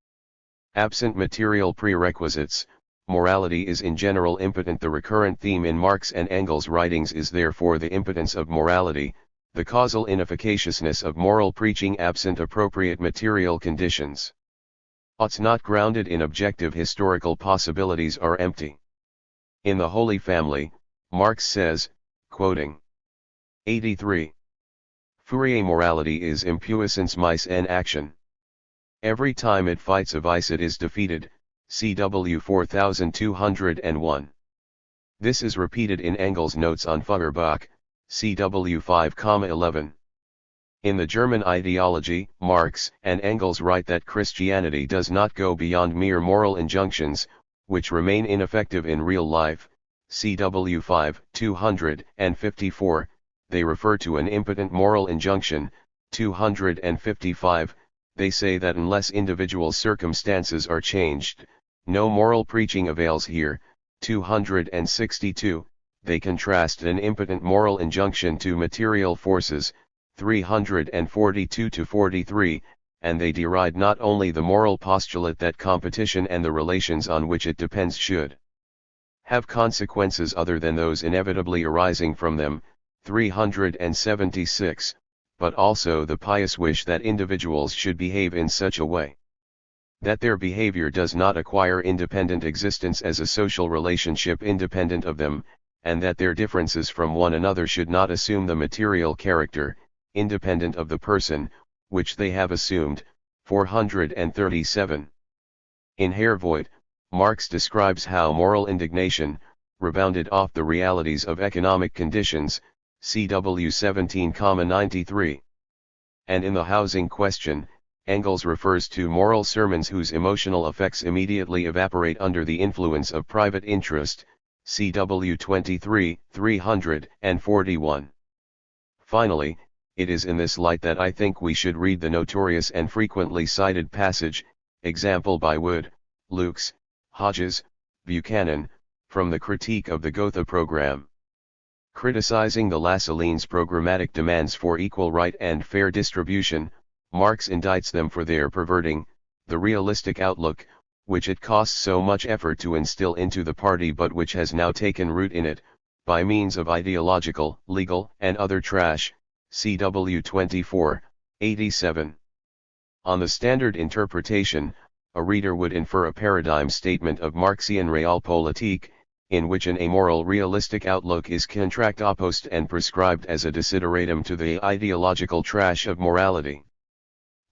Absent material prerequisites, morality is in general impotent. The recurrent theme in Marx and Engels' writings is therefore the impotence of morality, the causal inefficaciousness of moral preaching absent appropriate material conditions. Thoughts not grounded in objective historical possibilities are empty. In The Holy Family, Marx says, quoting 83. Fourier morality is impuissance mise en action. Every time it fights a vice it is defeated, CW 4201. This is repeated in Engels' notes on Feuerbach, CW 5,11. In the German ideology, Marx and Engels write that Christianity does not go beyond mere moral injunctions, which remain ineffective in real life, CW 5, 254, they refer to an impotent moral injunction, 255, they say that unless individual circumstances are changed, no moral preaching avails here, 262, they contrast an impotent moral injunction to material forces, 342-43, and they deride not only the moral postulate that competition and the relations on which it depends should have consequences other than those inevitably arising from them, 376, but also the pious wish that individuals should behave in such a way that their behavior does not acquire independent existence as a social relationship independent of them, and that their differences from one another should not assume the material character, independent of the person, which they have assumed, 437. In Herr Voigt, Marx describes how moral indignation, rebounded off the realities of economic conditions, CW 17,93. And in the housing question, Engels refers to moral sermons whose emotional effects immediately evaporate under the influence of private interest, CW 23, 341. Finally, it is in this light that I think we should read the notorious and frequently cited passage, example by Wood, Lukes, Hodges, Buchanan, from the Critique of the Gotha Program. Criticizing the Lassalleans' programmatic demands for equal right and fair distribution, Marx indicts them for their perverting the realistic outlook, which it costs so much effort to instill into the party but which has now taken root in it, by means of ideological, legal, and other trash, CW 24, 87. On the standard interpretation, a reader would infer a paradigm statement of Marxian realpolitik, in which an amoral realistic outlook is contract opposed and prescribed as a desideratum to the ideological trash of morality.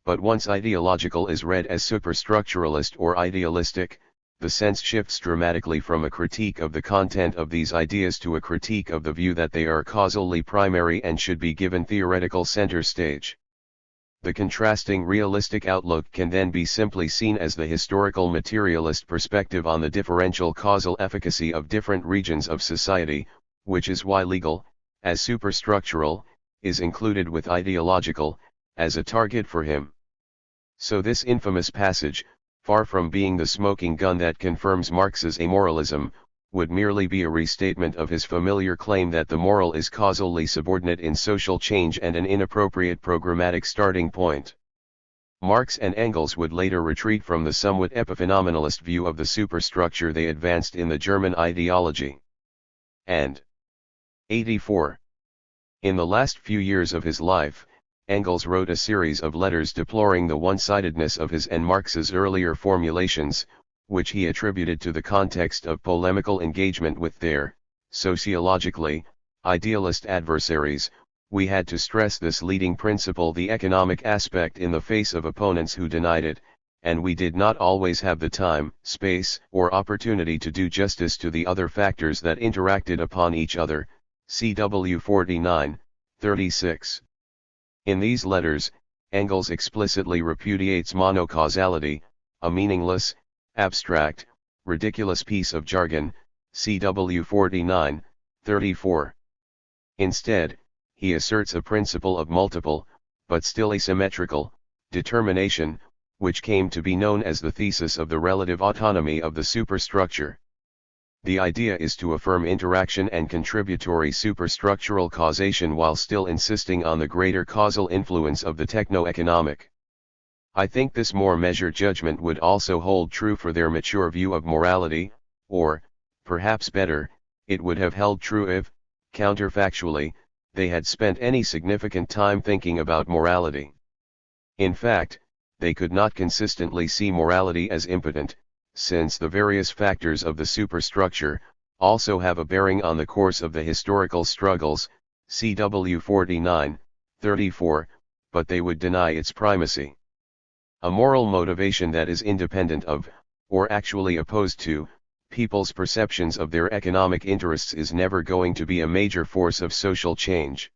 But once ideological is read as superstructuralist or idealistic, the sense shifts dramatically from a critique of the content of these ideas to a critique of the view that they are causally primary and should be given theoretical center stage. The contrasting realistic outlook can then be simply seen as the historical materialist perspective on the differential causal efficacy of different regions of society, which is why legal, as superstructural, is included with ideological, as a target for him. So this infamous passage, far from being the smoking gun that confirms Marx's amoralism, would merely be a restatement of his familiar claim that the moral is causally subordinate in social change and an inappropriate programmatic starting point. Marx and Engels would later retreat from the somewhat epiphenomenalist view of the superstructure they advanced in the German ideology. And 84. In the last few years of his life, Engels wrote a series of letters deploring the one-sidedness of his and Marx's earlier formulations, which he attributed to the context of polemical engagement with their, sociologically, idealist adversaries. We had to stress this leading principle, the economic aspect, in the face of opponents who denied it, and we did not always have the time, space, or opportunity to do justice to the other factors that interacted upon each other. CW 49, 36. In these letters, Engels explicitly repudiates monocausality, a meaningless, abstract, ridiculous piece of jargon. CW 49, 34. Instead, he asserts a principle of multiple, but still asymmetrical, determination, which came to be known as the thesis of the relative autonomy of the superstructure. The idea is to affirm interaction and contributory superstructural causation while still insisting on the greater causal influence of the techno-economic. I think this more measured judgment would also hold true for their mature view of morality, or, perhaps better, it would have held true if, counterfactually, they had spent any significant time thinking about morality. In fact, they could not consistently see morality as impotent, since the various factors of the superstructure also have a bearing on the course of the historical struggles. CW 49, 34, but they would deny its primacy. A moral motivation that is independent of, or actually opposed to, people's perceptions of their economic interests is never going to be a major force of social change.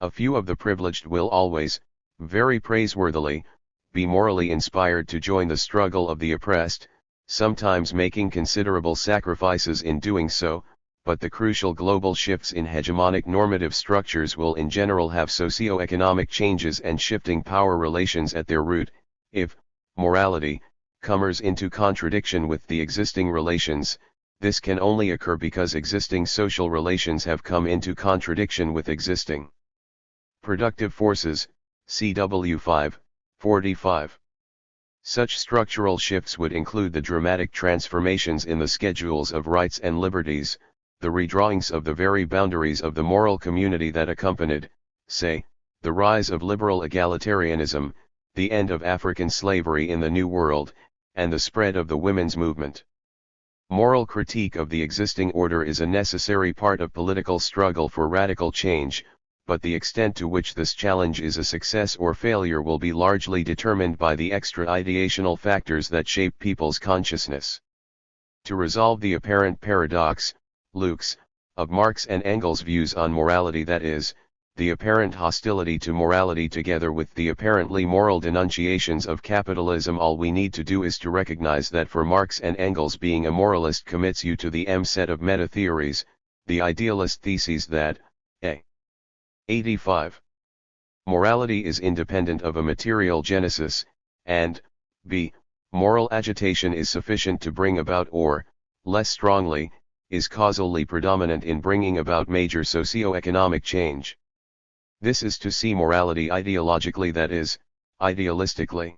A few of the privileged will always, very praiseworthily, be morally inspired to join the struggle of the oppressed, sometimes making considerable sacrifices in doing so, but the crucial global shifts in hegemonic normative structures will in general have socio-economic changes and shifting power relations at their root. If morality comes into contradiction with the existing relations, this can only occur because existing social relations have come into contradiction with existing productive forces. CW 5, 45. Such structural shifts would include the dramatic transformations in the schedules of rights and liberties, the redrawings of the very boundaries of the moral community that accompanied, say, the rise of liberal egalitarianism, the end of African slavery in the New World, and the spread of the women's movement. Moral critique of the existing order is a necessary part of political struggle for radical change, but the extent to which this challenge is a success or failure will be largely determined by the extra-ideational factors that shape people's consciousness. To resolve the apparent paradox, Lux, of Marx and Engels' views on morality, that is, the apparent hostility to morality together with the apparently moral denunciations of capitalism, all we need to do is to recognize that for Marx and Engels, being a moralist commits you to the M set of meta-theories, the idealist theses that, a. 85. Morality is independent of a material genesis, and, b. moral agitation is sufficient to bring about, or, less strongly, is causally predominant in bringing about major socio-economic change. This is to see morality ideologically, that is, idealistically.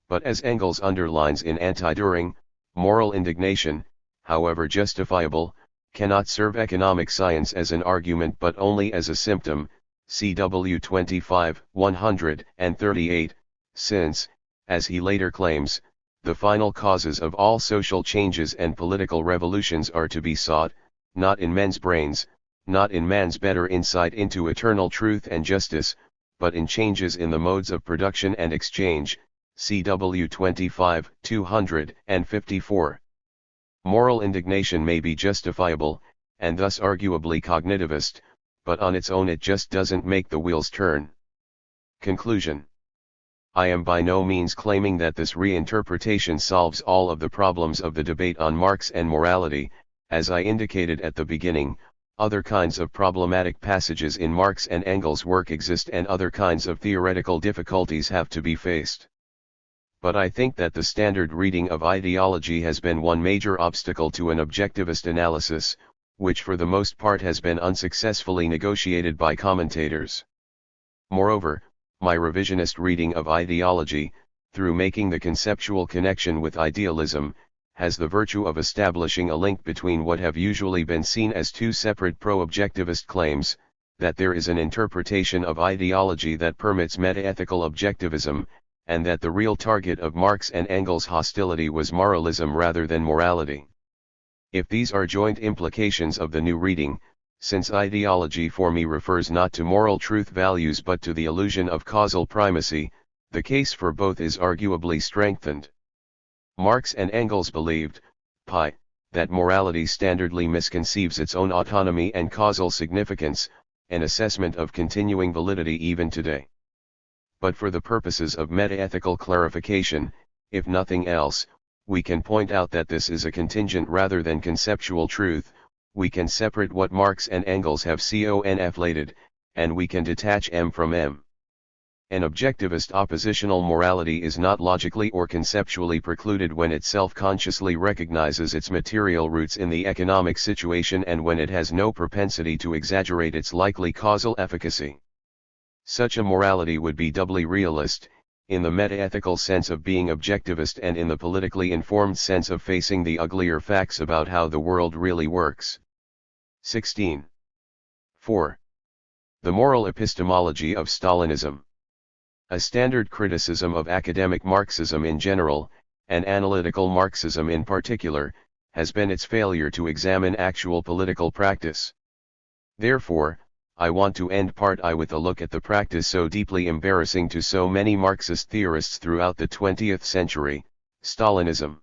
But as Engels underlines in Anti-Düring, moral indignation, however justifiable, cannot serve economic science as an argument but only as a symptom. CW 25, 138, since, as he later claims, the final causes of all social changes and political revolutions are to be sought, not in men's brains, not in man's better insight into eternal truth and justice, but in changes in the modes of production and exchange. CW 25, 254. Moral indignation may be justifiable, and thus arguably cognitivist, but on its own it just doesn't make the wheels turn. Conclusion. I am by no means claiming that this reinterpretation solves all of the problems of the debate on Marx and morality. As I indicated at the beginning, other kinds of problematic passages in Marx and Engels' work exist, and other kinds of theoretical difficulties have to be faced. but I think that the standard reading of ideology has been one major obstacle to an objectivist analysis, which for the most part has been unsuccessfully negotiated by commentators. Moreover, my revisionist reading of ideology, through making the conceptual connection with idealism, has the virtue of establishing a link between what have usually been seen as two separate pro-objectivist claims, that there is an interpretation of ideology that permits metaethical objectivism, and that the real target of Marx and Engels' hostility was moralism rather than morality. If these are joint implications of the new reading, since ideology for me refers not to moral truth values but to the illusion of causal primacy, the case for both is arguably strengthened. Marx and Engels believed, that morality standardly misconceives its own autonomy and causal significance, an assessment of continuing validity even today. But for the purposes of metaethical clarification, if nothing else, we can point out that this is a contingent rather than conceptual truth. We can separate what Marx and Engels have conflated, and we can detach M from M. An objectivist oppositional morality is not logically or conceptually precluded when it self-consciously recognizes its material roots in the economic situation and when it has no propensity to exaggerate its likely causal efficacy. Such a morality would be doubly realist, in the metaethical sense of being objectivist and in the politically informed sense of facing the uglier facts about how the world really works. 16. 4. The moral epistemology of Stalinism. A standard criticism of academic Marxism in general, and analytical Marxism in particular, has been its failure to examine actual political practice. Therefore, I want to end Part I with a look at the practice so deeply embarrassing to so many Marxist theorists throughout the 20th century, Stalinism.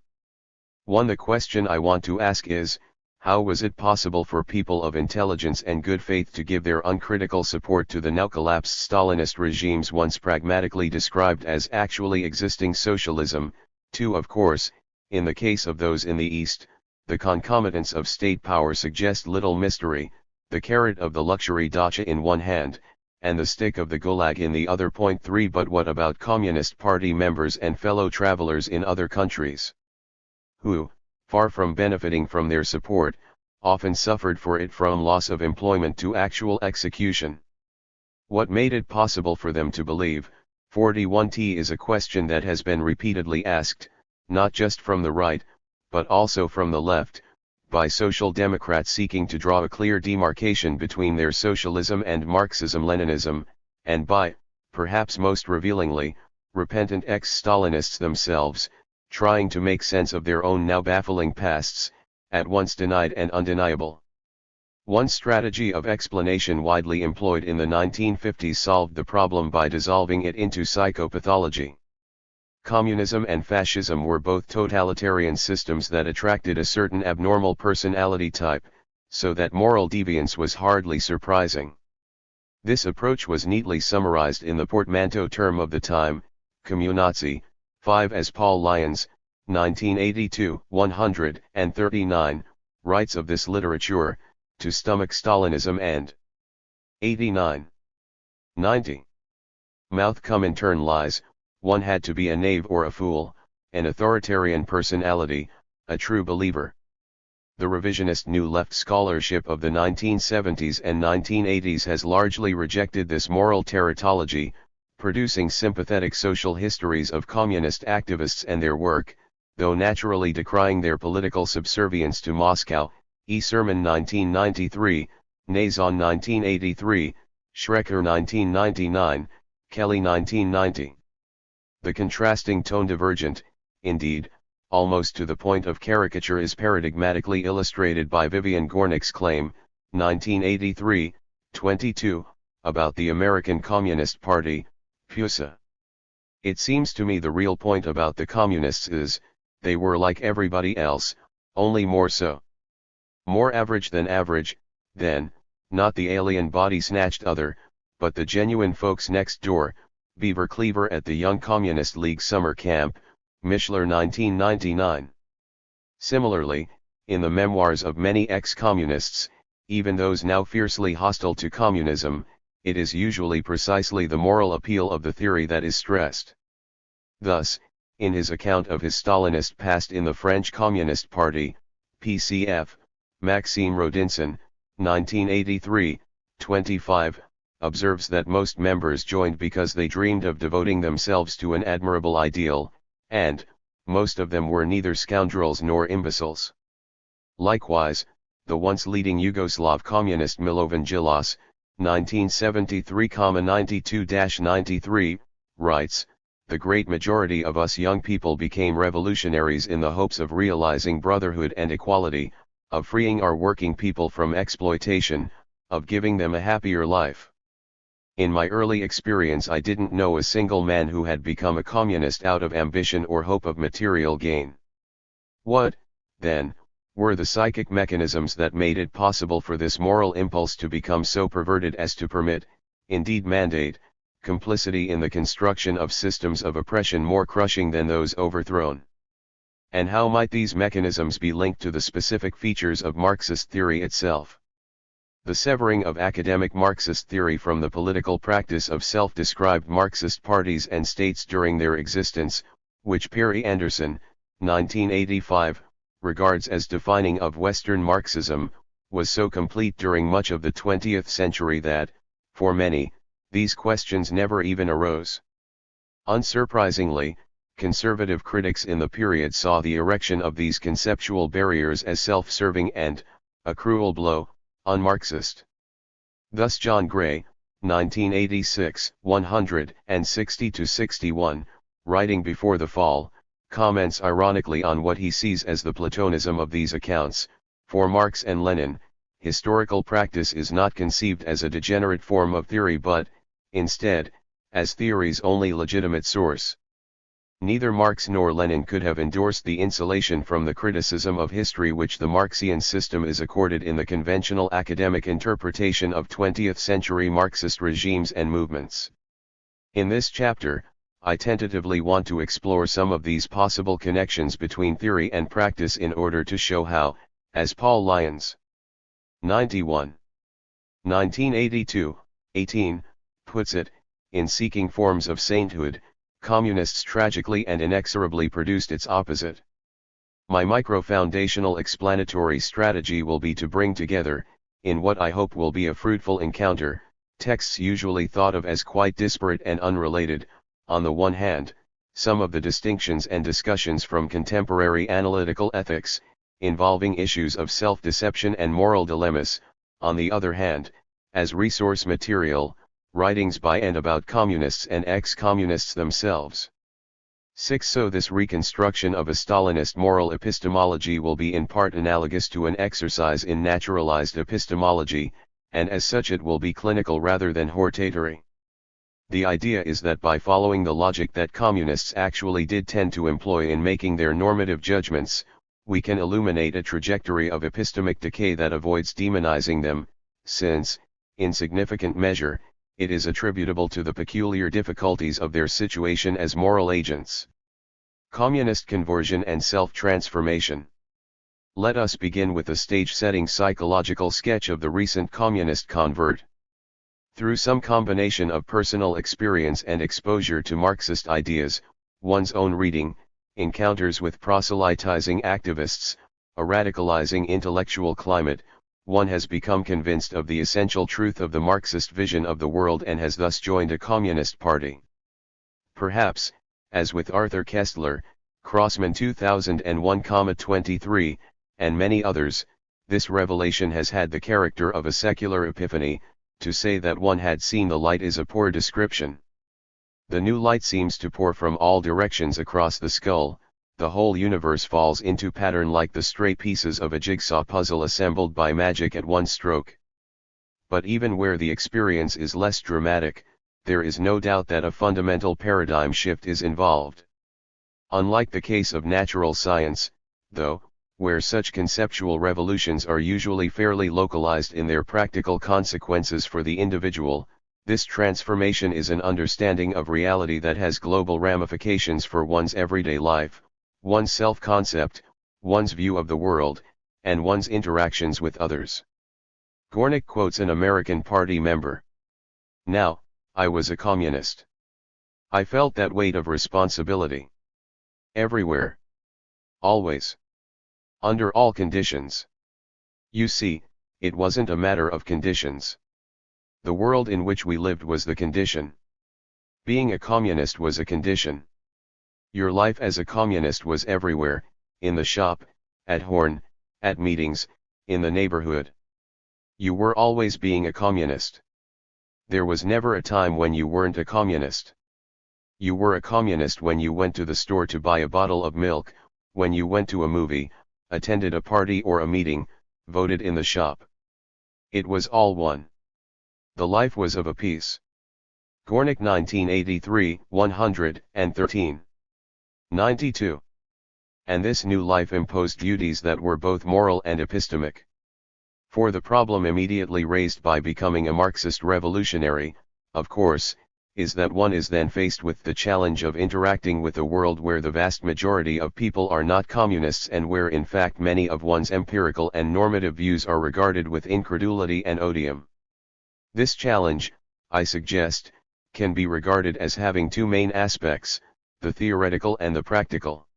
The question I want to ask is, how was it possible for people of intelligence and good faith to give their uncritical support to the now collapsed Stalinist regimes once pragmatically described as actually existing socialism? 2. Of course, in the case of those in the East, the concomitants of state power suggest little mystery, the carrot of the luxury dacha in one hand, and the stick of the gulag in the other. 3. But what about Communist Party members and fellow travelers in other countries? Who, far from benefiting from their support, often suffered for it from loss of employment to actual execution. What made it possible for them to believe? 41T is a question that has been repeatedly asked, not just from the right, but also from the left, by social democrats seeking to draw a clear demarcation between their socialism and Marxism-Leninism, and by, perhaps most revealingly, repentant ex-Stalinists themselves, trying to make sense of their own now baffling pasts, at once denied and undeniable. One strategy of explanation widely employed in the 1950s solved the problem by dissolving it into psychopathology. Communism and fascism were both totalitarian systems that attracted a certain abnormal personality type, so that moral deviance was hardly surprising. This approach was neatly summarized in the portmanteau term of the time, communazi, 5 as Paul Lyons, 1982, 139, writes of this literature, to stomach Stalinism and 89. 90. Mouth Comintern lies, one had to be a knave or a fool, an authoritarian personality, a true believer. The revisionist New Left scholarship of the 1970s and 1980s has largely rejected this moral teratology, producing sympathetic social histories of communist activists and their work, though naturally decrying their political subservience to Moscow. E. Sermon 1993, Nazon 1983, Schrecker 1999, Kelly 1990. The contrasting tone divergent, indeed, almost to the point of caricature is paradigmatically illustrated by Vivian Gornick's claim, 1983, 22, about the American Communist Party, PUSA. It seems to me the real point about the communists is, they were like everybody else, only more so. More average than average, then, not the alien body-snatched other, but the genuine folks next door. Beaver Cleaver at the Young Communist League Summer Camp, Mishler 1999. Similarly, in the memoirs of many ex-communists, even those now fiercely hostile to communism, it is usually precisely the moral appeal of the theory that is stressed. Thus, in his account of his Stalinist past in the French Communist Party, PCF, Maxime Rodinson, 1983, 25, observes that most members joined because they dreamed of devoting themselves to an admirable ideal, and, most of them were neither scoundrels nor imbeciles. Likewise, the once leading Yugoslav communist Milovan Djilas, 1973-92-93, writes, "The great majority of us young people became revolutionaries in the hopes of realizing brotherhood and equality, of freeing our working people from exploitation, of giving them a happier life. In my early experience I didn't know a single man who had become a communist out of ambition or hope of material gain. What, then, were the psychic mechanisms that made it possible for this moral impulse to become so perverted as to permit, indeed mandate, complicity in the construction of systems of oppression more crushing than those overthrown? And how might these mechanisms be linked to the specific features of Marxist theory itself? The severing of academic Marxist theory from the political practice of self-described Marxist parties and states during their existence, which Perry Anderson, 1985, regards as defining of Western Marxism, was so complete during much of the 20th century that, for many, these questions never even arose. Unsurprisingly, conservative critics in the period saw the erection of these conceptual barriers as self-serving and, a cruel blow, un-Marxist. Thus John Gray, 1986, 160-61, writing Before the Fall, comments ironically on what he sees as the Platonism of these accounts. For Marx and Lenin, historical practice is not conceived as a degenerate form of theory but, instead, as theory's only legitimate source. Neither Marx nor Lenin could have endorsed the insulation from the criticism of history which the Marxian system is accorded in the conventional academic interpretation of 20th-century Marxist regimes and movements. In this chapter, I tentatively want to explore some of these possible connections between theory and practice in order to show how, as Paul Lyons, 91, 1982, 18, puts it, in Seeking Forms of Sainthood, communists tragically and inexorably produced its opposite. My micro-foundational explanatory strategy will be to bring together, in what I hope will be a fruitful encounter, texts usually thought of as quite disparate and unrelated, on the one hand, some of the distinctions and discussions from contemporary analytical ethics, involving issues of self-deception and moral dilemmas, on the other hand, as resource material, writings by and about communists and ex-communists themselves. 6. So this reconstruction of a Stalinist moral epistemology will be in part analogous to an exercise in naturalized epistemology, and as such it will be clinical rather than hortatory. The idea is that by following the logic that communists actually did tend to employ in making their normative judgments, we can illuminate a trajectory of epistemic decay that avoids demonizing them, since, in significant measure, it is attributable to the peculiar difficulties of their situation as moral agents. Communist conversion and self-transformation. Let us begin with a stage-setting psychological sketch of the recent communist convert. Through some combination of personal experience and exposure to Marxist ideas, one's own reading, encounters with proselytizing activists, a radicalizing intellectual climate, one has become convinced of the essential truth of the Marxist vision of the world and has thus joined a communist party. Perhaps, as with Arthur Koestler, Crossman 2001-23, and many others, this revelation has had the character of a secular epiphany. To say that one had seen the light is a poor description. The new light seems to pour from all directions across the skull, the whole universe falls into pattern like the stray pieces of a jigsaw puzzle assembled by magic at one stroke. But even where the experience is less dramatic, there is no doubt that a fundamental paradigm shift is involved. Unlike the case of natural science, though, where such conceptual revolutions are usually fairly localized in their practical consequences for the individual, this transformation is an understanding of reality that has global ramifications for one's everyday life, one's self-concept, one's view of the world, and one's interactions with others. Gornick quotes an American Party member. "Now, I was a communist. I felt that weight of responsibility. Everywhere. Always. Under all conditions. You see, it wasn't a matter of conditions. The world in which we lived was the condition. Being a communist was a condition. Your life as a communist was everywhere, in the shop, at Horn, at meetings, in the neighborhood. You were always being a communist. There was never a time when you weren't a communist. You were a communist when you went to the store to buy a bottle of milk, when you went to a movie, attended a party or a meeting, voted in the shop. It was all one. The life was of a piece. Gornick 1983, 113. 92. And this new life imposed duties that were both moral and epistemic. For the problem immediately raised by becoming a Marxist revolutionary, of course, is that one is then faced with the challenge of interacting with a world where the vast majority of people are not communists and where in fact many of one's empirical and normative views are regarded with incredulity and odium. This challenge, I suggest, can be regarded as having two main aspects, the theoretical and the practical.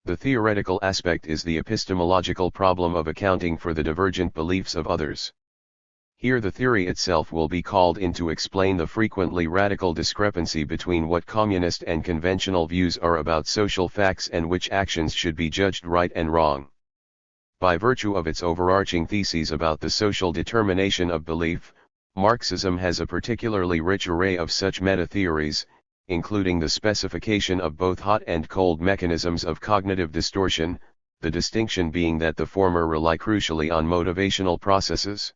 The theoretical aspect is the epistemological problem of accounting for the divergent beliefs of others. Here the theory itself will be called in to explain the frequently radical discrepancy between what communist and conventional views are about social facts and which actions should be judged right and wrong. By virtue of its overarching theses about the social determination of belief, Marxism has a particularly rich array of such meta-theories, including the specification of both hot and cold mechanisms of cognitive distortion, the distinction being that the former rely crucially on motivational processes.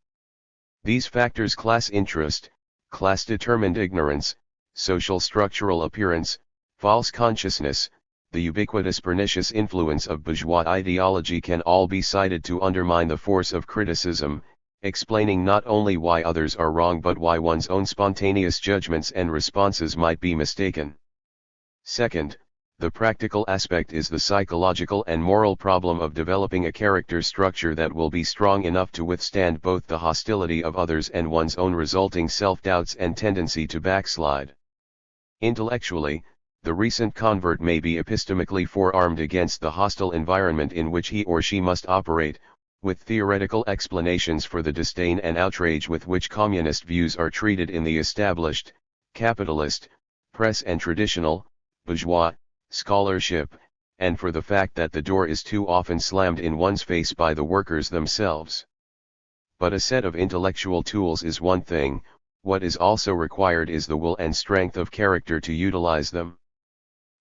These factors: class interest, class-determined ignorance, social structural appearance, false consciousness, the ubiquitous pernicious influence of bourgeois ideology, can all be cited to undermine the force of criticism, explaining not only why others are wrong but why one's own spontaneous judgments and responses might be mistaken. Second, the practical aspect is the psychological and moral problem of developing a character structure that will be strong enough to withstand both the hostility of others and one's own resulting self-doubts and tendency to backslide. Intellectually, the recent convert may be epistemically forearmed against the hostile environment in which he or she must operate, with theoretical explanations for the disdain and outrage with which communist views are treated in the established, capitalist, press and traditional, bourgeois, scholarship, and for the fact that the door is too often slammed in one's face by the workers themselves. But a set of intellectual tools is one thing, what is also required is the will and strength of character to utilize them.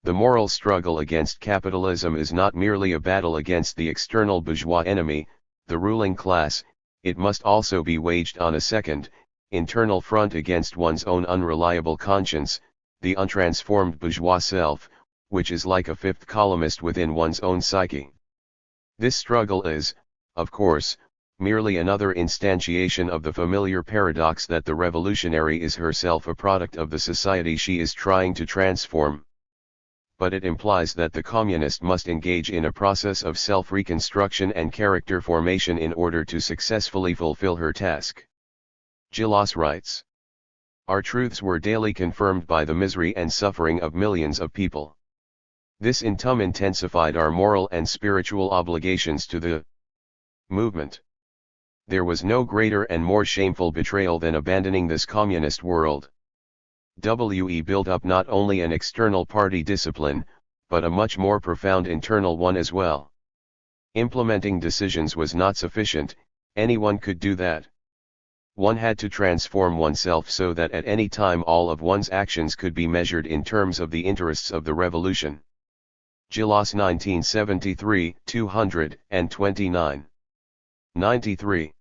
The moral struggle against capitalism is not merely a battle against the external bourgeois enemy, the ruling class, it must also be waged on a second, internal front against one's own unreliable conscience, the untransformed bourgeois self, which is like a fifth columnist within one's own psyche. This struggle is, of course, merely another instantiation of the familiar paradox that the revolutionary is herself a product of the society she is trying to transform. But it implies that the communist must engage in a process of self-reconstruction and character formation in order to successfully fulfill her task. Gillas writes, "Our truths were daily confirmed by the misery and suffering of millions of people. This in turn intensified our moral and spiritual obligations to the movement. There was no greater and more shameful betrayal than abandoning this communist world. We built up not only an external party discipline, but a much more profound internal one as well. Implementing decisions was not sufficient, anyone could do that. One had to transform oneself so that at any time all of one's actions could be measured in terms of the interests of the revolution." Gillas 1973, 229. 93.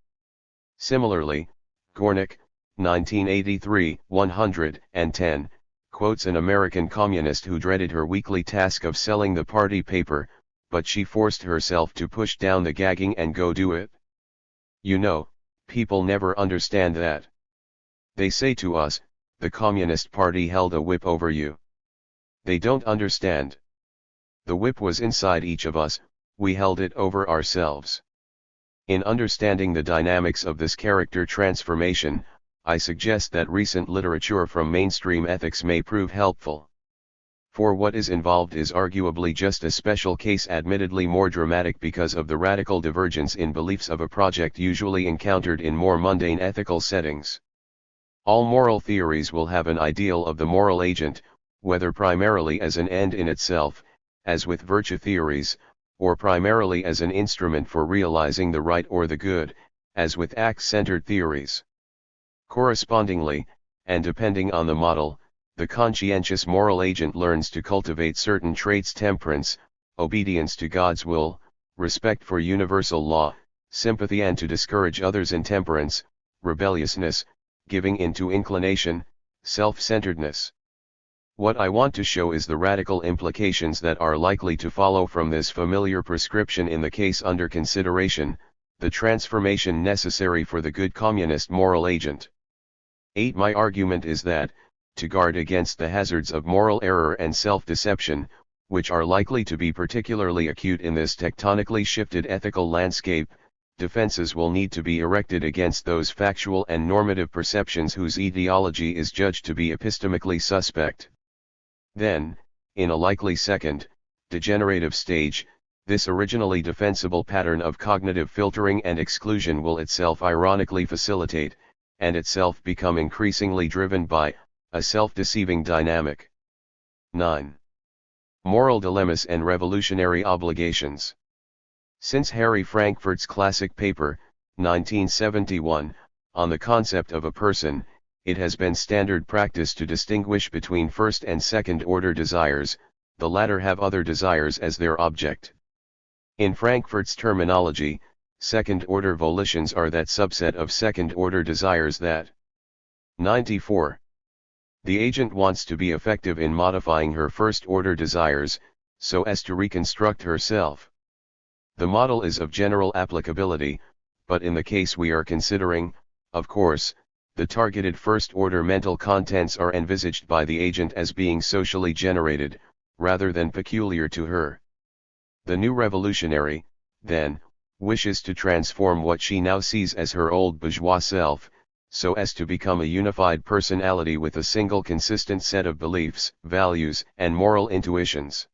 Similarly, Gornick, 1983, 110, quotes an American communist who dreaded her weekly task of selling the party paper, but she forced herself to push down the gagging and go do it. "You know, people never understand that. They say to us, the Communist Party held a whip over you. They don't understand. The whip was inside each of us, we held it over ourselves." In understanding the dynamics of this character transformation, I suggest that recent literature from mainstream ethics may prove helpful. For what is involved is arguably just a special case, admittedly more dramatic because of the radical divergence in beliefs of a project usually encountered in more mundane ethical settings. All moral theories will have an ideal of the moral agent, whether primarily as an end in itself, as with virtue theories, or primarily as an instrument for realizing the right or the good, as with act-centered theories. Correspondingly, and depending on the model, the conscientious moral agent learns to cultivate certain traits: temperance, obedience to God's will, respect for universal law, sympathy, and to discourage others' intemperance, rebelliousness, giving in to inclination, self-centeredness. What I want to show is the radical implications that are likely to follow from this familiar prescription in the case under consideration, the transformation necessary for the good communist moral agent. 8. My argument is that, to guard against the hazards of moral error and self-deception, which are likely to be particularly acute in this tectonically shifted ethical landscape, defenses will need to be erected against those factual and normative perceptions whose etiology is judged to be epistemically suspect. Then, in a likely second, degenerative stage, this originally defensible pattern of cognitive filtering and exclusion will itself ironically facilitate, and itself become increasingly driven by, a self-deceiving dynamic. 9. Moral dilemmas and revolutionary obligations. Since Harry Frankfurt's classic paper, 1971, on the concept of a person, it has been standard practice to distinguish between first and second-order desires. The latter have other desires as their object. In Frankfurt's terminology, second-order volitions are that subset of second-order desires that 94. The agent wants to be effective in modifying her first-order desires, so as to reconstruct herself. The model is of general applicability, but in the case we are considering, of course, the targeted first-order mental contents are envisaged by the agent as being socially generated, rather than peculiar to her. The new revolutionary, then, wishes to transform what she now sees as her old bourgeois self, so as to become a unified personality with a single consistent set of beliefs, values, and moral intuitions.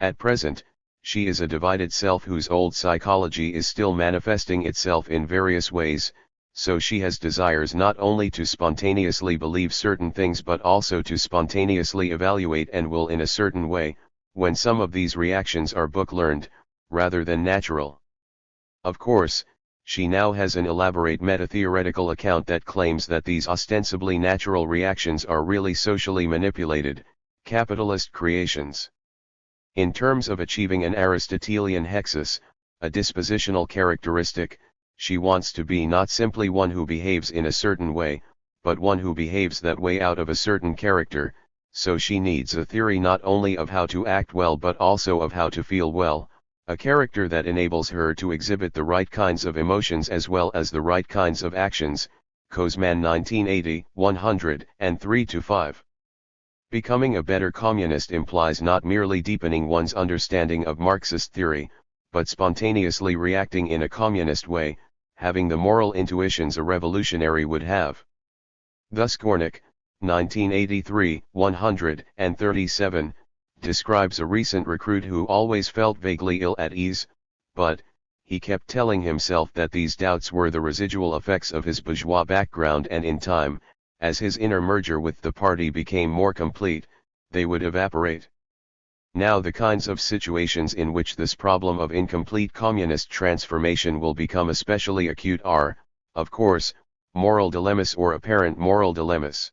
At present, she is a divided self whose old psychology is still manifesting itself in various ways, so she has desires not only to spontaneously believe certain things but also to spontaneously evaluate and will in a certain way, when some of these reactions are book-learned, rather than natural. Of course, she now has an elaborate meta-theoretical account that claims that these ostensibly natural reactions are really socially manipulated, capitalist creations. In terms of achieving an Aristotelian hexis, a dispositional characteristic, she wants to be not simply one who behaves in a certain way, but one who behaves that way out of a certain character, so she needs a theory not only of how to act well but also of how to feel well, a character that enables her to exhibit the right kinds of emotions as well as the right kinds of actions. Kozman 1980, 103-5. Becoming a better communist implies not merely deepening one's understanding of Marxist theory, but spontaneously reacting in a communist way, having the moral intuitions a revolutionary would have. Thus Gornick, 1983, 137, describes a recent recruit who always felt vaguely ill at ease, but, he kept telling himself that these doubts were the residual effects of his bourgeois background, and in time, as his inner merger with the party became more complete, they would evaporate. Now the kinds of situations in which this problem of incomplete communist transformation will become especially acute are, of course, moral dilemmas or apparent moral dilemmas.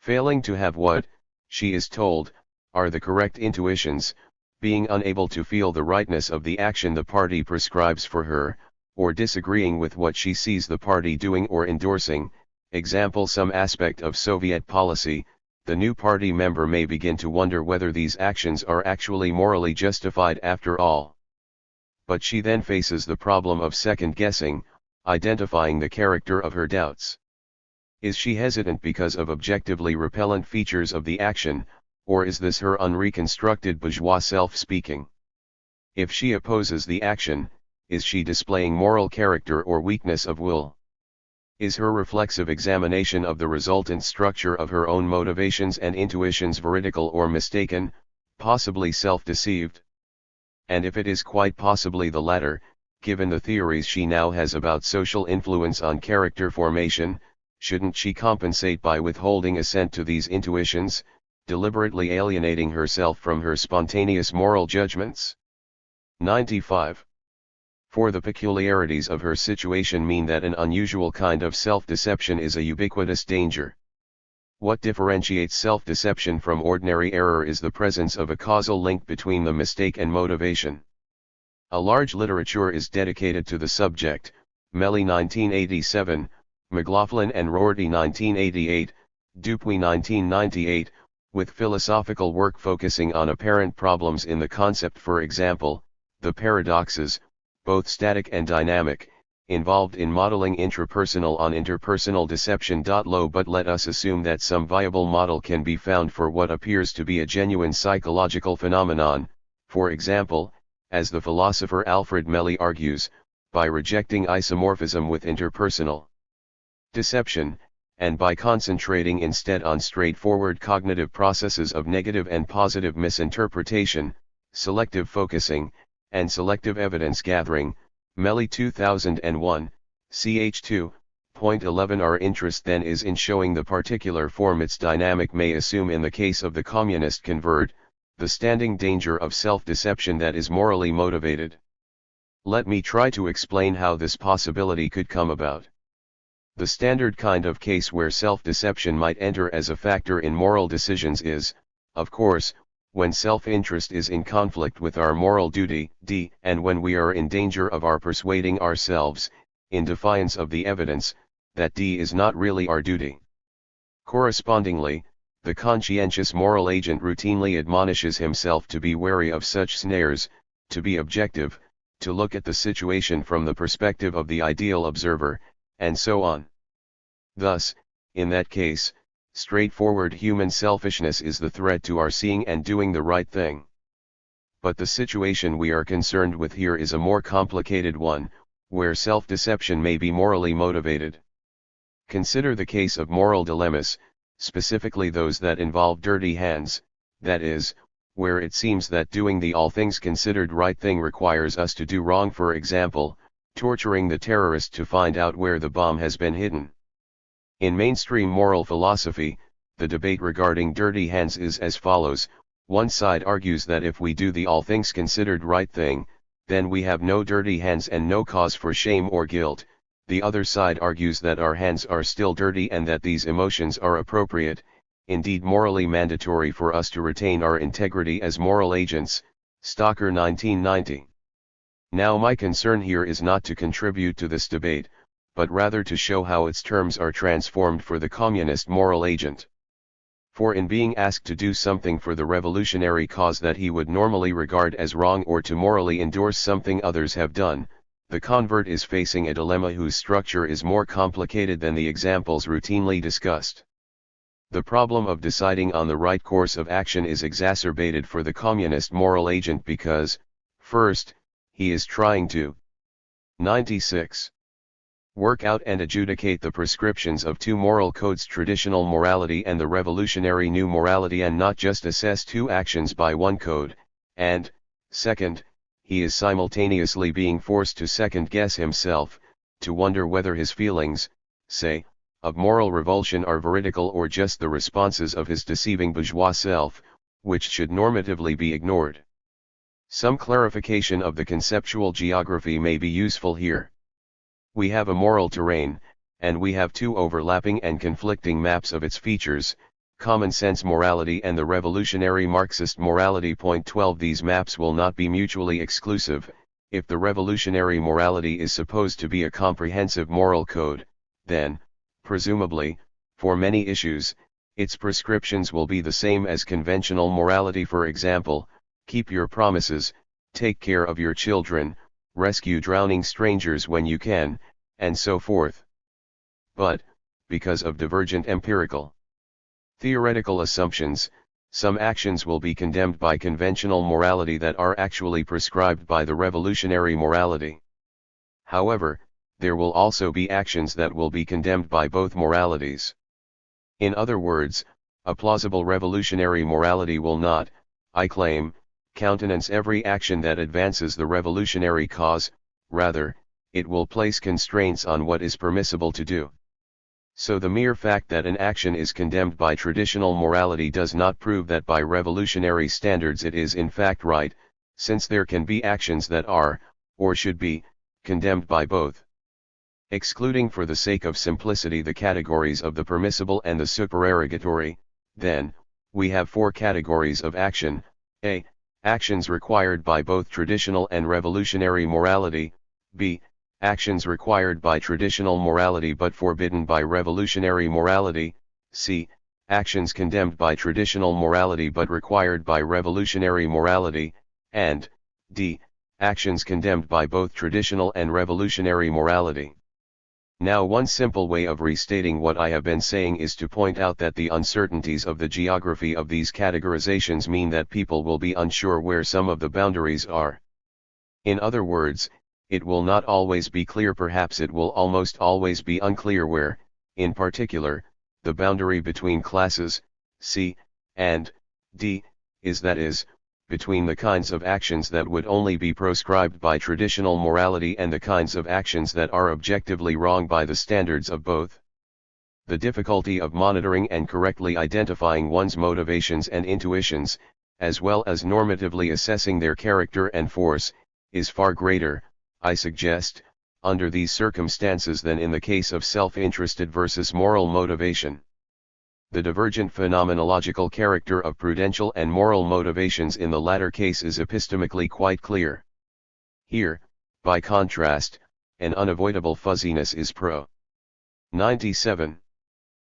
Failing to have what, she is told, are the correct intuitions, being unable to feel the rightness of the action the party prescribes for her, or disagreeing with what she sees the party doing or endorsing, example some aspect of Soviet policy, the new party member may begin to wonder whether these actions are actually morally justified after all. But she then faces the problem of second-guessing, identifying the character of her doubts. Is she hesitant because of objectively repellent features of the action, or is this her unreconstructed bourgeois self speaking? If she opposes the action, is she displaying moral character or weakness of will? Is her reflexive examination of the resultant structure of her own motivations and intuitions veridical or mistaken, possibly self-deceived? And if it is quite possibly the latter, given the theories she now has about social influence on character formation, shouldn't she compensate by withholding assent to these intuitions, deliberately alienating herself from her spontaneous moral judgments? 95. For the peculiarities of her situation mean that an unusual kind of self-deception is a ubiquitous danger. What differentiates self-deception from ordinary error is the presence of a causal link between the mistake and motivation. A large literature is dedicated to the subject, Melly 1987, McLaughlin and Rorty 1988, Dupuy 1998, with philosophical work focusing on apparent problems in the concept, for example, the paradoxes, both static and dynamic, involved in modeling intrapersonal on interpersonal deception. Low, but let us assume that some viable model can be found for what appears to be a genuine psychological phenomenon, for example, as the philosopher Alfred Melly argues, by rejecting isomorphism with interpersonal deception, and by concentrating instead on straightforward cognitive processes of negative and positive misinterpretation, selective focusing, and selective evidence gathering. Melly 2001, ch. 2.11. Our interest then is in showing the particular form its dynamic may assume in the case of the communist convert, the standing danger of self-deception that is morally motivated. Let me try to explain how this possibility could come about. The standard kind of case where self-deception might enter as a factor in moral decisions is, of course, when self-interest is in conflict with our moral duty, d, and when we are in danger of our persuading ourselves, in defiance of the evidence, that d is not really our duty. Correspondingly, the conscientious moral agent routinely admonishes himself to be wary of such snares, to be objective, to look at the situation from the perspective of the ideal observer, and so on. Thus, in that case, straightforward human selfishness is the threat to our seeing and doing the right thing. But the situation we are concerned with here is a more complicated one, where self-deception may be morally motivated. Consider the case of moral dilemmas, specifically those that involve dirty hands, that is, where it seems that doing the all things considered right thing requires us to do wrong, for example, torturing the terrorist to find out where the bomb has been hidden. In mainstream moral philosophy, the debate regarding dirty hands is as follows. One side argues that if we do the all things considered right thing, then we have no dirty hands and no cause for shame or guilt. The other side argues that our hands are still dirty and that these emotions are appropriate, indeed morally mandatory for us to retain our integrity as moral agents. Stocker 1990. Now my concern here is not to contribute to this debate, but rather to show how its terms are transformed for the communist moral agent. For in being asked to do something for the revolutionary cause that he would normally regard as wrong or to morally endorse something others have done, the convert is facing a dilemma whose structure is more complicated than the examples routinely discussed. The problem of deciding on the right course of action is exacerbated for the communist moral agent because, first, he is trying to 96. Work out and adjudicate the prescriptions of two moral codes, traditional morality and the revolutionary new morality, and not just assess two actions by one code, and, second, he is simultaneously being forced to second-guess himself, to wonder whether his feelings, say, of moral revulsion are veridical or just the responses of his deceiving bourgeois self, which should normatively be ignored. Some clarification of the conceptual geography may be useful here. We have a moral terrain, and we have two overlapping and conflicting maps of its features, common sense morality and the revolutionary Marxist morality. Point 12. These maps will not be mutually exclusive. If the revolutionary morality is supposed to be a comprehensive moral code, then, presumably, for many issues, its prescriptions will be the same as conventional morality. For example, keep your promises, take care of your children, rescue drowning strangers when you can, and so forth. But, because of divergent empirical theoretical assumptions, some actions will be condemned by conventional morality that are actually prescribed by the revolutionary morality. However, there will also be actions that will be condemned by both moralities. In other words, a plausible revolutionary morality will not, I claim, countenance every action that advances the revolutionary cause, rather, it will place constraints on what is permissible to do. So the mere fact that an action is condemned by traditional morality does not prove that by revolutionary standards it is in fact right, since there can be actions that are, or should be, condemned by both. Excluding for the sake of simplicity the categories of the permissible and the supererogatory, then, we have four categories of action: a. Actions required by both traditional and revolutionary morality; b. Actions required by traditional morality but forbidden by revolutionary morality; c. Actions condemned by traditional morality but required by revolutionary morality; and d. Actions condemned by both traditional and revolutionary morality. Now, one simple way of restating what I have been saying is to point out that the uncertainties of the geography of these categorizations mean that people will be unsure where some of the boundaries are. In other words, it will not always be clear, perhaps it will almost always be unclear where, in particular, the boundary between classes, C, and D, is, that is, between the kinds of actions that would only be proscribed by traditional morality and the kinds of actions that are objectively wrong by the standards of both. The difficulty of monitoring and correctly identifying one's motivations and intuitions, as well as normatively assessing their character and force, is far greater, I suggest, under these circumstances than in the case of self-interested versus moral motivation. The divergent phenomenological character of prudential and moral motivations in the latter case is epistemically quite clear. Here, by contrast, an unavoidable fuzziness is pro. 97.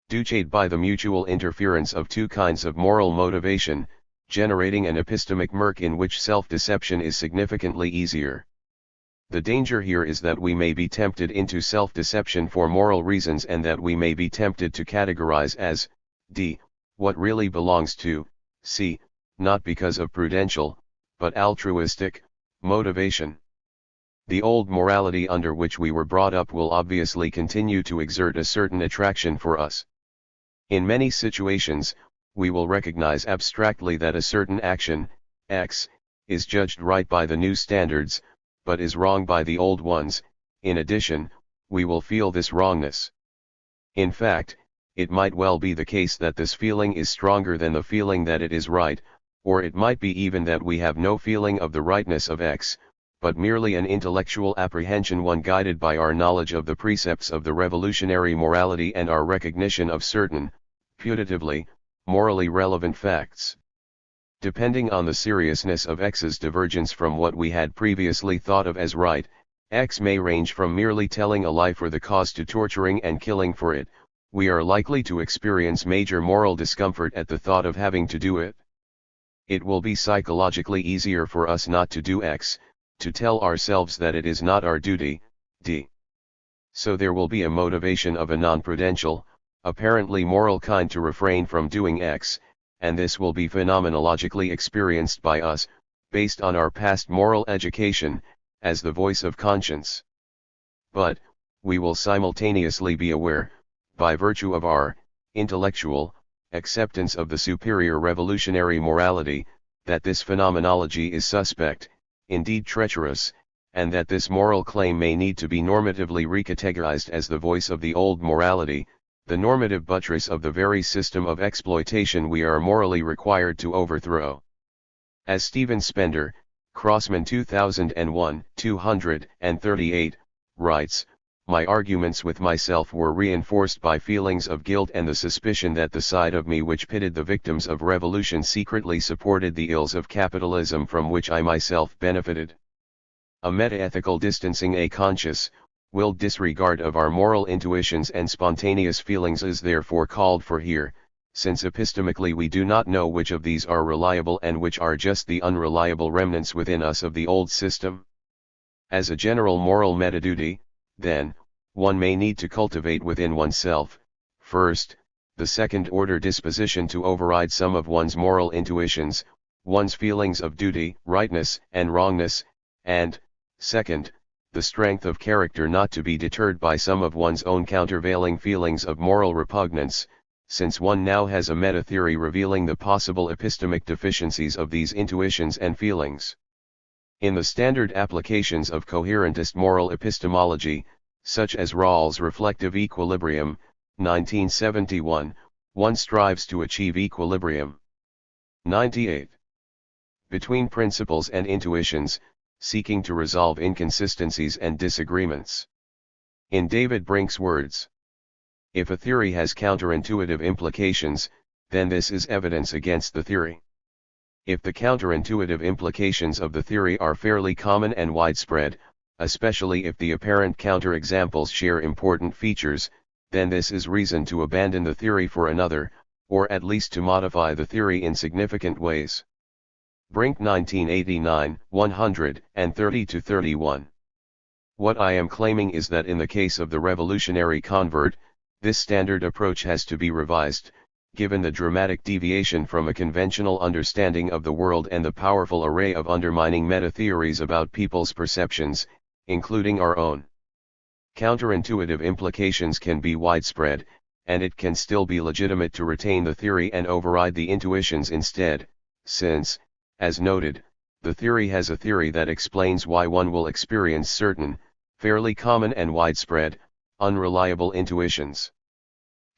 Duced by the mutual interference of two kinds of moral motivation, generating an epistemic murk in which self-deception is significantly easier. The danger here is that we may be tempted into self-deception for moral reasons, and that we may be tempted to categorize as D what really belongs to C, not because of prudential, but altruistic, motivation. The old morality under which we were brought up will obviously continue to exert a certain attraction for us. In many situations, we will recognize abstractly that a certain action, X, is judged right by the new standards, but is wrong by the old ones. In addition, we will feel this wrongness. In fact, it might well be the case that this feeling is stronger than the feeling that it is right, or it might be even that we have no feeling of the rightness of X, but merely an intellectual apprehension, one guided by our knowledge of the precepts of the revolutionary morality and our recognition of certain, putatively, morally relevant facts. Depending on the seriousness of X's divergence from what we had previously thought of as right, X may range from merely telling a lie for the cause to torturing and killing for it. We are likely to experience major moral discomfort at the thought of having to do it. It will be psychologically easier for us not to do X, to tell ourselves that it is not our duty, D. So there will be a motivation of a non-prudential, apparently moral kind to refrain from doing X, and this will be phenomenologically experienced by us, based on our past moral education, as the voice of conscience. But, we will simultaneously be aware, by virtue of our intellectual acceptance of the superior revolutionary morality, that this phenomenology is suspect, indeed treacherous, and that this moral claim may need to be normatively recategorized as the voice of the old morality, the normative buttress of the very system of exploitation we are morally required to overthrow. As Stephen Spender, Crossman 2001, 238, writes, my arguments with myself were reinforced by feelings of guilt and the suspicion that the side of me which pitted the victims of revolution secretly supported the ills of capitalism from which I myself benefited. A metaethical distancing, a conscious, willed disregard of our moral intuitions and spontaneous feelings is therefore called for here, since epistemically we do not know which of these are reliable and which are just the unreliable remnants within us of the old system. As a general moral metaduty, then, one may need to cultivate within oneself, first, the second-order disposition to override some of one's moral intuitions, one's feelings of duty, rightness, and wrongness, and, second, the strength of character not to be deterred by some of one's own countervailing feelings of moral repugnance, since one now has a meta-theory revealing the possible epistemic deficiencies of these intuitions and feelings. In the standard applications of coherentist moral epistemology, such as Rawls' reflective equilibrium, 1971, one strives to achieve equilibrium. 98. Between principles and intuitions, seeking to resolve inconsistencies and disagreements. In David Brink's words, if a theory has counterintuitive implications, then this is evidence against the theory. If the counterintuitive implications of the theory are fairly common and widespread, especially if the apparent counterexamples share important features, then this is reason to abandon the theory for another, or at least to modify the theory in significant ways. Brink 1989, 130-31. What I am claiming is that in the case of the revolutionary convert, this standard approach has to be revised, given the dramatic deviation from a conventional understanding of the world and the powerful array of undermining meta-theories about people's perceptions, including our own. Counterintuitive implications can be widespread, and it can still be legitimate to retain the theory and override the intuitions instead, since, as noted, the theory has a theory that explains why one will experience certain, fairly common and widespread, unreliable intuitions.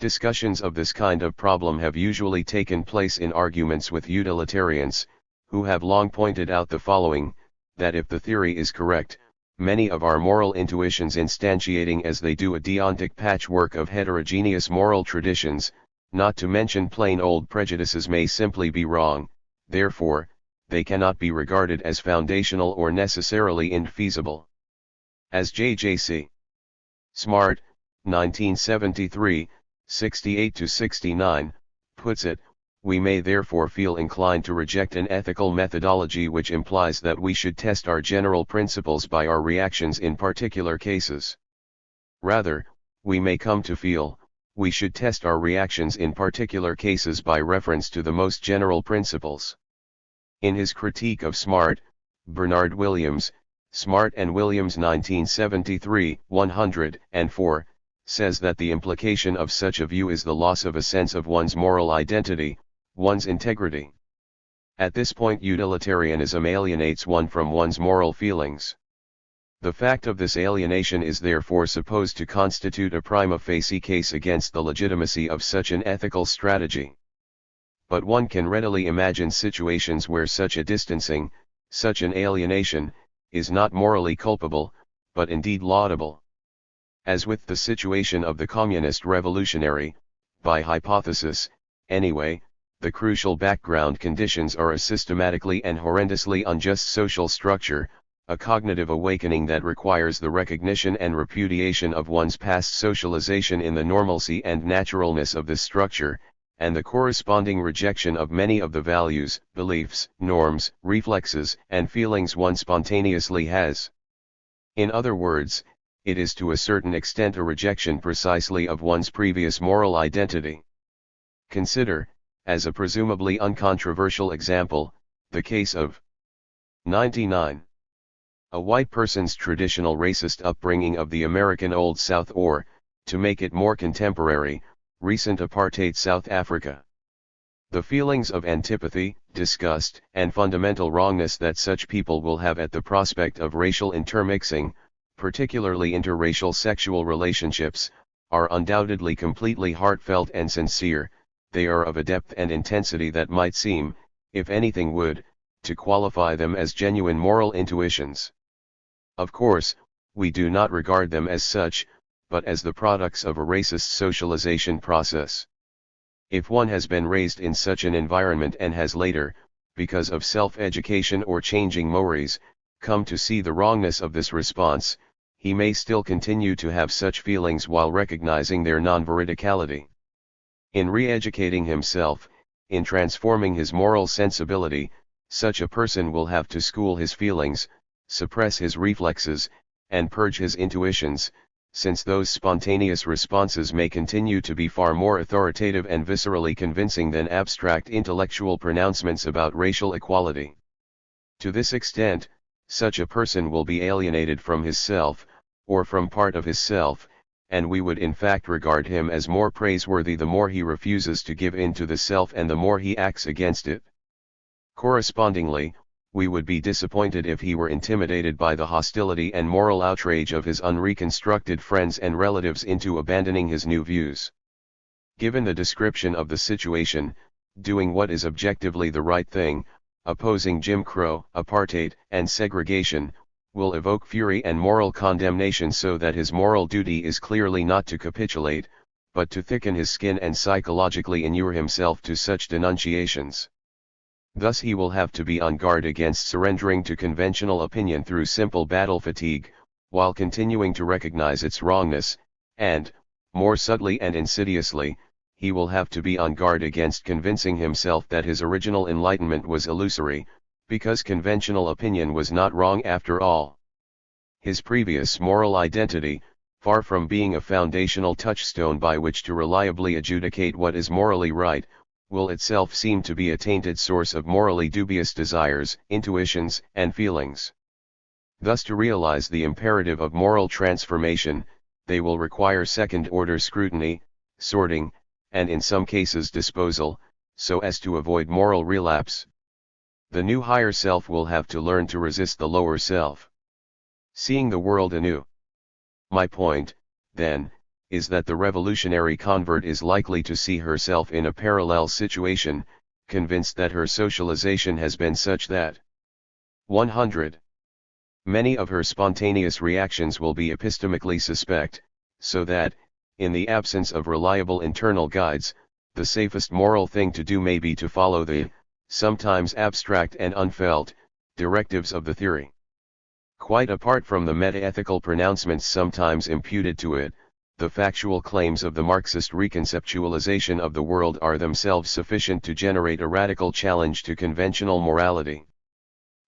Discussions of this kind of problem have usually taken place in arguments with utilitarians, who have long pointed out the following, that if the theory is correct, many of our moral intuitions instantiating as they do a deontic patchwork of heterogeneous moral traditions, not to mention plain old prejudices, may simply be wrong, therefore, they cannot be regarded as foundational or necessarily infeasible. As J.J.C. Smart, 1973, 68-69, puts it, we may therefore feel inclined to reject an ethical methodology which implies that we should test our general principles by our reactions in particular cases. Rather, we may come to feel, we should test our reactions in particular cases by reference to the most general principles. In his critique of Smart, Bernard Williams, Smart and Williams 1973, 104, says that the implication of such a view is the loss of a sense of one's moral identity, one's integrity. At this point utilitarianism alienates one from one's moral feelings. The fact of this alienation is therefore supposed to constitute a prima facie case against the legitimacy of such an ethical strategy. But one can readily imagine situations where such a distancing, such an alienation, is not morally culpable, but indeed laudable. As with the situation of the communist revolutionary, by hypothesis, anyway, the crucial background conditions are a systematically and horrendously unjust social structure, a cognitive awakening that requires the recognition and repudiation of one's past socialization in the normalcy and naturalness of this structure, and the corresponding rejection of many of the values, beliefs, norms, reflexes, and feelings one spontaneously has. In other words, it is to a certain extent a rejection precisely of one's previous moral identity. Consider, as a presumably uncontroversial example, the case of 99. A white person's traditional racist upbringing of the American Old South or, to make it more contemporary, recent apartheid South Africa. The feelings of antipathy, disgust, and fundamental wrongness that such people will have at the prospect of racial intermixing, particularly interracial sexual relationships, are undoubtedly completely heartfelt and sincere. They are of a depth and intensity that might seem, if anything would, to qualify them as genuine moral intuitions. Of course, we do not regard them as such, but as the products of a racist socialization process. If one has been raised in such an environment and has later, because of self-education or changing mores, come to see the wrongness of this response, he may still continue to have such feelings while recognizing their non-veridicality. In re-educating himself, in transforming his moral sensibility, such a person will have to school his feelings, suppress his reflexes, and purge his intuitions, since those spontaneous responses may continue to be far more authoritative and viscerally convincing than abstract intellectual pronouncements about racial equality. To this extent, Such a person will be alienated from his self, or from part of his self, and we would in fact regard him as more praiseworthy the more he refuses to give in to the self and the more he acts against it. Correspondingly, we would be disappointed if he were intimidated by the hostility and moral outrage of his unreconstructed friends and relatives into abandoning his new views. Given the description of the situation, doing what is objectively the right thing, opposing Jim Crow, apartheid, and segregation, will evoke fury and moral condemnation, so that his moral duty is clearly not to capitulate, but to thicken his skin and psychologically inure himself to such denunciations. Thus he will have to be on guard against surrendering to conventional opinion through simple battle fatigue, while continuing to recognize its wrongness, and, more subtly and insidiously, he will have to be on guard against convincing himself that his original enlightenment was illusory, because conventional opinion was not wrong after all. His previous moral identity, far from being a foundational touchstone by which to reliably adjudicate what is morally right, will itself seem to be a tainted source of morally dubious desires, intuitions, and feelings. Thus, to realize the imperative of moral transformation, they will require second-order scrutiny, sorting, and in some cases disposal, so as to avoid moral relapse. The new higher self will have to learn to resist the lower self. Seeing the world anew. My point, then, is that the revolutionary convert is likely to see herself in a parallel situation, convinced that her socialization has been such that 100. Many of her spontaneous reactions will be epistemically suspect, so that, in the absence of reliable internal guides, the safest moral thing to do may be to follow the, sometimes abstract and unfelt, directives of the theory. Quite apart from the metaethical pronouncements sometimes imputed to it, the factual claims of the Marxist reconceptualization of the world are themselves sufficient to generate a radical challenge to conventional morality.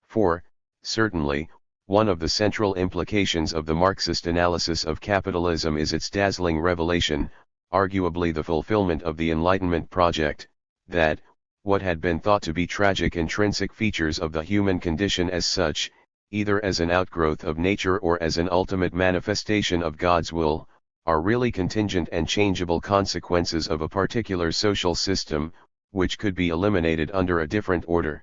For, certainly, one of the central implications of the Marxist analysis of capitalism is its dazzling revelation, arguably the fulfillment of the Enlightenment project, that, what had been thought to be tragic intrinsic features of the human condition as such, either as an outgrowth of nature or as an ultimate manifestation of God's will, are really contingent and changeable consequences of a particular social system, which could be eliminated under a different order.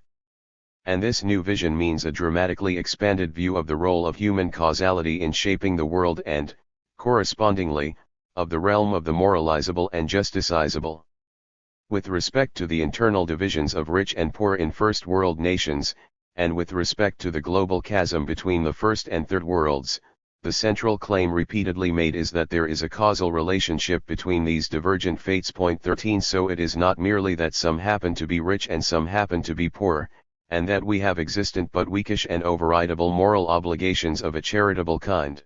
And this new vision means a dramatically expanded view of the role of human causality in shaping the world and, correspondingly, of the realm of the moralizable and justicizable. With respect to the internal divisions of rich and poor in first world nations, and with respect to the global chasm between the first and third worlds, the central claim repeatedly made is that there is a causal relationship between these divergent fates. 13 So it is not merely that some happen to be rich and some happen to be poor, and that we have existent but weakish and overridable moral obligations of a charitable kind.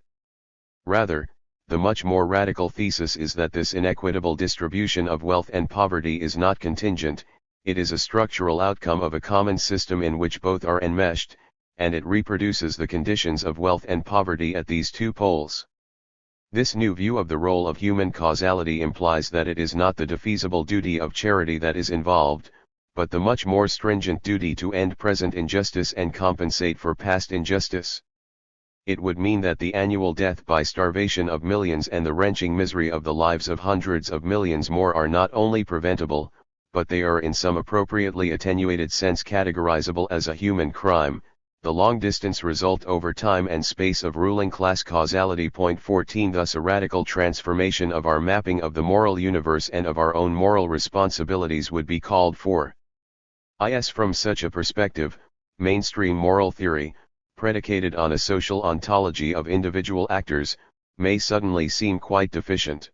Rather, the much more radical thesis is that this inequitable distribution of wealth and poverty is not contingent, it is a structural outcome of a common system in which both are enmeshed, and it reproduces the conditions of wealth and poverty at these two poles. This new view of the role of human causality implies that it is not the defeasible duty of charity that is involved, but the much more stringent duty to end present injustice and compensate for past injustice. It would mean that the annual death by starvation of millions and the wrenching misery of the lives of hundreds of millions more are not only preventable, but they are in some appropriately attenuated sense categorizable as a human crime, the long-distance result over time and space of ruling class causality. 14 Thus a radical transformation of our mapping of the moral universe and of our own moral responsibilities would be called for. From such a perspective, mainstream moral theory, predicated on a social ontology of individual actors, may suddenly seem quite deficient.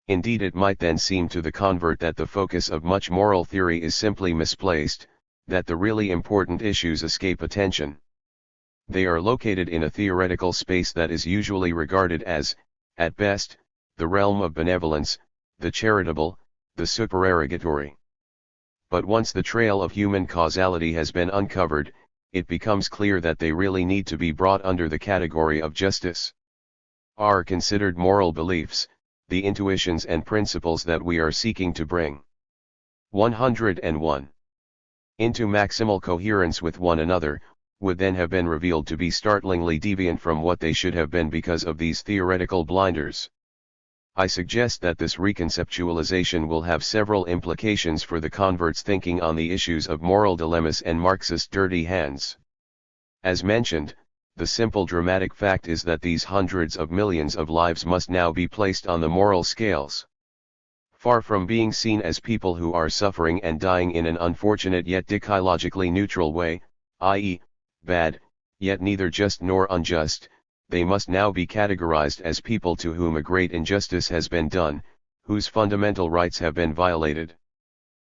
Indeed, it might then seem to the convert that the focus of much moral theory is simply misplaced, that the really important issues escape attention. They are located in a theoretical space that is usually regarded as, at best, the realm of benevolence, the charitable, the supererogatory. But once the trail of human causality has been uncovered, it becomes clear that they really need to be brought under the category of justice. Are considered moral beliefs, the intuitions and principles that we are seeking to bring 101 into maximal coherence with one another, would then have been revealed to be startlingly deviant from what they should have been because of these theoretical blinders. I suggest that this reconceptualization will have several implications for the convert's thinking on the issues of moral dilemmas and Marxist dirty hands. As mentioned, the simple dramatic fact is that these hundreds of millions of lives must now be placed on the moral scales. Far from being seen as people who are suffering and dying in an unfortunate yet decalogically neutral way, i.e., bad, yet neither just nor unjust, they must now be categorized as people to whom a great injustice has been done, whose fundamental rights have been violated.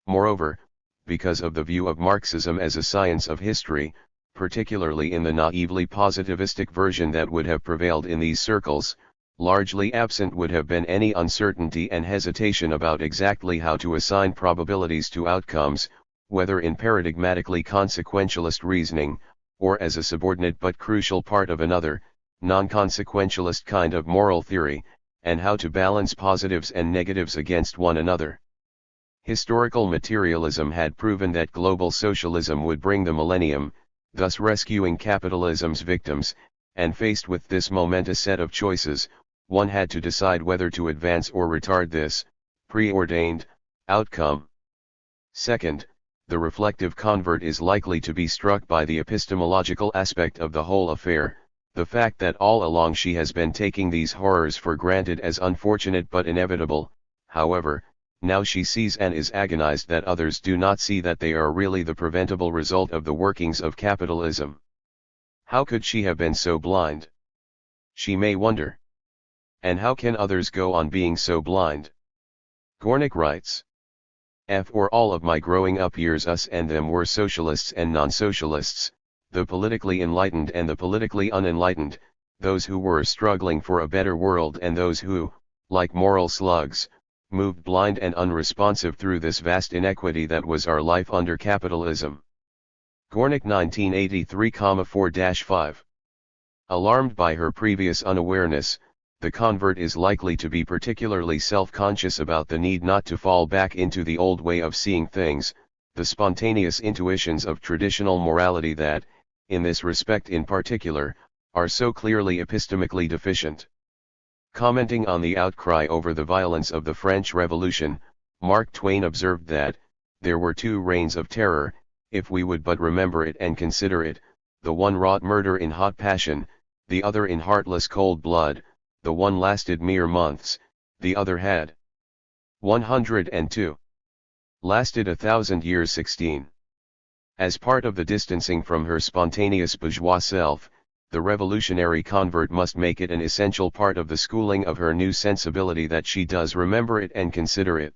Moreover, because of the view of Marxism as a science of history, particularly in the naively positivistic version that would have prevailed in these circles, largely absent would have been any uncertainty and hesitation about exactly how to assign probabilities to outcomes, whether in paradigmatically consequentialist reasoning, or as a subordinate but crucial part of another, non-consequentialist kind of moral theory, and how to balance positives and negatives against one another. Historical materialism had proven that global socialism would bring the millennium, thus rescuing capitalism's victims, and faced with this momentous set of choices, one had to decide whether to advance or retard this, preordained, outcome. Second, the reflective convert is likely to be struck by the epistemological aspect of the whole affair, the fact that all along she has been taking these horrors for granted as unfortunate but inevitable. However, now she sees and is agonized that others do not see that they are really the preventable result of the workings of capitalism. How could she have been so blind? She may wonder. And how can others go on being so blind? Gornick writes, For all of my growing up years us and them were socialists and non-socialists, the politically enlightened and the politically unenlightened, those who were struggling for a better world and those who, like moral slugs, moved blind and unresponsive through this vast inequity that was our life under capitalism. Gornick 1983-4-5. Alarmed by her previous unawareness, the convert is likely to be particularly self-conscious about the need not to fall back into the old way of seeing things, the spontaneous intuitions of traditional morality that, in this respect in particular, are so clearly epistemically deficient. Commenting on the outcry over the violence of the French Revolution, Mark Twain observed that, there were two reigns of terror, if we would but remember it and consider it, the one wrought murder in hot passion, the other in heartless cold blood, the one lasted mere months, the other had 102. Lasted 1,000 years 16. As part of the distancing from her spontaneous bourgeois self, the revolutionary convert must make it an essential part of the schooling of her new sensibility that she does remember it and consider it.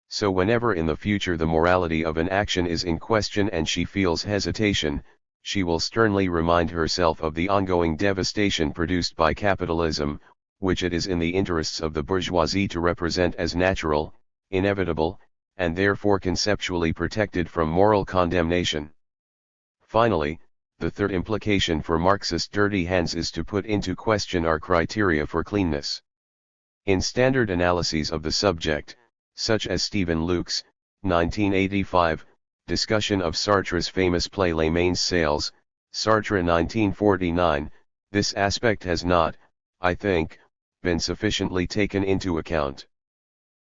So whenever in the future the morality of an action is in question and she feels hesitation, she will sternly remind herself of the ongoing devastation produced by capitalism, which it is in the interests of the bourgeoisie to represent as natural, inevitable, and therefore conceptually protected from moral condemnation. Finally, the third implication for Marxist dirty hands is to put into question our criteria for cleanness. In standard analyses of the subject, such as Stephen Luke's, 1985, discussion of Sartre's famous play Les Mains Sales, Sartre 1949, this aspect has not, I think, been sufficiently taken into account.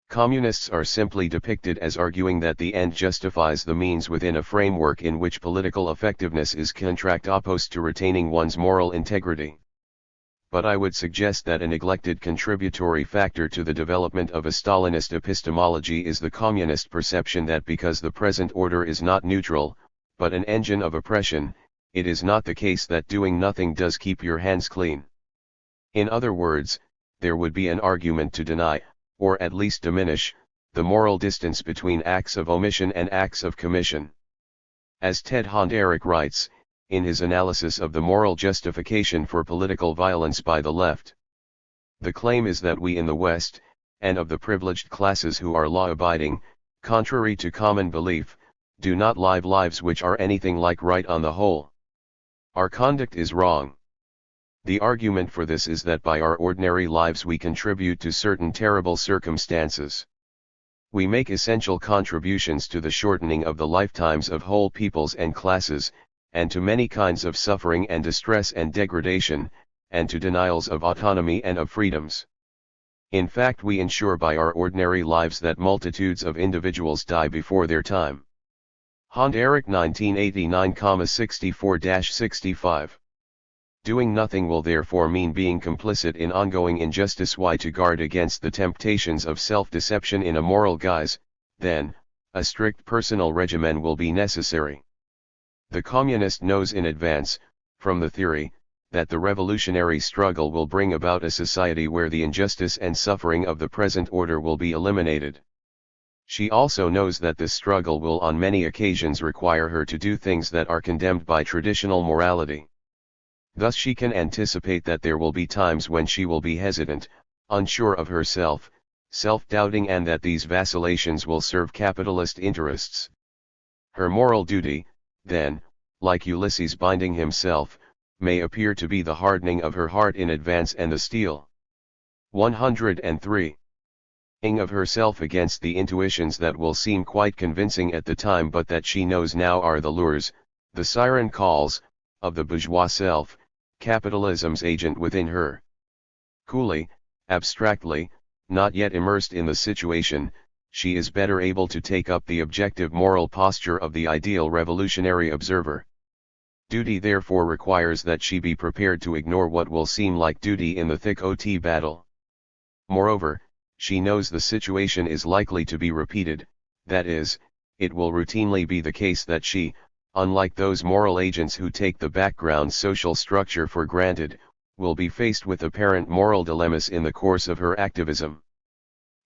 Communists are simply depicted as arguing that the end justifies the means within a framework in which political effectiveness is contract opposed to retaining one's moral integrity. But I would suggest that a neglected contributory factor to the development of a Stalinist epistemology is the communist perception that because the present order is not neutral, but an engine of oppression, it is not the case that doing nothing does keep your hands clean. In other words, there would be an argument to deny, or at least diminish, the moral distance between acts of omission and acts of commission. As Ted Honderich writes, in his analysis of the moral justification for political violence by the left, the claim is that we in the West, and of the privileged classes who are law-abiding, contrary to common belief, do not live lives which are anything like right on the whole. Our conduct is wrong. The argument for this is that by our ordinary lives we contribute to certain terrible circumstances. We make essential contributions to the shortening of the lifetimes of whole peoples and classes, and to many kinds of suffering and distress and degradation, and to denials of autonomy and of freedoms. In fact, we ensure by our ordinary lives that multitudes of individuals die before their time. Hond Erik 1989,64-65. Doing nothing will therefore mean being complicit in ongoing injustice. Why? To guard against the temptations of self-deception in a moral guise, then, a strict personal regimen will be necessary. The communist knows in advance, from the theory, that the revolutionary struggle will bring about a society where the injustice and suffering of the present order will be eliminated. She also knows that this struggle will on many occasions require her to do things that are condemned by traditional morality. Thus she can anticipate that there will be times when she will be hesitant, unsure of herself, self-doubting, and that these vacillations will serve capitalist interests. Her moral duty, then, like Ulysses binding himself, may appear to be the hardening of her heart in advance and the steel 103 of herself against the intuitions that will seem quite convincing at the time, but that she knows now are the lures, the siren calls, of the bourgeois self, capitalism's agent within her. Coolly, abstractly, not yet immersed in the situation, she is better able to take up the objective moral posture of the ideal revolutionary observer. Duty therefore requires that she be prepared to ignore what will seem like duty in the thick OT battle. Moreover, she knows the situation is likely to be repeated, that is, it will routinely be the case that she, unlike those moral agents who take the background social structure for granted, will be faced with apparent moral dilemmas in the course of her activism.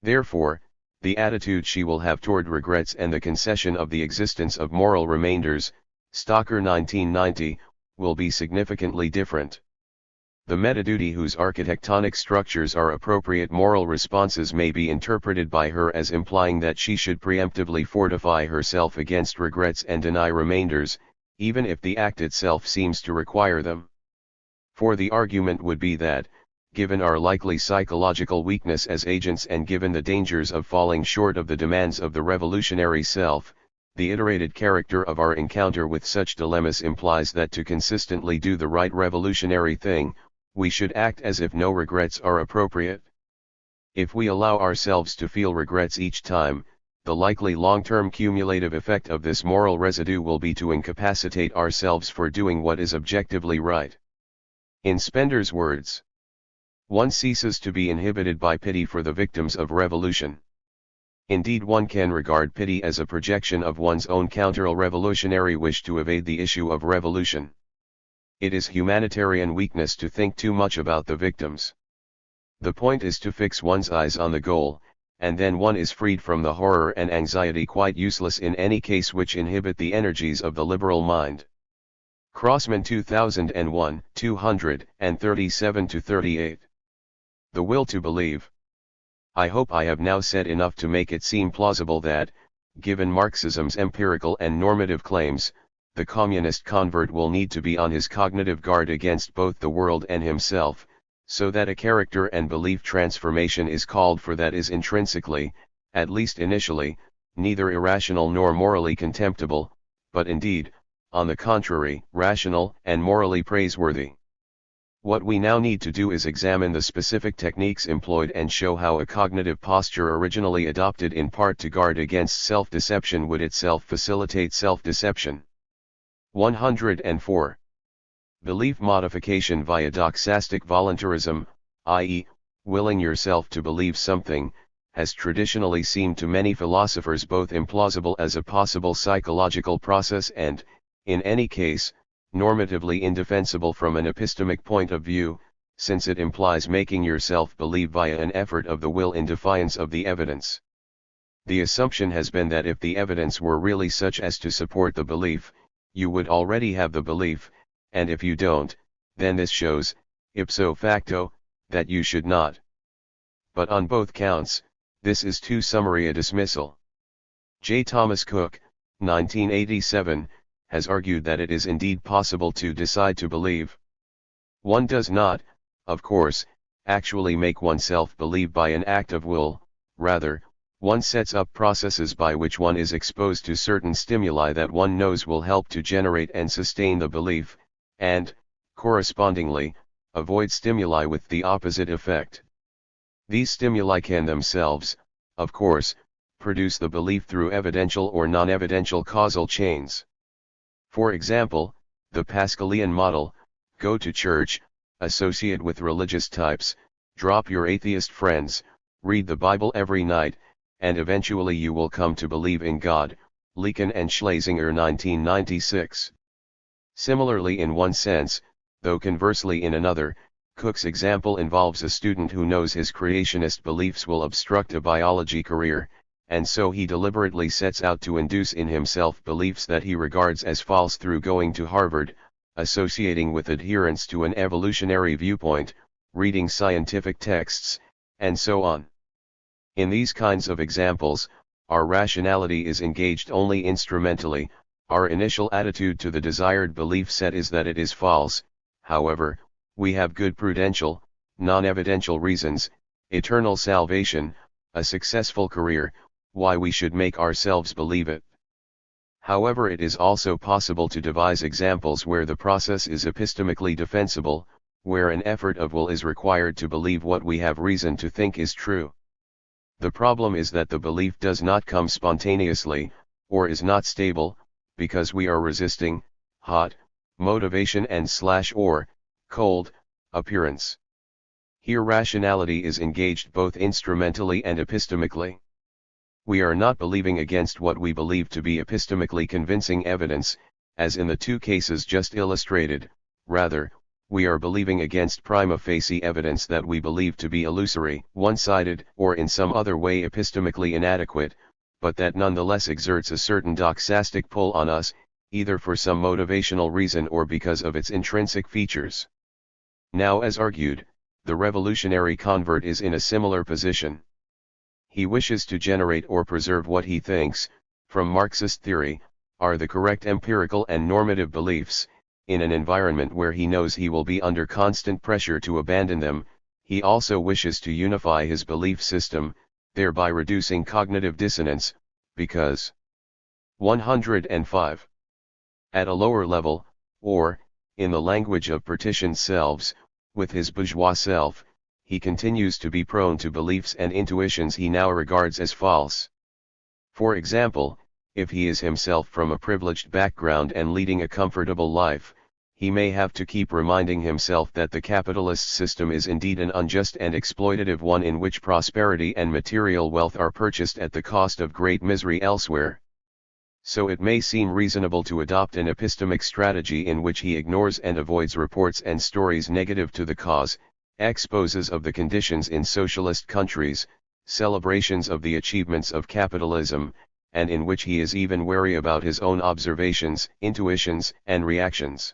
Therefore, the attitude she will have toward regrets and the concession of the existence of moral remainders, Stocker 1990, will be significantly different. The meta-duty whose architectonic structures are appropriate moral responses may be interpreted by her as implying that she should preemptively fortify herself against regrets and deny remainders, even if the act itself seems to require them. For the argument would be that, given our likely psychological weakness as agents and given the dangers of falling short of the demands of the revolutionary self, the iterated character of our encounter with such dilemmas implies that to consistently do the right revolutionary thing, we should act as if no regrets are appropriate. If we allow ourselves to feel regrets each time, the likely long-term cumulative effect of this moral residue will be to incapacitate ourselves for doing what is objectively right. In Spender's words, one ceases to be inhibited by pity for the victims of revolution. Indeed, one can regard pity as a projection of one's own counter-revolutionary wish to evade the issue of revolution. It is humanitarian weakness to think too much about the victims. The point is to fix one's eyes on the goal, and then one is freed from the horror and anxiety quite useless in any case which inhibit the energies of the liberal mind. Crossman 2001, 237-38. The will to believe. I hope I have now said enough to make it seem plausible that, given Marxism's empirical and normative claims, the communist convert will need to be on his cognitive guard against both the world and himself, so that a character and belief transformation is called for that is intrinsically, at least initially, neither irrational nor morally contemptible, but indeed, on the contrary, rational and morally praiseworthy. What we now need to do is examine the specific techniques employed and show how a cognitive posture originally adopted in part to guard against self-deception would itself facilitate self-deception. 104. Belief modification via doxastic voluntarism, i.e., willing yourself to believe something, has traditionally seemed to many philosophers both implausible as a possible psychological process and, in any case, normatively indefensible from an epistemic point of view, since it implies making yourself believe via an effort of the will in defiance of the evidence. The assumption has been that if the evidence were really such as to support the belief, you would already have the belief, and if you don't, then this shows, ipso facto, that you should not. But on both counts, this is too summary a dismissal. J. Thomas Cook, 1987, has argued that it is indeed possible to decide to believe. One does not, of course, actually make oneself believe by an act of will, rather, One sets up processes by which one is exposed to certain stimuli that one knows will help to generate and sustain the belief, and, correspondingly, avoid stimuli with the opposite effect. These stimuli can themselves, of course, produce the belief through evidential or non-evidential causal chains. For example, the Pascalian model: go to church, associate with religious types, drop your atheist friends, read the Bible every night, and eventually you will come to believe in God. Leakin and Schlesinger, 1996. Similarly, in one sense, though conversely in another, Cook's example involves a student who knows his creationist beliefs will obstruct a biology career, and so he deliberately sets out to induce in himself beliefs that he regards as false through going to Harvard, associating with adherence to an evolutionary viewpoint, reading scientific texts, and so on. In these kinds of examples, our rationality is engaged only instrumentally. Our initial attitude to the desired belief set is that it is false. However, we have good prudential, non-evidential reasons: eternal salvation, a successful career, why we should make ourselves believe it. However, it is also possible to devise examples where the process is epistemically defensible, where an effort of will is required to believe what we have reason to think is true. The problem is that the belief does not come spontaneously, or is not stable, because we are resisting hot motivation and or cold appearance. Here rationality is engaged both instrumentally and epistemically. We are not believing against what we believe to be epistemically convincing evidence, as in the two cases just illustrated. Rather, we are believing against prima facie evidence that we believe to be illusory, one-sided, or in some other way epistemically inadequate, but that nonetheless exerts a certain doxastic pull on us, either for some motivational reason or because of its intrinsic features. Now, as argued, the revolutionary convert is in a similar position. He wishes to generate or preserve what he thinks, from Marxist theory, are the correct empirical and normative beliefs. In an environment where he knows he will be under constant pressure to abandon them, he also wishes to unify his belief system, thereby reducing cognitive dissonance, because 105. At a lower level, or, in the language of partitioned selves, with his bourgeois self, he continues to be prone to beliefs and intuitions he now regards as false. For example, if he is himself from a privileged background and leading a comfortable life, he may have to keep reminding himself that the capitalist system is indeed an unjust and exploitative one in which prosperity and material wealth are purchased at the cost of great misery elsewhere. So it may seem reasonable to adopt an epistemic strategy in which he ignores and avoids reports and stories negative to the cause, exposes of the conditions in socialist countries, celebrations of the achievements of capitalism, and in which he is even wary about his own observations, intuitions, and reactions.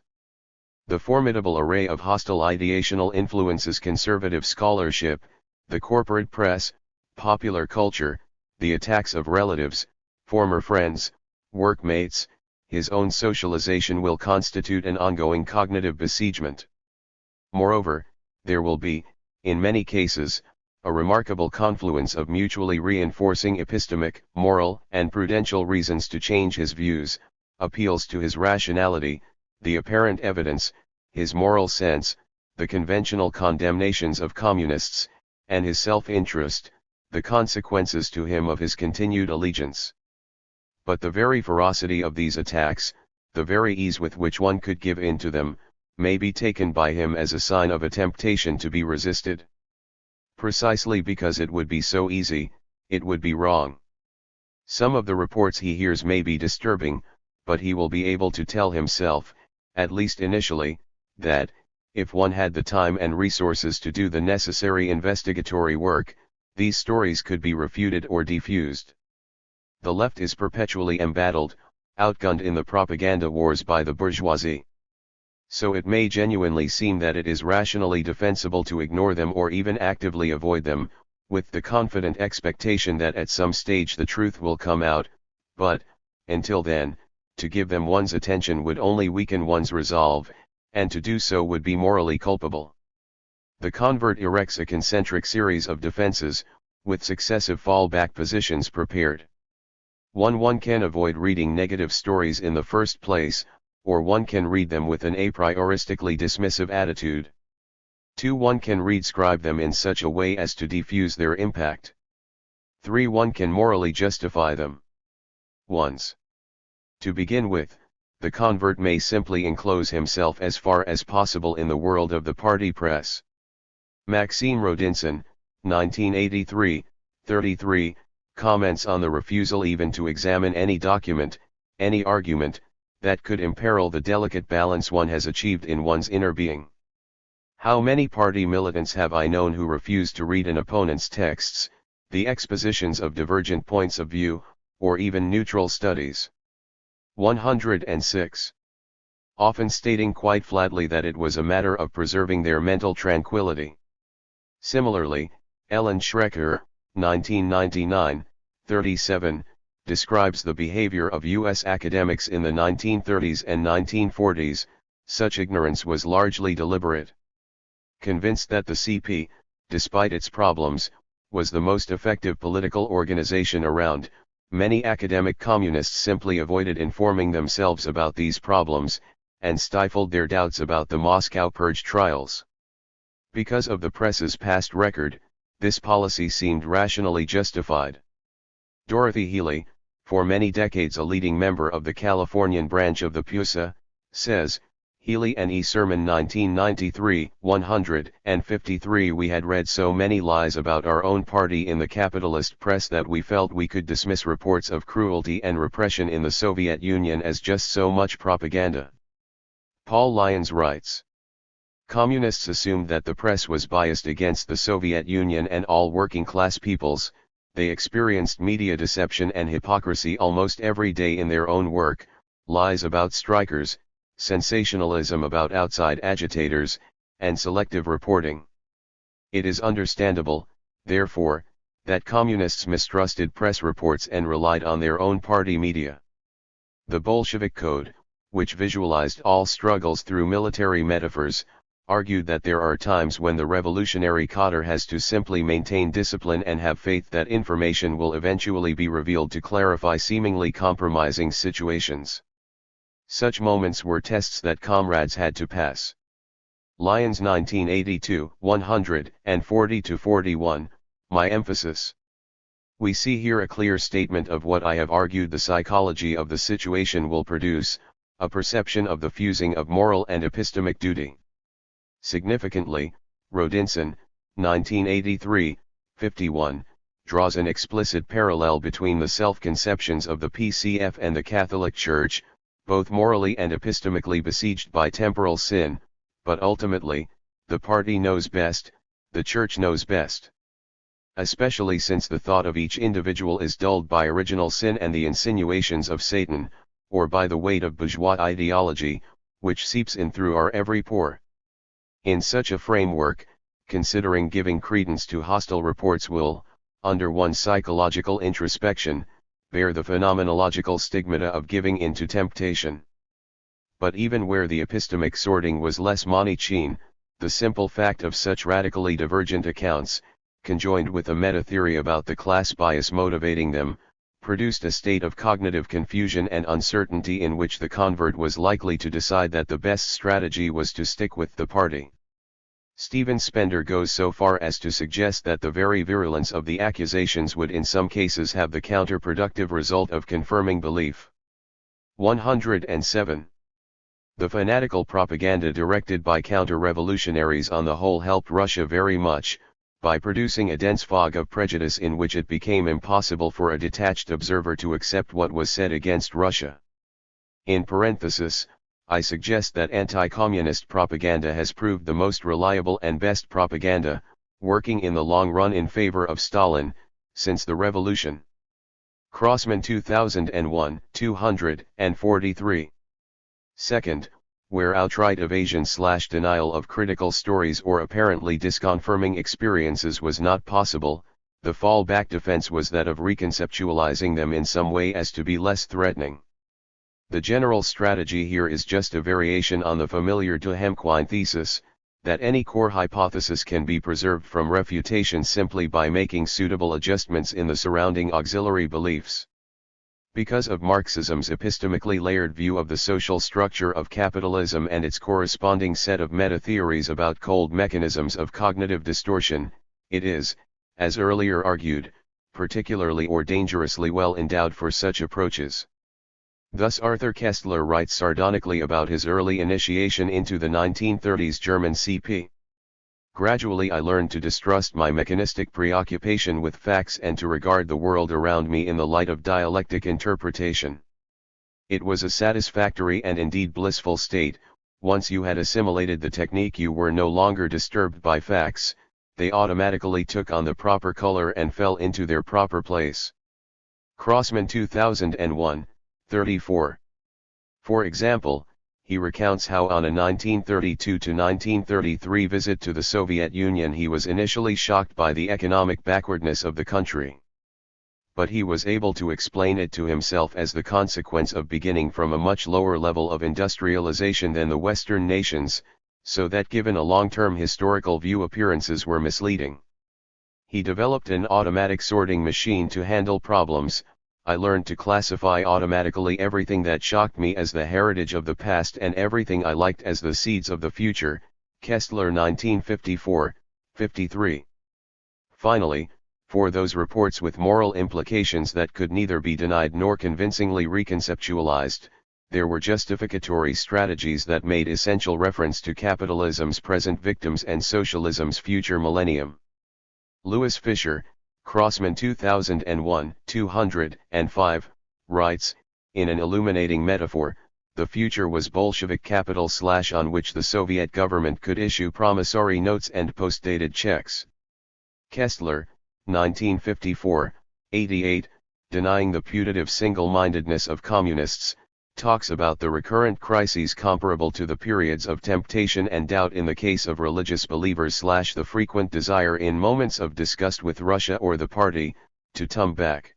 The formidable array of hostile ideational influences conservative scholarship, the corporate press, popular culture, the attacks of relatives, former friends, workmates, his own socialization will constitute an ongoing cognitive besiegement. Moreover, there will be, in many cases, a remarkable confluence of mutually reinforcing epistemic, moral, and prudential reasons to change his views, appeals to his rationality, the apparent evidence, his moral sense, the conventional condemnations of communists, and his self-interest, the consequences to him of his continued allegiance. But the very ferocity of these attacks, the very ease with which one could give in to them, may be taken by him as a sign of a temptation to be resisted. Precisely because it would be so easy, it would be wrong. Some of the reports he hears may be disturbing, but he will be able to tell himself, at least initially, that, if one had the time and resources to do the necessary investigatory work, these stories could be refuted or defused. The left is perpetually embattled, outgunned in the propaganda wars by the bourgeoisie. So it may genuinely seem that it is rationally defensible to ignore them or even actively avoid them, with the confident expectation that at some stage the truth will come out, but, until then, to give them one's attention would only weaken one's resolve, and to do so would be morally culpable. The convert erects a concentric series of defenses, with successive fallback positions prepared. 1. One can avoid reading negative stories in the first place, or one can read them with an a prioristically dismissive attitude. 2. One can redscribe them in such a way as to diffuse their impact. 3. One can morally justify them. 1. To begin with, the convert may simply enclose himself as far as possible in the world of the party press. Maxime Rodinson, 1983, 33, comments on the refusal even to examine any document, any argument, that could imperil the delicate balance one has achieved in one's inner being. How many party militants have I known who refused to read an opponent's texts, the expositions of divergent points of view, or even neutral studies? 106. Often stating quite flatly that it was a matter of preserving their mental tranquility. Similarly, Ellen Schrecker, 1999, 37, describes the behavior of U.S. academics in the 1930s and 1940s, such ignorance was largely deliberate. Convinced that the CP, despite its problems, was the most effective political organization around, many academic communists simply avoided informing themselves about these problems, and stifled their doubts about the Moscow Purge trials. Because of the press's past record, this policy seemed rationally justified. Dorothy Healey, for many decades a leading member of the Californian branch of the PUSA, says, Healey and E. Sermon 1993, 153 We had read so many lies about our own party in the capitalist press that we felt we could dismiss reports of cruelty and repression in the Soviet Union as just so much propaganda. Paul Lyons writes, Communists assumed that the press was biased against the Soviet Union and all working-class peoples. They experienced media deception and hypocrisy almost every day in their own work, lies about strikers, sensationalism about outside agitators, and selective reporting. It is understandable, therefore, that communists mistrusted press reports and relied on their own party media. The Bolshevik Code, which visualized all struggles through military metaphors, argued that there are times when the revolutionary cadre has to simply maintain discipline and have faith that information will eventually be revealed to clarify seemingly compromising situations. Such moments were tests that comrades had to pass. Lyons 1982, 140-41, My emphasis. We see here a clear statement of what I have argued the psychology of the situation will produce, a perception of the fusing of moral and epistemic duty. Significantly, Rodinson, 1983, 51, draws an explicit parallel between the self-conceptions of the PCF and the Catholic Church, both morally and epistemically besieged by temporal sin, but ultimately, the party knows best, the Church knows best. Especially since the thought of each individual is dulled by original sin and the insinuations of Satan, or by the weight of bourgeois ideology, which seeps in through our every pore. In such a framework, considering giving credence to hostile reports will, under one's psychological introspection, bear the phenomenological stigmata of giving in to temptation. But even where the epistemic sorting was less Manichean, the simple fact of such radically divergent accounts, conjoined with a meta-theory about the class bias motivating them, produced a state of cognitive confusion and uncertainty in which the convert was likely to decide that the best strategy was to stick with the party. Stephen Spender goes so far as to suggest that the very virulence of the accusations would in some cases have the counterproductive result of confirming belief. 107. The fanatical propaganda directed by counter-revolutionaries on the whole helped Russia very much, by producing a dense fog of prejudice in which it became impossible for a detached observer to accept what was said against Russia. In parenthesis, I suggest that anti-communist propaganda has proved the most reliable and best propaganda, working in the long run in favor of Stalin, since the revolution. Crossman 2001, 243. Second, where outright evasion/denial of critical stories or apparently disconfirming experiences was not possible, the fallback defense was that of reconceptualizing them in some way as to be less threatening. The general strategy here is just a variation on the familiar Duhem-Quine thesis, that any core hypothesis can be preserved from refutation simply by making suitable adjustments in the surrounding auxiliary beliefs. Because of Marxism's epistemically layered view of the social structure of capitalism and its corresponding set of meta-theories about cold mechanisms of cognitive distortion, it is, as earlier argued, particularly or dangerously well endowed for such approaches. Thus Arthur Koestler writes sardonically about his early initiation into the 1930s German CP. Gradually I learned to distrust my mechanistic preoccupation with facts and to regard the world around me in the light of dialectic interpretation. It was a satisfactory and indeed blissful state. Once you had assimilated the technique, you were no longer disturbed by facts, they automatically took on the proper color and fell into their proper place. Crossman 2001, 34. For example, he recounts how on a 1932-1933 visit to the Soviet Union he was initially shocked by the economic backwardness of the country. But he was able to explain it to himself as the consequence of beginning from a much lower level of industrialization than the Western nations, so that given a long-term historical view appearances were misleading. He developed an automatic sorting machine to handle problems. I learned to classify automatically everything that shocked me as the heritage of the past and everything I liked as the seeds of the future. Koestler 1954-53. Finally, for those reports with moral implications that could neither be denied nor convincingly reconceptualized, there were justificatory strategies that made essential reference to capitalism's present victims and socialism's future millennium. Louis Fisher, Crossman 2001, 205, writes, in an illuminating metaphor, the future was Bolshevik capital / on which the Soviet government could issue promissory notes and post-dated checks. Koestler, 1954, 88, denying the putative single-mindedness of communists, talks about the recurrent crises comparable to the periods of temptation and doubt in the case of religious believers / the frequent desire in moments of disgust with Russia or the party, to turn back.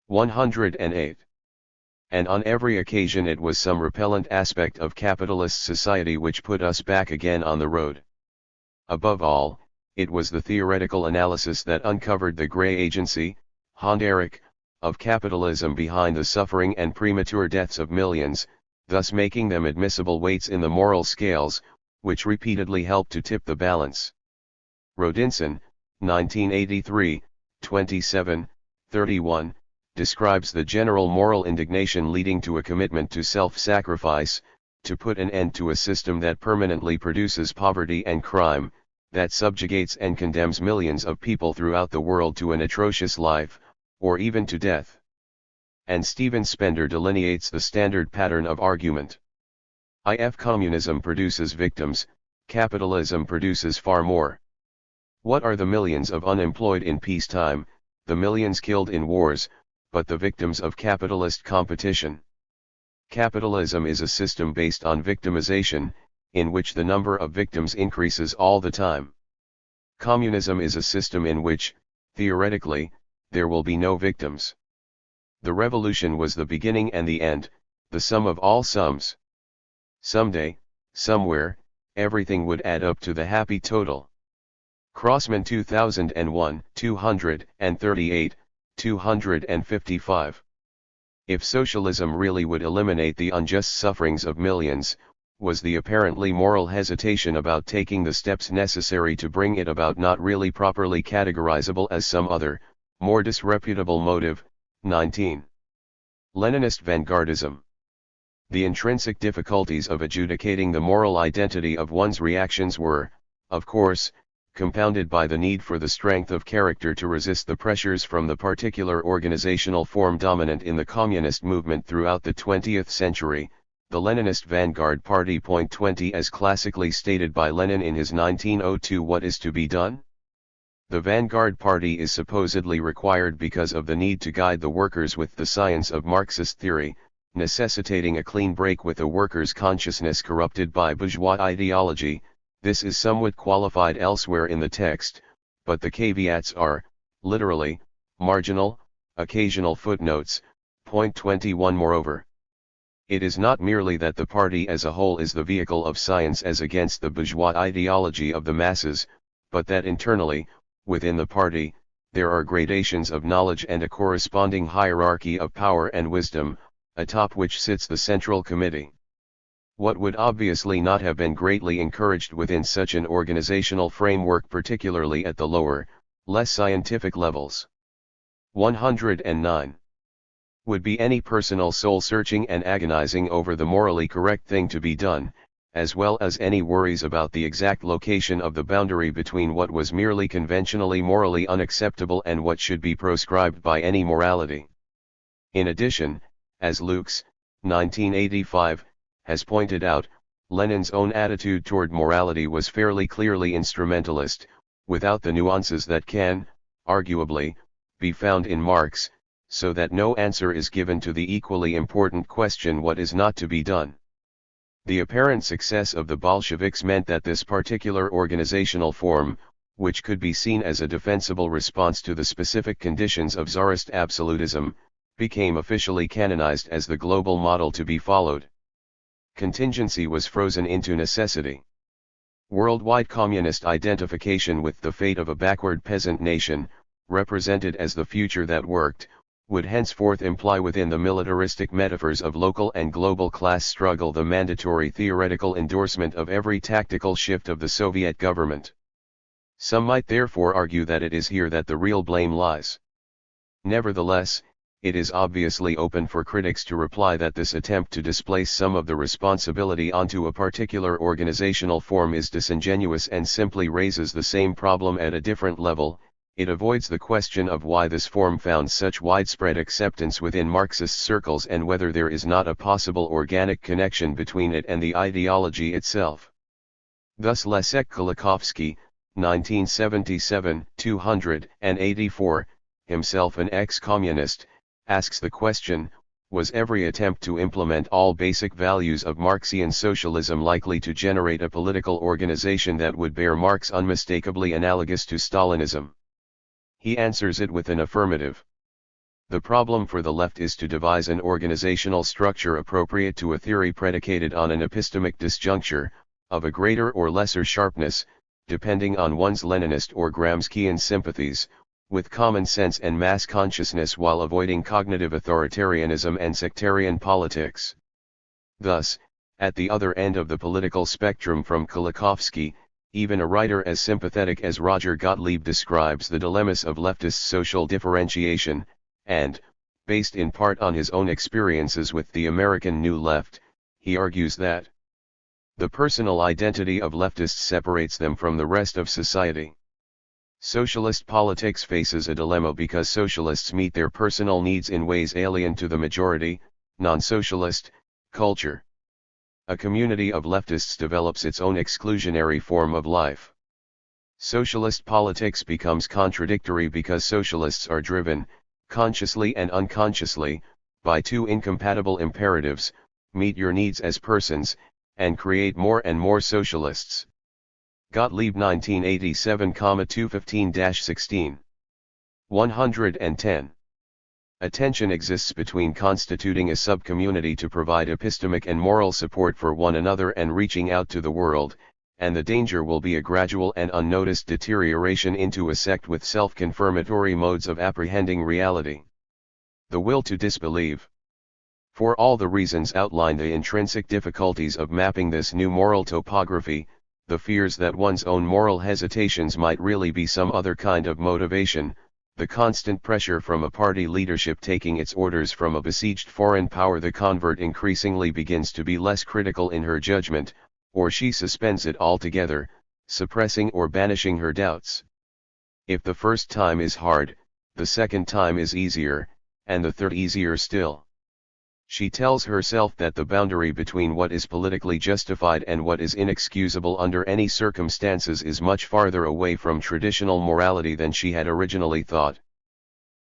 108. And on every occasion it was some repellent aspect of capitalist society which put us back again on the road. Above all, it was the theoretical analysis that uncovered the grey agency, Honderich, of capitalism behind the suffering and premature deaths of millions, thus making them admissible weights in the moral scales, which repeatedly helped to tip the balance. Rodinson, 1983, 27, 31, describes the general moral indignation leading to a commitment to self-sacrifice, to put an end to a system that permanently produces poverty and crime, that subjugates and condemns millions of people throughout the world to an atrocious life, or even to death. And Stephen Spender delineates the standard pattern of argument. If communism produces victims, capitalism produces far more. What are the millions of unemployed in peacetime, the millions killed in wars, but the victims of capitalist competition? Capitalism is a system based on victimization, in which the number of victims increases all the time. Communism is a system in which, theoretically, there will be no victims. The revolution was the beginning and the end, the sum of all sums. Someday, somewhere, everything would add up to the happy total. Crossman 2001, 238, 255. If socialism really would eliminate the unjust sufferings of millions, was the apparently moral hesitation about taking the steps necessary to bring it about not really properly categorizable as some other, more disreputable motive? 19. Leninist vanguardism. The intrinsic difficulties of adjudicating the moral identity of one's reactions were, of course, compounded by the need for the strength of character to resist the pressures from the particular organizational form dominant in the communist movement throughout the 20th century, the Leninist Vanguard Party. 20 As classically stated by Lenin in his 1902 What is to be done? The Vanguard Party is supposedly required because of the need to guide the workers with the science of Marxist theory, necessitating a clean break with a workers' consciousness corrupted by bourgeois ideology. This is somewhat qualified elsewhere in the text, but the caveats are, literally, marginal, occasional footnotes. 21 Moreover, It is not merely that the party as a whole is the vehicle of science as against the bourgeois ideology of the masses, but that internally, within the party, there are gradations of knowledge and a corresponding hierarchy of power and wisdom, atop which sits the Central Committee. What would obviously not have been greatly encouraged within such an organizational framework, particularly at the lower, less scientific levels. 109. Would be any personal soul-searching and agonizing over the morally correct thing to be done, as well as any worries about the exact location of the boundary between what was merely conventionally morally unacceptable and what should be proscribed by any morality. In addition, as Luke's, 1985, has pointed out, Lenin's own attitude toward morality was fairly clearly instrumentalist, without the nuances that can, arguably, be found in Marx, so that no answer is given to the equally important question what is not to be done. The apparent success of the Bolsheviks meant that this particular organizational form, which could be seen as a defensible response to the specific conditions of Tsarist absolutism, became officially canonized as the global model to be followed. Contingency was frozen into necessity. Worldwide communist identification with the fate of a backward peasant nation, represented as the future that worked, would henceforth imply within the militaristic metaphors of local and global class struggle the mandatory theoretical endorsement of every tactical shift of the Soviet government. Some might therefore argue that it is here that the real blame lies. Nevertheless, it is obviously open for critics to reply that this attempt to displace some of the responsibility onto a particular organizational form is disingenuous and simply raises the same problem at a different level. It avoids the question of why this form found such widespread acceptance within Marxist circles and whether there is not a possible organic connection between it and the ideology itself. Thus Leszek Kolakowski, 1977, 284, himself an ex-communist, asks the question, was every attempt to implement all basic values of Marxian socialism likely to generate a political organization that would bear marks unmistakably analogous to Stalinism? He answers it with an affirmative. The problem for the left is to devise an organizational structure appropriate to a theory predicated on an epistemic disjuncture, of a greater or lesser sharpness, depending on one's Leninist or Gramscian sympathies, with common sense and mass consciousness while avoiding cognitive authoritarianism and sectarian politics. Thus, at the other end of the political spectrum from Kolakowski, even a writer as sympathetic as Roger Gottlieb describes the dilemmas of leftist social differentiation, and, based in part on his own experiences with the American New Left, he argues that the personal identity of leftists separates them from the rest of society. Socialist politics faces a dilemma because socialists meet their personal needs in ways alien to the majority, non-socialist, culture. A community of leftists develops its own exclusionary form of life. Socialist politics becomes contradictory because socialists are driven, consciously and unconsciously, by two incompatible imperatives: meet your needs as persons, and create more and more socialists. Gottlieb 1987,215-16. 110. A tension exists between constituting a subcommunity to provide epistemic and moral support for one another and reaching out to the world, and the danger will be a gradual and unnoticed deterioration into a sect with self-confirmatory modes of apprehending reality. The will to disbelieve. For all the reasons outlined, the intrinsic difficulties of mapping this new moral topography, the fears that one's own moral hesitations might really be some other kind of motivation, the constant pressure from a party leadership taking its orders from a besieged foreign power, the convert increasingly begins to be less critical in her judgment, or she suspends it altogether, suppressing or banishing her doubts. If the first time is hard, the second time is easier, and the third easier still. She tells herself that the boundary between what is politically justified and what is inexcusable under any circumstances is much farther away from traditional morality than she had originally thought.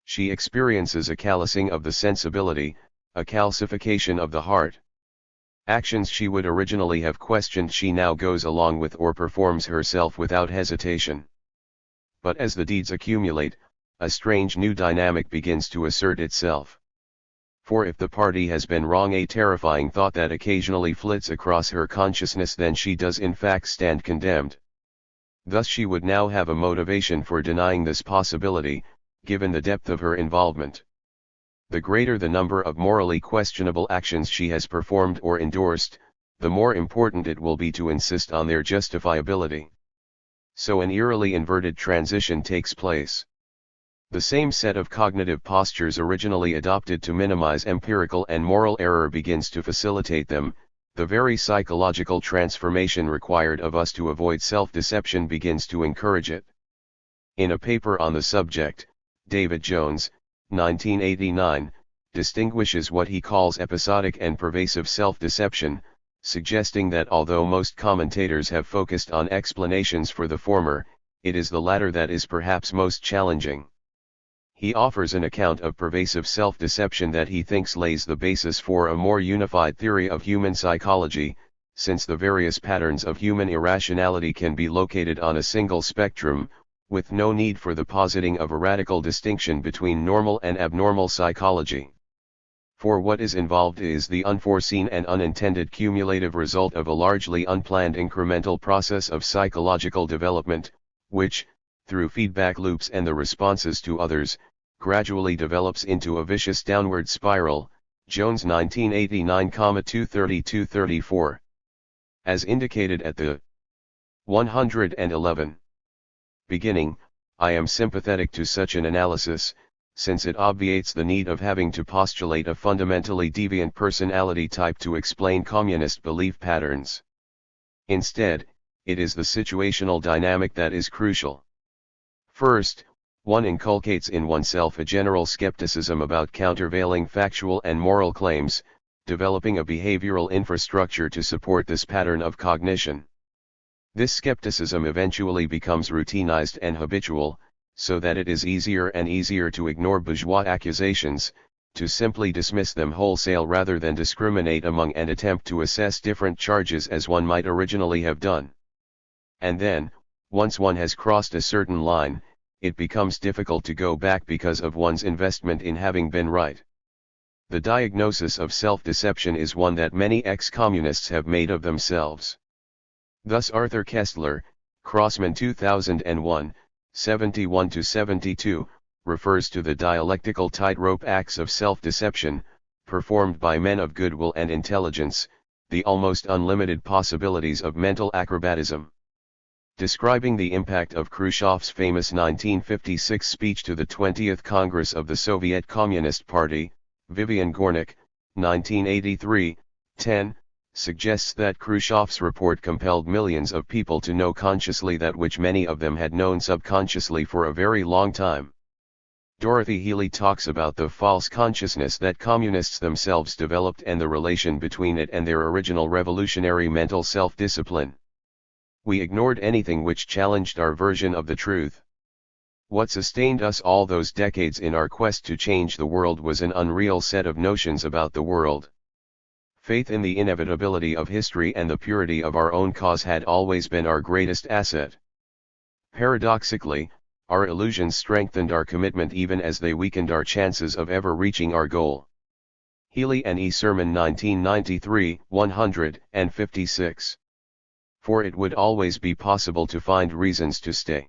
She experiences a callousing of the sensibility, a calcification of the heart. Actions she would originally have questioned she now goes along with or performs herself without hesitation. But as the deeds accumulate, a strange new dynamic begins to assert itself. For if the party has been wrong, a terrifying thought that occasionally flits across her consciousness, then she does in fact stand condemned. Thus she would now have a motivation for denying this possibility, given the depth of her involvement. The greater the number of morally questionable actions she has performed or endorsed, the more important it will be to insist on their justifiability. So an eerily inverted transition takes place. The same set of cognitive postures originally adopted to minimize empirical and moral error begins to facilitate them. The very psychological transformation required of us to avoid self-deception begins to encourage it. In a paper on the subject, David Jones, 1989, distinguishes what he calls episodic and pervasive self-deception, suggesting that although most commentators have focused on explanations for the former, it is the latter that is perhaps most challenging. He offers an account of pervasive self-deception that he thinks lays the basis for a more unified theory of human psychology, since the various patterns of human irrationality can be located on a single spectrum, with no need for the positing of a radical distinction between normal and abnormal psychology. For what is involved is the unforeseen and unintended cumulative result of a largely unplanned incremental process of psychological development, which, through feedback loops and the responses to others, gradually develops into a vicious downward spiral. Jones 1989,230-234. As indicated at the 111 beginning, I am sympathetic to such an analysis, since it obviates the need of having to postulate a fundamentally deviant personality type to explain communist belief patterns. Instead, it is the situational dynamic that is crucial. First, one inculcates in oneself a general skepticism about countervailing factual and moral claims, developing a behavioral infrastructure to support this pattern of cognition. This skepticism eventually becomes routinized and habitual, so that it is easier and easier to ignore bourgeois accusations, to simply dismiss them wholesale rather than discriminate among and attempt to assess different charges as one might originally have done. And then, once one has crossed a certain line, it becomes difficult to go back because of one's investment in having been right. The diagnosis of self-deception is one that many ex-communists have made of themselves. Thus Arthur Koestler, Crossman 2001, 71-72, refers to the dialectical tightrope acts of self-deception, performed by men of goodwill and intelligence, the almost unlimited possibilities of mental acrobatism. Describing the impact of Khrushchev's famous 1956 speech to the 20th Congress of the Soviet Communist Party, Vivian Gornick, 1983, 10, suggests that Khrushchev's report compelled millions of people to know consciously that which many of them had known subconsciously for a very long time. Dorothy Healy talks about the false consciousness that communists themselves developed and the relation between it and their original revolutionary mental self-discipline. We ignored anything which challenged our version of the truth. What sustained us all those decades in our quest to change the world was an unreal set of notions about the world. Faith in the inevitability of history and the purity of our own cause had always been our greatest asset. Paradoxically, our illusions strengthened our commitment even as they weakened our chances of ever reaching our goal. Healy and E. Sermon 1993, 156. For it would always be possible to find reasons to stay.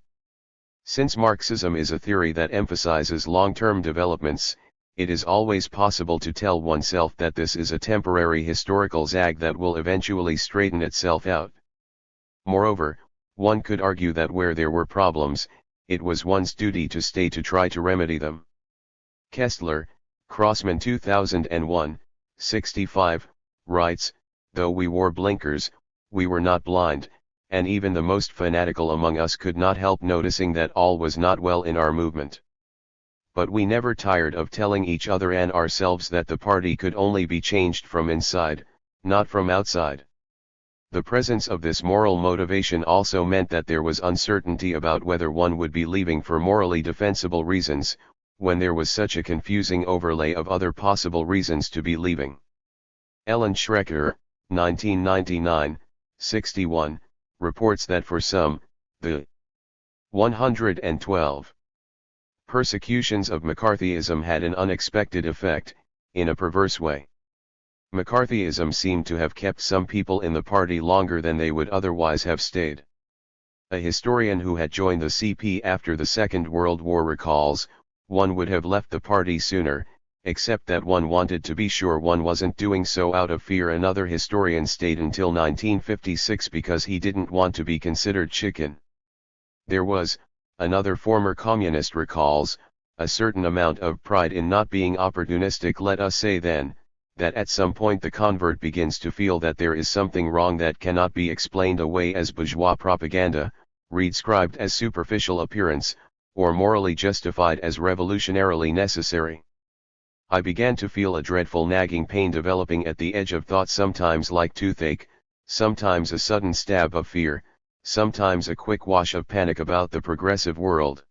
Since Marxism is a theory that emphasizes long-term developments, it is always possible to tell oneself that this is a temporary historical zag that will eventually straighten itself out. Moreover, one could argue that where there were problems, it was one's duty to stay to try to remedy them. Koestler, Crossman 2001, 65, writes, though we wore blinkers, we were not blind, and even the most fanatical among us could not help noticing that all was not well in our movement. But we never tired of telling each other and ourselves that the party could only be changed from inside, not from outside. The presence of this moral motivation also meant that there was uncertainty about whether one would be leaving for morally defensible reasons, when there was such a confusing overlay of other possible reasons to be leaving. Ellen Schrecker, 1999, 61, reports that for some, the 112 persecutions of McCarthyism had an unexpected effect, in a perverse way. McCarthyism seemed to have kept some people in the party longer than they would otherwise have stayed. A historian who had joined the CP after the Second World War recalls, one would have left the party sooner, except that one wanted to be sure one wasn't doing so out of fear. Another historian stayed until 1956 because he didn't want to be considered chicken. There was, another former communist recalls, a certain amount of pride in not being opportunistic. Let us say then, that at some point the convert begins to feel that there is something wrong that cannot be explained away as bourgeois propaganda, redscribed as superficial appearance, or morally justified as revolutionarily necessary. I began to feel a dreadful nagging pain developing at the edge of thought, sometimes like toothache, sometimes a sudden stab of fear, sometimes a quick wash of panic about the progressive world.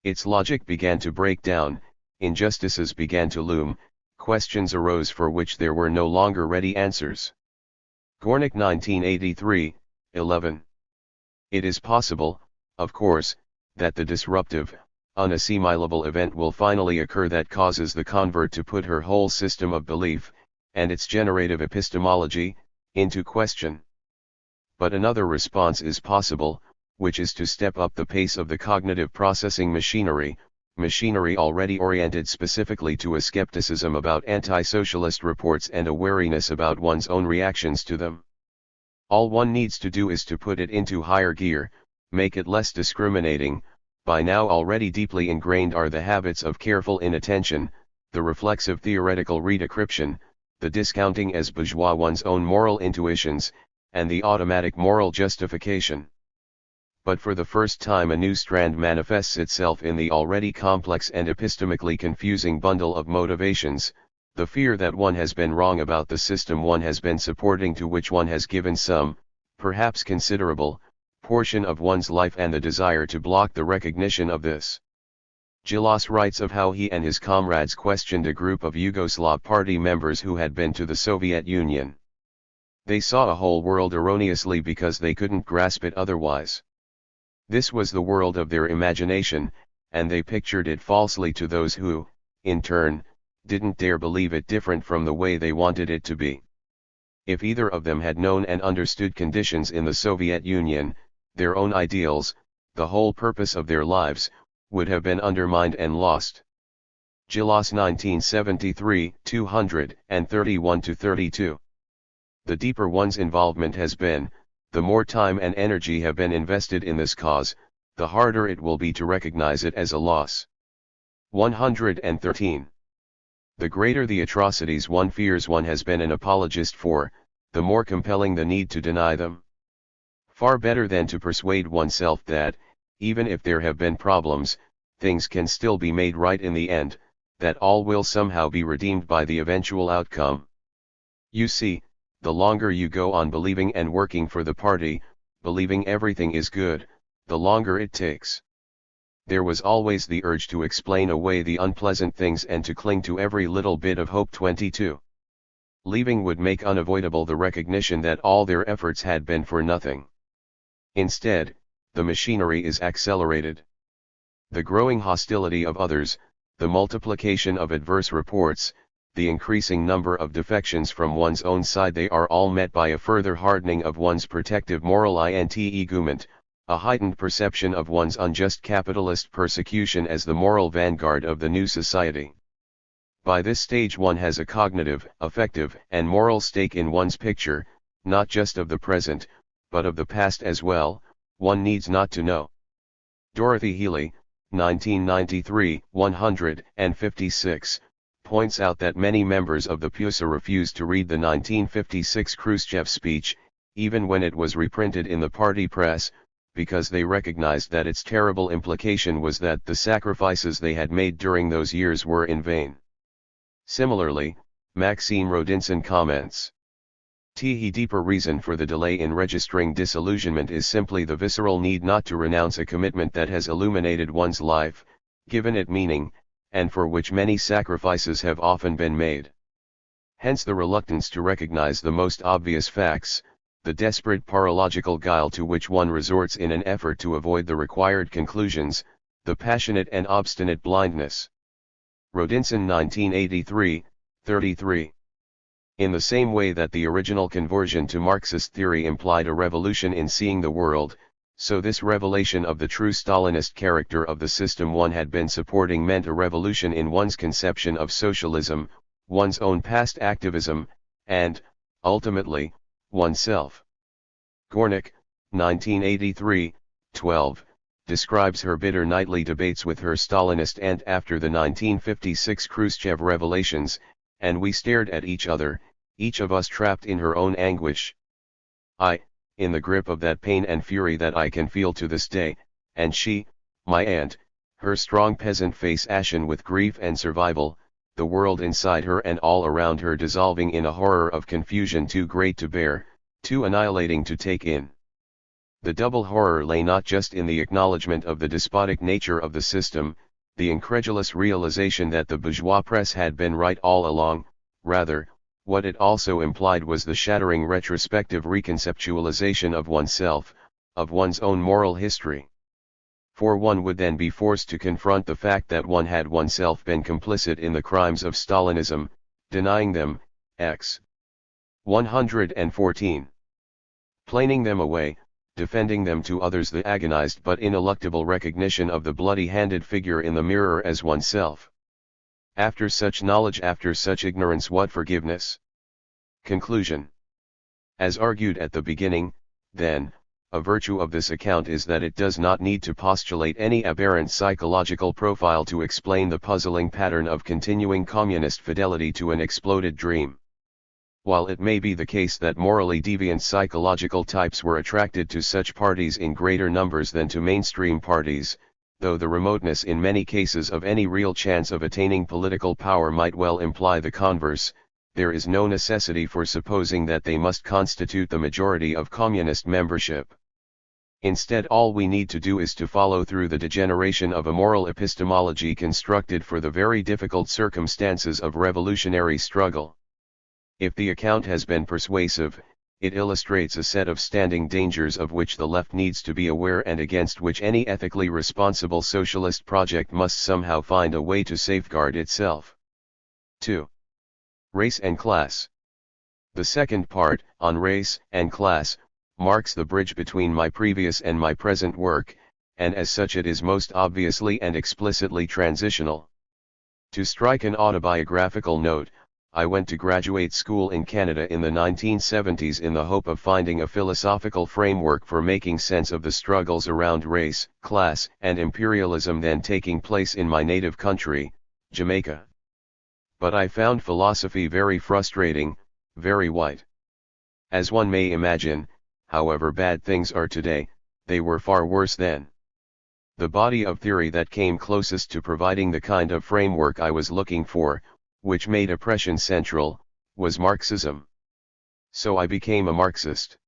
Its logic began to break down, injustices began to loom, questions arose for which there were no longer ready answers. Gornick 1983, 11. It is possible, of course, that the disruptive, unassimilable event will finally occur that causes the convert to put her whole system of belief, and its generative epistemology, into question. But another response is possible, which is to step up the pace of the cognitive processing machinery already oriented specifically to a skepticism about anti-socialist reports and a wariness about one's own reactions to them. All one needs to do is to put it into higher gear, make it less discriminating. By now already deeply ingrained are the habits of careful inattention, the reflexive theoretical redecryption, the discounting as bourgeois one's own moral intuitions, and the automatic moral justification. But for the first time a new strand manifests itself in the already complex and epistemically confusing bundle of motivations, the fear that one has been wrong about the system one has been supporting, to which one has given some, perhaps considerable, portion of one's life, and the desire to block the recognition of this. Gilas writes of how he and his comrades questioned a group of Yugoslav party members who had been to the Soviet Union. They saw a whole world erroneously because they couldn't grasp it otherwise. This was the world of their imagination, and they pictured it falsely to those who, in turn, didn't dare believe it different from the way they wanted it to be. If either of them had known and understood conditions in the Soviet Union, their own ideals, the whole purpose of their lives, would have been undermined and lost. Gilas 1973, 231-32. The deeper one's involvement has been, the more time and energy have been invested in this cause, the harder it will be to recognize it as a loss. 113. The greater the atrocities one fears one has been an apologist for, the more compelling the need to deny them. Far better than to persuade oneself that, even if there have been problems, things can still be made right in the end, that all will somehow be redeemed by the eventual outcome. You see, the longer you go on believing and working for the party, believing everything is good, the longer it takes. There was always the urge to explain away the unpleasant things and to cling to every little bit of hope. 22. Leaving would make unavoidable the recognition that all their efforts had been for nothing. Instead, the machinery is accelerated. The growing hostility of others, the multiplication of adverse reports, the increasing number of defections from one's own side, they are all met by a further hardening of one's protective moral integument, a heightened perception of one's unjust capitalist persecution as the moral vanguard of the new society. By this stage one has a cognitive, affective, and moral stake in one's picture, not just of the present, but of the past as well. One needs not to know. Dorothy Healy, 1993, 156, points out that many members of the PUSA refused to read the 1956 Khrushchev speech, even when it was reprinted in the party press, because they recognized that its terrible implication was that the sacrifices they had made during those years were in vain. Similarly, Maxime Rodinson comments, The deeper reason for the delay in registering disillusionment is simply the visceral need not to renounce a commitment that has illuminated one's life, given it meaning, and for which many sacrifices have often been made. Hence the reluctance to recognize the most obvious facts, the desperate paralogical guile to which one resorts in an effort to avoid the required conclusions, the passionate and obstinate blindness. Rodinson 1983, 33. In the same way that the original conversion to Marxist theory implied a revolution in seeing the world, so this revelation of the true Stalinist character of the system one had been supporting meant a revolution in one's conception of socialism, one's own past activism, and, ultimately, oneself. Gornick, 1983, 12, describes her bitter nightly debates with her Stalinist aunt after the 1956 Khrushchev revelations, and we stared at each other, each of us trapped in her own anguish. I, in the grip of that pain and fury that I can feel to this day, and she, my aunt, her strong peasant face ashen with grief and survival, the world inside her and all around her dissolving in a horror of confusion too great to bear, too annihilating to take in. The double horror lay not just in the acknowledgement of the despotic nature of the system, the incredulous realization that the bourgeois press had been right all along, rather, what it also implied was the shattering retrospective reconceptualization of oneself, of one's own moral history. For one would then be forced to confront the fact that one had oneself been complicit in the crimes of Stalinism, denying them, x. 114. Planing them away, defending them to others, the agonized but ineluctable recognition of the bloody-handed figure in the mirror as oneself. After such knowledge, after such ignorance, what forgiveness? Conclusion. As argued at the beginning, then, a virtue of this account is that it does not need to postulate any aberrant psychological profile to explain the puzzling pattern of continuing communist fidelity to an exploded dream. While it may be the case that morally deviant psychological types were attracted to such parties in greater numbers than to mainstream parties, though the remoteness in many cases of any real chance of attaining political power might well imply the converse, there is no necessity for supposing that they must constitute the majority of communist membership. Instead, all we need to do is to follow through the degeneration of a moral epistemology constructed for the very difficult circumstances of revolutionary struggle. If the account has been persuasive, it illustrates a set of standing dangers of which the left needs to be aware and against which any ethically responsible socialist project must somehow find a way to safeguard itself. 2. Race and class. The second part, on race and class, marks the bridge between my previous and my present work, and as such it is most obviously and explicitly transitional. To strike an autobiographical note, I went to graduate school in Canada in the 1970s in the hope of finding a philosophical framework for making sense of the struggles around race, class, and imperialism then taking place in my native country, Jamaica. But I found philosophy very frustrating, very white. As one may imagine, however bad things are today, they were far worse then. The body of theory that came closest to providing the kind of framework I was looking for, which made oppression central, was Marxism. So I became a Marxist.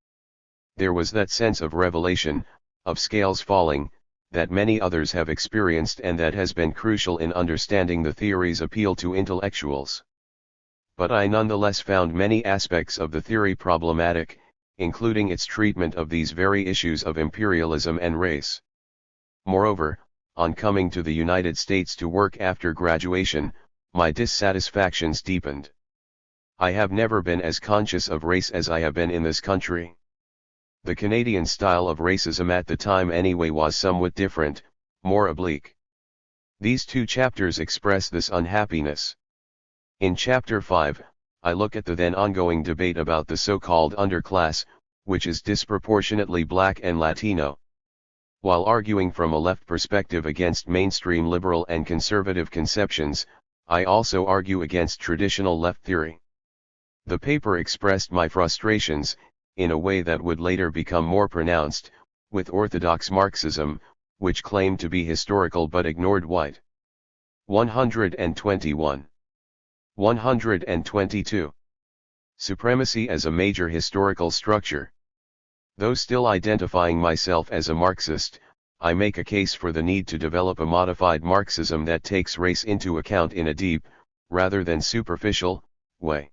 There was that sense of revelation, of scales falling, that many others have experienced and that has been crucial in understanding the theory's appeal to intellectuals. But I nonetheless found many aspects of the theory problematic, including its treatment of these very issues of imperialism and race. Moreover, on coming to the United States to work after graduation, my dissatisfactions deepened. I have never been as conscious of race as I have been in this country. The Canadian style of racism at the time anyway was somewhat different, more oblique. These two chapters express this unhappiness. In Chapter 5, I look at the then ongoing debate about the so-called underclass, which is disproportionately black and Latino. While arguing from a left perspective against mainstream liberal and conservative conceptions, I also argue against traditional left theory. The paper expressed my frustrations, in a way that would later become more pronounced, with orthodox Marxism, which claimed to be historical but ignored white. 121. 122. Supremacy as a major historical structure. Though still identifying myself as a Marxist, I make a case for the need to develop a modified Marxism that takes race into account in a deep, rather than superficial, way.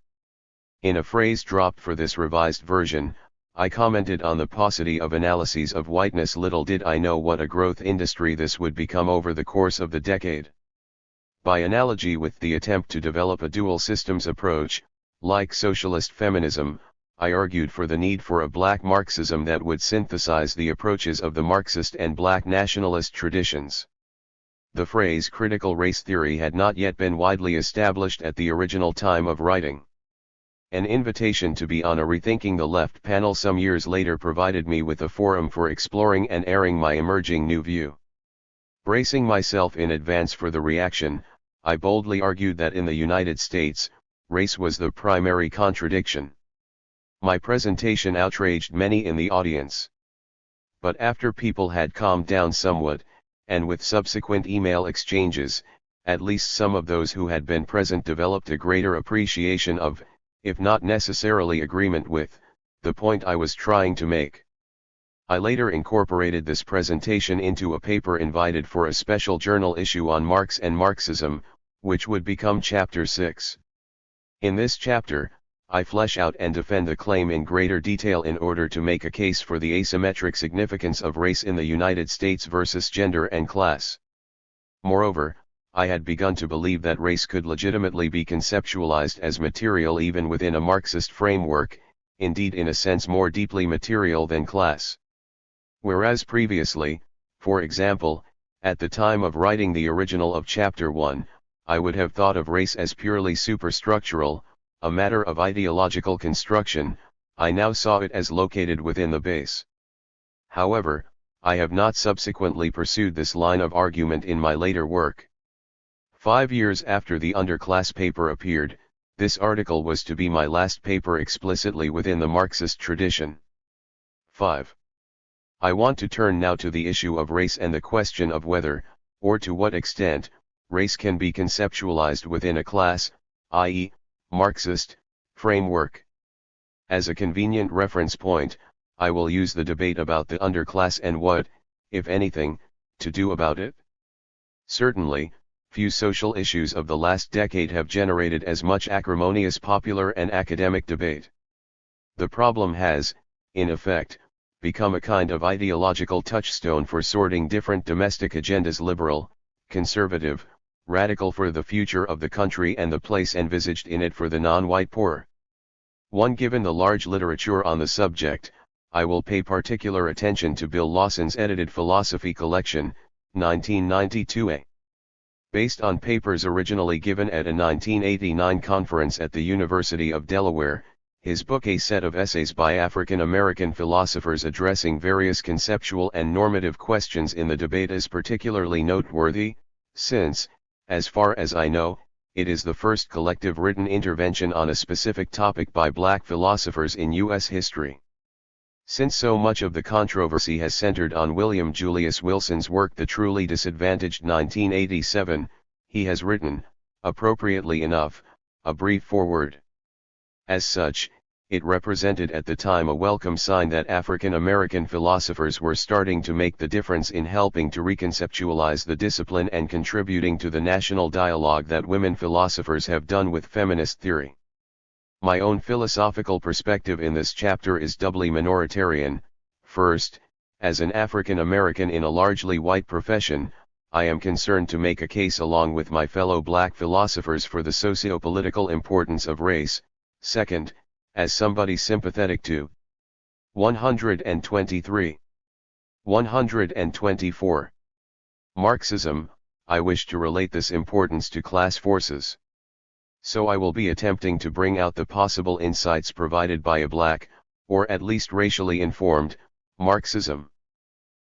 In a phrase dropped for this revised version, I commented on the paucity of analyses of whiteness. Little did I know what a growth industry this would become over the course of the decade. By analogy with the attempt to develop a dual systems approach, like socialist feminism, I argued for the need for a black Marxism that would synthesize the approaches of the Marxist and black nationalist traditions. The phrase critical race theory had not yet been widely established at the original time of writing. An invitation to be on a Rethinking the Left panel some years later provided me with a forum for exploring and airing my emerging new view. Bracing myself in advance for the reaction, I boldly argued that in the United States, race was the primary contradiction. My presentation outraged many in the audience. But after people had calmed down somewhat, and with subsequent email exchanges, at least some of those who had been present developed a greater appreciation of, if not necessarily agreement with, the point I was trying to make. I later incorporated this presentation into a paper invited for a special journal issue on Marx and Marxism, which would become Chapter 6. In this chapter, I flesh out and defend the claim in greater detail in order to make a case for the asymmetric significance of race in the United States versus gender and class. Moreover, I had begun to believe that race could legitimately be conceptualized as material even within a Marxist framework, indeed in a sense more deeply material than class. Whereas previously, for example, at the time of writing the original of Chapter 1, I would have thought of race as purely superstructural, a matter of ideological construction, I now saw it as located within the base. However, I have not subsequently pursued this line of argument in my later work. 5 years after the underclass paper appeared, this article was to be my last paper explicitly within the Marxist tradition. 5. I want to turn now to the issue of race and the question of whether, or to what extent, race can be conceptualized within a class, i.e., Marxist, framework. As a convenient reference point, I will use the debate about the underclass and what, if anything, to do about it. Certainly, few social issues of the last decade have generated as much acrimonious popular and academic debate. The problem has, in effect, become a kind of ideological touchstone for sorting different domestic agendas: liberal, conservative, radical for the future of the country and the place envisaged in it for the non-white poor. Given the large literature on the subject, I will pay particular attention to Bill Lawson's edited Philosophy Collection, 1992a. Based on papers originally given at a 1989 conference at the University of Delaware, his book A Set of Essays by African American Philosophers addressing various conceptual and normative questions in the debate is particularly noteworthy, since, as far as I know, it is the first collective written intervention on a specific topic by black philosophers in U.S. history. Since so much of the controversy has centered on William Julius Wilson's work The Truly Disadvantaged 1987, he has written, appropriately enough, a brief foreword. As such, it represented at the time a welcome sign that African American philosophers were starting to make the difference in helping to reconceptualize the discipline and contributing to the national dialogue that women philosophers have done with feminist theory. My own philosophical perspective in this chapter is doubly minoritarian. First, as an African American in a largely white profession, I am concerned to make a case along with my fellow black philosophers for the socio-political importance of race. Second, as somebody sympathetic to 123. 124. Marxism, I wish to relate this importance to class forces. So I will be attempting to bring out the possible insights provided by a black, or at least racially informed, Marxism.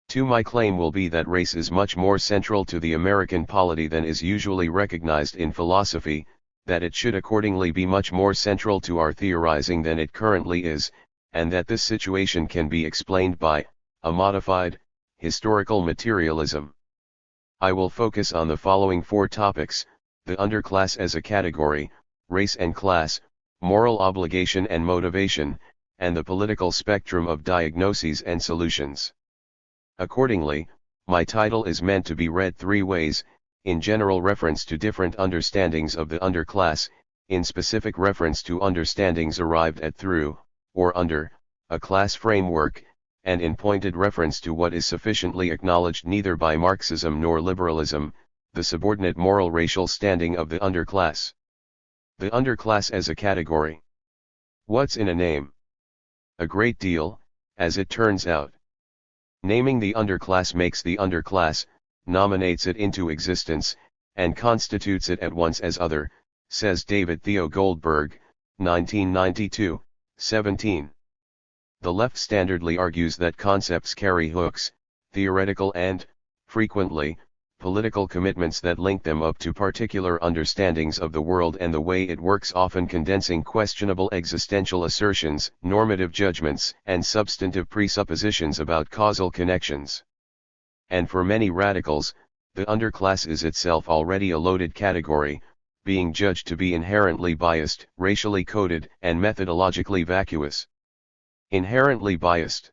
2. My claim will be that race is much more central to the American polity than is usually recognized in philosophy, that it should accordingly be much more central to our theorizing than it currently is, and that this situation can be explained by a modified, historical materialism. I will focus on the following 4 topics: the underclass as a category, race and class, moral obligation and motivation, and the political spectrum of diagnoses and solutions. Accordingly, my title is meant to be read 3 ways: in general reference to different understandings of the underclass, in specific reference to understandings arrived at through, or under, a class framework, and in pointed reference to what is sufficiently acknowledged neither by Marxism nor liberalism, the subordinate moral racial standing of the underclass. The underclass as a category. What's in a name? A great deal, as it turns out. Naming the underclass makes the underclass, nominates it into existence, and constitutes it at once as other, says David Theo Goldberg, 1992, 17. The left standardly argues that concepts carry hooks, theoretical and, frequently, political commitments that link them up to particular understandings of the world and the way it works, often condensing questionable existential assertions, normative judgments, and substantive presuppositions about causal connections. And for many radicals, the underclass is itself already a loaded category, being judged to be inherently biased, racially coded, and methodologically vacuous. Inherently biased.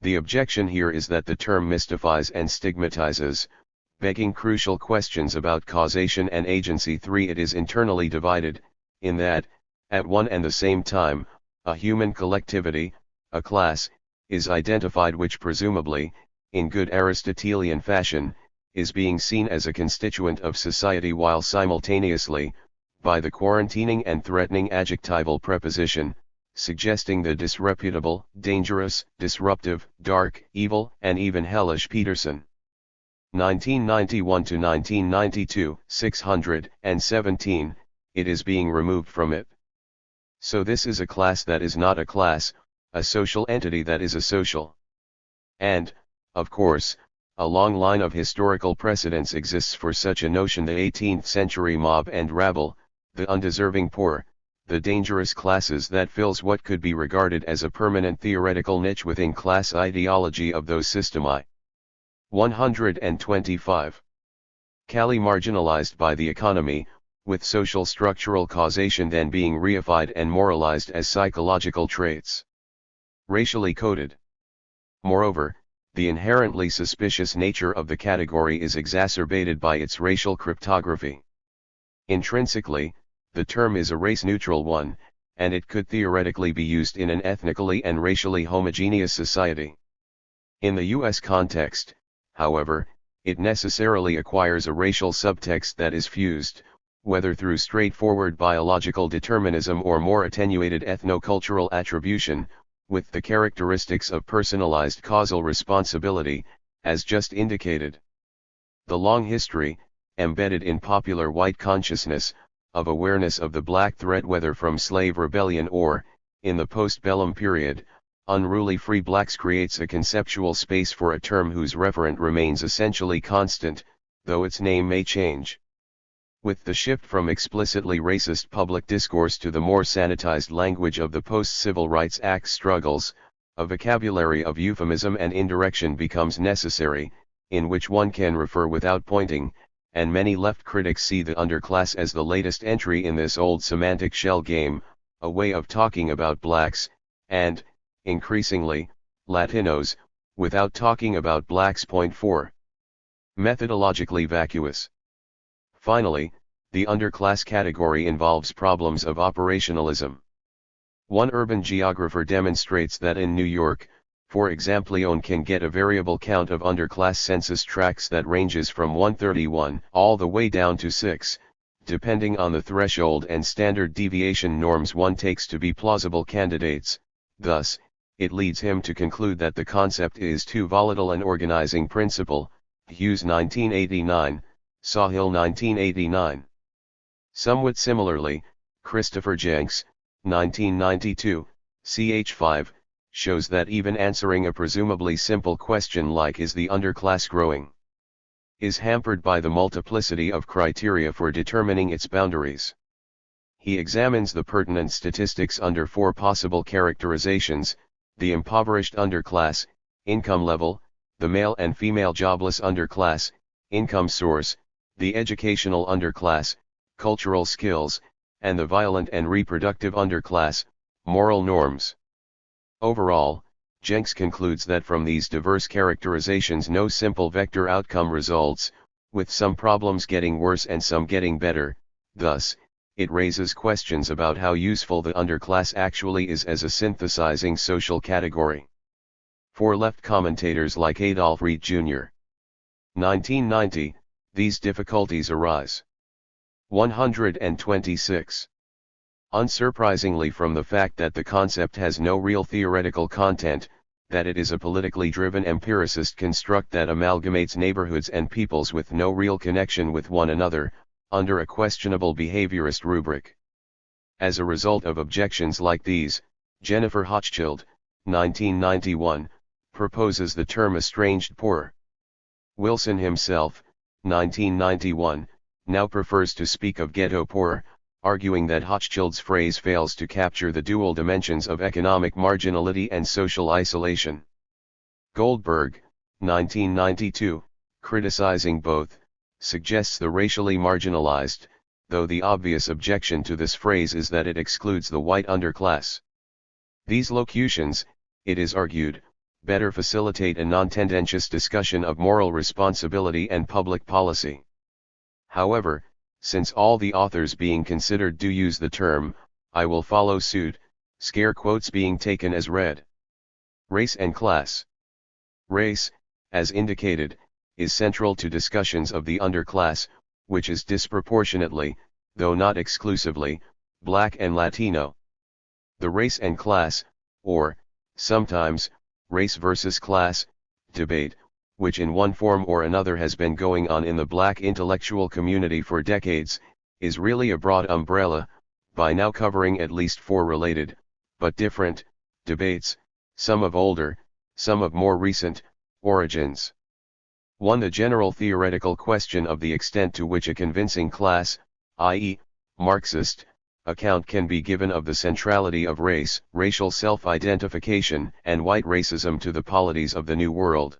The objection here is that the term mystifies and stigmatizes, begging crucial questions about causation and agency. 3. It is internally divided, in that, at one and the same time, a human collectivity, a class, is identified which presumably, in good Aristotelian fashion, is being seen as a constituent of society, while simultaneously, by the quarantining and threatening adjectival preposition, suggesting the disreputable, dangerous, disruptive, dark, evil, and even hellish. Peterson. 1991–1992, 617, it is being removed from it. So this is a class that is not a class, a social entity that is a social. And, of course, a long line of historical precedents exists for such a notion: the 18th century mob and rabble, the undeserving poor, the dangerous classes that fills what could be regarded as a permanent theoretical niche within class ideology of those systemi. 125. Cali marginalized by the economy, with social structural causation then being reified and moralized as psychological traits. Racially coded. Moreover, the inherently suspicious nature of the category is exacerbated by its racial cryptography. Intrinsically, the term is a race-neutral one, and it could theoretically be used in an ethnically and racially homogeneous society. In the U.S. context, however, it necessarily acquires a racial subtext that is fused, whether through straightforward biological determinism or more attenuated ethnocultural attribution, with the characteristics of personalized causal responsibility, as just indicated. The long history, embedded in popular white consciousness, of awareness of the black threat, whether from slave rebellion or, in the postbellum period, unruly free blacks, creates a conceptual space for a term whose referent remains essentially constant, though its name may change. With the shift from explicitly racist public discourse to the more sanitized language of the post-Civil Rights Act struggles, a vocabulary of euphemism and indirection becomes necessary, in which one can refer without pointing, and many left critics see the underclass as the latest entry in this old semantic shell game, a way of talking about blacks, and, increasingly, Latinos, without talking about blacks. 4. Methodologically vacuous. Finally, the underclass category involves problems of operationalism. One urban geographer demonstrates that in New York, for example, one can get a variable count of underclass census tracts that ranges from 131 all the way down to 6, depending on the threshold and standard deviation norms one takes to be plausible candidates. Thus, it leads him to conclude that the concept is too volatile an organizing principle. Hughes 1989, Sawhill 1989. Somewhat similarly, Christopher Jenks, 1992, ch. 5, shows that even answering a presumably simple question like "Is the underclass growing?" is hampered by the multiplicity of criteria for determining its boundaries. He examines the pertinent statistics under 4 possible characterizations: the impoverished underclass, income level, the male and female jobless underclass, income source, the educational underclass, cultural skills, and the violent and reproductive underclass, moral norms. Overall, Jenks concludes that from these diverse characterizations no simple vector outcome results, with some problems getting worse and some getting better. Thus, it raises questions about how useful the underclass actually is as a synthesizing social category. For left commentators like Adolph Reed Jr. 1990, these difficulties arise. 126. Unsurprisingly, from the fact that the concept has no real theoretical content, that it is a politically driven empiricist construct that amalgamates neighborhoods and peoples with no real connection with one another, under a questionable behaviorist rubric. As a result of objections like these, Jennifer Hochschild, 1991, proposes the term estranged poor. Wilson himself, 1991, now prefers to speak of ghetto poor, arguing that Hochschild's phrase fails to capture the dual dimensions of economic marginality and social isolation. Goldberg, 1992, criticizing both, suggests the racially marginalized, though the obvious objection to this phrase is that it excludes the white underclass. These locutions, it is argued, better facilitate a non-tendentious discussion of moral responsibility and public policy. However, since all the authors being considered do use the term, I will follow suit, scare quotes being taken as read. Race and class. Race, as indicated, is central to discussions of the underclass, which is disproportionately, though not exclusively, Black and Latino. The race and class, or, sometimes, race versus class, debate, which in one form or another has been going on in the Black intellectual community for decades, is really a broad umbrella, by now covering at least 4 related, but different, debates, some of older, some of more recent, origins. 1. The general theoretical question of the extent to which a convincing class, i.e., Marxist, account can be given of the centrality of race, racial self-identification, and white racism to the polities of the New World.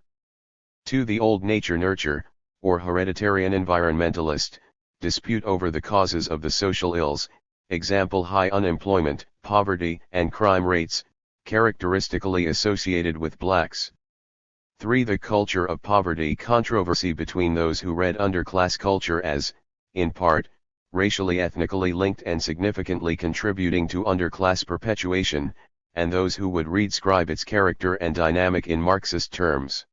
2. The old nature-nurture, or hereditarian environmentalist, dispute over the causes of the social ills, example high unemployment, poverty, and crime rates, characteristically associated with blacks. 3. The culture of poverty controversy between those who read underclass culture as, in part, racially ethnically linked and significantly contributing to underclass perpetuation, and those who would redscribe its character and dynamic in Marxist terms.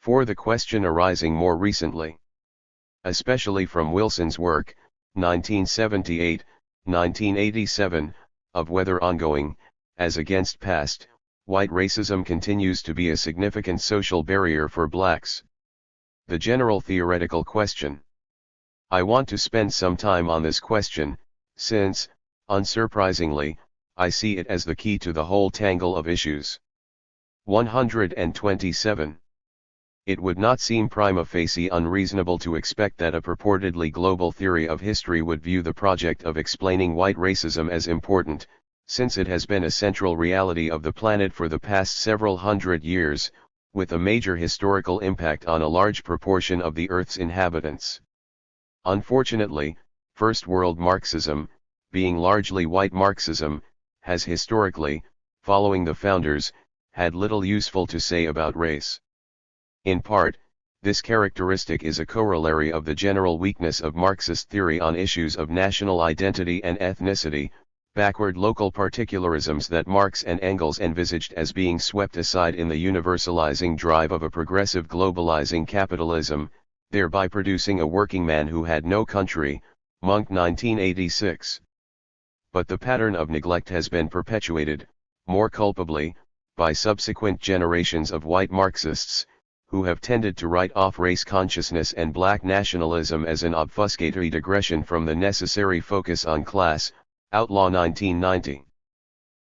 4. The question arising more recently, especially from Wilson's work, 1978, 1987, of whether ongoing, as against past, white racism continues to be a significant social barrier for blacks. The general theoretical question. I want to spend some time on this question, since, unsurprisingly, I see it as the key to the whole tangle of issues. 127. It would not seem prima facie unreasonable to expect that a purportedly global theory of history would view the project of explaining white racism as important, since it has been a central reality of the planet for the past several hundred years, with a major historical impact on a large proportion of the Earth's inhabitants. Unfortunately, First World Marxism, being largely white Marxism, has historically, following the founders, had little useful to say about race. In part, this characteristic is a corollary of the general weakness of Marxist theory on issues of national identity and ethnicity, backward local particularisms that Marx and Engels envisaged as being swept aside in the universalizing drive of a progressive globalizing capitalism, thereby producing a working man who had no country, Monk 1986. But the pattern of neglect has been perpetuated, more culpably, by subsequent generations of white Marxists, who have tended to write off race consciousness and black nationalism as an obfuscatory digression from the necessary focus on class, Outlaw 1990.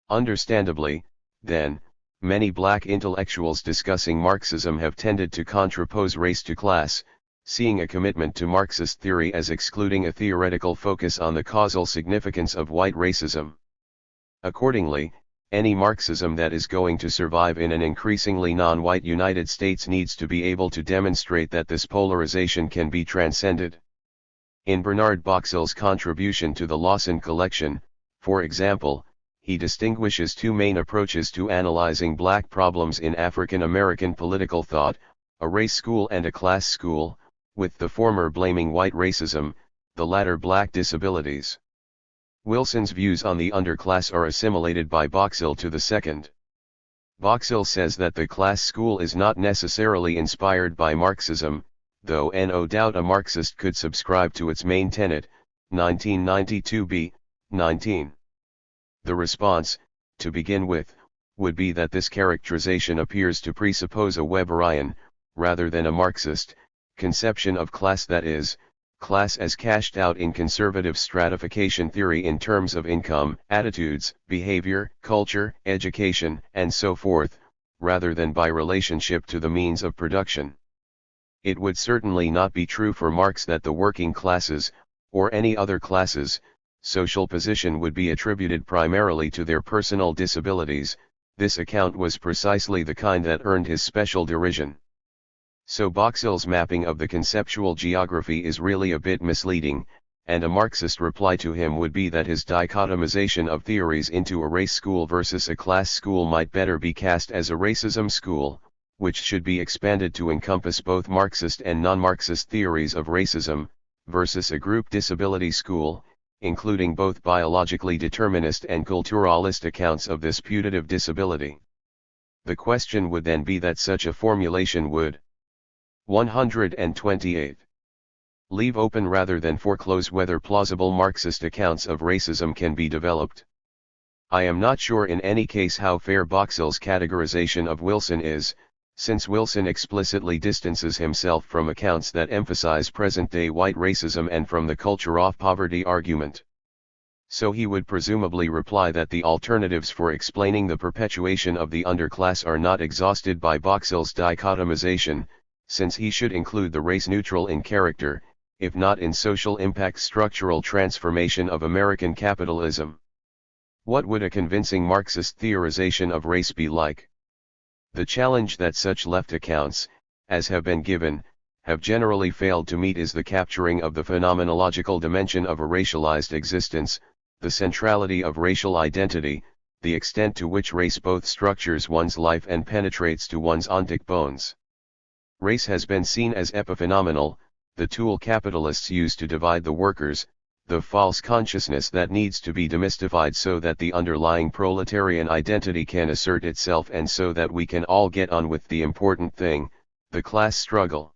Understandably, then, many black intellectuals discussing Marxism have tended to contrapose race to class, seeing a commitment to Marxist theory as excluding a theoretical focus on the causal significance of white racism. Accordingly, any Marxism that is going to survive in an increasingly non-white United States needs to be able to demonstrate that this polarization can be transcended. In Bernard Boxill's contribution to the Lawson collection, for example, he distinguishes 2 main approaches to analyzing black problems in African American political thought, a race school and a class school, with the former blaming white racism, the latter black disabilities. Wilson's views on the underclass are assimilated by Boxill to the second. Boxill says that the class school is not necessarily inspired by Marxism, though no doubt a Marxist could subscribe to its main tenet, 1992b, 19. The response, to begin with, would be that this characterization appears to presuppose a Weberian, rather than a Marxist, conception of class, that is, class as cashed out in conservative stratification theory in terms of income, attitudes, behavior, culture, education, and so forth, rather than by relationship to the means of production. It would certainly not be true for Marx that the working classes, or any other classes, social position would be attributed primarily to their personal disabilities. This account was precisely the kind that earned his special derision. So Boxall's mapping of the conceptual geography is really a bit misleading, and a Marxist reply to him would be that his dichotomization of theories into a race school versus a class school might better be cast as a racism school, which should be expanded to encompass both Marxist and non-Marxist theories of racism, versus a group disability school, including both biologically determinist and culturalist accounts of this putative disability. The question would then be that such a formulation would 128. Leave open rather than foreclose whether plausible Marxist accounts of racism can be developed. I am not sure in any case how fair Boxall's categorization of Wilson is, since Wilson explicitly distances himself from accounts that emphasize present-day white racism and from the culture of poverty argument. So he would presumably reply that the alternatives for explaining the perpetuation of the underclass are not exhausted by Boxall's dichotomization, since he should include the race-neutral in character, if not in social impact, structural transformation of American capitalism. What would a convincing Marxist theorization of race be like? The challenge that such left accounts, as have been given, have generally failed to meet is the capturing of the phenomenological dimension of a racialized existence, the centrality of racial identity, the extent to which race both structures one's life and penetrates to one's ontic bones. Race has been seen as epiphenomenal, the tool capitalists use to divide the workers, the false consciousness that needs to be demystified so that the underlying proletarian identity can assert itself and so that we can all get on with the important thing, the class struggle.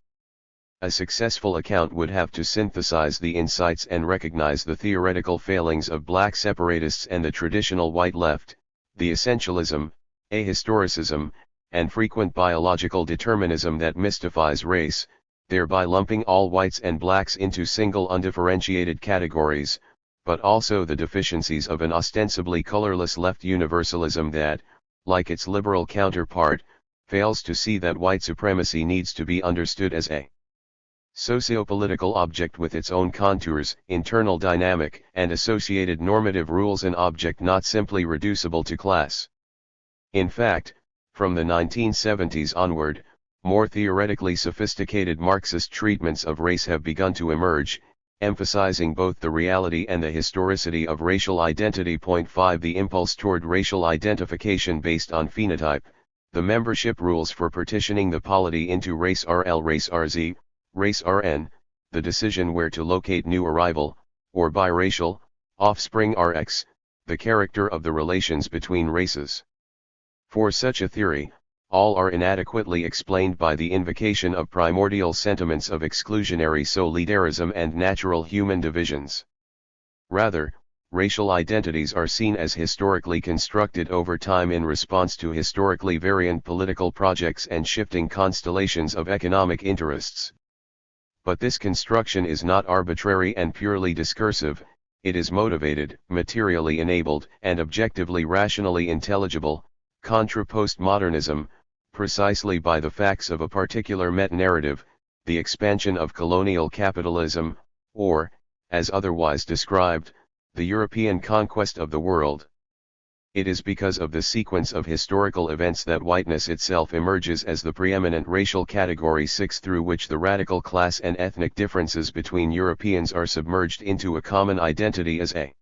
A successful account would have to synthesize the insights and recognize the theoretical failings of black separatists and the traditional white left, the essentialism, ahistoricism, and frequent biological determinism that mystifies race, thereby lumping all whites and blacks into single undifferentiated categories, but also the deficiencies of an ostensibly colorless left universalism that, like its liberal counterpart, fails to see that white supremacy needs to be understood as a sociopolitical object with its own contours, internal dynamic, and associated normative rules, an object not simply reducible to class. In fact, from the 1970s onward, more theoretically sophisticated Marxist treatments of race have begun to emerge, emphasizing both the reality and the historicity of racial identity. 5 The impulse toward racial identification based on phenotype, the membership rules for partitioning the polity into race RL, race RZ, race RN, the decision where to locate new arrival, or biracial, offspring RX, the character of the relations between races. For such a theory, all are inadequately explained by the invocation of primordial sentiments of exclusionary solidarism and natural human divisions. Rather, racial identities are seen as historically constructed over time in response to historically variant political projects and shifting constellations of economic interests. But this construction is not arbitrary and purely discursive, it is motivated, materially enabled, and objectively rationally intelligible, contra postmodernism, precisely by the facts of a particular meta-narrative, the expansion of colonial capitalism, or, as otherwise described, the European conquest of the world. It is because of the sequence of historical events that whiteness itself emerges as the preeminent racial category 6 through which the radical class and ethnic differences between Europeans are submerged into a common identity as a